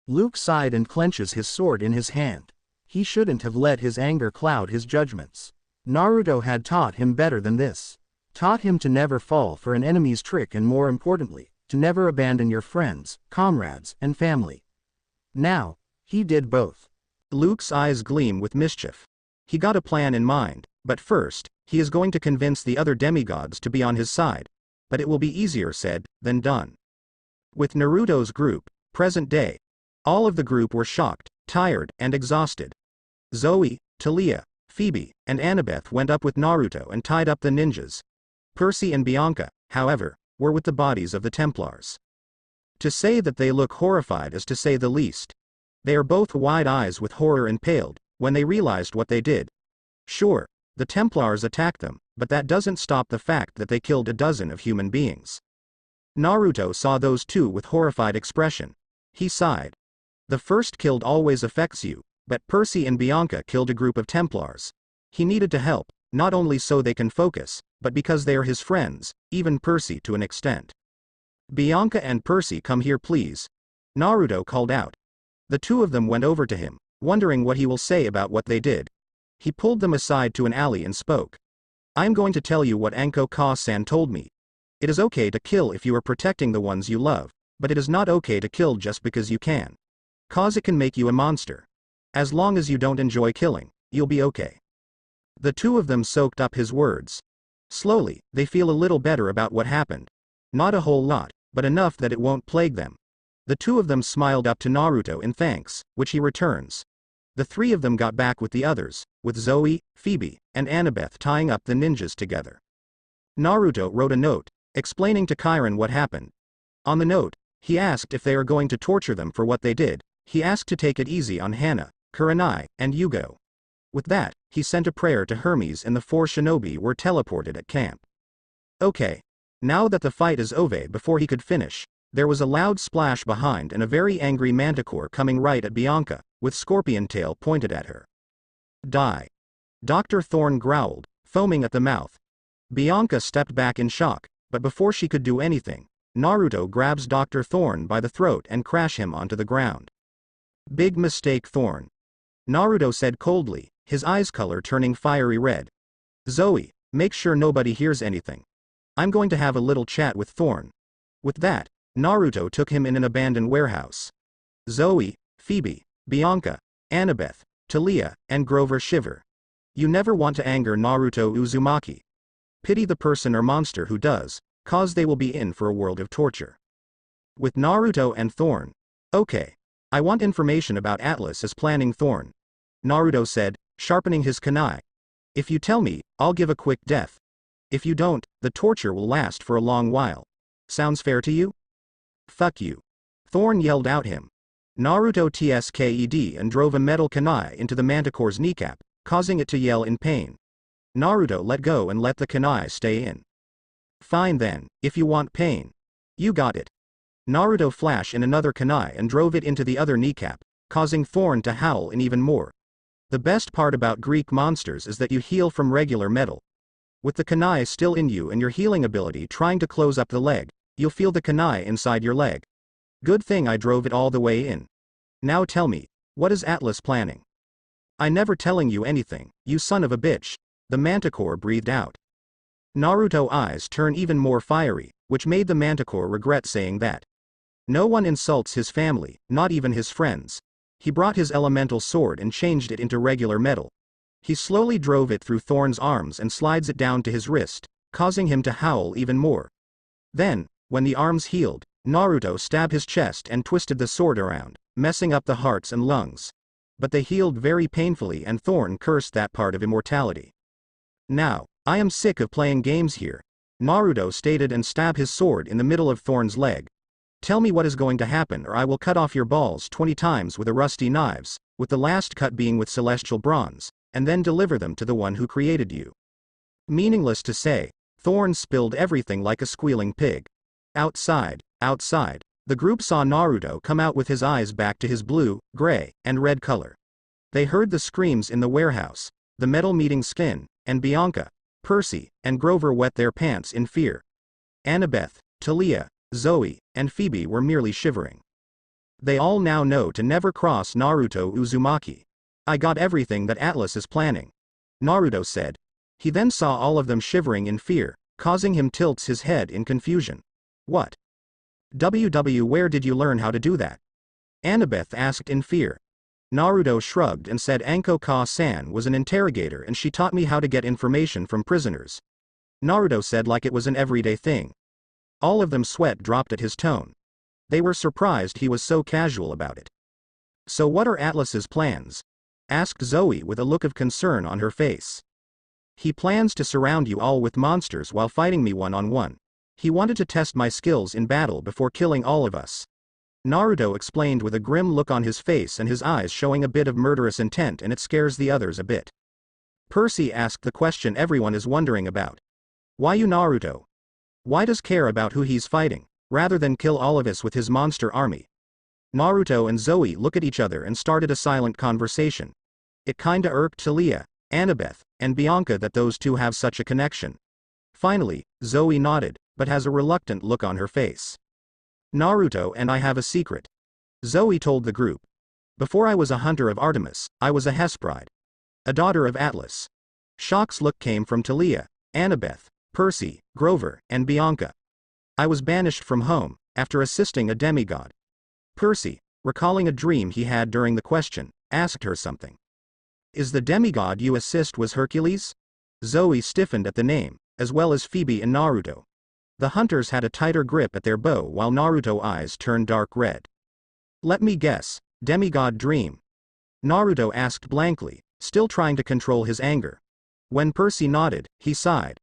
Luke sighed and clenches his sword in his hand. He shouldn't have let his anger cloud his judgments. Naruto had taught him better than this. Taught him to never fall for an enemy's trick and, more importantly, to never abandon your friends, comrades, and family. Now, he did both. Luke's eyes gleam with mischief. He got a plan in mind, but first, he is going to convince the other demigods to be on his side. But it will be easier said than done. With Naruto's group, present day, all of the group were shocked, tired, and exhausted. Zoe, Tia, Phoebe, and Annabeth went up with Naruto and tied up the ninjas. Percy and Bianca, however, were with the bodies of the Templars. To say that they look horrified is to say the least. They are both wide eyes with horror and paled, when they realized what they did. Sure, the Templars attacked them, but that doesn't stop the fact that they killed a dozen of human beings. Naruto saw those two with horrified expression. He sighed. The first killed always affects you, but Percy and Bianca killed a group of Templars. He needed to help, not only so they can focus, but because they are his friends, even Percy to an extent. Bianca and Percy, come here please. Naruto called out. The two of them went over to him, wondering what he will say about what they did. He pulled them aside to an alley and spoke. I am going to tell you what Anko-san told me. It is okay to kill if you are protecting the ones you love, but it is not okay to kill just because you can. Cause it can make you a monster. As long as you don't enjoy killing, you'll be okay. The two of them soaked up his words. Slowly, they feel a little better about what happened. Not a whole lot, but enough that it won't plague them. The two of them smiled up to Naruto in thanks, which he returns. The three of them got back with the others, with Zoe, Phoebe, and Annabeth tying up the ninjas together. Naruto wrote a note, explaining to Chiron what happened. On the note, he asked if they are going to torture them for what they did. He asked to take it easy on Hana, Kurenai, and Yugo. With that, he sent a prayer to Hermes and the four shinobi were teleported at camp. Okay. Now that the fight is over, before he could finish, there was a loud splash behind and a very angry manticore coming right at Bianca, with scorpion tail pointed at her. Die. Dr. Thorn growled, foaming at the mouth. Bianca stepped back in shock, but before she could do anything, Naruto grabs Dr. Thorn by the throat and crash him onto the ground. Big mistake, Thorn. Naruto said coldly, his eyes color turning fiery red. Zoe, make sure nobody hears anything. I'm going to have a little chat with Thorn. With that, Naruto took him in an abandoned warehouse. Zoe, Phoebe, Bianca, Annabeth, Tia, and Grover shiver. You never want to anger Naruto Uzumaki. Pity the person or monster who does, cause they will be in for a world of torture. With Naruto and Thorn. Okay. I want information about Atlas is planning Thorn. Naruto said, sharpening his kunai. If you tell me, I'll give a quick death. If you don't, the torture will last for a long while. Sounds fair to you? Fuck you. Thorn yelled out him. Naruto tsked and drove a metal kunai into the manticore's kneecap, causing it to yell in pain. Naruto let go and let the kunai stay in. Fine then, if you want pain. You got it. Naruto flashed in another kunai and drove it into the other kneecap, causing Thorn to howl in even more. The best part about Greek monsters is that you heal from regular metal. With the kunai still in you and your healing ability trying to close up the leg, you'll feel the kunai inside your leg. Good thing I drove it all the way in. Now tell me, what is Atlas planning? I never telling you anything, you son of a bitch, the manticore breathed out. Naruto eyes turn even more fiery, which made the manticore regret saying that. No one insults his family, not even his friends. He brought his elemental sword and changed it into regular metal. He slowly drove it through Thorn's arms and slides it down to his wrist, causing him to howl even more. Then, when the arms healed, Naruto stabbed his chest and twisted the sword around, messing up the hearts and lungs. But they healed very painfully and Thorn cursed that part of immortality. Now, I am sick of playing games here, Naruto stated and stabbed his sword in the middle of Thorn's leg. Tell me what is going to happen or I will cut off your balls 20 times with a rusty knives, with the last cut being with celestial bronze, and then deliver them to the one who created you. Meaningless to say, Thorn spilled everything like a squealing pig. Outside, the group saw Naruto come out with his eyes back to his blue, gray, and red color. They heard the screams in the warehouse, the metal meeting skin, and Bianca, Percy, and Grover wet their pants in fear. Annabeth, Tia, Zoe, and Phoebe were merely shivering. They all now know to never cross Naruto Uzumaki. I got everything that Atlas is planning, Naruto said. He then saw all of them shivering in fear, causing him tilts his head in confusion. What? Where did you learn how to do that? Annabeth asked in fear. Naruto shrugged and said Anko-san was an interrogator and she taught me how to get information from prisoners. Naruto said like it was an everyday thing. All of them sweat dropped at his tone. They were surprised he was so casual about it. So what are Atlas's plans? Asked Zoe with a look of concern on her face. He plans to surround you all with monsters while fighting me one-on-one. He wanted to test my skills in battle before killing all of us. Naruto explained with a grim look on his face and his eyes showing a bit of murderous intent, and it scares the others a bit. Percy asked the question everyone is wondering about. Why you, Naruto? Why does care about who he's fighting, rather than kill all of us with his monster army? Naruto and Zoe look at each other and started a silent conversation. It kinda irked Tia, Annabeth, and Bianca that those two have such a connection. Finally, Zoe nodded, but has a reluctant look on her face. Naruto and I have a secret. Zoe told the group. Before I was a hunter of Artemis, I was a Hesperide. A daughter of Atlas. Shock's look came from Tia, Annabeth, Percy, Grover, and Bianca. I was banished from home, after assisting a demigod. Percy, recalling a dream he had during the question, asked her something. Is the demigod you assist was Hercules? Zoe stiffened at the name, as well as Phoebe and Naruto. The hunters had a tighter grip at their bow while Naruto's eyes turned dark red. Let me guess, demigod dream? Naruto asked blankly, still trying to control his anger. When Percy nodded, he sighed.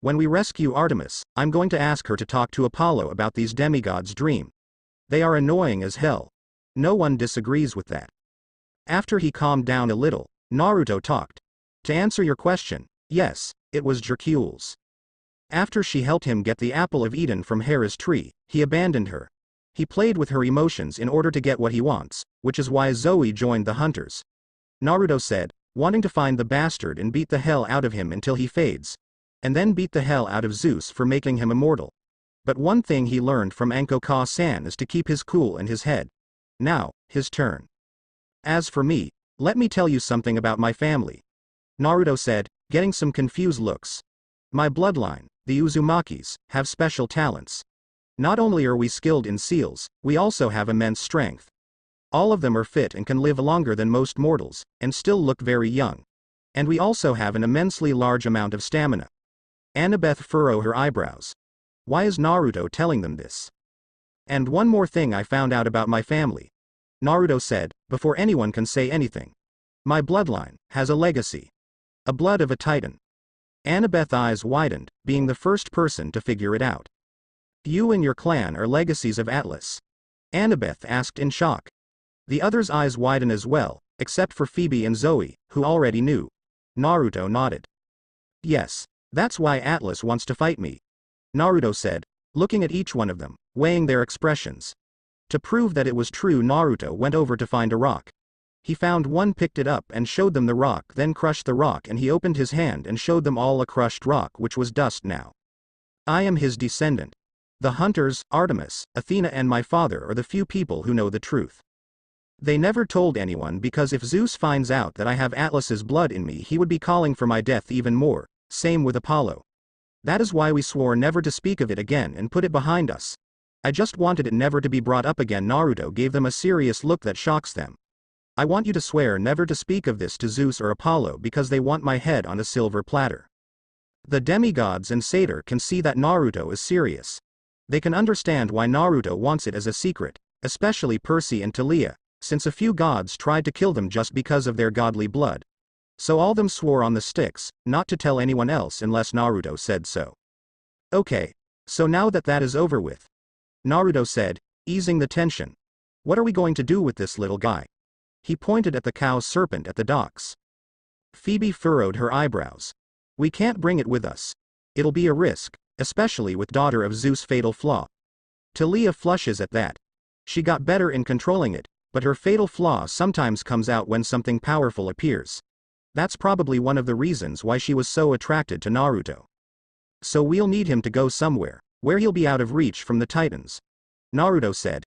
When we rescue Artemis, I'm going to ask her to talk to Apollo about these demigods' dream. They are annoying as hell. No one disagrees with that. After he calmed down a little, Naruto talked. To answer your question, yes, it was Hercules. After she helped him get the apple of Eden from Hera's tree, he abandoned her. He played with her emotions in order to get what he wants, which is why Zoe joined the hunters. Naruto said, wanting to find the bastard and beat the hell out of him until he fades. And then beat the hell out of Zeus for making him immortal. But one thing he learned from Anko-san is to keep his cool in his head. Now, his turn. As for me, let me tell you something about my family. Naruto said, getting some confused looks. My bloodline, the Uzumakis, have special talents. Not only are we skilled in seals, we also have immense strength. All of them are fit and can live longer than most mortals, and still look very young. And we also have an immensely large amount of stamina. Annabeth furrowed her eyebrows. Why is Naruto telling them this? And one more thing I found out about my family. Naruto said, before anyone can say anything. My bloodline has a legacy. A blood of a titan. Annabeth's eyes widened, being the first person to figure it out. You and your clan are legacies of Atlas? Annabeth asked in shock. The others' eyes widened as well, except for Phoebe and Zoe, who already knew. Naruto nodded. Yes, that's why Atlas wants to fight me. Naruto said, looking at each one of them, weighing their expressions. To prove that it was true, Naruto went over to find a rock. He found one, picked it up and showed them the rock, then crushed the rock, and he opened his hand and showed them all a crushed rock which was dust now. I am his descendant. The hunters, Artemis, Athena and my father are the few people who know the truth. They never told anyone because if Zeus finds out that I have Atlas's blood in me he would be calling for my death even more, same with Apollo. That is why we swore never to speak of it again and put it behind us. I just wanted it never to be brought up again. Naruto gave them a serious look that shocks them. I want you to swear never to speak of this to Zeus or Apollo because they want my head on a silver platter. The demigods and satyr can see that Naruto is serious. They can understand why Naruto wants it as a secret, especially Percy and Tia, since a few gods tried to kill them just because of their godly blood. So all them swore on the sticks, not to tell anyone else unless Naruto said so. Okay, so now that that is over with, Naruto said, easing the tension. What are we going to do with this little guy? He pointed at the cow serpent at the docks. Phoebe furrowed her eyebrows. We can't bring it with us. It'll be a risk, especially with daughter of Zeus' fatal flaw. Tia flushes at that. She got better in controlling it, but her fatal flaw sometimes comes out when something powerful appears. That's probably one of the reasons why she was so attracted to Naruto. So we'll need him to go somewhere, where he'll be out of reach from the Titans. Naruto said.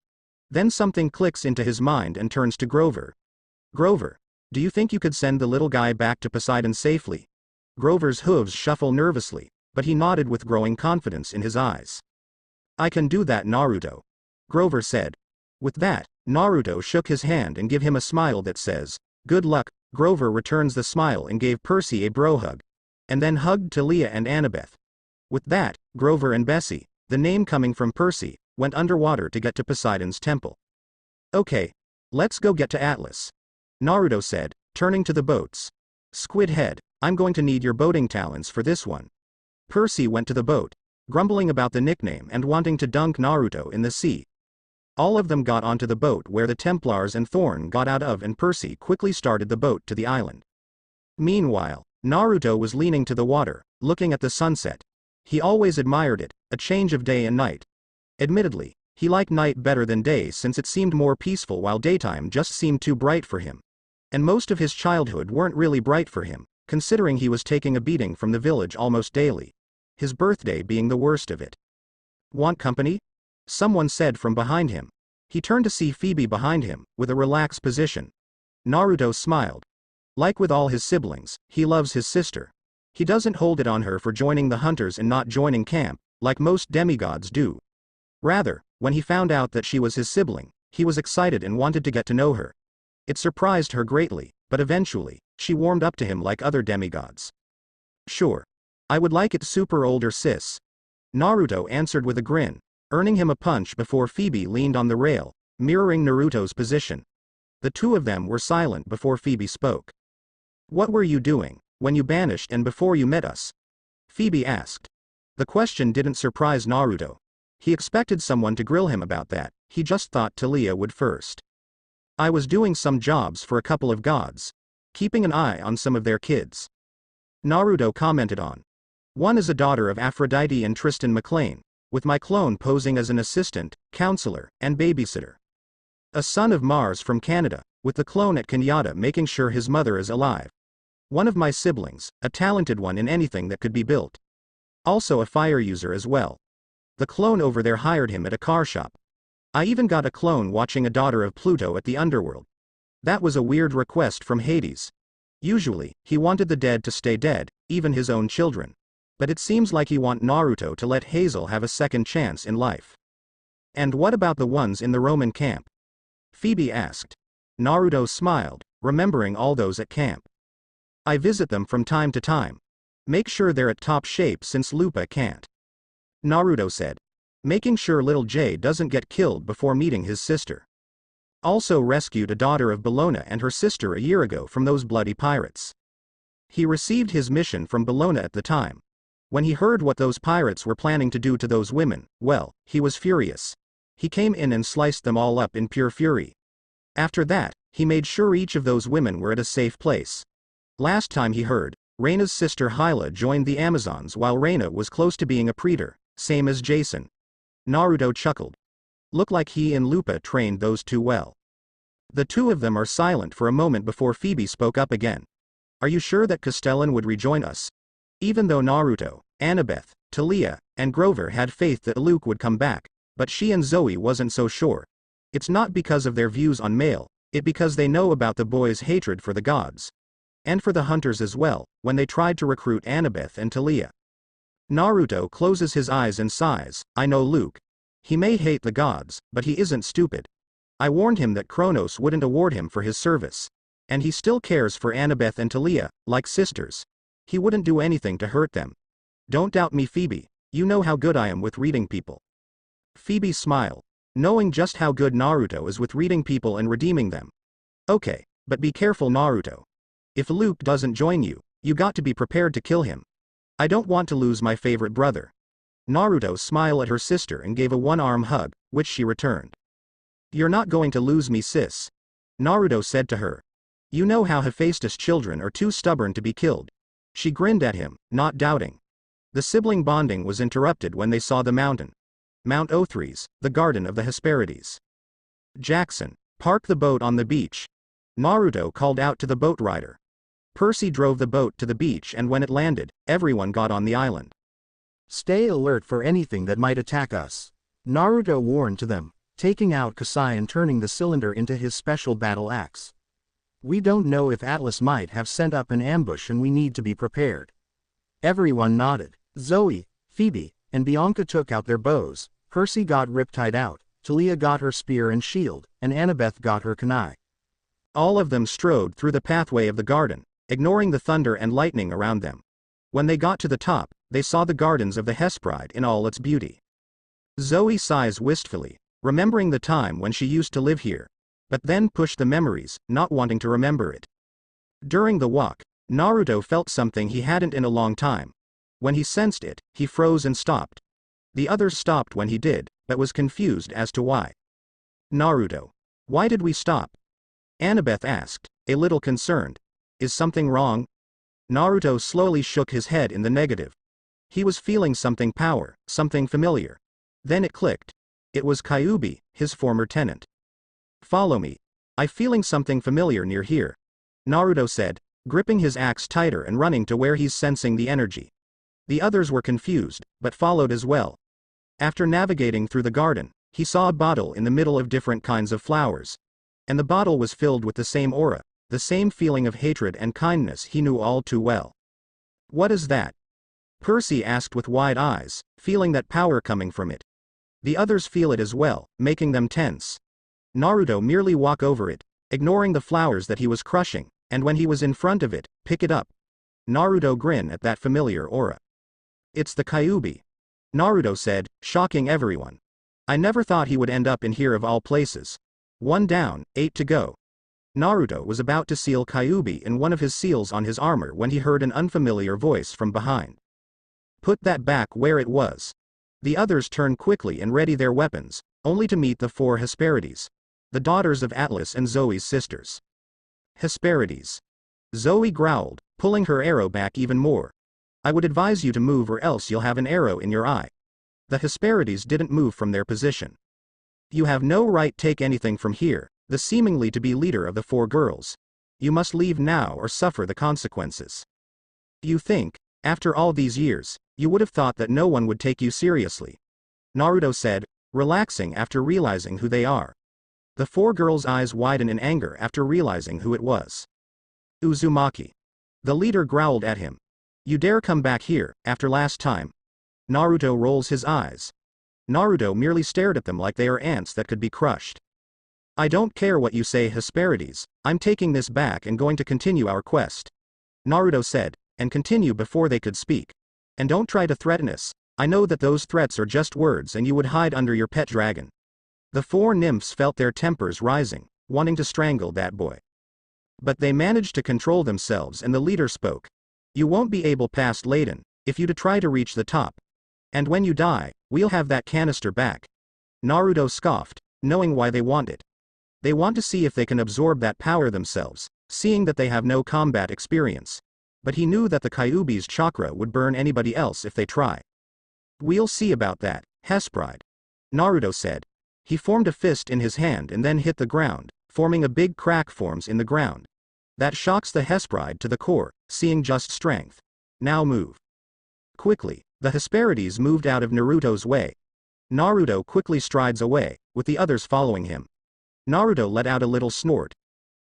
Then something clicks into his mind and turns to Grover. Grover, do you think you could send the little guy back to Poseidon safely? Grover's hooves shuffle nervously, but he nodded with growing confidence in his eyes. I can do that, Naruto. Grover said. With that, Naruto shook his hand and gave him a smile that says, good luck. Grover returns the smile and gave Percy a bro hug. And then hugged Tia and Annabeth. With that, Grover and Bessy, the name coming from Percy, went underwater to get to Poseidon's temple. Okay, let's go get to Atlas. Naruto said, turning to the boats. Squid Head, I'm going to need your boating talents for this one. Percy went to the boat, grumbling about the nickname and wanting to dunk Naruto in the sea. All of them got onto the boat where the Templars and Thorn got out of, and Percy quickly started the boat to the island. Meanwhile, Naruto was leaning to the water, looking at the sunset. He always admired it, a change of day and night. Admittedly, he liked night better than day since it seemed more peaceful, while daytime just seemed too bright for him. And most of his childhood weren't really bright for him, considering he was taking a beating from the village almost daily. His birthday being the worst of it. Want company? Someone said from behind him. He turned to see Phoebe behind him, with a relaxed position. Naruto smiled. Like with all his siblings, he loves his sister. He doesn't hold it on her for joining the hunters and not joining camp, like most demigods do. Rather, when he found out that she was his sibling, he was excited and wanted to get to know her. It surprised her greatly, but eventually, she warmed up to him like other demigods. Sure. I would like it super older, sis. Naruto answered with a grin, earning him a punch before Phoebe leaned on the rail, mirroring Naruto's position. The two of them were silent before Phoebe spoke. What were you doing when you banished and before you met us? Phoebe asked. The question didn't surprise Naruto. He expected someone to grill him about that, he just thought Tia would first. I was doing some jobs for a couple of gods. Keeping an eye on some of their kids. Naruto commented on. One is a daughter of Aphrodite and Tristan McLean, with my clone posing as an assistant, counselor, and babysitter. A son of Mars from Canada, with the clone at Kenyatta making sure his mother is alive. One of my siblings, a talented one in anything that could be built. Also a fire user as well. The clone over there hired him at a car shop. I even got a clone watching a daughter of Pluto at the underworld. That was a weird request from Hades. Usually, he wanted the dead to stay dead, even his own children. But it seems like he want Naruto to let Hazel have a second chance in life. And what about the ones in the Roman camp? Phoebe asked. Naruto smiled, remembering all those at camp. I visit them from time to time. Make sure they're at top shape since Lupa can't. Naruto said. Making sure little Jay doesn't get killed before meeting his sister. Also rescued a daughter of Bellona and her sister a year ago from those bloody pirates. He received his mission from Bellona at the time. When he heard what those pirates were planning to do to those women, well, he was furious. He came in and sliced them all up in pure fury. After that, he made sure each of those women were at a safe place. Last time he heard, Reina's sister Hyla joined the Amazons while Reina was close to being a praetor, same as Jason. Naruto chuckled. Looked like he and Lupa trained those two well. The two of them are silent for a moment before Phoebe spoke up again. Are you sure that Castellan would rejoin us? Even though Naruto, Annabeth, Tia, and Grover had faith that Luke would come back, but she and Zoe wasn't so sure. It's not because of their views on male, it because they know about the boys' hatred for the gods. And for the hunters as well, when they tried to recruit Annabeth and Tia. Naruto closes his eyes and sighs, I know Luke. He may hate the gods, but he isn't stupid. I warned him that Kronos wouldn't award him for his service. And he still cares for Annabeth and Tia, like sisters. He wouldn't do anything to hurt them. Don't doubt me, Phoebe, you know how good I am with reading people. Phoebe smiled, knowing just how good Naruto is with reading people and redeeming them. Okay, but be careful, Naruto. If Luke doesn't join you, you got to be prepared to kill him. I don't want to lose my favorite brother. Naruto smiled at her sister and gave a one-arm hug, which she returned. You're not going to lose me, sis. Naruto said to her. You know how Hephaestus' children are too stubborn to be killed. She grinned at him, not doubting. The sibling bonding was interrupted when they saw the mountain. Mount Othries, the garden of the Hesperides. Jackson, park the boat on the beach. Naruto called out to the boat rider. Percy drove the boat to the beach, and when it landed, everyone got on the island. Stay alert for anything that might attack us. Naruto warned to them. taking out Kasai and turning the cylinder into his special battle axe. We don't know if Atlas might have sent up an ambush and we need to be prepared. Everyone nodded. Zoe, Phoebe, and Bianca took out their bows, Percy got Riptide out, Talia got her spear and shield, and Annabeth got her kunai. All of them strode through the pathway of the garden, ignoring the thunder and lightning around them. When they got to the top, they saw the gardens of the Hesperide in all its beauty. Zoe sighs wistfully, remembering the time when she used to live here, but then pushed the memories, not wanting to remember it. During the walk, Naruto felt something he hadn't in a long time. When he sensed it, he froze and stopped. The others stopped when he did, but was confused as to why. Naruto, why did we stop? Annabeth asked, a little concerned. Is something wrong? Naruto slowly shook his head in the negative. He was feeling something something familiar. Then it clicked. It was Kyuubi, his former tenant. Follow me. I'm feeling something familiar near here, Naruto said, gripping his axe tighter and running to where he's sensing the energy. The others were confused, but followed as well. After navigating through the garden, he saw a bottle in the middle of different kinds of flowers. And the bottle was filled with the same aura, the same feeling of hatred and kindness he knew all too well. What is that? Percy asked with wide eyes, feeling that power coming from it. The others feel it as well, making them tense. Naruto merely walk over it, ignoring the flowers that he was crushing, and when he was in front of it, pick it up. Naruto grinned at that familiar aura. It's the Kyuubi, Naruto said, shocking everyone. I never thought he would end up in here of all places. 1 down, 8 to go. Naruto was about to seal Kyuubi in one of his seals on his armor when he heard an unfamiliar voice from behind. Put that back where it was. The others turned quickly and ready their weapons, only to meet the 4 Hesperides, the daughters of Atlas and Zoe's sisters. Hesperides. Zoe growled, pulling her arrow back even more. I would advise you to move or else you'll have an arrow in your eye. The Hesperides didn't move from their position. You have no right take anything from here, the seemingly to be leader of the 4 girls. You must leave now or suffer the consequences. You think, after all these years, you would have thought that no one would take you seriously, Naruto said, relaxing after realizing who they are. The 4 girls' eyes widen in anger after realizing who it was. Uzumaki. The leader growled at him. You dare come back here, after last time? Naruto rolls his eyes. Naruto merely stared at them like they are ants that could be crushed. I don't care what you say, Hesperides, I'm taking this back and going to continue our quest, Naruto said, and continue before they could speak. And don't try to threaten us, I know that those threats are just words and you would hide under your pet dragon. The 4 nymphs felt their tempers rising, wanting to strangle that boy. But they managed to control themselves and the leader spoke. You won't be able past Layden, if you to try to reach the top. And when you die, we'll have that canister back. Naruto scoffed, knowing why they want it. They want to see if they can absorb that power themselves, seeing that they have no combat experience. But he knew that the Kyuubi's chakra would burn anybody else if they try. We'll see about that, Hesperide, Naruto said. He formed a fist in his hand and then hit the ground, forming a big crack forms in the ground. That shocks the Hesperide to the core, seeing just strength. Now move. Quickly, the Hesperides moved out of Naruto's way. Naruto quickly strides away, with the others following him. Naruto let out a little snort.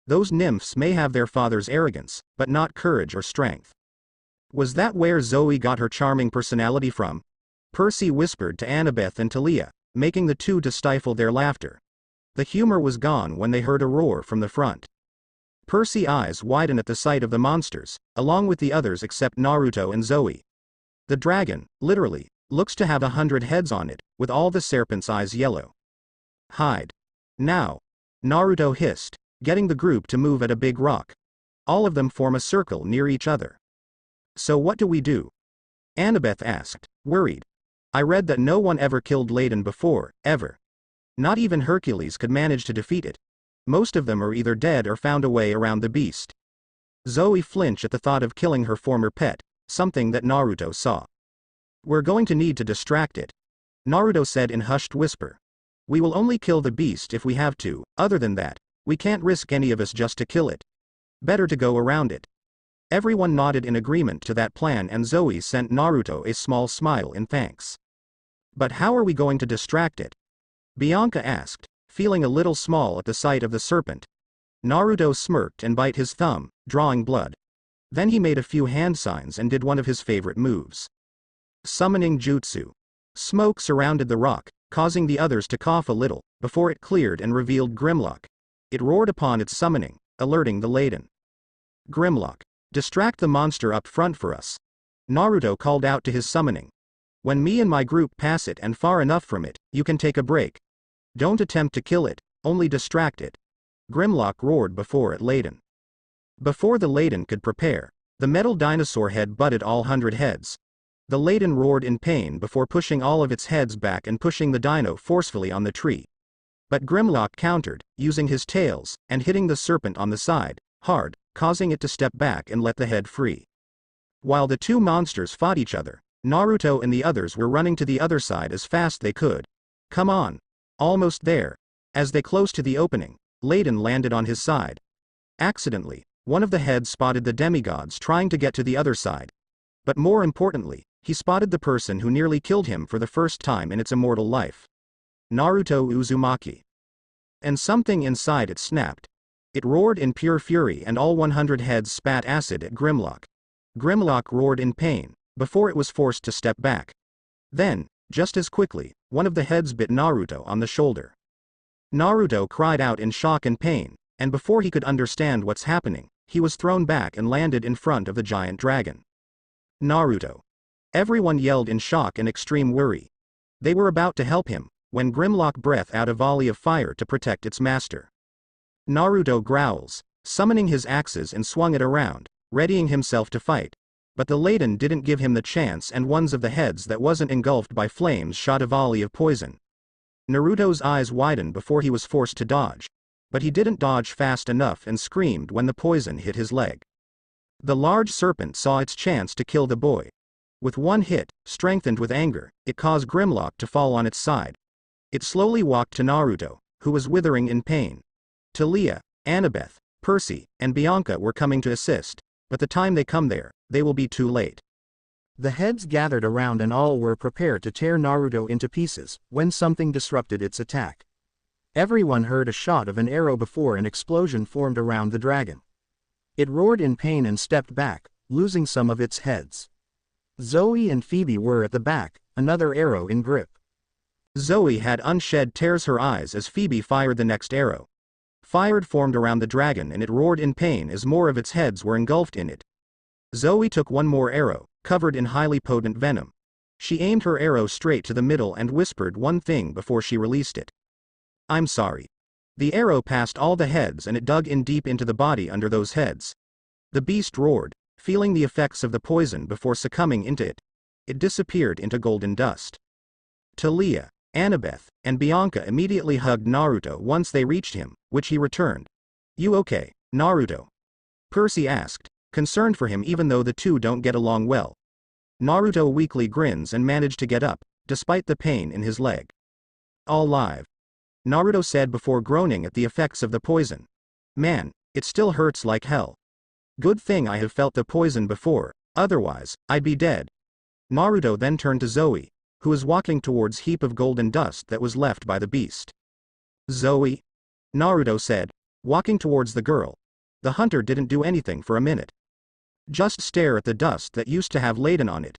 Those nymphs may have their father's arrogance, but not courage or strength. Was that where Zoe got her charming personality from? Percy whispered to Annabeth and Talia, making the 2 to stifle their laughter. The humor was gone when they heard a roar from the front. Percy's eyes widened at the sight of the monsters, along with the others except Naruto and Zoe. The dragon, literally, looks to have 100 heads on it, with all the serpent's eyes yellow. Hide. Now. Naruto hissed, getting the group to move at a big rock. All of them form a circle near each other. So what do we do? Annabeth asked, worried. I read that no one ever killed Layden before, ever. Not even Hercules could manage to defeat it. Most of them are either dead or found a way around the beast. Zoe flinched at the thought of killing her former pet, something that Naruto saw. We're going to need to distract it, Naruto said in hushed whisper. We will only kill the beast if we have to, other than that, we can't risk any of us just to kill it. Better to go around it. Everyone nodded in agreement to that plan and Zoe sent Naruto a small smile in thanks. But how are we going to distract it? Bianca asked, feeling a little small at the sight of the serpent. Naruto smirked and bit his thumb, drawing blood. Then he made a few hand signs and did one of his favorite moves. Summoning Jutsu. Smoke surrounded the rock, causing the others to cough a little, before it cleared and revealed Grimlock. It roared upon its summoning, alerting the Laden. Grimlock. Distract the monster up front for us. Naruto called out to his summoning. When me and my group pass it and far enough from it, you can take a break. Don't attempt to kill it, only distract it. Grimlock roared before it Laden. Before the Laden could prepare, the metal dinosaur head butted all 100 heads. The Laden roared in pain before pushing all of its heads back and pushing the dino forcefully on the tree. But Grimlock countered, using his tails, and hitting the serpent on the side, hard, causing it to step back and let the head free. While the two monsters fought each other, Naruto and the others were running to the other side as fast they could. Come on. Almost there. As they close to the opening, Laden landed on his side. Accidentally, one of the heads spotted the demigods trying to get to the other side. But more importantly, he spotted the person who nearly killed him for the first time in its immortal life. Naruto Uzumaki. And something inside it snapped. It roared in pure fury and all 100 heads spat acid at Grimlock. Grimlock roared in pain, before it was forced to step back. Then, just as quickly, one of the heads bit Naruto on the shoulder. Naruto cried out in shock and pain, and before he could understand what's happening, he was thrown back and landed in front of the giant dragon. Naruto. Everyone yelled in shock and extreme worry. They were about to help him, when Grimlock breathed out a volley of fire to protect its master. Naruto growls, summoning his axes and swung it around, readying himself to fight. But the Laden didn't give him the chance and one of the heads that wasn't engulfed by flames shot a volley of poison. Naruto's eyes widened before he was forced to dodge. But he didn't dodge fast enough and screamed when the poison hit his leg. The large serpent saw its chance to kill the boy. With one hit, strengthened with anger, it caused Grimlock to fall on its side. It slowly walked to Naruto, who was withering in pain. Tia, Annabeth, Percy, and Bianca were coming to assist, but the time they come there, they will be too late. The heads gathered around and all were prepared to tear Naruto into pieces, when something disrupted its attack. Everyone heard a shot of an arrow before an explosion formed around the dragon. It roared in pain and stepped back, losing some of its heads. Zoe and Phoebe were at the back, another arrow in grip. Zoe had unshed tears her eyes as Phoebe fired the next arrow. Fire formed around the dragon and it roared in pain as more of its heads were engulfed in it. Zoe took one more arrow, covered in highly potent venom. She aimed her arrow straight to the middle and whispered one thing before she released it. I'm sorry. The arrow passed all the heads and it dug in deep into the body under those heads. The beast roared, feeling the effects of the poison before succumbing into it. It disappeared into golden dust. Tia, Annabeth, and Bianca immediately hugged Naruto once they reached him, which he returned. You okay, Naruto? Percy asked, concerned for him even though the two don't get along well. Naruto weakly grins and managed to get up, despite the pain in his leg. All live. Naruto said before groaning at the effects of the poison. Man, it still hurts like hell. Good thing I have felt the poison before, otherwise, I'd be dead. Naruto then turned to Zoe, who was walking towards heap of golden dust that was left by the beast. Zoe? Naruto said, walking towards the girl. The hunter didn't do anything for a minute. Just stare at the dust that used to have Laden on it.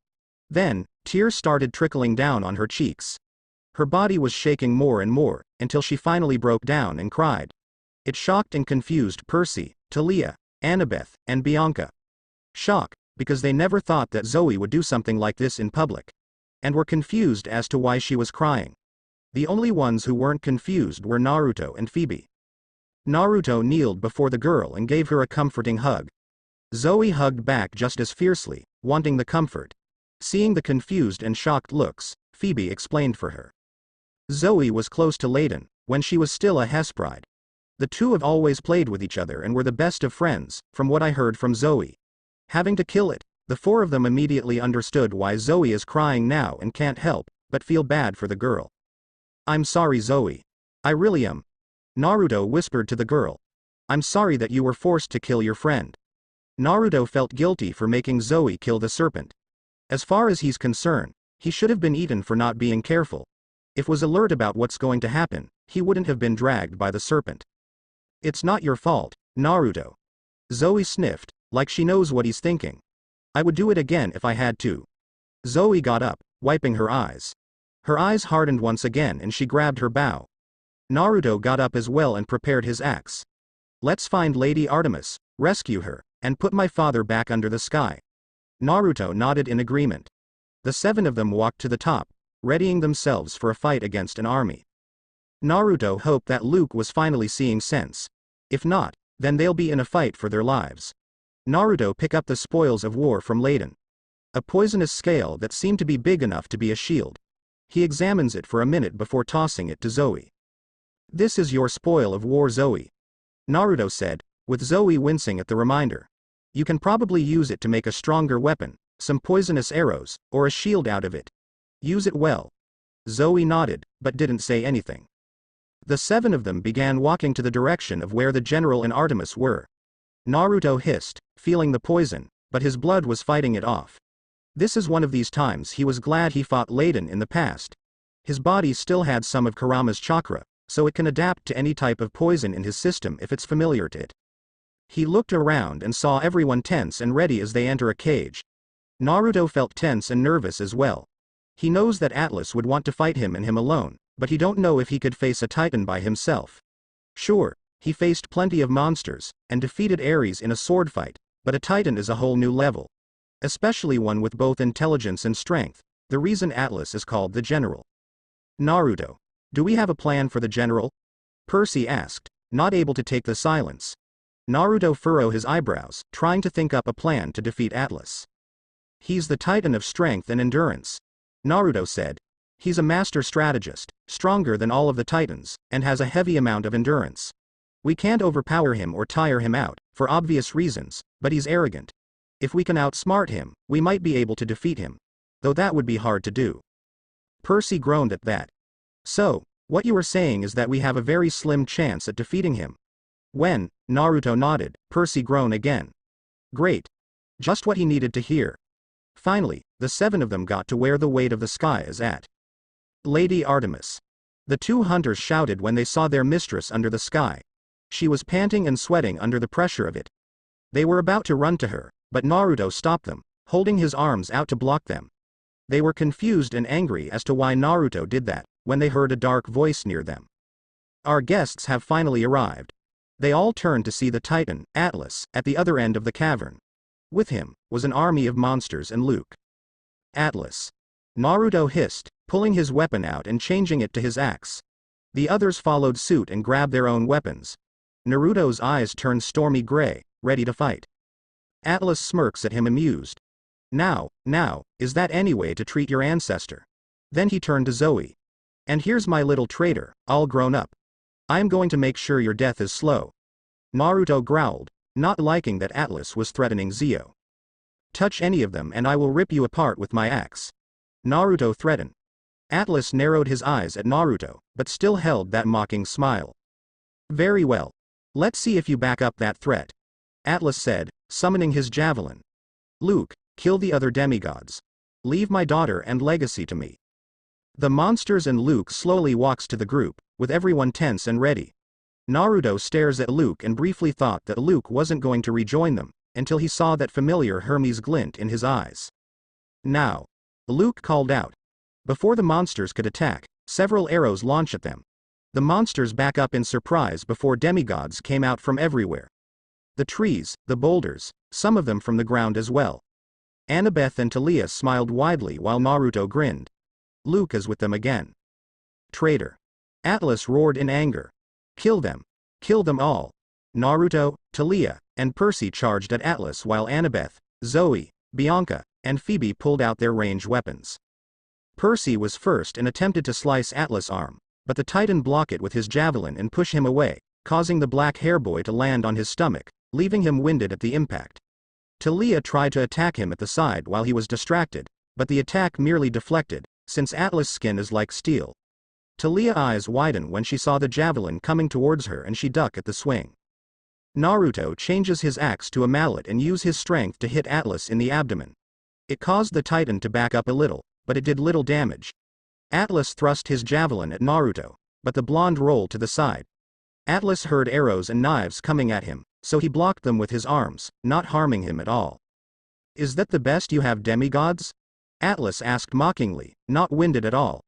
Then, tears started trickling down on her cheeks. Her body was shaking more and more, until she finally broke down and cried. It shocked and confused Percy, Tia, Annabeth, and Bianca. Shock, because they never thought that Zoe would do something like this in public. And were confused as to why she was crying. The only ones who weren't confused were Naruto and Phoebe. Naruto kneeled before the girl and gave her a comforting hug. Zoe hugged back just as fiercely, wanting the comfort. Seeing the confused and shocked looks, Phoebe explained for her. Zoe was close to Laden, when she was still a Hesperide. The two have always played with each other and were the best of friends, from what I heard from Zoe. Having to kill it, the four of them immediately understood why Zoe is crying now and can't help but feel bad for the girl. I'm sorry, Zoe. I really am. Naruto whispered to the girl. I'm sorry that you were forced to kill your friend. Naruto felt guilty for making Zoe kill the serpent. As far as he's concerned, he should have been eaten for not being careful. If was alert about what's going to happen, he wouldn't have been dragged by the serpent. It's not your fault, Naruto. Zoe sniffed, like she knows what he's thinking. I would do it again if I had to. Zoe got up, wiping her eyes. Her eyes hardened once again and she grabbed her bow. Naruto got up as well and prepared his axe. Let's find Lady Artemis, rescue her, and put my father back under the sky. Naruto nodded in agreement. The 7 of them walked to the top, readying themselves for a fight against an army. Naruto hoped that Luke was finally seeing sense. If not, then they'll be in a fight for their lives. Naruto picked up the spoils of war from Layden. A poisonous scale that seemed to be big enough to be a shield. He examines it for a minute before tossing it to Zoe. This is your spoil of war, Zoe. Naruto said, with Zoe wincing at the reminder. You can probably use it to make a stronger weapon, some poisonous arrows, or a shield out of it. Use it well. Zoe nodded, but didn't say anything. The 7 of them began walking to the direction of where the general and Artemis were. Naruto hissed, feeling the poison, but his blood was fighting it off. This is one of these times he was glad he fought Layden in the past. His body still had some of Kurama's chakra, so it can adapt to any type of poison in his system if it's familiar to it. He looked around and saw everyone tense and ready as they enter a cage. Naruto felt tense and nervous as well. He knows that Atlas would want to fight him and him alone, but he don't know if he could face a titan by himself. Sure, he faced plenty of monsters, and defeated Ares in a sword fight, but a titan is a whole new level. Especially one with both intelligence and strength, the reason Atlas is called the General. Naruto. Do we have a plan for the General? Percy asked, not able to take the silence. Naruto furrowed his eyebrows, trying to think up a plan to defeat Atlas. He's the titan of strength and endurance. Naruto said. He's a master strategist, stronger than all of the titans, and has a heavy amount of endurance. We can't overpower him or tire him out, for obvious reasons, but he's arrogant. If we can outsmart him, we might be able to defeat him. Though that would be hard to do. Percy groaned at that. So, what you are saying is that we have a very slim chance at defeating him. When, Naruto nodded, Percy groaned again. Great. Just what he needed to hear. Finally, the 7 of them got to where the weight of the sky is at. Lady Artemis. The 2 hunters shouted when they saw their mistress under the sky. She was panting and sweating under the pressure of it. They were about to run to her, but Naruto stopped them, holding his arms out to block them. They were confused and angry as to why Naruto did that, when they heard a dark voice near them. Our guests have finally arrived. They all turned to see the Titan, Atlas, at the other end of the cavern. With him, was an army of monsters and Luke. Atlas. Naruto hissed, pulling his weapon out and changing it to his axe. The others followed suit and grabbed their own weapons. Naruto's eyes turned stormy gray, ready to fight. Atlas smirks at him amused. Now, is that any way to treat your ancestor? Then he turned to Zoe. And here's my little traitor, all grown up. I am going to make sure your death is slow. Naruto growled, not liking that Atlas was threatening Zio. Touch any of them and I will rip you apart with my axe. Naruto threatened. Atlas narrowed his eyes at Naruto, but still held that mocking smile. Very well. Let's see if you back up that threat. Atlas said, summoning his javelin. Luke, kill the other demigods. Leave my daughter and legacy to me. The monsters and Luke slowly walks to the group, with everyone tense and ready. Naruto stares at Luke and briefly thought that Luke wasn't going to rejoin them, until he saw that familiar Hermes glint in his eyes. Now. Luke called out. Before the monsters could attack, several arrows launched at them. The monsters back up in surprise before demigods came out from everywhere. The trees, the boulders, some of them from the ground as well. Annabeth and Tia smiled widely while Naruto grinned. Luke is with them again. Traitor. Atlas roared in anger. Kill them. Kill them all. Naruto, Tia, and Percy charged at Atlas while Annabeth, Zoe, Bianca, and Phoebe pulled out their ranged weapons. Percy was first and attempted to slice Atlas' arm, but the Titan blocked it with his javelin and pushed him away, causing the black hair boy to land on his stomach, leaving him winded at the impact. Tia tried to attack him at the side while he was distracted, but the attack merely deflected, since Atlas' skin is like steel. Talia's eyes widened when she saw the javelin coming towards her and she ducked at the swing. Naruto changes his axe to a mallet and uses his strength to hit Atlas in the abdomen. It caused the Titan to back up a little, but it did little damage. Atlas thrust his javelin at Naruto, but the blonde rolled to the side. Atlas heard arrows and knives coming at him, so he blocked them with his arms, not harming him at all. Is that the best you have, demigods? Atlas asked mockingly, not winded at all.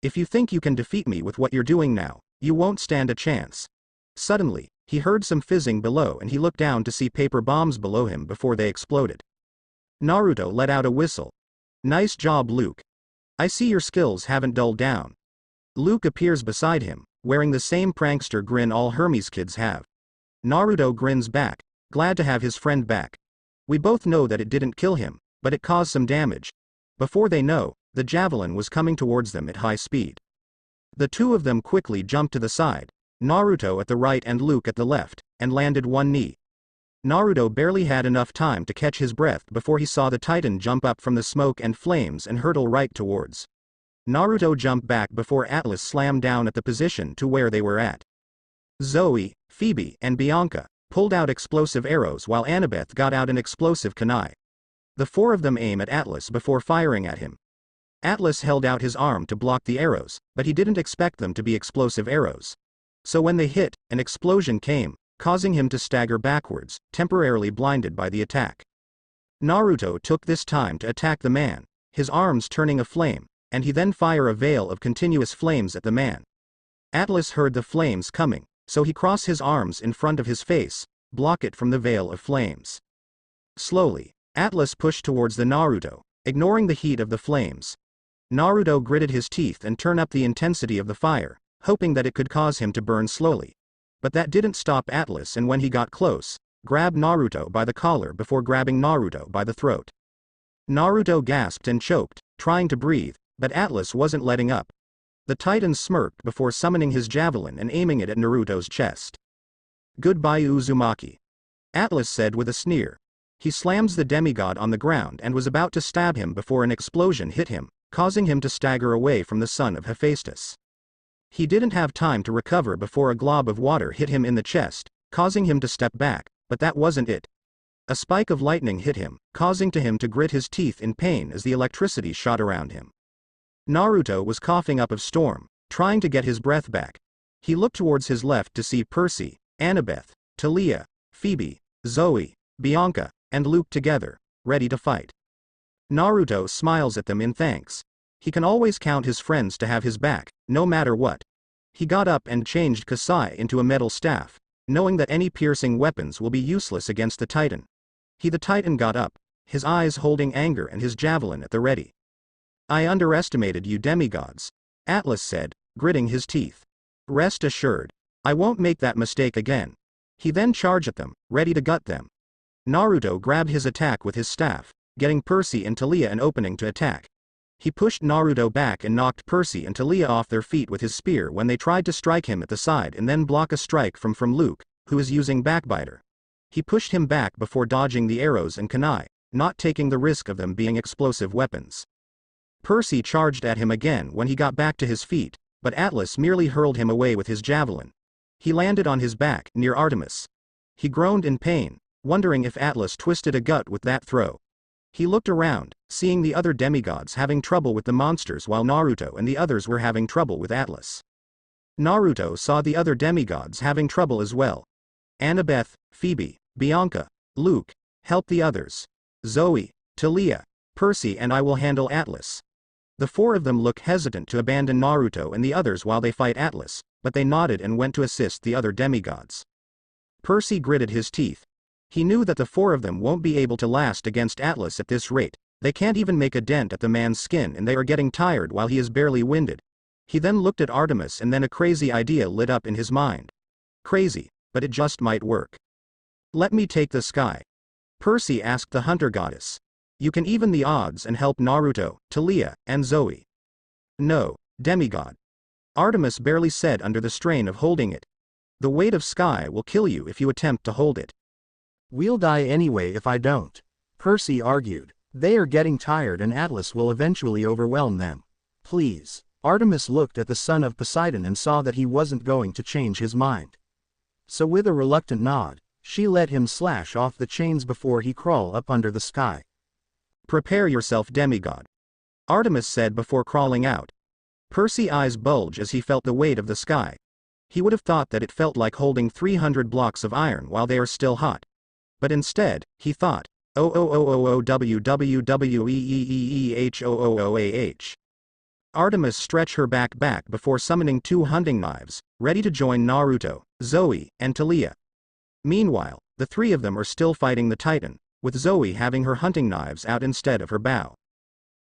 If you think you can defeat me with what you're doing now, you won't stand a chance. Suddenly, he heard some fizzing below and he looked down to see paper bombs below him before they exploded. Naruto let out a whistle. Nice job, Luke. I see your skills haven't dulled down. Luke appears beside him, wearing the same prankster grin all Hermes kids have. Naruto grins back, glad to have his friend back. We both know that it didn't kill him, but it caused some damage. Before they know, the javelin was coming towards them at high speed. The two of them quickly jumped to the side, Naruto at the right and Luke at the left, and landed one knee. Naruto barely had enough time to catch his breath before he saw the Titan jump up from the smoke and flames and hurtle right towards. Naruto jumped back before Atlas slammed down at the position to where they were at. Zoe, Phoebe, and Bianca pulled out explosive arrows while Annabeth got out an explosive kunai. The four of them aim at Atlas before firing at him. Atlas held out his arm to block the arrows, but he didn't expect them to be explosive arrows. So when they hit, an explosion came, causing him to stagger backwards, temporarily blinded by the attack. Naruto took this time to attack the man, his arms turning aflame, and he then fire a veil of continuous flames at the man. Atlas heard the flames coming, so he crossed his arms in front of his face, block it from the veil of flames. Slowly, Atlas pushed towards the Naruto, ignoring the heat of the flames. Naruto gritted his teeth and turned up the intensity of the fire, hoping that it could cause him to burn slowly. But that didn't stop Atlas, and when he got close, grabbed Naruto by the collar before grabbing Naruto by the throat. Naruto gasped and choked, trying to breathe, but Atlas wasn't letting up. The Titan smirked before summoning his javelin and aiming it at Naruto's chest. Goodbye, Uzumaki. Atlas said with a sneer. He slams the demigod on the ground and was about to stab him before an explosion hit him, causing him to stagger away from the son of Hephaestus. He didn't have time to recover before a glob of water hit him in the chest, causing him to step back, but that wasn't it. A spike of lightning hit him, causing him to grit his teeth in pain as the electricity shot around him. Naruto was coughing up a storm, trying to get his breath back. He looked towards his left to see Percy, Annabeth, Talia, Phoebe, Zoe, Bianca, and Luke together, ready to fight. Naruto smiles at them in thanks. He can always count his friends to have his back, no matter what. He got up and changed Kasai into a metal staff, knowing that any piercing weapons will be useless against the Titan. The Titan got up, his eyes holding anger and his javelin at the ready. I underestimated you demigods, Atlas said, gritting his teeth. Rest assured, I won't make that mistake again. He then charged at them, ready to gut them. Naruto grabbed his attack with his staff, getting Percy and Talia an opening to attack. He pushed Naruto back and knocked Percy and Talia off their feet with his spear when they tried to strike him at the side and then block a strike from Luke, who is using Backbiter. He pushed him back before dodging the arrows and kunai, not taking the risk of them being explosive weapons. Percy charged at him again when he got back to his feet, but Atlas merely hurled him away with his javelin. He landed on his back, near Artemis. He groaned in pain, wondering if Atlas twisted a gut with that throw. He looked around, seeing the other demigods having trouble with the monsters while Naruto and the others were having trouble with Atlas. Naruto saw the other demigods having trouble as well. Annabeth, Phoebe, Bianca, Luke, help the others. Zoe, Talia, Percy and I will handle Atlas. The four of them look hesitant to abandon Naruto and the others while they fight Atlas, but they nodded and went to assist the other demigods. Percy gritted his teeth. He knew that the four of them won't be able to last against Atlas at this rate. They can't even make a dent at the man's skin and they are getting tired while he is barely winded. He then looked at Artemis and then a crazy idea lit up in his mind. Crazy, but it just might work. Let me take the sky. Percy asked the hunter goddess. You can even the odds and help Naruto, Talia, and Zoe. No, demigod. Artemis barely said under the strain of holding it. The weight of sky will kill you if you attempt to hold it. We'll die anyway if I don't, Percy argued. They are getting tired and Atlas will eventually overwhelm them. Please. Artemis looked at the son of Poseidon and saw that he wasn't going to change his mind. So with a reluctant nod, she let him slash off the chains before he crawl up under the sky. Prepare yourself, demigod. Artemis said before crawling out. Percy's eyes bulge as he felt the weight of the sky. He would have thought that it felt like holding 300 blocks of iron while they are still hot. But instead, he thought, oh. Artemis stretched her back before summoning 2 hunting knives, ready to join Naruto, Zoe, and Talia. Meanwhile, the 3 of them are still fighting the Titan, with Zoe having her hunting knives out instead of her bow.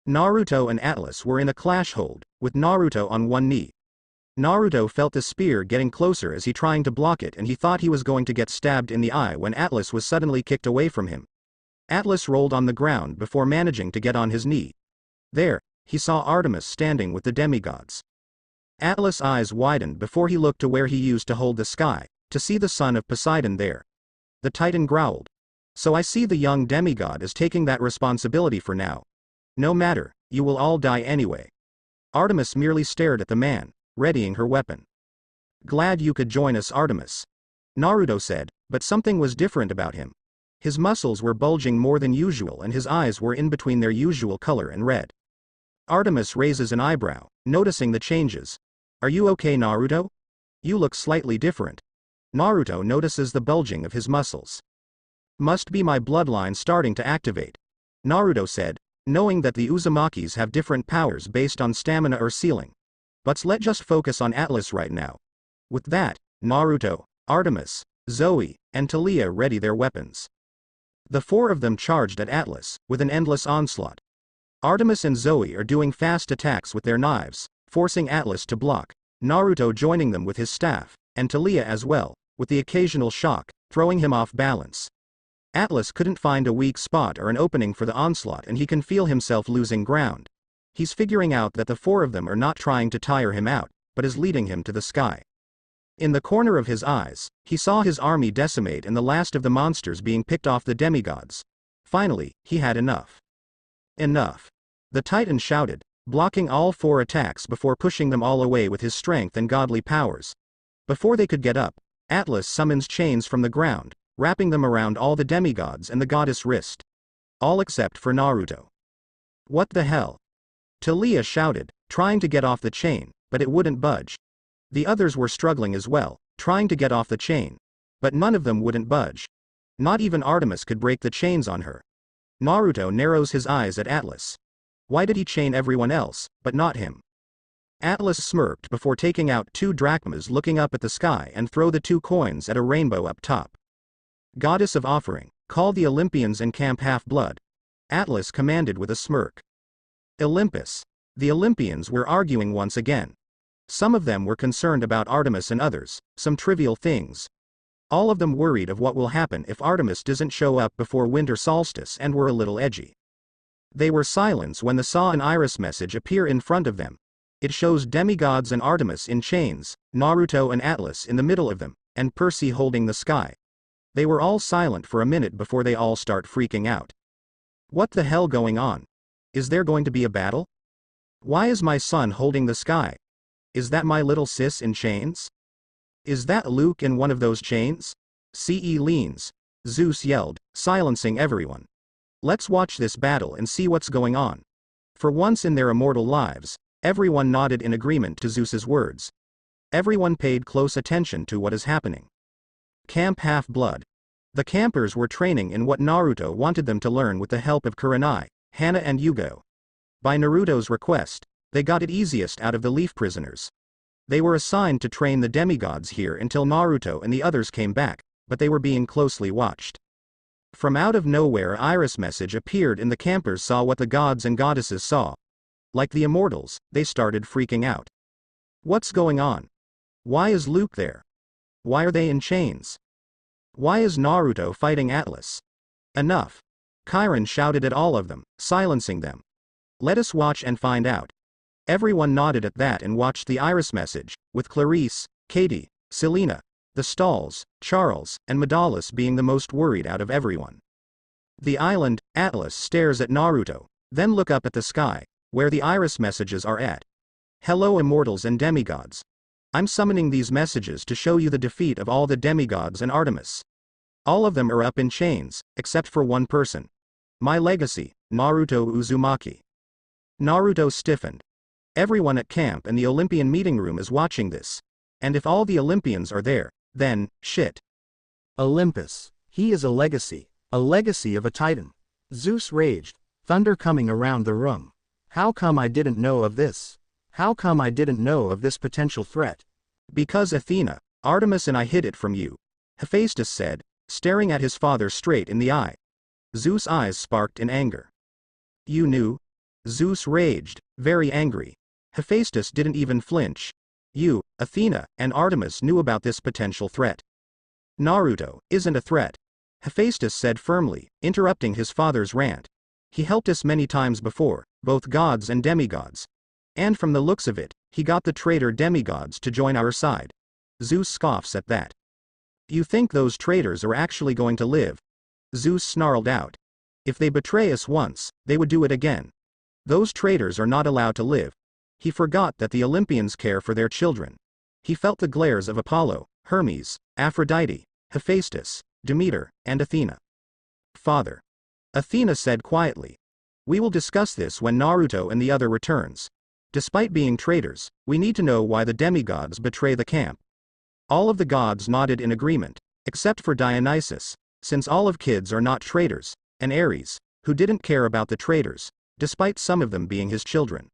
Naruto and Atlas were in a clash hold, with Naruto on one knee. Naruto felt the spear getting closer as he trying to block it, and he thought he was going to get stabbed in the eye when Atlas was suddenly kicked away from him. Atlas rolled on the ground before managing to get on his knee. There, he saw Artemis standing with the demigods. Atlas' eyes widened before he looked to where he used to hold the sky, to see the son of Poseidon there. The Titan growled. So I see the young demigod is taking that responsibility for now. No matter, you will all die anyway. Artemis merely stared at the man, readying her weapon. Glad you could join us, Artemis. Naruto said, but something was different about him. His muscles were bulging more than usual and his eyes were in between their usual color and red. Artemis raises an eyebrow, noticing the changes. Are you okay, Naruto? You look slightly different. Naruto notices the bulging of his muscles. Must be my bloodline starting to activate. Naruto said, knowing that the Uzumakis have different powers based on stamina or ceiling. But let's just focus on Atlas right now. With that, Naruto, Artemis, Zoe, and Talia ready their weapons. The 4 of them charged at Atlas, with an endless onslaught. Artemis and Zoe are doing fast attacks with their knives, forcing Atlas to block, Naruto joining them with his staff, and Talia as well, with the occasional shock, throwing him off balance. Atlas couldn't find a weak spot or an opening for the onslaught and he can feel himself losing ground. He's figuring out that the 4 of them are not trying to tire him out, but is leading him to the sky. In the corner of his eyes, he saw his army decimate and the last of the monsters being picked off the demigods. Finally, he had enough. Enough. The Titan shouted, blocking all 4 attacks before pushing them all away with his strength and godly powers. Before they could get up, Atlas summons chains from the ground, wrapping them around all the demigods and the goddess' wrist. All except for Naruto. What the hell? Talia shouted, trying to get off the chain, but it wouldn't budge. The others were struggling as well, trying to get off the chain. But none of them wouldn't budge. Not even Artemis could break the chains on her. Naruto narrows his eyes at Atlas. Why did he chain everyone else, but not him? Atlas smirked before taking out 2 drachmas, looking up at the sky and throw the 2 coins at a rainbow up top. Goddess of offering, call the Olympians and camp Half-Blood. Atlas commanded with a smirk. Olympus. The Olympians were arguing once again. Some of them were concerned about Artemis and others, some trivial things. All of them worried of what will happen if Artemis doesn't show up before winter solstice and were a little edgy. They were silent when they saw an iris message appear in front of them. It shows demigods and Artemis in chains, Naruto and Atlas in the middle of them, and Percy holding the sky. They were all silent for a minute before they all start freaking out. What the hell going on? Is there going to be a battle? Why is my son holding the sky? Is that my little sis in chains? Is that Luke in one of those chains? CE leans. Zeus yelled, silencing everyone. Let's watch this battle and see what's going on. For once in their immortal lives, everyone nodded in agreement to Zeus's words. Everyone paid close attention to what is happening. Camp Half-Blood. The campers were training in what Naruto wanted them to learn with the help of Kurenai, Hana and Yugo. By Naruto's request, they got it easiest out of the Leaf prisoners. They were assigned to train the demigods here until Naruto and the others came back, but they were being closely watched. From out of nowhere, an iris message appeared and the campers saw what the gods and goddesses saw. Like the immortals, they started freaking out. What's going on? Why is Luke there? Why are they in chains? Why is Naruto fighting Atlas? Enough. Chiron shouted at all of them, silencing them. Let us watch and find out. Everyone nodded at that and watched the iris message, with Clarice, Katie, Selena, the Stalls, Charles, and Medalus being the most worried out of everyone. The island, Atlas stares at Naruto, then look up at the sky, where the iris messages are at. Hello immortals and demigods. I'm summoning these messages to show you the defeat of all the demigods and Artemis. All of them are up in chains, except for one person. My legacy, Naruto Uzumaki. Naruto stiffened. Everyone at camp and the Olympian meeting room is watching this. And if all the Olympians are there, then, shit. Olympus. He is a legacy of a titan. Zeus raged, thunder coming around the room. How come I didn't know of this? How come I didn't know of this potential threat? Because Athena, Artemis and I hid it from you, Hephaestus said, staring at his father straight in the eye. Zeus' eyes sparked in anger. You knew? Zeus raged, very angry. Hephaestus didn't even flinch. You, Athena, and Artemis knew about this potential threat. Naruto isn't a threat, Hephaestus said firmly, interrupting his father's rant. He helped us many times before, both gods and demigods. And from the looks of it, he got the traitor demigods to join our side. Zeus scoffs at that. You think those traitors are actually going to live? Zeus snarled out. If they betray us once, they would do it again. Those traitors are not allowed to live. He forgot that the Olympians care for their children. He felt the glares of Apollo, Hermes, Aphrodite, Hephaestus, Demeter, and Athena. Father. Athena said quietly. We will discuss this when Naruto and the other returns. Despite being traitors, we need to know why the demigods betray the camp. All of the gods nodded in agreement, except for Dionysus, since all of kids are not traitors, and Ares, who didn't care about the traitors, despite some of them being his children.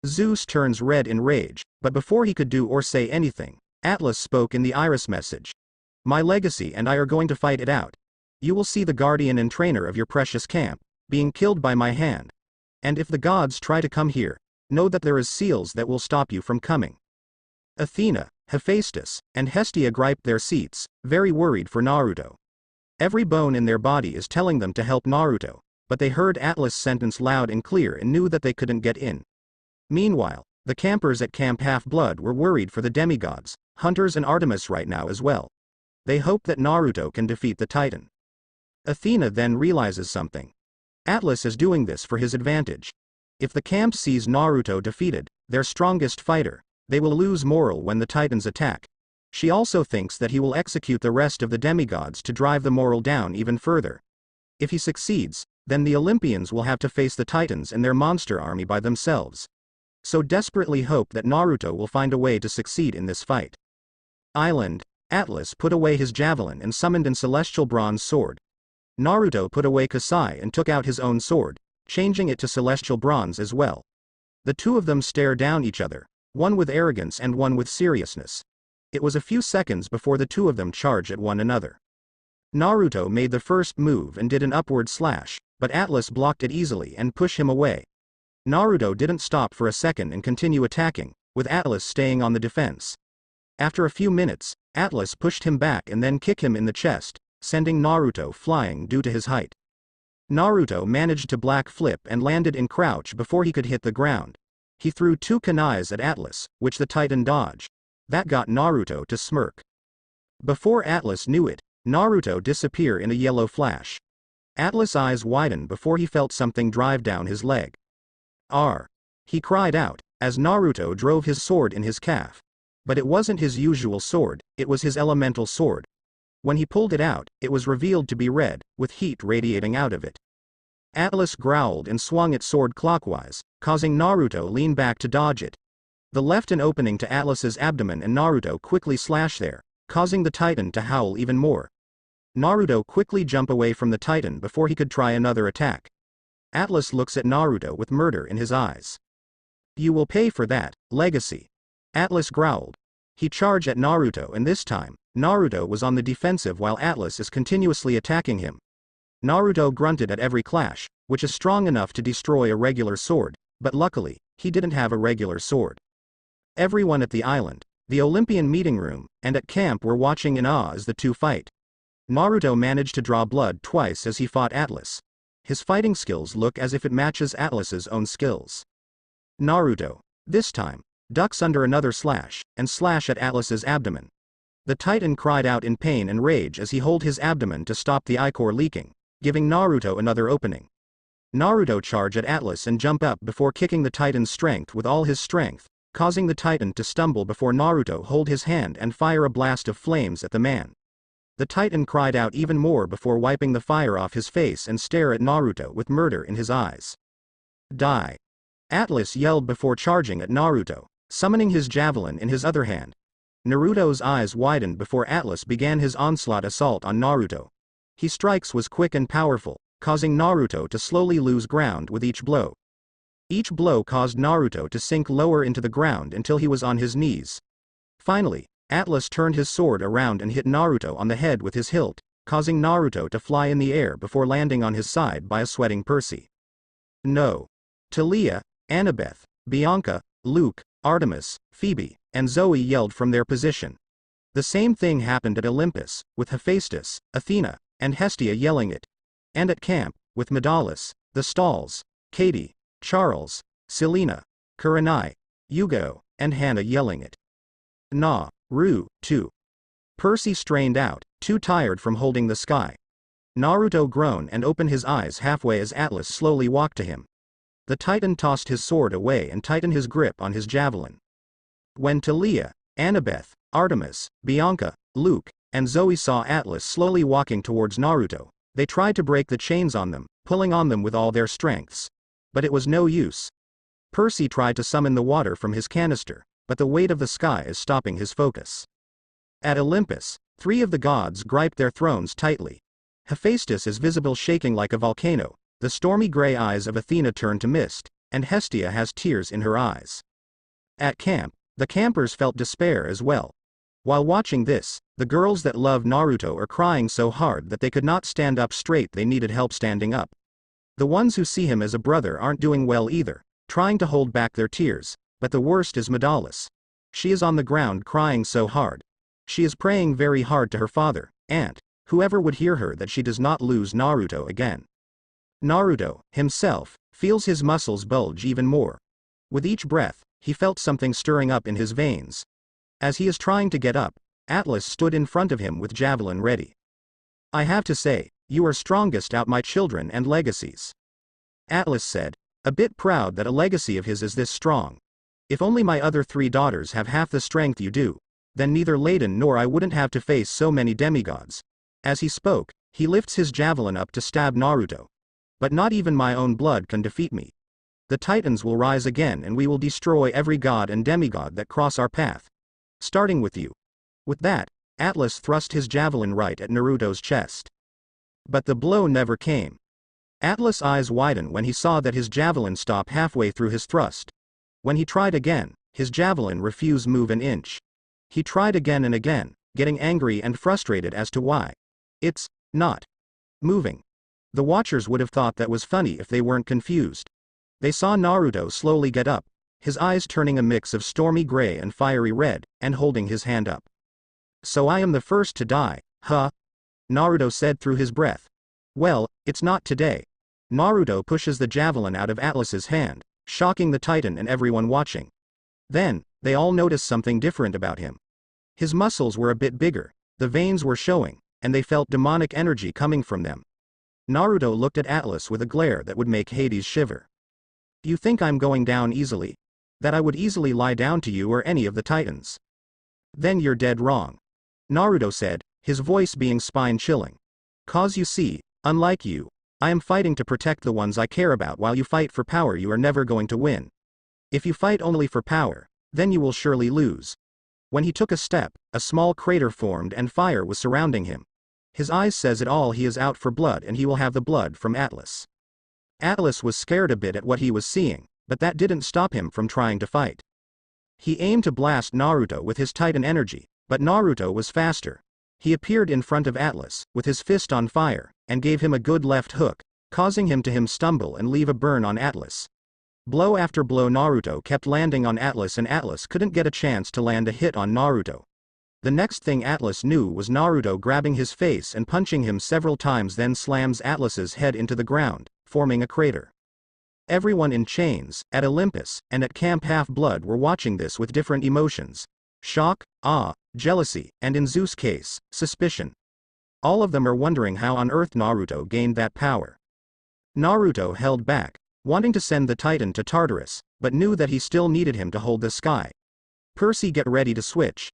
Zeus turns red in rage, but before he could do or say anything, Atlas spoke in the Iris message. My legacy and I are going to fight it out. You will see the guardian and trainer of your precious camp, being killed by my hand. And if the gods try to come here, know that there is seals that will stop you from coming. Athena, Hephaestus, and Hestia griped their seats, very worried for Naruto. Every bone in their body is telling them to help Naruto, but they heard Atlas' sentence loud and clear and knew that they couldn't get in. Meanwhile, the campers at Camp Half-Blood were worried for the demigods, Hunters and Artemis right now as well. They hope that Naruto can defeat the Titan. Athena then realizes something. Atlas is doing this for his advantage. If the camp sees Naruto defeated, their strongest fighter, they will lose morale when the Titans attack. She also thinks that he will execute the rest of the demigods to drive the morale down even further. If he succeeds, then the Olympians will have to face the Titans and their monster army by themselves. So desperately hope that Naruto will find a way to succeed in this fight. Island, Atlas put away his javelin and summoned an celestial bronze sword. Naruto put away Kasai and took out his own sword, changing it to celestial bronze as well. The two of them stare down each other, one with arrogance and one with seriousness. It was a few seconds before the two of them charged at one another. Naruto made the first move and did an upward slash, but Atlas blocked it easily and pushed him away. Naruto didn't stop for a second and continue attacking, with Atlas staying on the defense. After a few minutes, Atlas pushed him back and then kicked him in the chest, sending Naruto flying due to his height. Naruto managed to black flip and landed in crouch before he could hit the ground. He threw two kunais at Atlas, which the Titan dodged. That got Naruto to smirk. Before Atlas knew it, Naruto disappeared in a yellow flash. Atlas' eyes widened before he felt something drive down his leg. "Arr!" he cried out, as Naruto drove his sword in his calf. But it wasn't his usual sword, it was his elemental sword. When he pulled it out, it was revealed to be red, with heat radiating out of it. Atlas growled and swung its sword clockwise, causing Naruto lean back to dodge it. The left an opening to Atlas's abdomen and Naruto quickly slashed there, causing the Titan to howl even more. Naruto quickly jumped away from the Titan before he could try another attack. Atlas looks at Naruto with murder in his eyes. You will pay for that, legacy. Atlas growled. He charged at Naruto and this time, Naruto was on the defensive while Atlas is continuously attacking him. Naruto grunted at every clash, which is strong enough to destroy a regular sword, but luckily, he didn't have a regular sword. Everyone at the island, the Olympian meeting room, and at camp were watching in awe as the two fight. Naruto managed to draw blood twice as he fought Atlas. His fighting skills look as if it matches Atlas's own skills. Naruto, this time, ducks under another slash, and slash at Atlas's abdomen. The Titan cried out in pain and rage as he held his abdomen to stop the ichor leaking, giving Naruto another opening. Naruto charged at Atlas and jumped up before kicking the Titan's strength with all his strength, causing the Titan to stumble before Naruto hold his hand and fire a blast of flames at the man. The Titan cried out even more before wiping the fire off his face and stare at Naruto with murder in his eyes. Die. Atlas yelled before charging at Naruto, summoning his javelin in his other hand. Naruto's eyes widened before Atlas began his onslaught assault on Naruto. His strikes was quick and powerful, causing Naruto to slowly lose ground with each blow. Each blow caused Naruto to sink lower into the ground until he was on his knees. Finally, Atlas turned his sword around and hit Naruto on the head with his hilt, causing Naruto to fly in the air before landing on his side by a sweating Percy. No. Tia, Annabeth, Bianca, Luke, Artemis, Phoebe, and Zoe yelled from their position. The same thing happened at Olympus, with Hephaestus, Athena, and Hestia yelling it. And at camp, with Medalus, the Stalls, Katie, Charles, Selena, Kurenai, Yugo, and Hannah yelling it. Ru, too. Percy strained out, too tired from holding the sky. Naruto groaned and opened his eyes halfway as Atlas slowly walked to him. The Titan tossed his sword away and tightened his grip on his javelin. When Tia, Annabeth, Artemis, Bianca, Luke, and Zoe saw Atlas slowly walking towards Naruto, they tried to break the chains on them, pulling on them with all their strengths. But it was no use. Percy tried to summon the water from his canister, but the weight of the sky is stopping his focus. At Olympus, 3 of the gods gripped their thrones tightly. Hephaestus is visible shaking like a volcano, the stormy gray eyes of Athena turn to mist, and Hestia has tears in her eyes. At camp, the campers felt despair as well. While watching this, the girls that love Naruto are crying so hard that they could not stand up straight, they needed help standing up. The ones who see him as a brother aren't doing well either, trying to hold back their tears, but the worst is Medalus. She is on the ground crying so hard. She is praying very hard to her father, Aunt, whoever would hear her, that she does not lose Naruto again. Naruto, himself, feels his muscles bulge even more. With each breath, he felt something stirring up in his veins. As he is trying to get up, Atlas stood in front of him with javelin ready. I have to say, you are strongest out my children and legacies. Atlas said, a bit proud that a legacy of his is this strong. If only my other 3 daughters have half the strength you do, then neither Layden nor I wouldn't have to face so many demigods. As he spoke, he lifts his javelin up to stab Naruto. But not even my own blood can defeat me. The Titans will rise again and we will destroy every god and demigod that cross our path. Starting with you. With that, Atlas thrust his javelin right at Naruto's chest. But the blow never came. Atlas' eyes widened when he saw that his javelin stopped halfway through his thrust. When he tried again, his javelin refused move an inch. He tried again and again, getting angry and frustrated as to why. It's not moving. The watchers would have thought that was funny if they weren't confused. They saw Naruto slowly get up, his eyes turning a mix of stormy gray and fiery red, and holding his hand up. So I am the first to die, huh? Naruto said through his breath. Well, it's not today. Naruto pushes the javelin out of Atlas's hand, shocking the Titan and everyone watching. Then, they all noticed something different about him. His muscles were a bit bigger, the veins were showing, and they felt demonic energy coming from them. Naruto looked at Atlas with a glare that would make Hades shiver. You think I'm going down easily? That I would easily lie down to you or any of the Titans? Then you're dead wrong. Naruto said, his voice being spine-chilling. Cause you see, unlike you, I am fighting to protect the ones I care about. While you fight for power, you are never going to win. If you fight only for power, then you will surely lose. When he took a step, a small crater formed and fire was surrounding him. His eyes says it all, he is out for blood and he will have the blood from Atlas. Atlas was scared a bit at what he was seeing, but that didn't stop him from trying to fight. He aimed to blast Naruto with his Titan energy, but Naruto was faster. He appeared in front of Atlas, with his fist on fire, and gave him a good left hook, causing him to stumble and leave a burn on Atlas. Blow after blow Naruto kept landing on Atlas and Atlas couldn't get a chance to land a hit on Naruto. The next thing Atlas knew was Naruto grabbing his face and punching him several times, then slams Atlas's head into the ground, forming a crater. Everyone in chains, at Olympus, and at Camp Half-Blood were watching this with different emotions. Shock, awe, jealousy, and in Zeus' case, suspicion. All of them are wondering how on earth Naruto gained that power. Naruto held back, wanting to send the Titan to Tartarus, but knew that he still needed him to hold the sky. Percy, get ready to switch.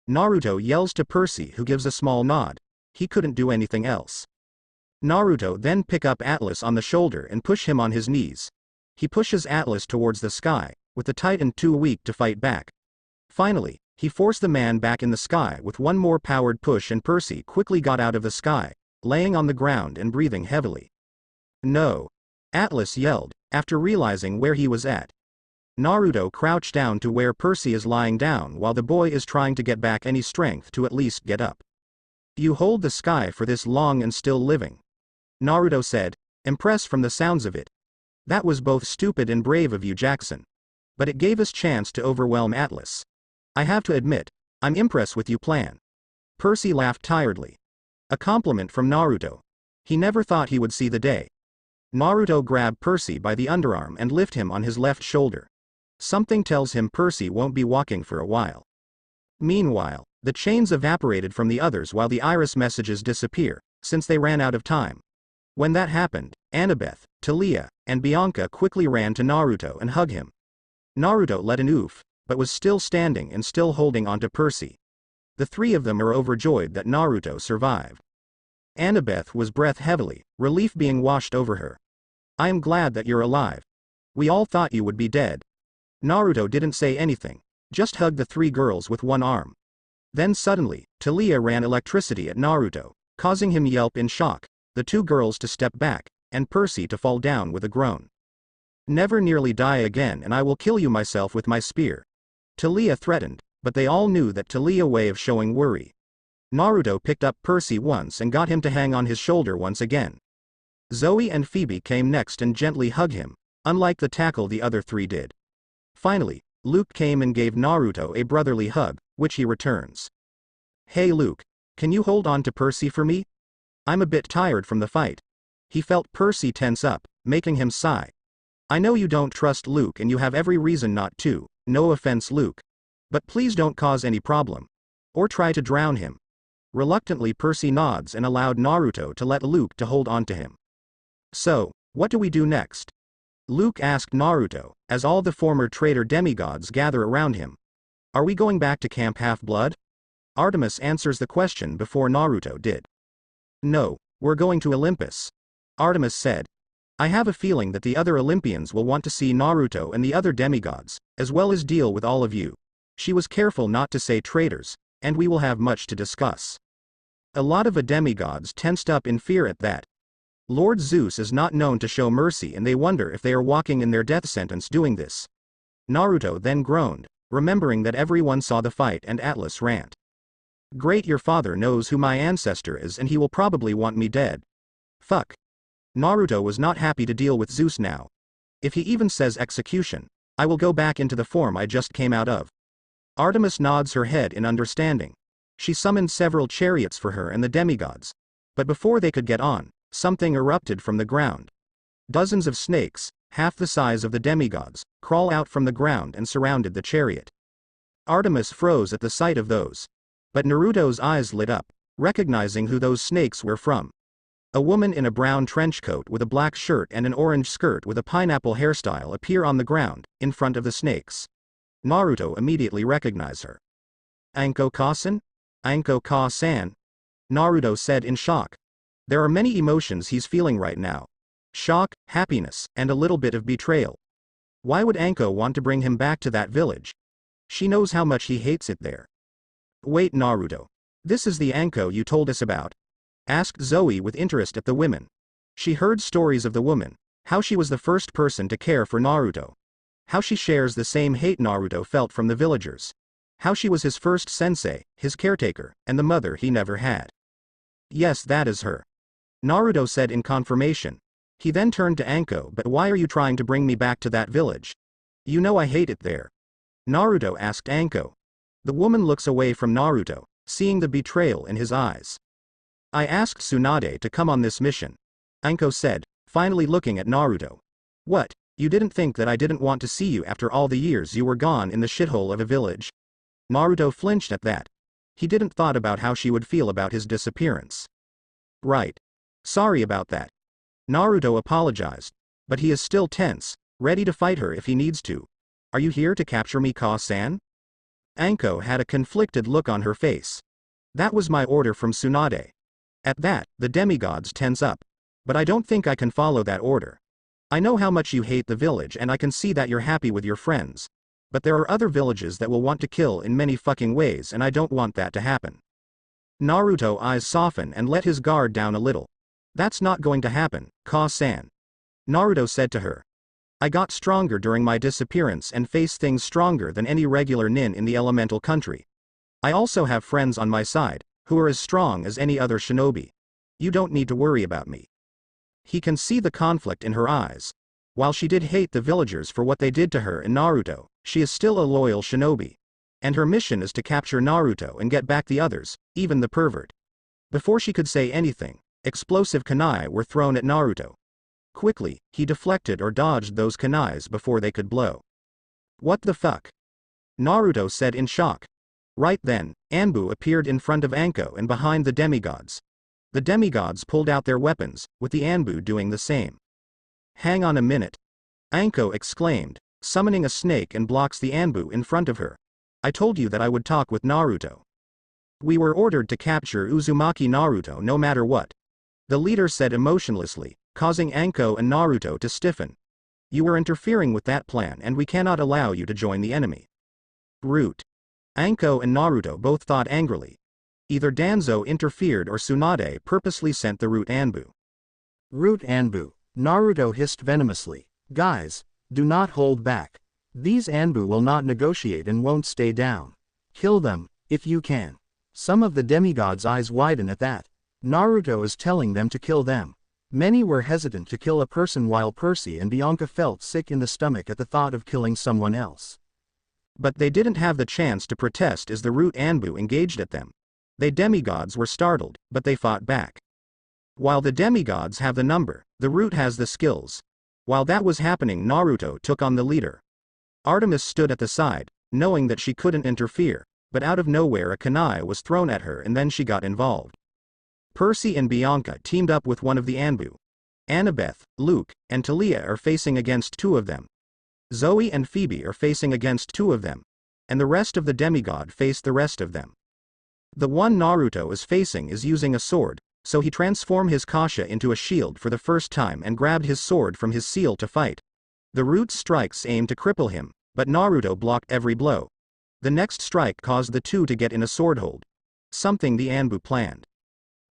Naruto yells to Percy, who gives a small nod. He couldn't do anything else. Naruto then pick up Atlas on the shoulder and push him on his knees. He pushes Atlas towards the sky, with the Titan too weak to fight back. Finally, he forced the man back in the sky with one more powered push, and Percy quickly got out of the sky, laying on the ground and breathing heavily. No! Atlas yelled, after realizing where he was at. Naruto crouched down to where Percy is lying down while the boy is trying to get back any strength to at least get up. You hold the sky for this long and still living? Naruto said, impressed from the sounds of it. That was both stupid and brave of you, Jackson. But it gave us chance to overwhelm Atlas. I have to admit, I'm impressed with you plan. Percy laughed tiredly. A compliment from Naruto. He never thought he would see the day. Naruto grabbed Percy by the underarm and lifted him on his left shoulder. Something tells him Percy won't be walking for a while. Meanwhile, the chains evaporated from the others while the iris messages disappear, since they ran out of time. When that happened, Annabeth, Tia, and Bianca quickly ran to Naruto and hugged him. Naruto let an oof, but was still standing and still holding onto Percy. The three of them are overjoyed that Naruto survived. Annabeth was breath heavily, relief being washed over her. I am glad that you're alive. We all thought you would be dead. Naruto didn't say anything, just hugged the three girls with one arm. Then suddenly, Tia ran electricity at Naruto, causing him yelp in shock, the two girls to step back, and Percy to fall down with a groan. Never nearly die again and I will kill you myself with my spear. Tia threatened, but they all knew that Talia's way of showing worry. Naruto picked up Percy once and got him to hang on his shoulder once again. Zoe and Phoebe came next and gently hugged him, unlike the tackle the other three did. Finally, Luke came and gave Naruto a brotherly hug, which he returns. Hey Luke, can you hold on to Percy for me? I'm a bit tired from the fight. He felt Percy tense up, making him sigh. I know you don't trust Luke and you have every reason not to, no offense Luke. But please don't cause any problem. Or try to drown him. Reluctantly Percy nods and allowed Naruto to let Luke to hold on to him. So, what do we do next? Luke asked Naruto, as all the former traitor demigods gather around him. Are we going back to Camp Half-Blood? Artemis answers the question before Naruto did. No, we're going to Olympus. Artemis said. I have a feeling that the other Olympians will want to see Naruto and the other demigods, as well as deal with all of you. She was careful not to say traitors, and we will have much to discuss. A lot of the demigods tensed up in fear at that. Lord Zeus is not known to show mercy and they wonder if they are walking in their death sentence doing this. Naruto then groaned, remembering that everyone saw the fight and Atlas rant. Great, your father knows who my ancestor is and he will probably want me dead. Fuck. Naruto was not happy to deal with Zeus now. If he even says execution, I will go back into the form I just came out of. Artemis nods her head in understanding. She summoned several chariots for her and the demigods. But before they could get on, something erupted from the ground. Dozens of snakes, half the size of the demigods, crawl out from the ground and surrounded the chariot. Artemis froze at the sight of those. But Naruto's eyes lit up, recognizing who those snakes were from. A woman in a brown trench coat with a black shirt and an orange skirt with a pineapple hairstyle appear on the ground, in front of the snakes. Naruto immediately recognized her. Anko Ka-san? Anko Ka-san? Naruto said in shock. There are many emotions he's feeling right now. Shock, happiness, and a little bit of betrayal. Why would Anko want to bring him back to that village? She knows how much he hates it there. Wait, Naruto. This is the Anko you told us about? Asked Zoe with interest at the women. She heard stories of the woman, how she was the first person to care for Naruto. How she shares the same hate Naruto felt from the villagers. How she was his first sensei, his caretaker, and the mother he never had. Yes, that is her. Naruto said in confirmation. He then turned to Anko, but why are you trying to bring me back to that village? You know I hate it there. Naruto asked Anko. The woman looks away from Naruto, seeing the betrayal in his eyes. I asked Tsunade to come on this mission. Anko said, finally looking at Naruto. What, you didn't think that I didn't want to see you after all the years you were gone in the shithole of a village? Naruto flinched at that. He didn't thought about how she would feel about his disappearance. Right. Sorry about that. Naruto apologized. But he is still tense, ready to fight her if he needs to. Are you here to capture me, Ka-san? Anko had a conflicted look on her face. That was my order from Tsunade. At that, the demigods tense up. But I don't think I can follow that order. I know how much you hate the village and I can see that you're happy with your friends. But there are other villages that will want to kill in many fucking ways and I don't want that to happen. Naruto's eyes soften and let his guard down a little. That's not going to happen, Ka-san. Naruto said to her. I got stronger during my disappearance and face things stronger than any regular nin in the elemental country. I also have friends on my side, who are as strong as any other shinobi. You don't need to worry about me. He can see the conflict in her eyes. While she did hate the villagers for what they did to her in Naruto, she is still a loyal shinobi. And her mission is to capture Naruto and get back the others, even the pervert. Before she could say anything, explosive kunai were thrown at Naruto. Quickly, he deflected or dodged those kunais before they could blow. What the fuck? Naruto said in shock. Right then, Anbu appeared in front of Anko and behind the demigods. The demigods pulled out their weapons, with the Anbu doing the same. Hang on a minute. Anko exclaimed, summoning a snake and blocks the Anbu in front of her. I told you that I would talk with Naruto. We were ordered to capture Uzumaki Naruto no matter what. The leader said emotionlessly, causing Anko and Naruto to stiffen. You were interfering with that plan and we cannot allow you to join the enemy. Root. Anko and Naruto both thought angrily. Either Danzo interfered or Tsunade purposely sent the Root Anbu. Root Anbu, Naruto hissed venomously. Guys, do not hold back. These Anbu will not negotiate and won't stay down. Kill them, if you can. Some of the demigods' eyes widen at that. Naruto is telling them to kill them. Many were hesitant to kill a person while Percy and Bianca felt sick in the stomach at the thought of killing someone else. But they didn't have the chance to protest as the Root Anbu engaged at them. They demigods were startled, but they fought back. While the demigods have the number, the Root has the skills. While that was happening, Naruto took on the leader. Artemis stood at the side, knowing that she couldn't interfere, but out of nowhere a kunai was thrown at her and then she got involved. Percy and Bianca teamed up with one of the Anbu. Annabeth, Luke, and Talia are facing against two of them. Zoe and Phoebe are facing against two of them. And the rest of the demigod face the rest of them. The one Naruto is facing is using a sword, so he transformed his kasha into a shield for the first time and grabbed his sword from his seal to fight. The Root's strikes aimed to cripple him, but Naruto blocked every blow. The next strike caused the two to get in a sword hold. Something the Anbu planned.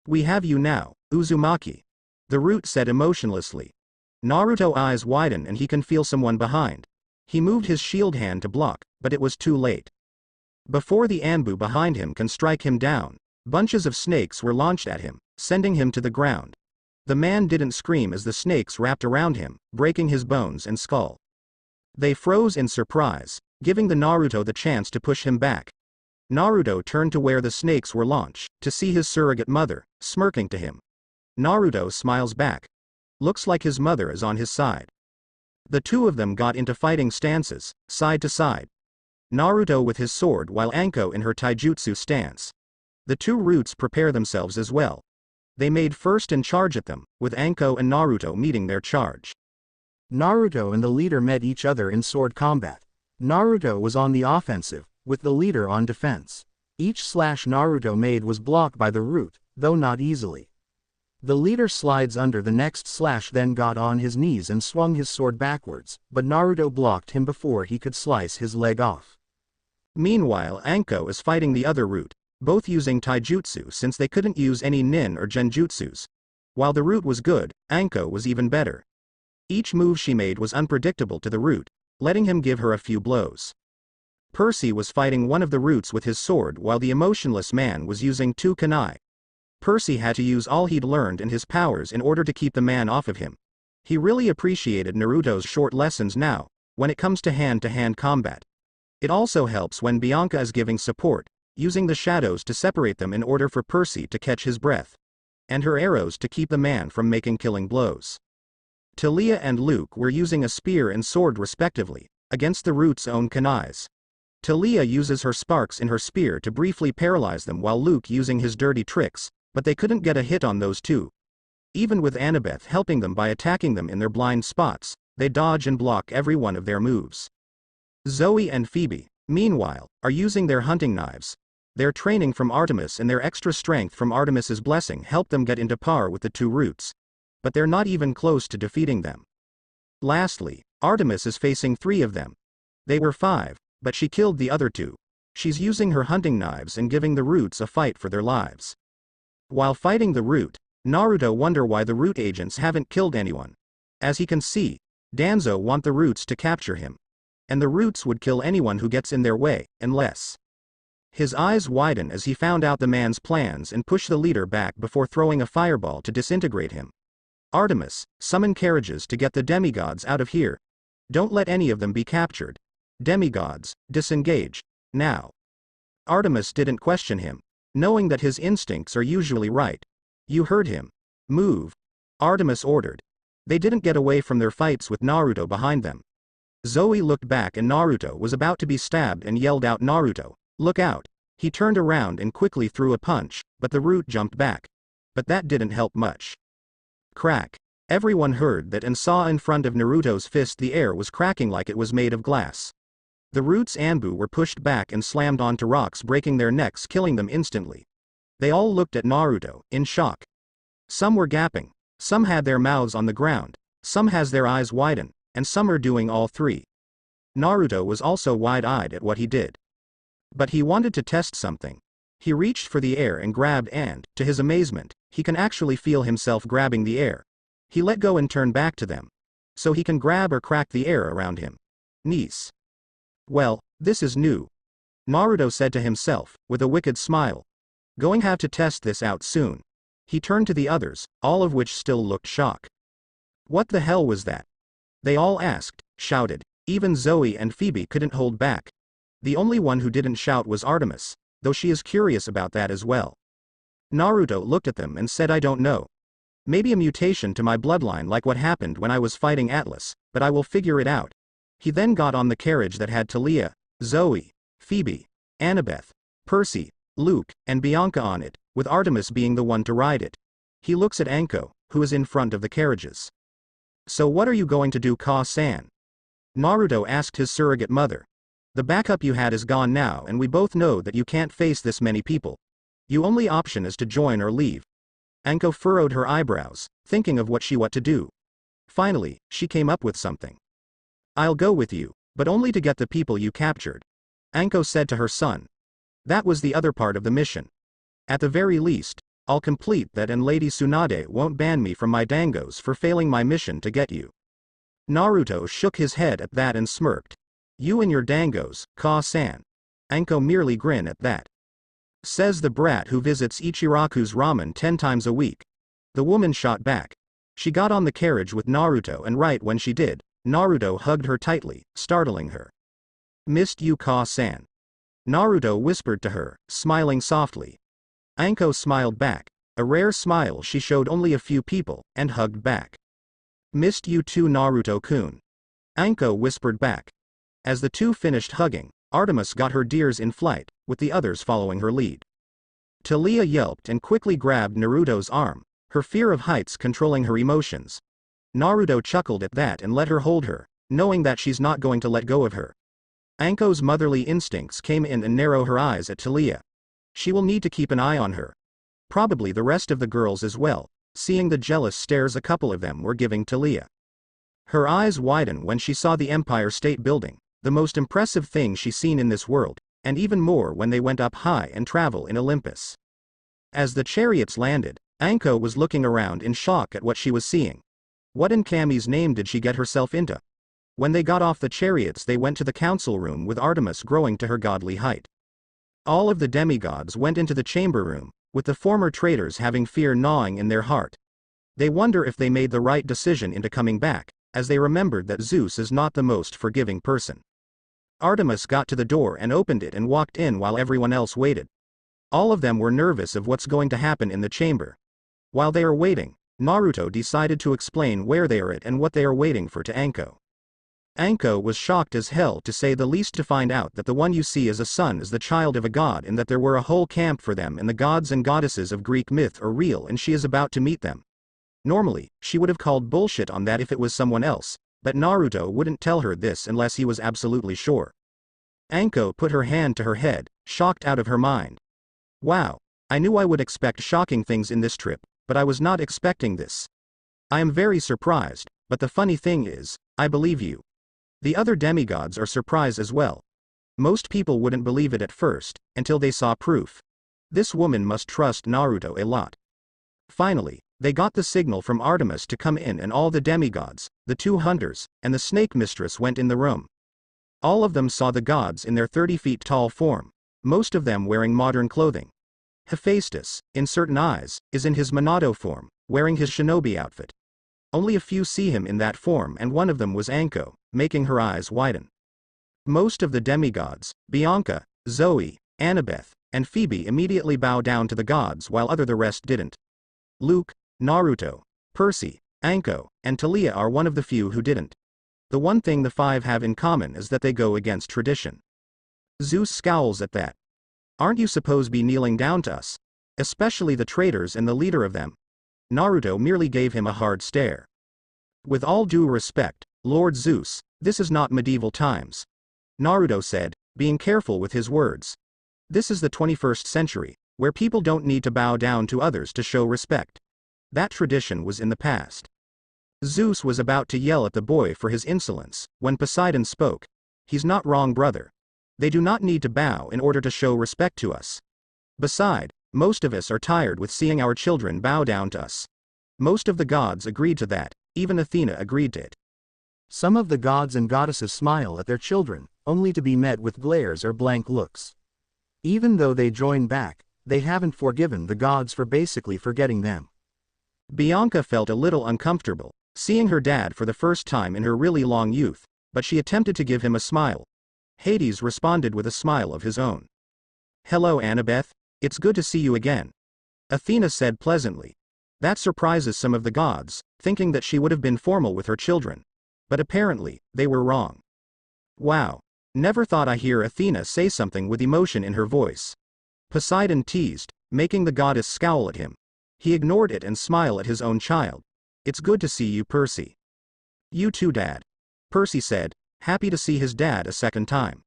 We have you now, Uzumaki. The Root said emotionlessly. Naruto's eyes widen and he can feel someone behind. He moved his shield hand to block, but it was too late. Before the Anbu behind him can strike him down, bunches of snakes were launched at him, sending him to the ground. The man didn't scream as the snakes wrapped around him, breaking his bones and skull. They froze in surprise, giving the Naruto the chance to push him back. Naruto turned to where the snakes were launched, to see his surrogate mother, smirking to him. Naruto smiles back. Looks like his mother is on his side. The two of them got into fighting stances, side to side. Naruto with his sword while Anko in her taijutsu stance. The two Roots prepare themselves as well. They made first and charge at them, with Anko and Naruto meeting their charge. Naruto and the leader met each other in sword combat. Naruto was on the offensive, with the leader on defense. Each slash Naruto made was blocked by the Root, though not easily. The leader slides under the next slash, then got on his knees and swung his sword backwards, but Naruto blocked him before he could slice his leg off. Meanwhile, Anko is fighting the other Root, both using taijutsu since they couldn't use any nin or genjutsus. While the Root was good, Anko was even better. Each move she made was unpredictable to the Root, letting him give her a few blows. Percy was fighting one of the Roots with his sword while the emotionless man was using two kunai. Percy had to use all he'd learned and his powers in order to keep the man off of him. He really appreciated Naruto's short lessons now, when it comes to hand-to-hand combat. It also helps when Bianca is giving support, using the shadows to separate them in order for Percy to catch his breath. And her arrows to keep the man from making killing blows. Talia and Luke were using a spear and sword respectively, against the Root's own kunais. Talia uses her sparks in her spear to briefly paralyze them while Luke using his dirty tricks, but they couldn't get a hit on those two. Even with Annabeth helping them by attacking them in their blind spots, they dodge and block every one of their moves. Zoe and Phoebe, meanwhile, are using their hunting knives. Their training from Artemis and their extra strength from Artemis's blessing help them get into par with the two Roots. But they're not even close to defeating them. Lastly, Artemis is facing 3 of them. They were 5, but she killed the other 2. She's using her hunting knives and giving the Roots a fight for their lives. While fighting the Root, Naruto wonder why the Root agents haven't killed anyone. As he can see, Danzo want the Roots to capture him. And the Roots would kill anyone who gets in their way, unless. His eyes widen as he found out the man's plans and push the leader back before throwing a fireball to disintegrate him. Artemis, summon carriages to get the demigods out of here. Don't let any of them be captured. Demigods, disengage, now. Artemis didn't question him, knowing that his instincts are usually right. You heard him. Move. Artemis ordered. They didn't get away from their fights with Naruto behind them. Zoe looked back and Naruto was about to be stabbed and yelled out, "Naruto, look out." He turned around and quickly threw a punch, but the Root jumped back. But that didn't help much. Crack. Everyone heard that and saw in front of Naruto's fist the air was cracking like it was made of glass. The Root's Anbu were pushed back and slammed onto rocks, breaking their necks, killing them instantly. They all looked at Naruto, in shock. Some were gapping, some had their mouths on the ground, some has their eyes widen, and some are doing all 3. Naruto was also wide-eyed at what he did. But he wanted to test something. He reached for the air and grabbed, and, to his amazement, he can actually feel himself grabbing the air. He let go and turned back to them. So he can grab or crack the air around him. Nice. Well, this is new. Naruto said to himself, with a wicked smile. Going have to test this out soon. He turned to the others, all of which still looked shocked. What the hell was that? They all asked, shouted. Even Zoe and Phoebe couldn't hold back. The only one who didn't shout was Artemis, though she is curious about that as well. Naruto looked at them and said, I don't know. Maybe a mutation to my bloodline like what happened when I was fighting Atlas, but I will figure it out. He then got on the carriage that had Tia, Zoe, Phoebe, Annabeth, Percy, Luke, and Bianca on it, with Artemis being the one to ride it. He looks at Anko, who is in front of the carriages. So what are you going to do, Ka-san? Naruto asked his surrogate mother. The backup you had is gone now and we both know that you can't face this many people. Your only option is to join or leave. Anko furrowed her eyebrows, thinking of what to do. Finally, she came up with something. I'll go with you, but only to get the people you captured. Anko said to her son. That was the other part of the mission. At the very least, I'll complete that and Lady Tsunade won't ban me from my dangos for failing my mission to get you. Naruto shook his head at that and smirked. You and your dangos, Ka-san. Anko merely grinned at that. Says the brat who visits Ichiraku's ramen 10 times a week. The woman shot back. She got on the carriage with Naruto and right when she did, Naruto hugged her tightly, startling her. Missed you, Ka-san. Naruto whispered to her, smiling softly. Anko smiled back, a rare smile she showed only a few people, and hugged back. Missed you too, Naruto-kun. Anko whispered back. As the two finished hugging, Artemis got her deers in flight, with the others following her lead. Tia yelped and quickly grabbed Naruto's arm, her fear of heights controlling her emotions. Naruto chuckled at that and let her hold her, knowing that she's not going to let go of her. Anko's motherly instincts came in and narrowed her eyes at Tia. She will need to keep an eye on her. Probably the rest of the girls as well, seeing the jealous stares a couple of them were giving Tia. Her eyes widened when she saw the Empire State Building, the most impressive thing she's seen in this world, and even more when they went up high and travel in Olympus. As the chariots landed, Anko was looking around in shock at what she was seeing. What in Kami's name did she get herself into? When they got off the chariots they went to the council room with Artemis growing to her godly height. All of the demigods went into the chamber room, with the former traitors having fear gnawing in their heart. They wonder if they made the right decision into coming back, as they remembered that Zeus is not the most forgiving person. Artemis got to the door and opened it and walked in while everyone else waited. All of them were nervous of what's going to happen in the chamber. While they are waiting, Naruto decided to explain where they are at and what they are waiting for to Anko. Anko was shocked as hell to say the least to find out that the one you see as a son is the child of a god and that there were a whole camp for them and the gods and goddesses of Greek myth are real and she is about to meet them. Normally, she would have called bullshit on that if it was someone else, but Naruto wouldn't tell her this unless he was absolutely sure. Anko put her hand to her head, shocked out of her mind. Wow, I knew I would expect shocking things in this trip, but I was not expecting this. I am very surprised, but the funny thing is, I believe you. The other demigods are surprised as well. Most people wouldn't believe it at first, until they saw proof. This woman must trust Naruto a lot. Finally, they got the signal from Artemis to come in, and all the demigods, the 2 hunters, and the snake mistress went in the room. All of them saw the gods in their 30 feet tall form, most of them wearing modern clothing. Hephaestus, in certain eyes, is in his Minato form, wearing his shinobi outfit. Only a few see him in that form, and one of them was Anko, making her eyes widen. Most of the demigods, Bianca, Zoe, Annabeth, and Phoebe immediately bow down to the gods, while the rest didn't. Luke, Naruto, Percy, Anko, and Talia are one of the few who didn't. The one thing the 5 have in common is that they go against tradition. Zeus scowls at that. Aren't you supposed to be kneeling down to us? Especially the traitors and the leader of them. Naruto merely gave him a hard stare. With all due respect, Lord Zeus, this is not medieval times. Naruto said, being careful with his words. This is the 21st century, where people don't need to bow down to others to show respect. That tradition was in the past. Zeus was about to yell at the boy for his insolence, when Poseidon spoke. He's not wrong, brother. They do not need to bow in order to show respect to us. Besides, most of us are tired with seeing our children bow down to us. Most of the gods agreed to that, even Athena agreed to it. Some of the gods and goddesses smile at their children, only to be met with glares or blank looks. Even though they join back, they haven't forgiven the gods for basically forgetting them. Bianca felt a little uncomfortable, seeing her dad for the first time in her really long youth, but she attempted to give him a smile. Hades responded with a smile of his own. Hello, Annabeth. It's good to see you again. Athena said pleasantly. That surprises some of the gods, thinking that she would have been formal with her children. But apparently, they were wrong. Wow. Never thought I'd hear Athena say something with emotion in her voice. Poseidon teased, making the goddess scowl at him. He ignored it and smiled at his own child. It's good to see you, Percy. You too, Dad. Percy said, happy to see his dad a second time.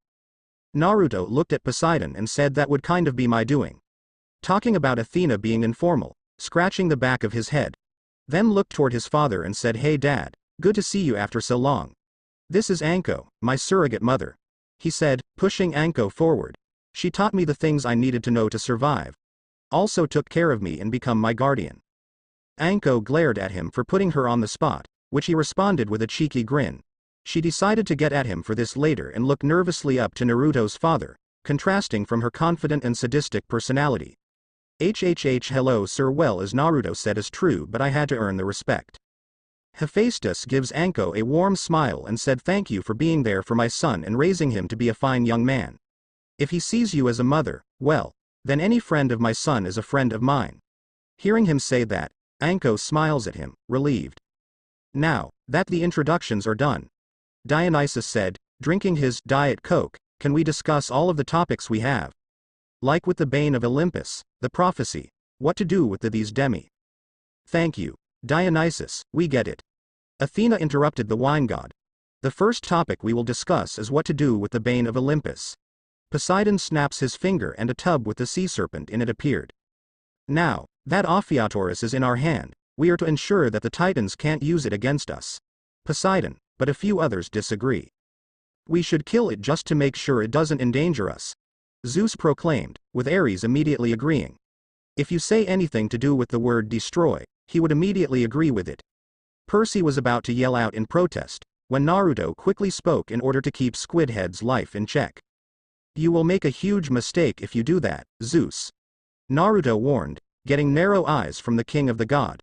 Naruto looked at Poseidon and said that would kind of be my doing. Talking about Athena being informal, scratching the back of his head. Then looked toward his father and said, hey Dad, good to see you after so long. This is Anko, my surrogate mother. He said, pushing Anko forward. She taught me the things I needed to know to survive. Also took care of me and become my guardian. Anko glared at him for putting her on the spot, which he responded with a cheeky grin. She decided to get at him for this later and looked nervously up to Naruto's father, contrasting from her confident and sadistic personality. Hello sir, well as Naruto said is true, but I had to earn the respect. Hephaestus gives Anko a warm smile and said thank you for being there for my son and raising him to be a fine young man. If he sees you as a mother, well, then any friend of my son is a friend of mine. Hearing him say that, Anko smiles at him, relieved. Now, that the introductions are done, Dionysus said, drinking his Diet Coke, can we discuss all of the topics we have? Like with the Bane of Olympus, the prophecy, what to do with these demi. Thank you, Dionysus, we get it. Athena interrupted the wine god. The first topic we will discuss is what to do with the Bane of Olympus. Poseidon snaps his finger and a tub with the sea serpent in it appeared. Now, that Ophiatorus is in our hand, we are to ensure that the Titans can't use it against us. Poseidon, but a few others disagree. We should kill it just to make sure it doesn't endanger us. Zeus proclaimed, with Ares immediately agreeing. If you say anything to do with the word destroy, he would immediately agree with it. Percy was about to yell out in protest, when Naruto quickly spoke in order to keep Squidhead's life in check. You will make a huge mistake if you do that, Zeus. Naruto warned, getting narrow eyes from the king of the god.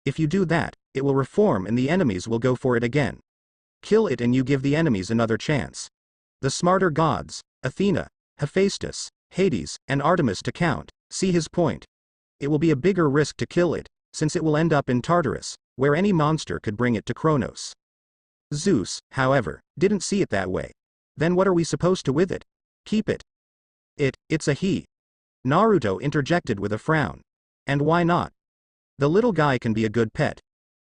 If you do that, it will reform and the enemies will go for it again. Kill it and you give the enemies another chance. The smarter gods, Athena, Hephaestus, Hades, and Artemis to count, see his point. It will be a bigger risk to kill it, since it will end up in Tartarus, where any monster could bring it to Kronos. Zeus, however, didn't see it that way. Then what are we supposed to with it? Keep it. It's a he. Naruto interjected with a frown. And why not? The little guy can be a good pet.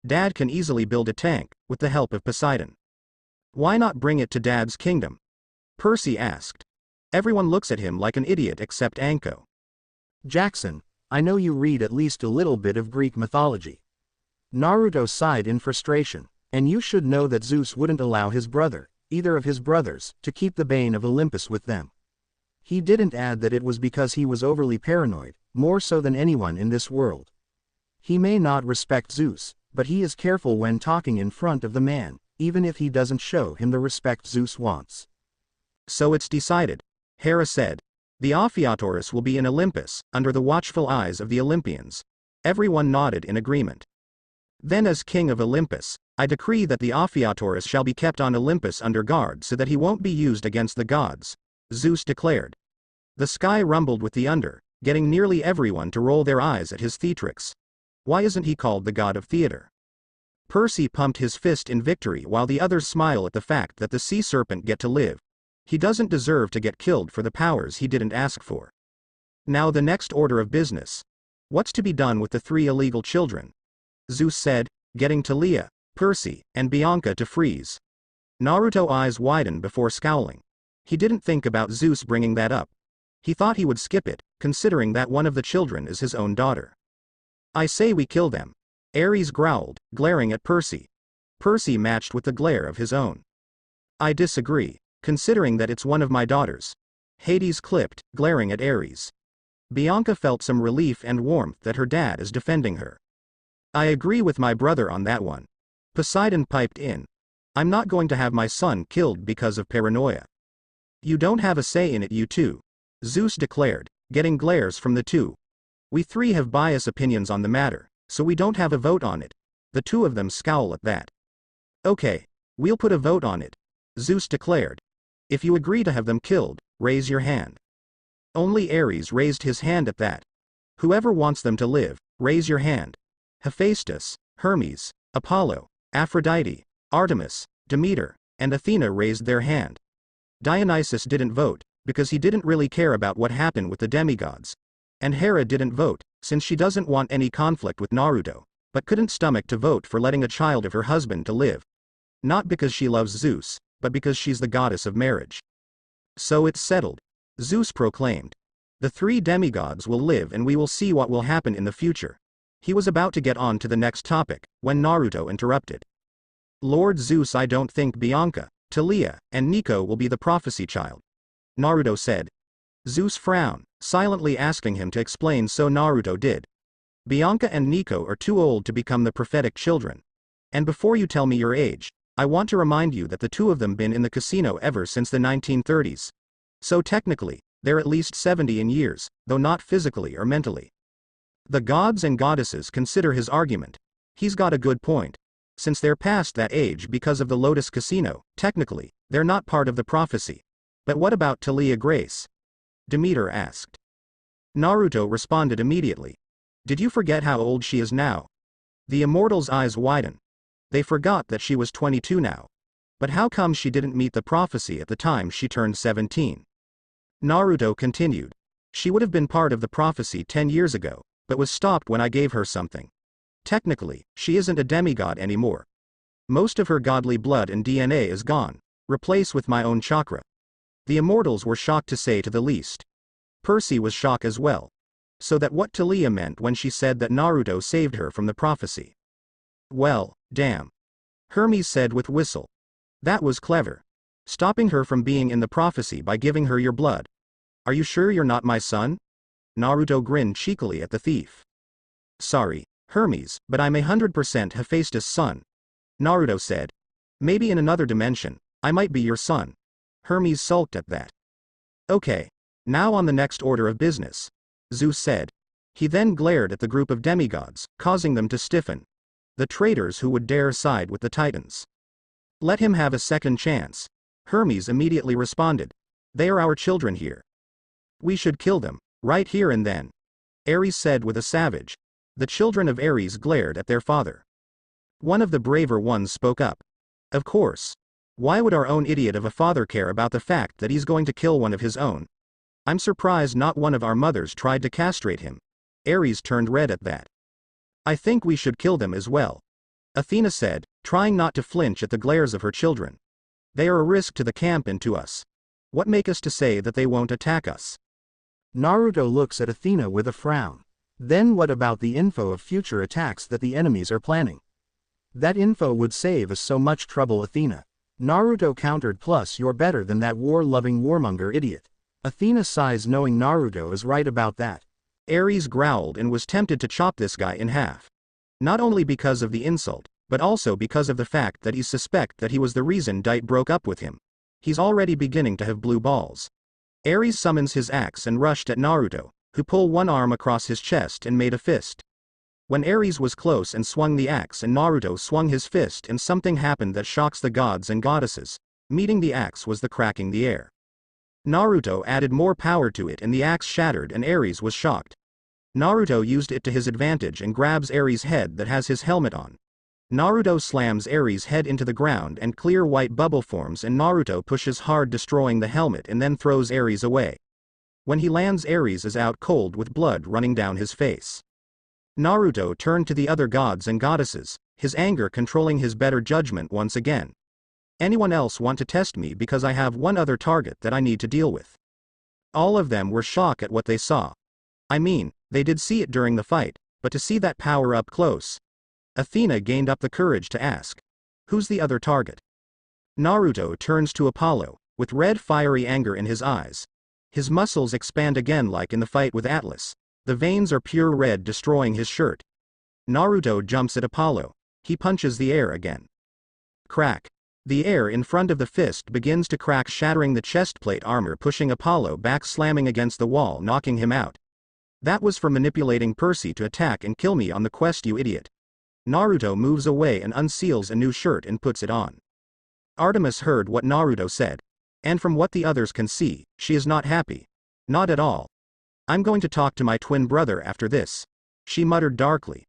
Dad can easily build a tank, with the help of Poseidon. Why not bring it to Dad's kingdom? Percy asked. Everyone looks at him like an idiot except Anko. Jackson, I know you read at least a little bit of Greek mythology. Naruto sighed in frustration, And you should know that Zeus wouldn't allow his brother, either of his brothers, to keep the bane of Olympus with them. He didn't add that it was because he was overly paranoid, more so than anyone in this world. He may not respect Zeus, but he is careful when talking in front of the man, even if he doesn't show him the respect Zeus wants. So it's decided, Hera said. The Aphathasaurus will be in Olympus, under the watchful eyes of the Olympians. Everyone nodded in agreement. Then as king of Olympus, I decree that the Aphathasaurus shall be kept on Olympus under guard so that he won't be used against the gods, Zeus declared. The sky rumbled with the thunder, getting nearly everyone to roll their eyes at his theatrics. Why isn't he called the god of theater? Percy pumped his fist in victory while the others smile at the fact that the sea serpent get to live. He doesn't deserve to get killed for the powers he didn't ask for. Now the next order of business. What's to be done with the 3 illegal children? Zeus said, getting Talia, Percy, and Bianca to freeze. Naruto's eyes widened before scowling. He didn't think about Zeus bringing that up. He thought he would skip it, considering that one of the children is his own daughter. I say we kill them. Ares growled, glaring at Percy. Percy matched with the glare of his own. I disagree, considering that it's one of my daughters. Hades clipped, glaring at Ares. Bianca felt some relief and warmth that her dad is defending her. I agree with my brother on that one. Poseidon piped in. I'm not going to have my son killed because of paranoia. You don't have a say in it, you two, Zeus declared, getting glares from the two. We 3 have biased opinions on the matter, so we don't have a vote on it. The 2 of them scowl at that. Okay, we'll put a vote on it, Zeus declared. If you agree to have them killed, raise your hand. Only Ares raised his hand at that. Whoever wants them to live, raise your hand. Hephaestus, Hermes, Apollo, Aphrodite, Artemis, Demeter, and Athena raised their hand. Dionysus didn't vote, because he didn't really care about what happened with the demigods. And Hera didn't vote, since she doesn't want any conflict with Naruto, but couldn't stomach to vote for letting a child of her husband to live. Not because she loves Zeus, but because she's the goddess of marriage. So it's settled, Zeus proclaimed. The 3 demigods will live and we will see what will happen in the future. He was about to get on to the next topic, when Naruto interrupted. Lord Zeus, I don't think Bianca, Talia, and Nico will be the prophecy child, Naruto said. Zeus frowned, silently asking him to explain, so Naruto did. Bianca and Nico are too old to become the prophetic children. And before you tell me your age, I want to remind you that the 2 of them been in the casino ever since the 1930s. So technically, they're at least 70 in years, though not physically or mentally. The gods and goddesses consider his argument. He's got a good point. Since they're past that age because of the Lotus Casino, technically, they're not part of the prophecy. But what about Talia Grace? Demeter asked. Naruto responded immediately. Did you forget how old she is now? The immortal's eyes widened. They forgot that she was 22 now. But how come she didn't meet the prophecy at the time she turned 17? Naruto continued. She would have been part of the prophecy 10 years ago, but was stopped when I gave her something. Technically, she isn't a demigod anymore. Most of her godly blood and DNA is gone, replaced with my own chakra. The immortals were shocked to say to the least. Percy was shocked as well. So that what Talia meant when she said that Naruto saved her from the prophecy. Well, damn. Hermes said with whistle. That was clever. Stopping her from being in the prophecy by giving her your blood. Are you sure you're not my son? Naruto grinned cheekily at the thief. Sorry, Hermes, but I'm 100% Hephaestus' son. Naruto said. Maybe in another dimension, I might be your son. Hermes sulked at that. Okay. Now on the next order of business, Zeus said. He then glared at the group of demigods, causing them to stiffen. The traitors who would dare side with the Titans. Let him have a second chance. Hermes immediately responded. They are our children here. We should kill them, right here and then. Ares said with a savage. The children of Ares glared at their father. One of the braver ones spoke up. Of course. Why would our own idiot of a father care about the fact that he's going to kill one of his own? I'm surprised not one of our mothers tried to castrate him. Ares turned red at that. I think we should kill them as well. Athena said, trying not to flinch at the glares of her children. They are a risk to the camp and to us. What make us to say that they won't attack us? Naruto looks at Athena with a frown. Then what about the info of future attacks that the enemies are planning? That info would save us so much trouble, Athena. Naruto countered, plus you're better than that war-loving warmonger idiot. Athena sighs knowing Naruto is right about that. Ares growled and was tempted to chop this guy in half. Not only because of the insult, but also because of the fact that he suspects that he was the reason Dite broke up with him. He's already beginning to have blue balls. Ares summons his axe and rushed at Naruto, who pulled one arm across his chest and made a fist. When Ares was close and swung the axe and Naruto swung his fist, and something happened that shocks the gods and goddesses. Meeting the axe was the cracking the air. Naruto added more power to it and the axe shattered and Ares was shocked. Naruto used it to his advantage and grabs Ares' head that has his helmet on. Naruto slams Ares' head into the ground and clear white bubble forms, and Naruto pushes hard, destroying the helmet, and then throws Ares away. When he lands, Ares is out cold with blood running down his face. Naruto turned to the other gods and goddesses, his anger controlling his better judgment once again. Anyone else want to test me, because I have one other target that I need to deal with? All of them were shocked at what they saw. I mean, they did see it during the fight, but to see that power up close. Athena gained up the courage to ask, who's the other target? Naruto turns to Apollo, with red fiery anger in his eyes. His muscles expand again like in the fight with Atlas. The veins are pure red, destroying his shirt. Naruto jumps at Apollo. He punches the air again. Crack. The air in front of the fist begins to crack, shattering the chestplate armor, pushing Apollo back, slamming against the wall, knocking him out. That was for manipulating Percy to attack and kill me on the quest, you idiot. Naruto moves away and unseals a new shirt and puts it on. Artemis heard what Naruto said. And from what the others can see, she is not happy. Not at all. I'm going to talk to my twin brother after this, she muttered darkly.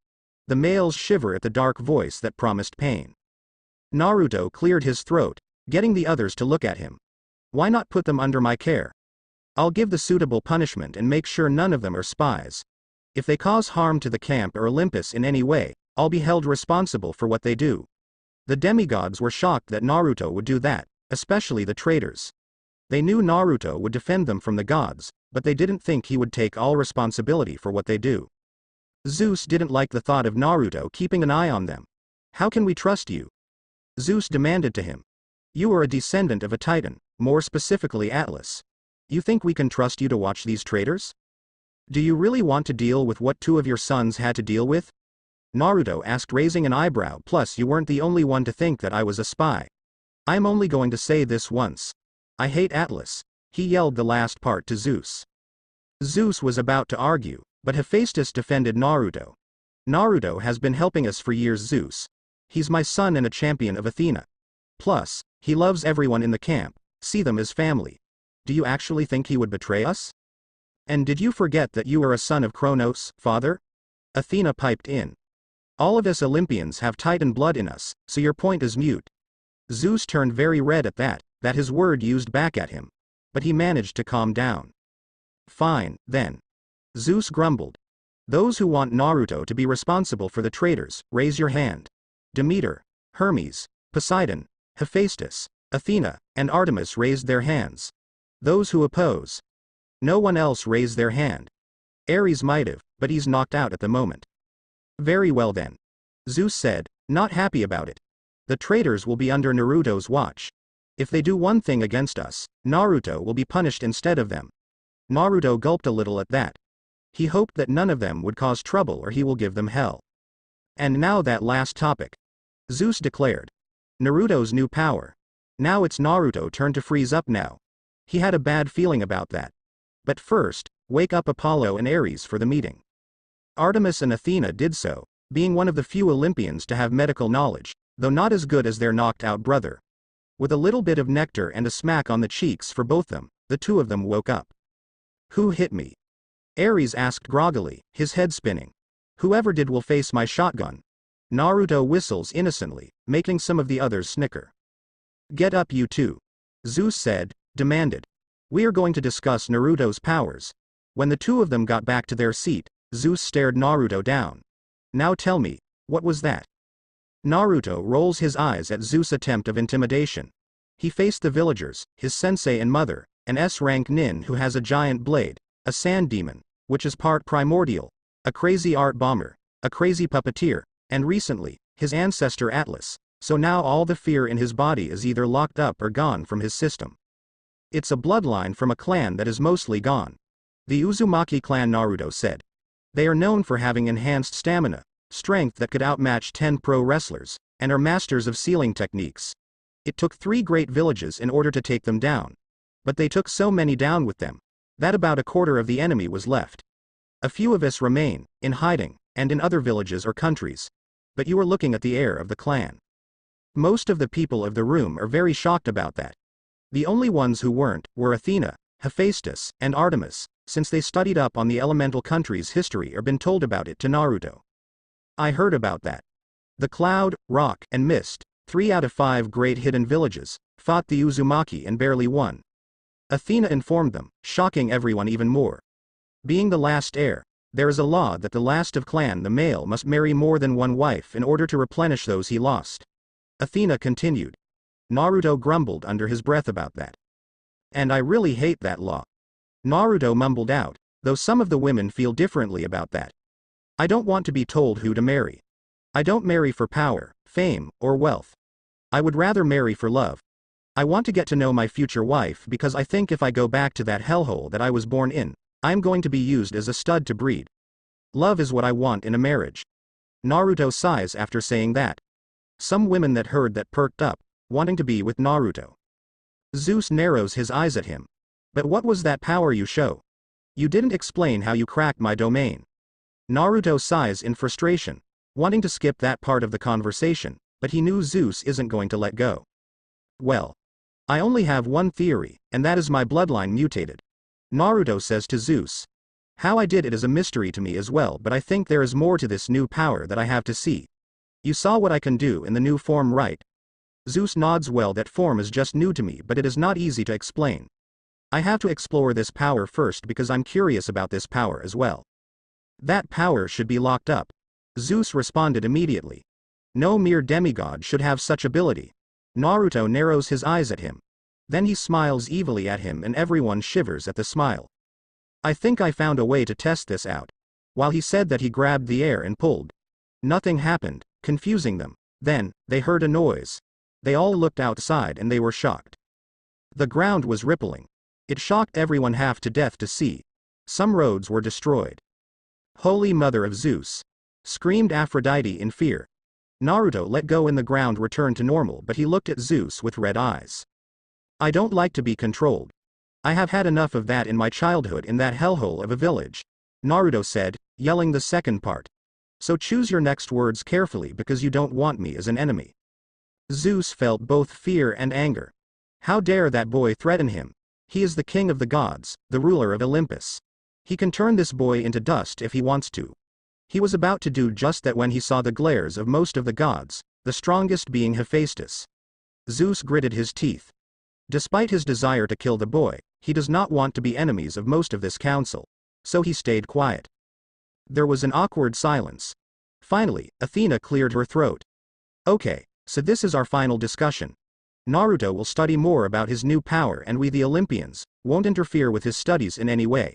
The males shiver at the dark voice that promised pain. Naruto cleared his throat, getting the others to look at him. Why not put them under my care? I'll give the suitable punishment and make sure none of them are spies. If they cause harm to the camp or Olympus in any way, I'll be held responsible for what they do. The demigods were shocked that Naruto would do that, especially the traitors. They knew Naruto would defend them from the gods, but they didn't think he would take all responsibility for what they do. Zeus didn't like the thought of Naruto keeping an eye on them. How can we trust you? Zeus demanded to him. You are a descendant of a titan, more specifically Atlas. You think we can trust you to watch these traitors? Do you really want to deal with what two of your sons had to deal with? Naruto asked, raising an eyebrow. Plus, you weren't the only one to think that I was a spy. I'm only going to say this once. I hate Atlas. He yelled the last part to Zeus. Zeus was about to argue, but Hephaestus defended Naruto. Naruto has been helping us for years, Zeus. He's my son and a champion of Athena. Plus, he loves everyone in the camp, see them as family. Do you actually think he would betray us? And did you forget that you are a son of Kronos, father? Athena piped in. All of us Olympians have Titan blood in us, so your point is mute. Zeus turned very red at that his word used back at him. But he managed to calm down. Fine, then. Zeus grumbled. Those who want Naruto to be responsible for the traitors, raise your hand. Demeter, Hermes, Poseidon, Hephaestus, Athena, and Artemis raised their hands. Those who oppose. No one else raised their hand. Ares might have, but he's knocked out at the moment. Very well then. Zeus said, not happy about it. The traitors will be under Naruto's watch. If they do one thing against us, Naruto will be punished instead of them. Naruto gulped a little at that. He hoped that none of them would cause trouble or he will give them hell. And now that last topic. Zeus declared. Naruto's new power. Now it's Naruto's turn to freeze up now. He had a bad feeling about that. But first, wake up Apollo and Ares for the meeting. Artemis and Athena did so, being one of the few Olympians to have medical knowledge, though not as good as their knocked-out brother. With a little bit of nectar and a smack on the cheeks for both them, the two of them woke up. Who hit me? Ares asked groggily, his head spinning. Whoever did will face my shotgun. Naruto whistles innocently, making some of the others snicker. Get up, you two. Zeus said, demanded. We are going to discuss Naruto's powers. When the two of them got back to their seat, Zeus stared Naruto down. Now tell me, what was that? Naruto rolls his eyes at Zeus' attempt of intimidation. He faced the villagers, his sensei and mother, an S-rank nin who has a giant blade, a sand demon, which is part primordial, a crazy art bomber, a crazy puppeteer, and recently, his ancestor Atlas, so now all the fear in his body is either locked up or gone from his system. It's a bloodline from a clan that is mostly gone. The Uzumaki clan, Naruto said. They are known for having enhanced stamina, strength that could outmatch 10 pro wrestlers, and are masters of sealing techniques. It took 3 great villages in order to take them down. But they took so many down with them, that about a quarter of the enemy was left. A few of us remain, in hiding, and in other villages or countries. But you are looking at the heir of the clan. Most of the people of the room are very shocked about that. The only ones who weren't, were Athena, Hephaestus, and Artemis, since they studied up on the elemental country's history or been told about it to Naruto. I heard about that. The Cloud, Rock, and Mist, 3 out of 5 great hidden villages, fought the Uzumaki and barely won. Athena informed them, shocking everyone even more. Being the last heir, there is a law that the last of clan the male must marry more than one wife in order to replenish those he lost. Athena continued. Naruto grumbled under his breath about that. And I really hate that law. Naruto mumbled out, though some of the women feel differently about that. I don't want to be told who to marry. I don't marry for power, fame, or wealth. I would rather marry for love. I want to get to know my future wife because I think if I go back to that hellhole that I was born in, I'm going to be used as a stud to breed. Love is what I want in a marriage. Naruto sighs after saying that. Some women that heard that perked up, wanting to be with Naruto. Zeus narrows his eyes at him. But what was that power you show? You didn't explain how you cracked my domain. Naruto sighs in frustration, wanting to skip that part of the conversation, but he knew Zeus isn't going to let go. Well, I only have one theory, and that is my bloodline mutated. Naruto says to Zeus. How I did it is a mystery to me as well, but I think there is more to this new power that I have to see. You saw what I can do in the new form, right? Zeus nods. Well, that form is just new to me, but it is not easy to explain. I have to explore this power first because I'm curious about this power as well. That power should be locked up. Zeus responded immediately. No mere demigod should have such ability. Naruto narrows his eyes at him. Then he smiles evilly at him and everyone shivers at the smile. I think I found a way to test this out. While he said that, he grabbed the air and pulled. Nothing happened, confusing them. Then, they heard a noise. They all looked outside and they were shocked. The ground was rippling. It shocked everyone half to death to see. Some roads were destroyed. Holy Mother of Zeus! Screamed Aphrodite in fear. Naruto let go and the ground returned to normal, but he looked at Zeus with red eyes. I don't like to be controlled. I have had enough of that in my childhood in that hellhole of a village. Naruto said, yelling the second part. So choose your next words carefully because you don't want me as an enemy. Zeus felt both fear and anger. How dare that boy threaten him? He is the king of the gods, the ruler of Olympus. He can turn this boy into dust if he wants to. He was about to do just that when he saw the glares of most of the gods, the strongest being Hephaestus. Zeus gritted his teeth. Despite his desire to kill the boy, he does not want to be enemies of most of this council. So he stayed quiet. There was an awkward silence. Finally, Athena cleared her throat. Okay, so this is our final discussion. Naruto will study more about his new power and we the Olympians won't interfere with his studies in any way.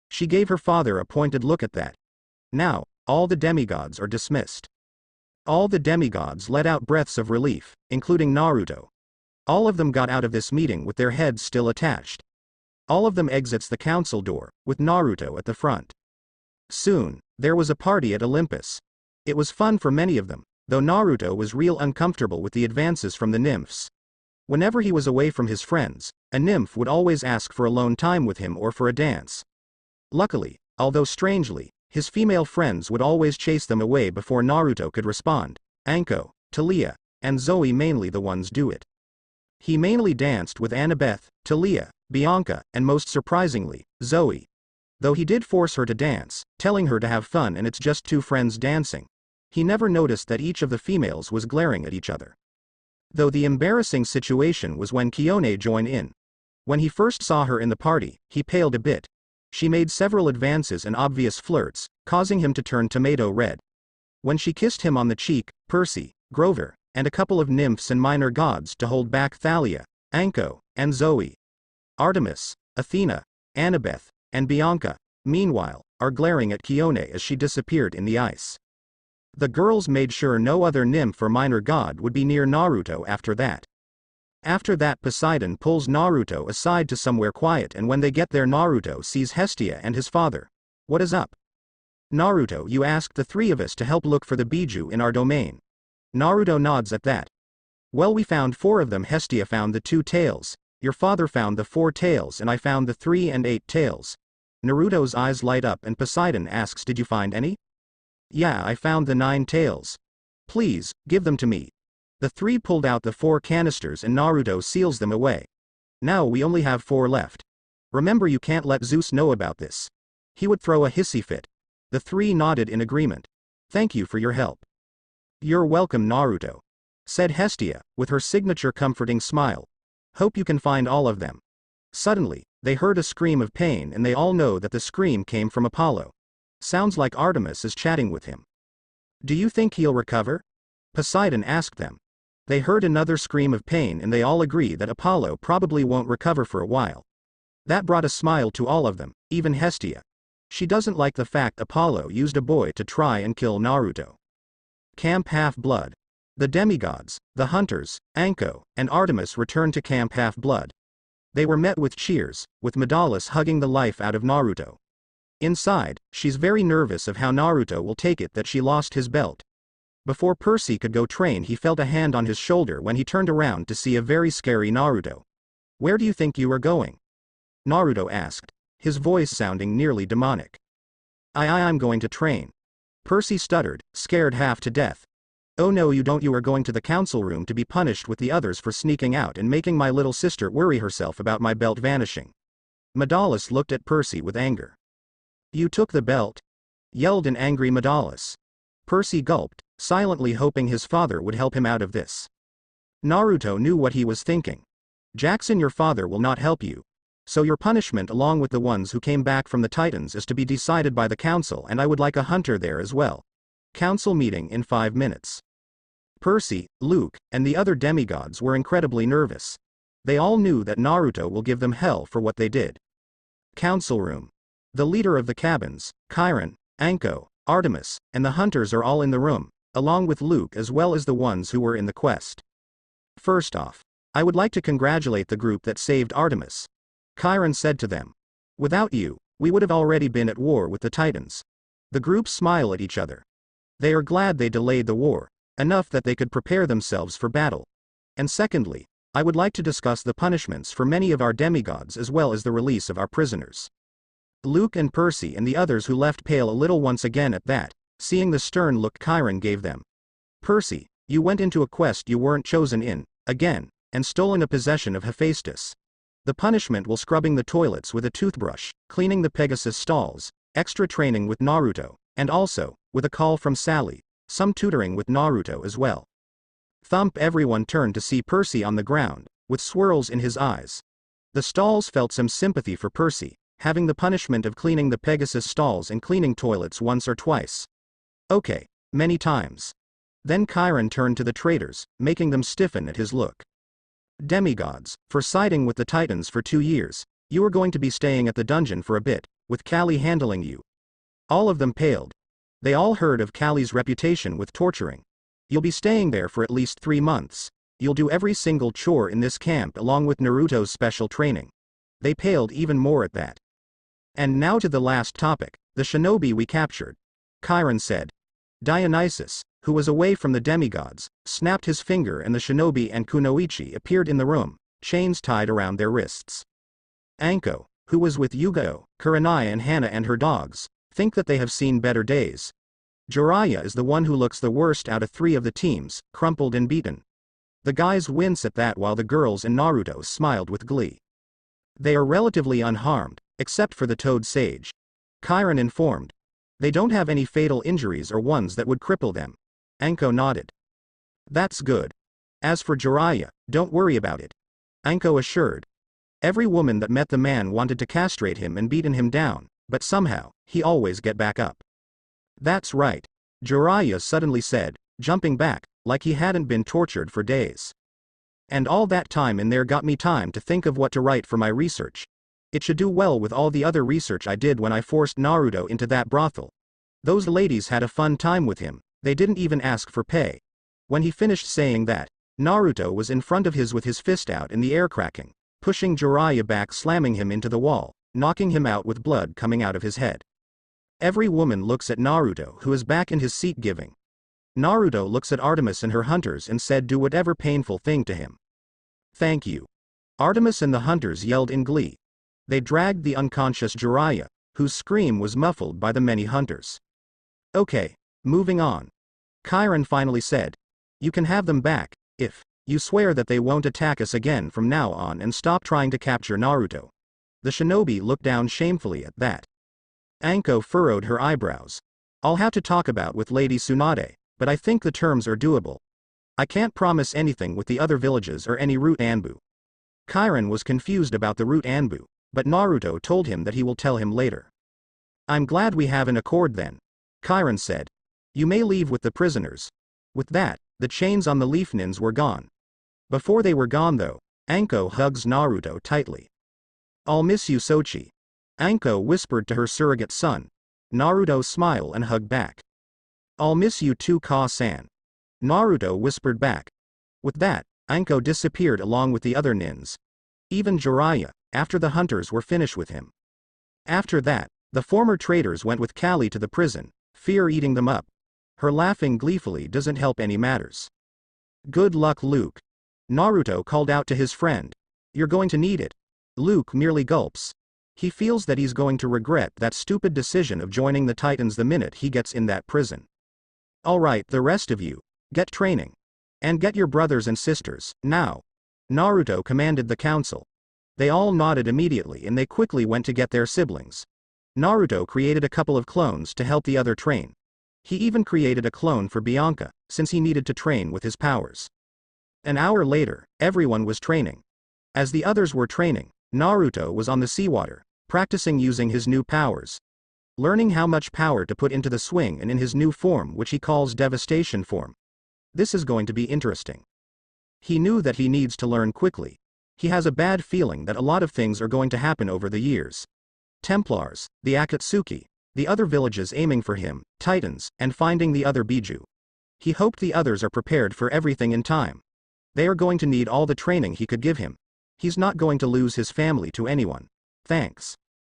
She gave her father a pointed look at that. Now, all the demigods are dismissed. All the demigods let out breaths of relief, including Naruto. All of them got out of this meeting with their heads still attached. All of them exits the council door, with Naruto at the front. Soon, there was a party at Olympus. It was fun for many of them, though Naruto was real uncomfortable with the advances from the nymphs. Whenever he was away from his friends, a nymph would always ask for alone time with him or for a dance. Luckily, although strangely, his female friends would always chase them away before Naruto could respond. Anko, Talia, and Zoe mainly the ones do it. He mainly danced with Annabeth, Talia, Bianca, and most surprisingly, Zoe. Though he did force her to dance, telling her to have fun and it's just 2 friends dancing. He never noticed that each of the females was glaring at each other. Though the embarrassing situation was when Kiyone joined in. When he first saw her in the party, he paled a bit. She made several advances and obvious flirts, causing him to turn tomato red. When she kissed him on the cheek, Percy, Grover, and a couple of nymphs and minor gods to hold back Thalia, Anko, and Zoe. Artemis, Athena, Annabeth, and Bianca, meanwhile, are glaring at Kiyone as she disappeared in the ice. The girls made sure no other nymph or minor god would be near Naruto after that. After that, Poseidon pulls Naruto aside to somewhere quiet, and when they get there, Naruto sees Hestia and his father. What is up? Naruto, you asked the three of us to help look for the Biju in our domain. Naruto nods at that. Well, we found 4 of them. Hestia found the 2 tails, your father found the 4 tails, and I found the 3 and 8 tails. Naruto's eyes light up and Poseidon asks, did you find any? Yeah, I found the 9 tails. Please, give them to me. The 3 pulled out the 4 canisters and Naruto seals them away. Now we only have 4 left. Remember, you can't let Zeus know about this. He would throw a hissy fit. The 3 nodded in agreement. Thank you for your help. You're welcome, Naruto, said Hestia, with her signature comforting smile. Hope you can find all of them. Suddenly, they heard a scream of pain, and they all know that the scream came from Apollo. Sounds like Artemis is chatting with him. Do you think he'll recover? Poseidon asked them. They heard another scream of pain, and they all agree that Apollo probably won't recover for a while. That brought a smile to all of them, even Hestia. She doesn't like the fact Apollo used a boy to try and kill Naruto. Camp Half-Blood. The demigods, the hunters, Anko, and Artemis returned to Camp Half-Blood. They were met with cheers, with Medalis hugging the life out of Naruto. Inside, she's very nervous of how Naruto will take it that she lost his belt. Before Percy could go train, he felt a hand on his shoulder when he turned around to see a very scary Naruto. Where do you think you are going? Naruto asked, his voice sounding nearly demonic. I'm going to train. Percy stuttered, scared half to death. Oh no, you don't. You are going to the council room to be punished with the others for sneaking out and making my little sister worry herself about my belt vanishing. Medalis looked at Percy with anger. You took the belt? Yelled an angry Medalis. Percy gulped, silently hoping his father would help him out of this. Naruto knew what he was thinking. Jackson, your father will not help you. So your punishment, along with the ones who came back from the Titans, is to be decided by the council, and I would like a hunter there as well. Council meeting in 5 minutes. Percy, Luke, and the other demigods were incredibly nervous. They all knew that Naruto will give them hell for what they did. Council room. The leader of the cabins, Chiron, Anko, Artemis, and the hunters are all in the room, along with Luke as well as the ones who were in the quest. First off, I would like to congratulate the group that saved Artemis. Chiron said to them. Without you, we would have already been at war with the Titans. The group smile at each other. They are glad they delayed the war, enough that they could prepare themselves for battle. And secondly, I would like to discuss the punishments for many of our demigods as well as the release of our prisoners. Luke and Percy and the others who left pale a little once again at that, seeing the stern look Chiron gave them. Percy, you went into a quest you weren't chosen in, again, and stolen a possession of Hephaestus. The punishment will scrubbing the toilets with a toothbrush, cleaning the Pegasus stalls, extra training with Naruto, and also, with a call from Sally, some tutoring with Naruto as well. Thump. Everyone turned to see Percy on the ground, with swirls in his eyes. The stalls felt some sympathy for Percy, having the punishment of cleaning the Pegasus stalls and cleaning toilets once or twice. Okay, many times. Then Chiron turned to the traitors, making them stiffen at his look. Demigods, for siding with the Titans for 2 years, you are going to be staying at the dungeon for a bit, with Callie handling you. All of them paled. They all heard of Callie's reputation with torturing. You'll be staying there for at least 3 months. You'll do every single chore in this camp along with Naruto's special training. They paled even more at that. And now to the last topic, the shinobi we captured. Chiron said. Dionysus, who was away from the demigods, snapped his finger and the shinobi and Kunoichi appeared in the room, chains tied around their wrists. Anko, who was with Yugo, Kurenai and Hana and her dogs, think that they have seen better days. Jiraiya is the one who looks the worst out of 3 of the teams, crumpled and beaten. The guys wince at that while the girls and Naruto smiled with glee. They are relatively unharmed, except for the Toad Sage. Chiron informed. They don't have any fatal injuries or ones that would cripple them. Anko nodded. That's good. As for Jiraiya, don't worry about it. Anko assured. Every woman that met the man wanted to castrate him and beaten him down, but somehow, he always get back up. That's right. Jiraiya suddenly said, jumping back, like he hadn't been tortured for days. And all that time in there got me time to think of what to write for my research. It should do well with all the other research I did when I forced Naruto into that brothel. Those ladies had a fun time with him, They didn't even ask for pay. When he finished saying that, Naruto was in front of his with his fist out in the air cracking, pushing Jiraiya back, slamming him into the wall, knocking him out with blood coming out of his head. Every woman looks at Naruto, who is back in his seat giving. Naruto looks at Artemis and her hunters and said, do whatever painful thing to him. Thank you. Artemis and the hunters yelled in glee. They dragged the unconscious Jiraiya, whose scream was muffled by the many hunters. Okay, moving on. Chiron finally said, you can have them back, if you swear that they won't attack us again from now on and stop trying to capture Naruto. The shinobi looked down shamefully at that. Anko furrowed her eyebrows. I'll have to talk about with Lady Tsunade, but I think the terms are doable. I can't promise anything with the other villages or any root Anbu. Chiron was confused about the root Anbu, but Naruto told him that he will tell him later. I'm glad we have an accord then, Chiron said. You may leave with the prisoners. With that, the chains on the leaf nins were gone. Before they were gone though, Anko hugs Naruto tightly. I'll miss you, Sochi. Anko whispered to her surrogate son. Naruto smiled and hugged back. I'll miss you too, Ka-san. Naruto whispered back. With that, Anko disappeared along with the other nins. Even Jiraiya, after the hunters were finished with him. After that, the former traitors went with Kali to the prison, fear eating them up. Her laughing gleefully doesn't help any matters. Good luck, Luke. Naruto called out to his friend. You're going to need it. Luke merely gulps. He feels that he's going to regret that stupid decision of joining the Titans the minute he gets in that prison. Alright, the rest of you, get training. And get your brothers and sisters, now. Naruto commanded the council. They all nodded immediately and they quickly went to get their siblings. Naruto created a couple of clones to help the other train. He even created a clone for Bianca, since he needed to train with his powers. An hour later, everyone was training. As the others were training, Naruto was on the seawater, practicing using his new powers. Learning how much power to put into the swing and in his new form, which he calls devastation form. This is going to be interesting. He knew that he needs to learn quickly. He has a bad feeling that a lot of things are going to happen over the years. Templars, the Akatsuki, the other villages aiming for him, Titans, and finding the other Biju. He hoped the others are prepared for everything in time. They are going to need all the training he could give him. He's not going to lose his family to anyone. Thanks.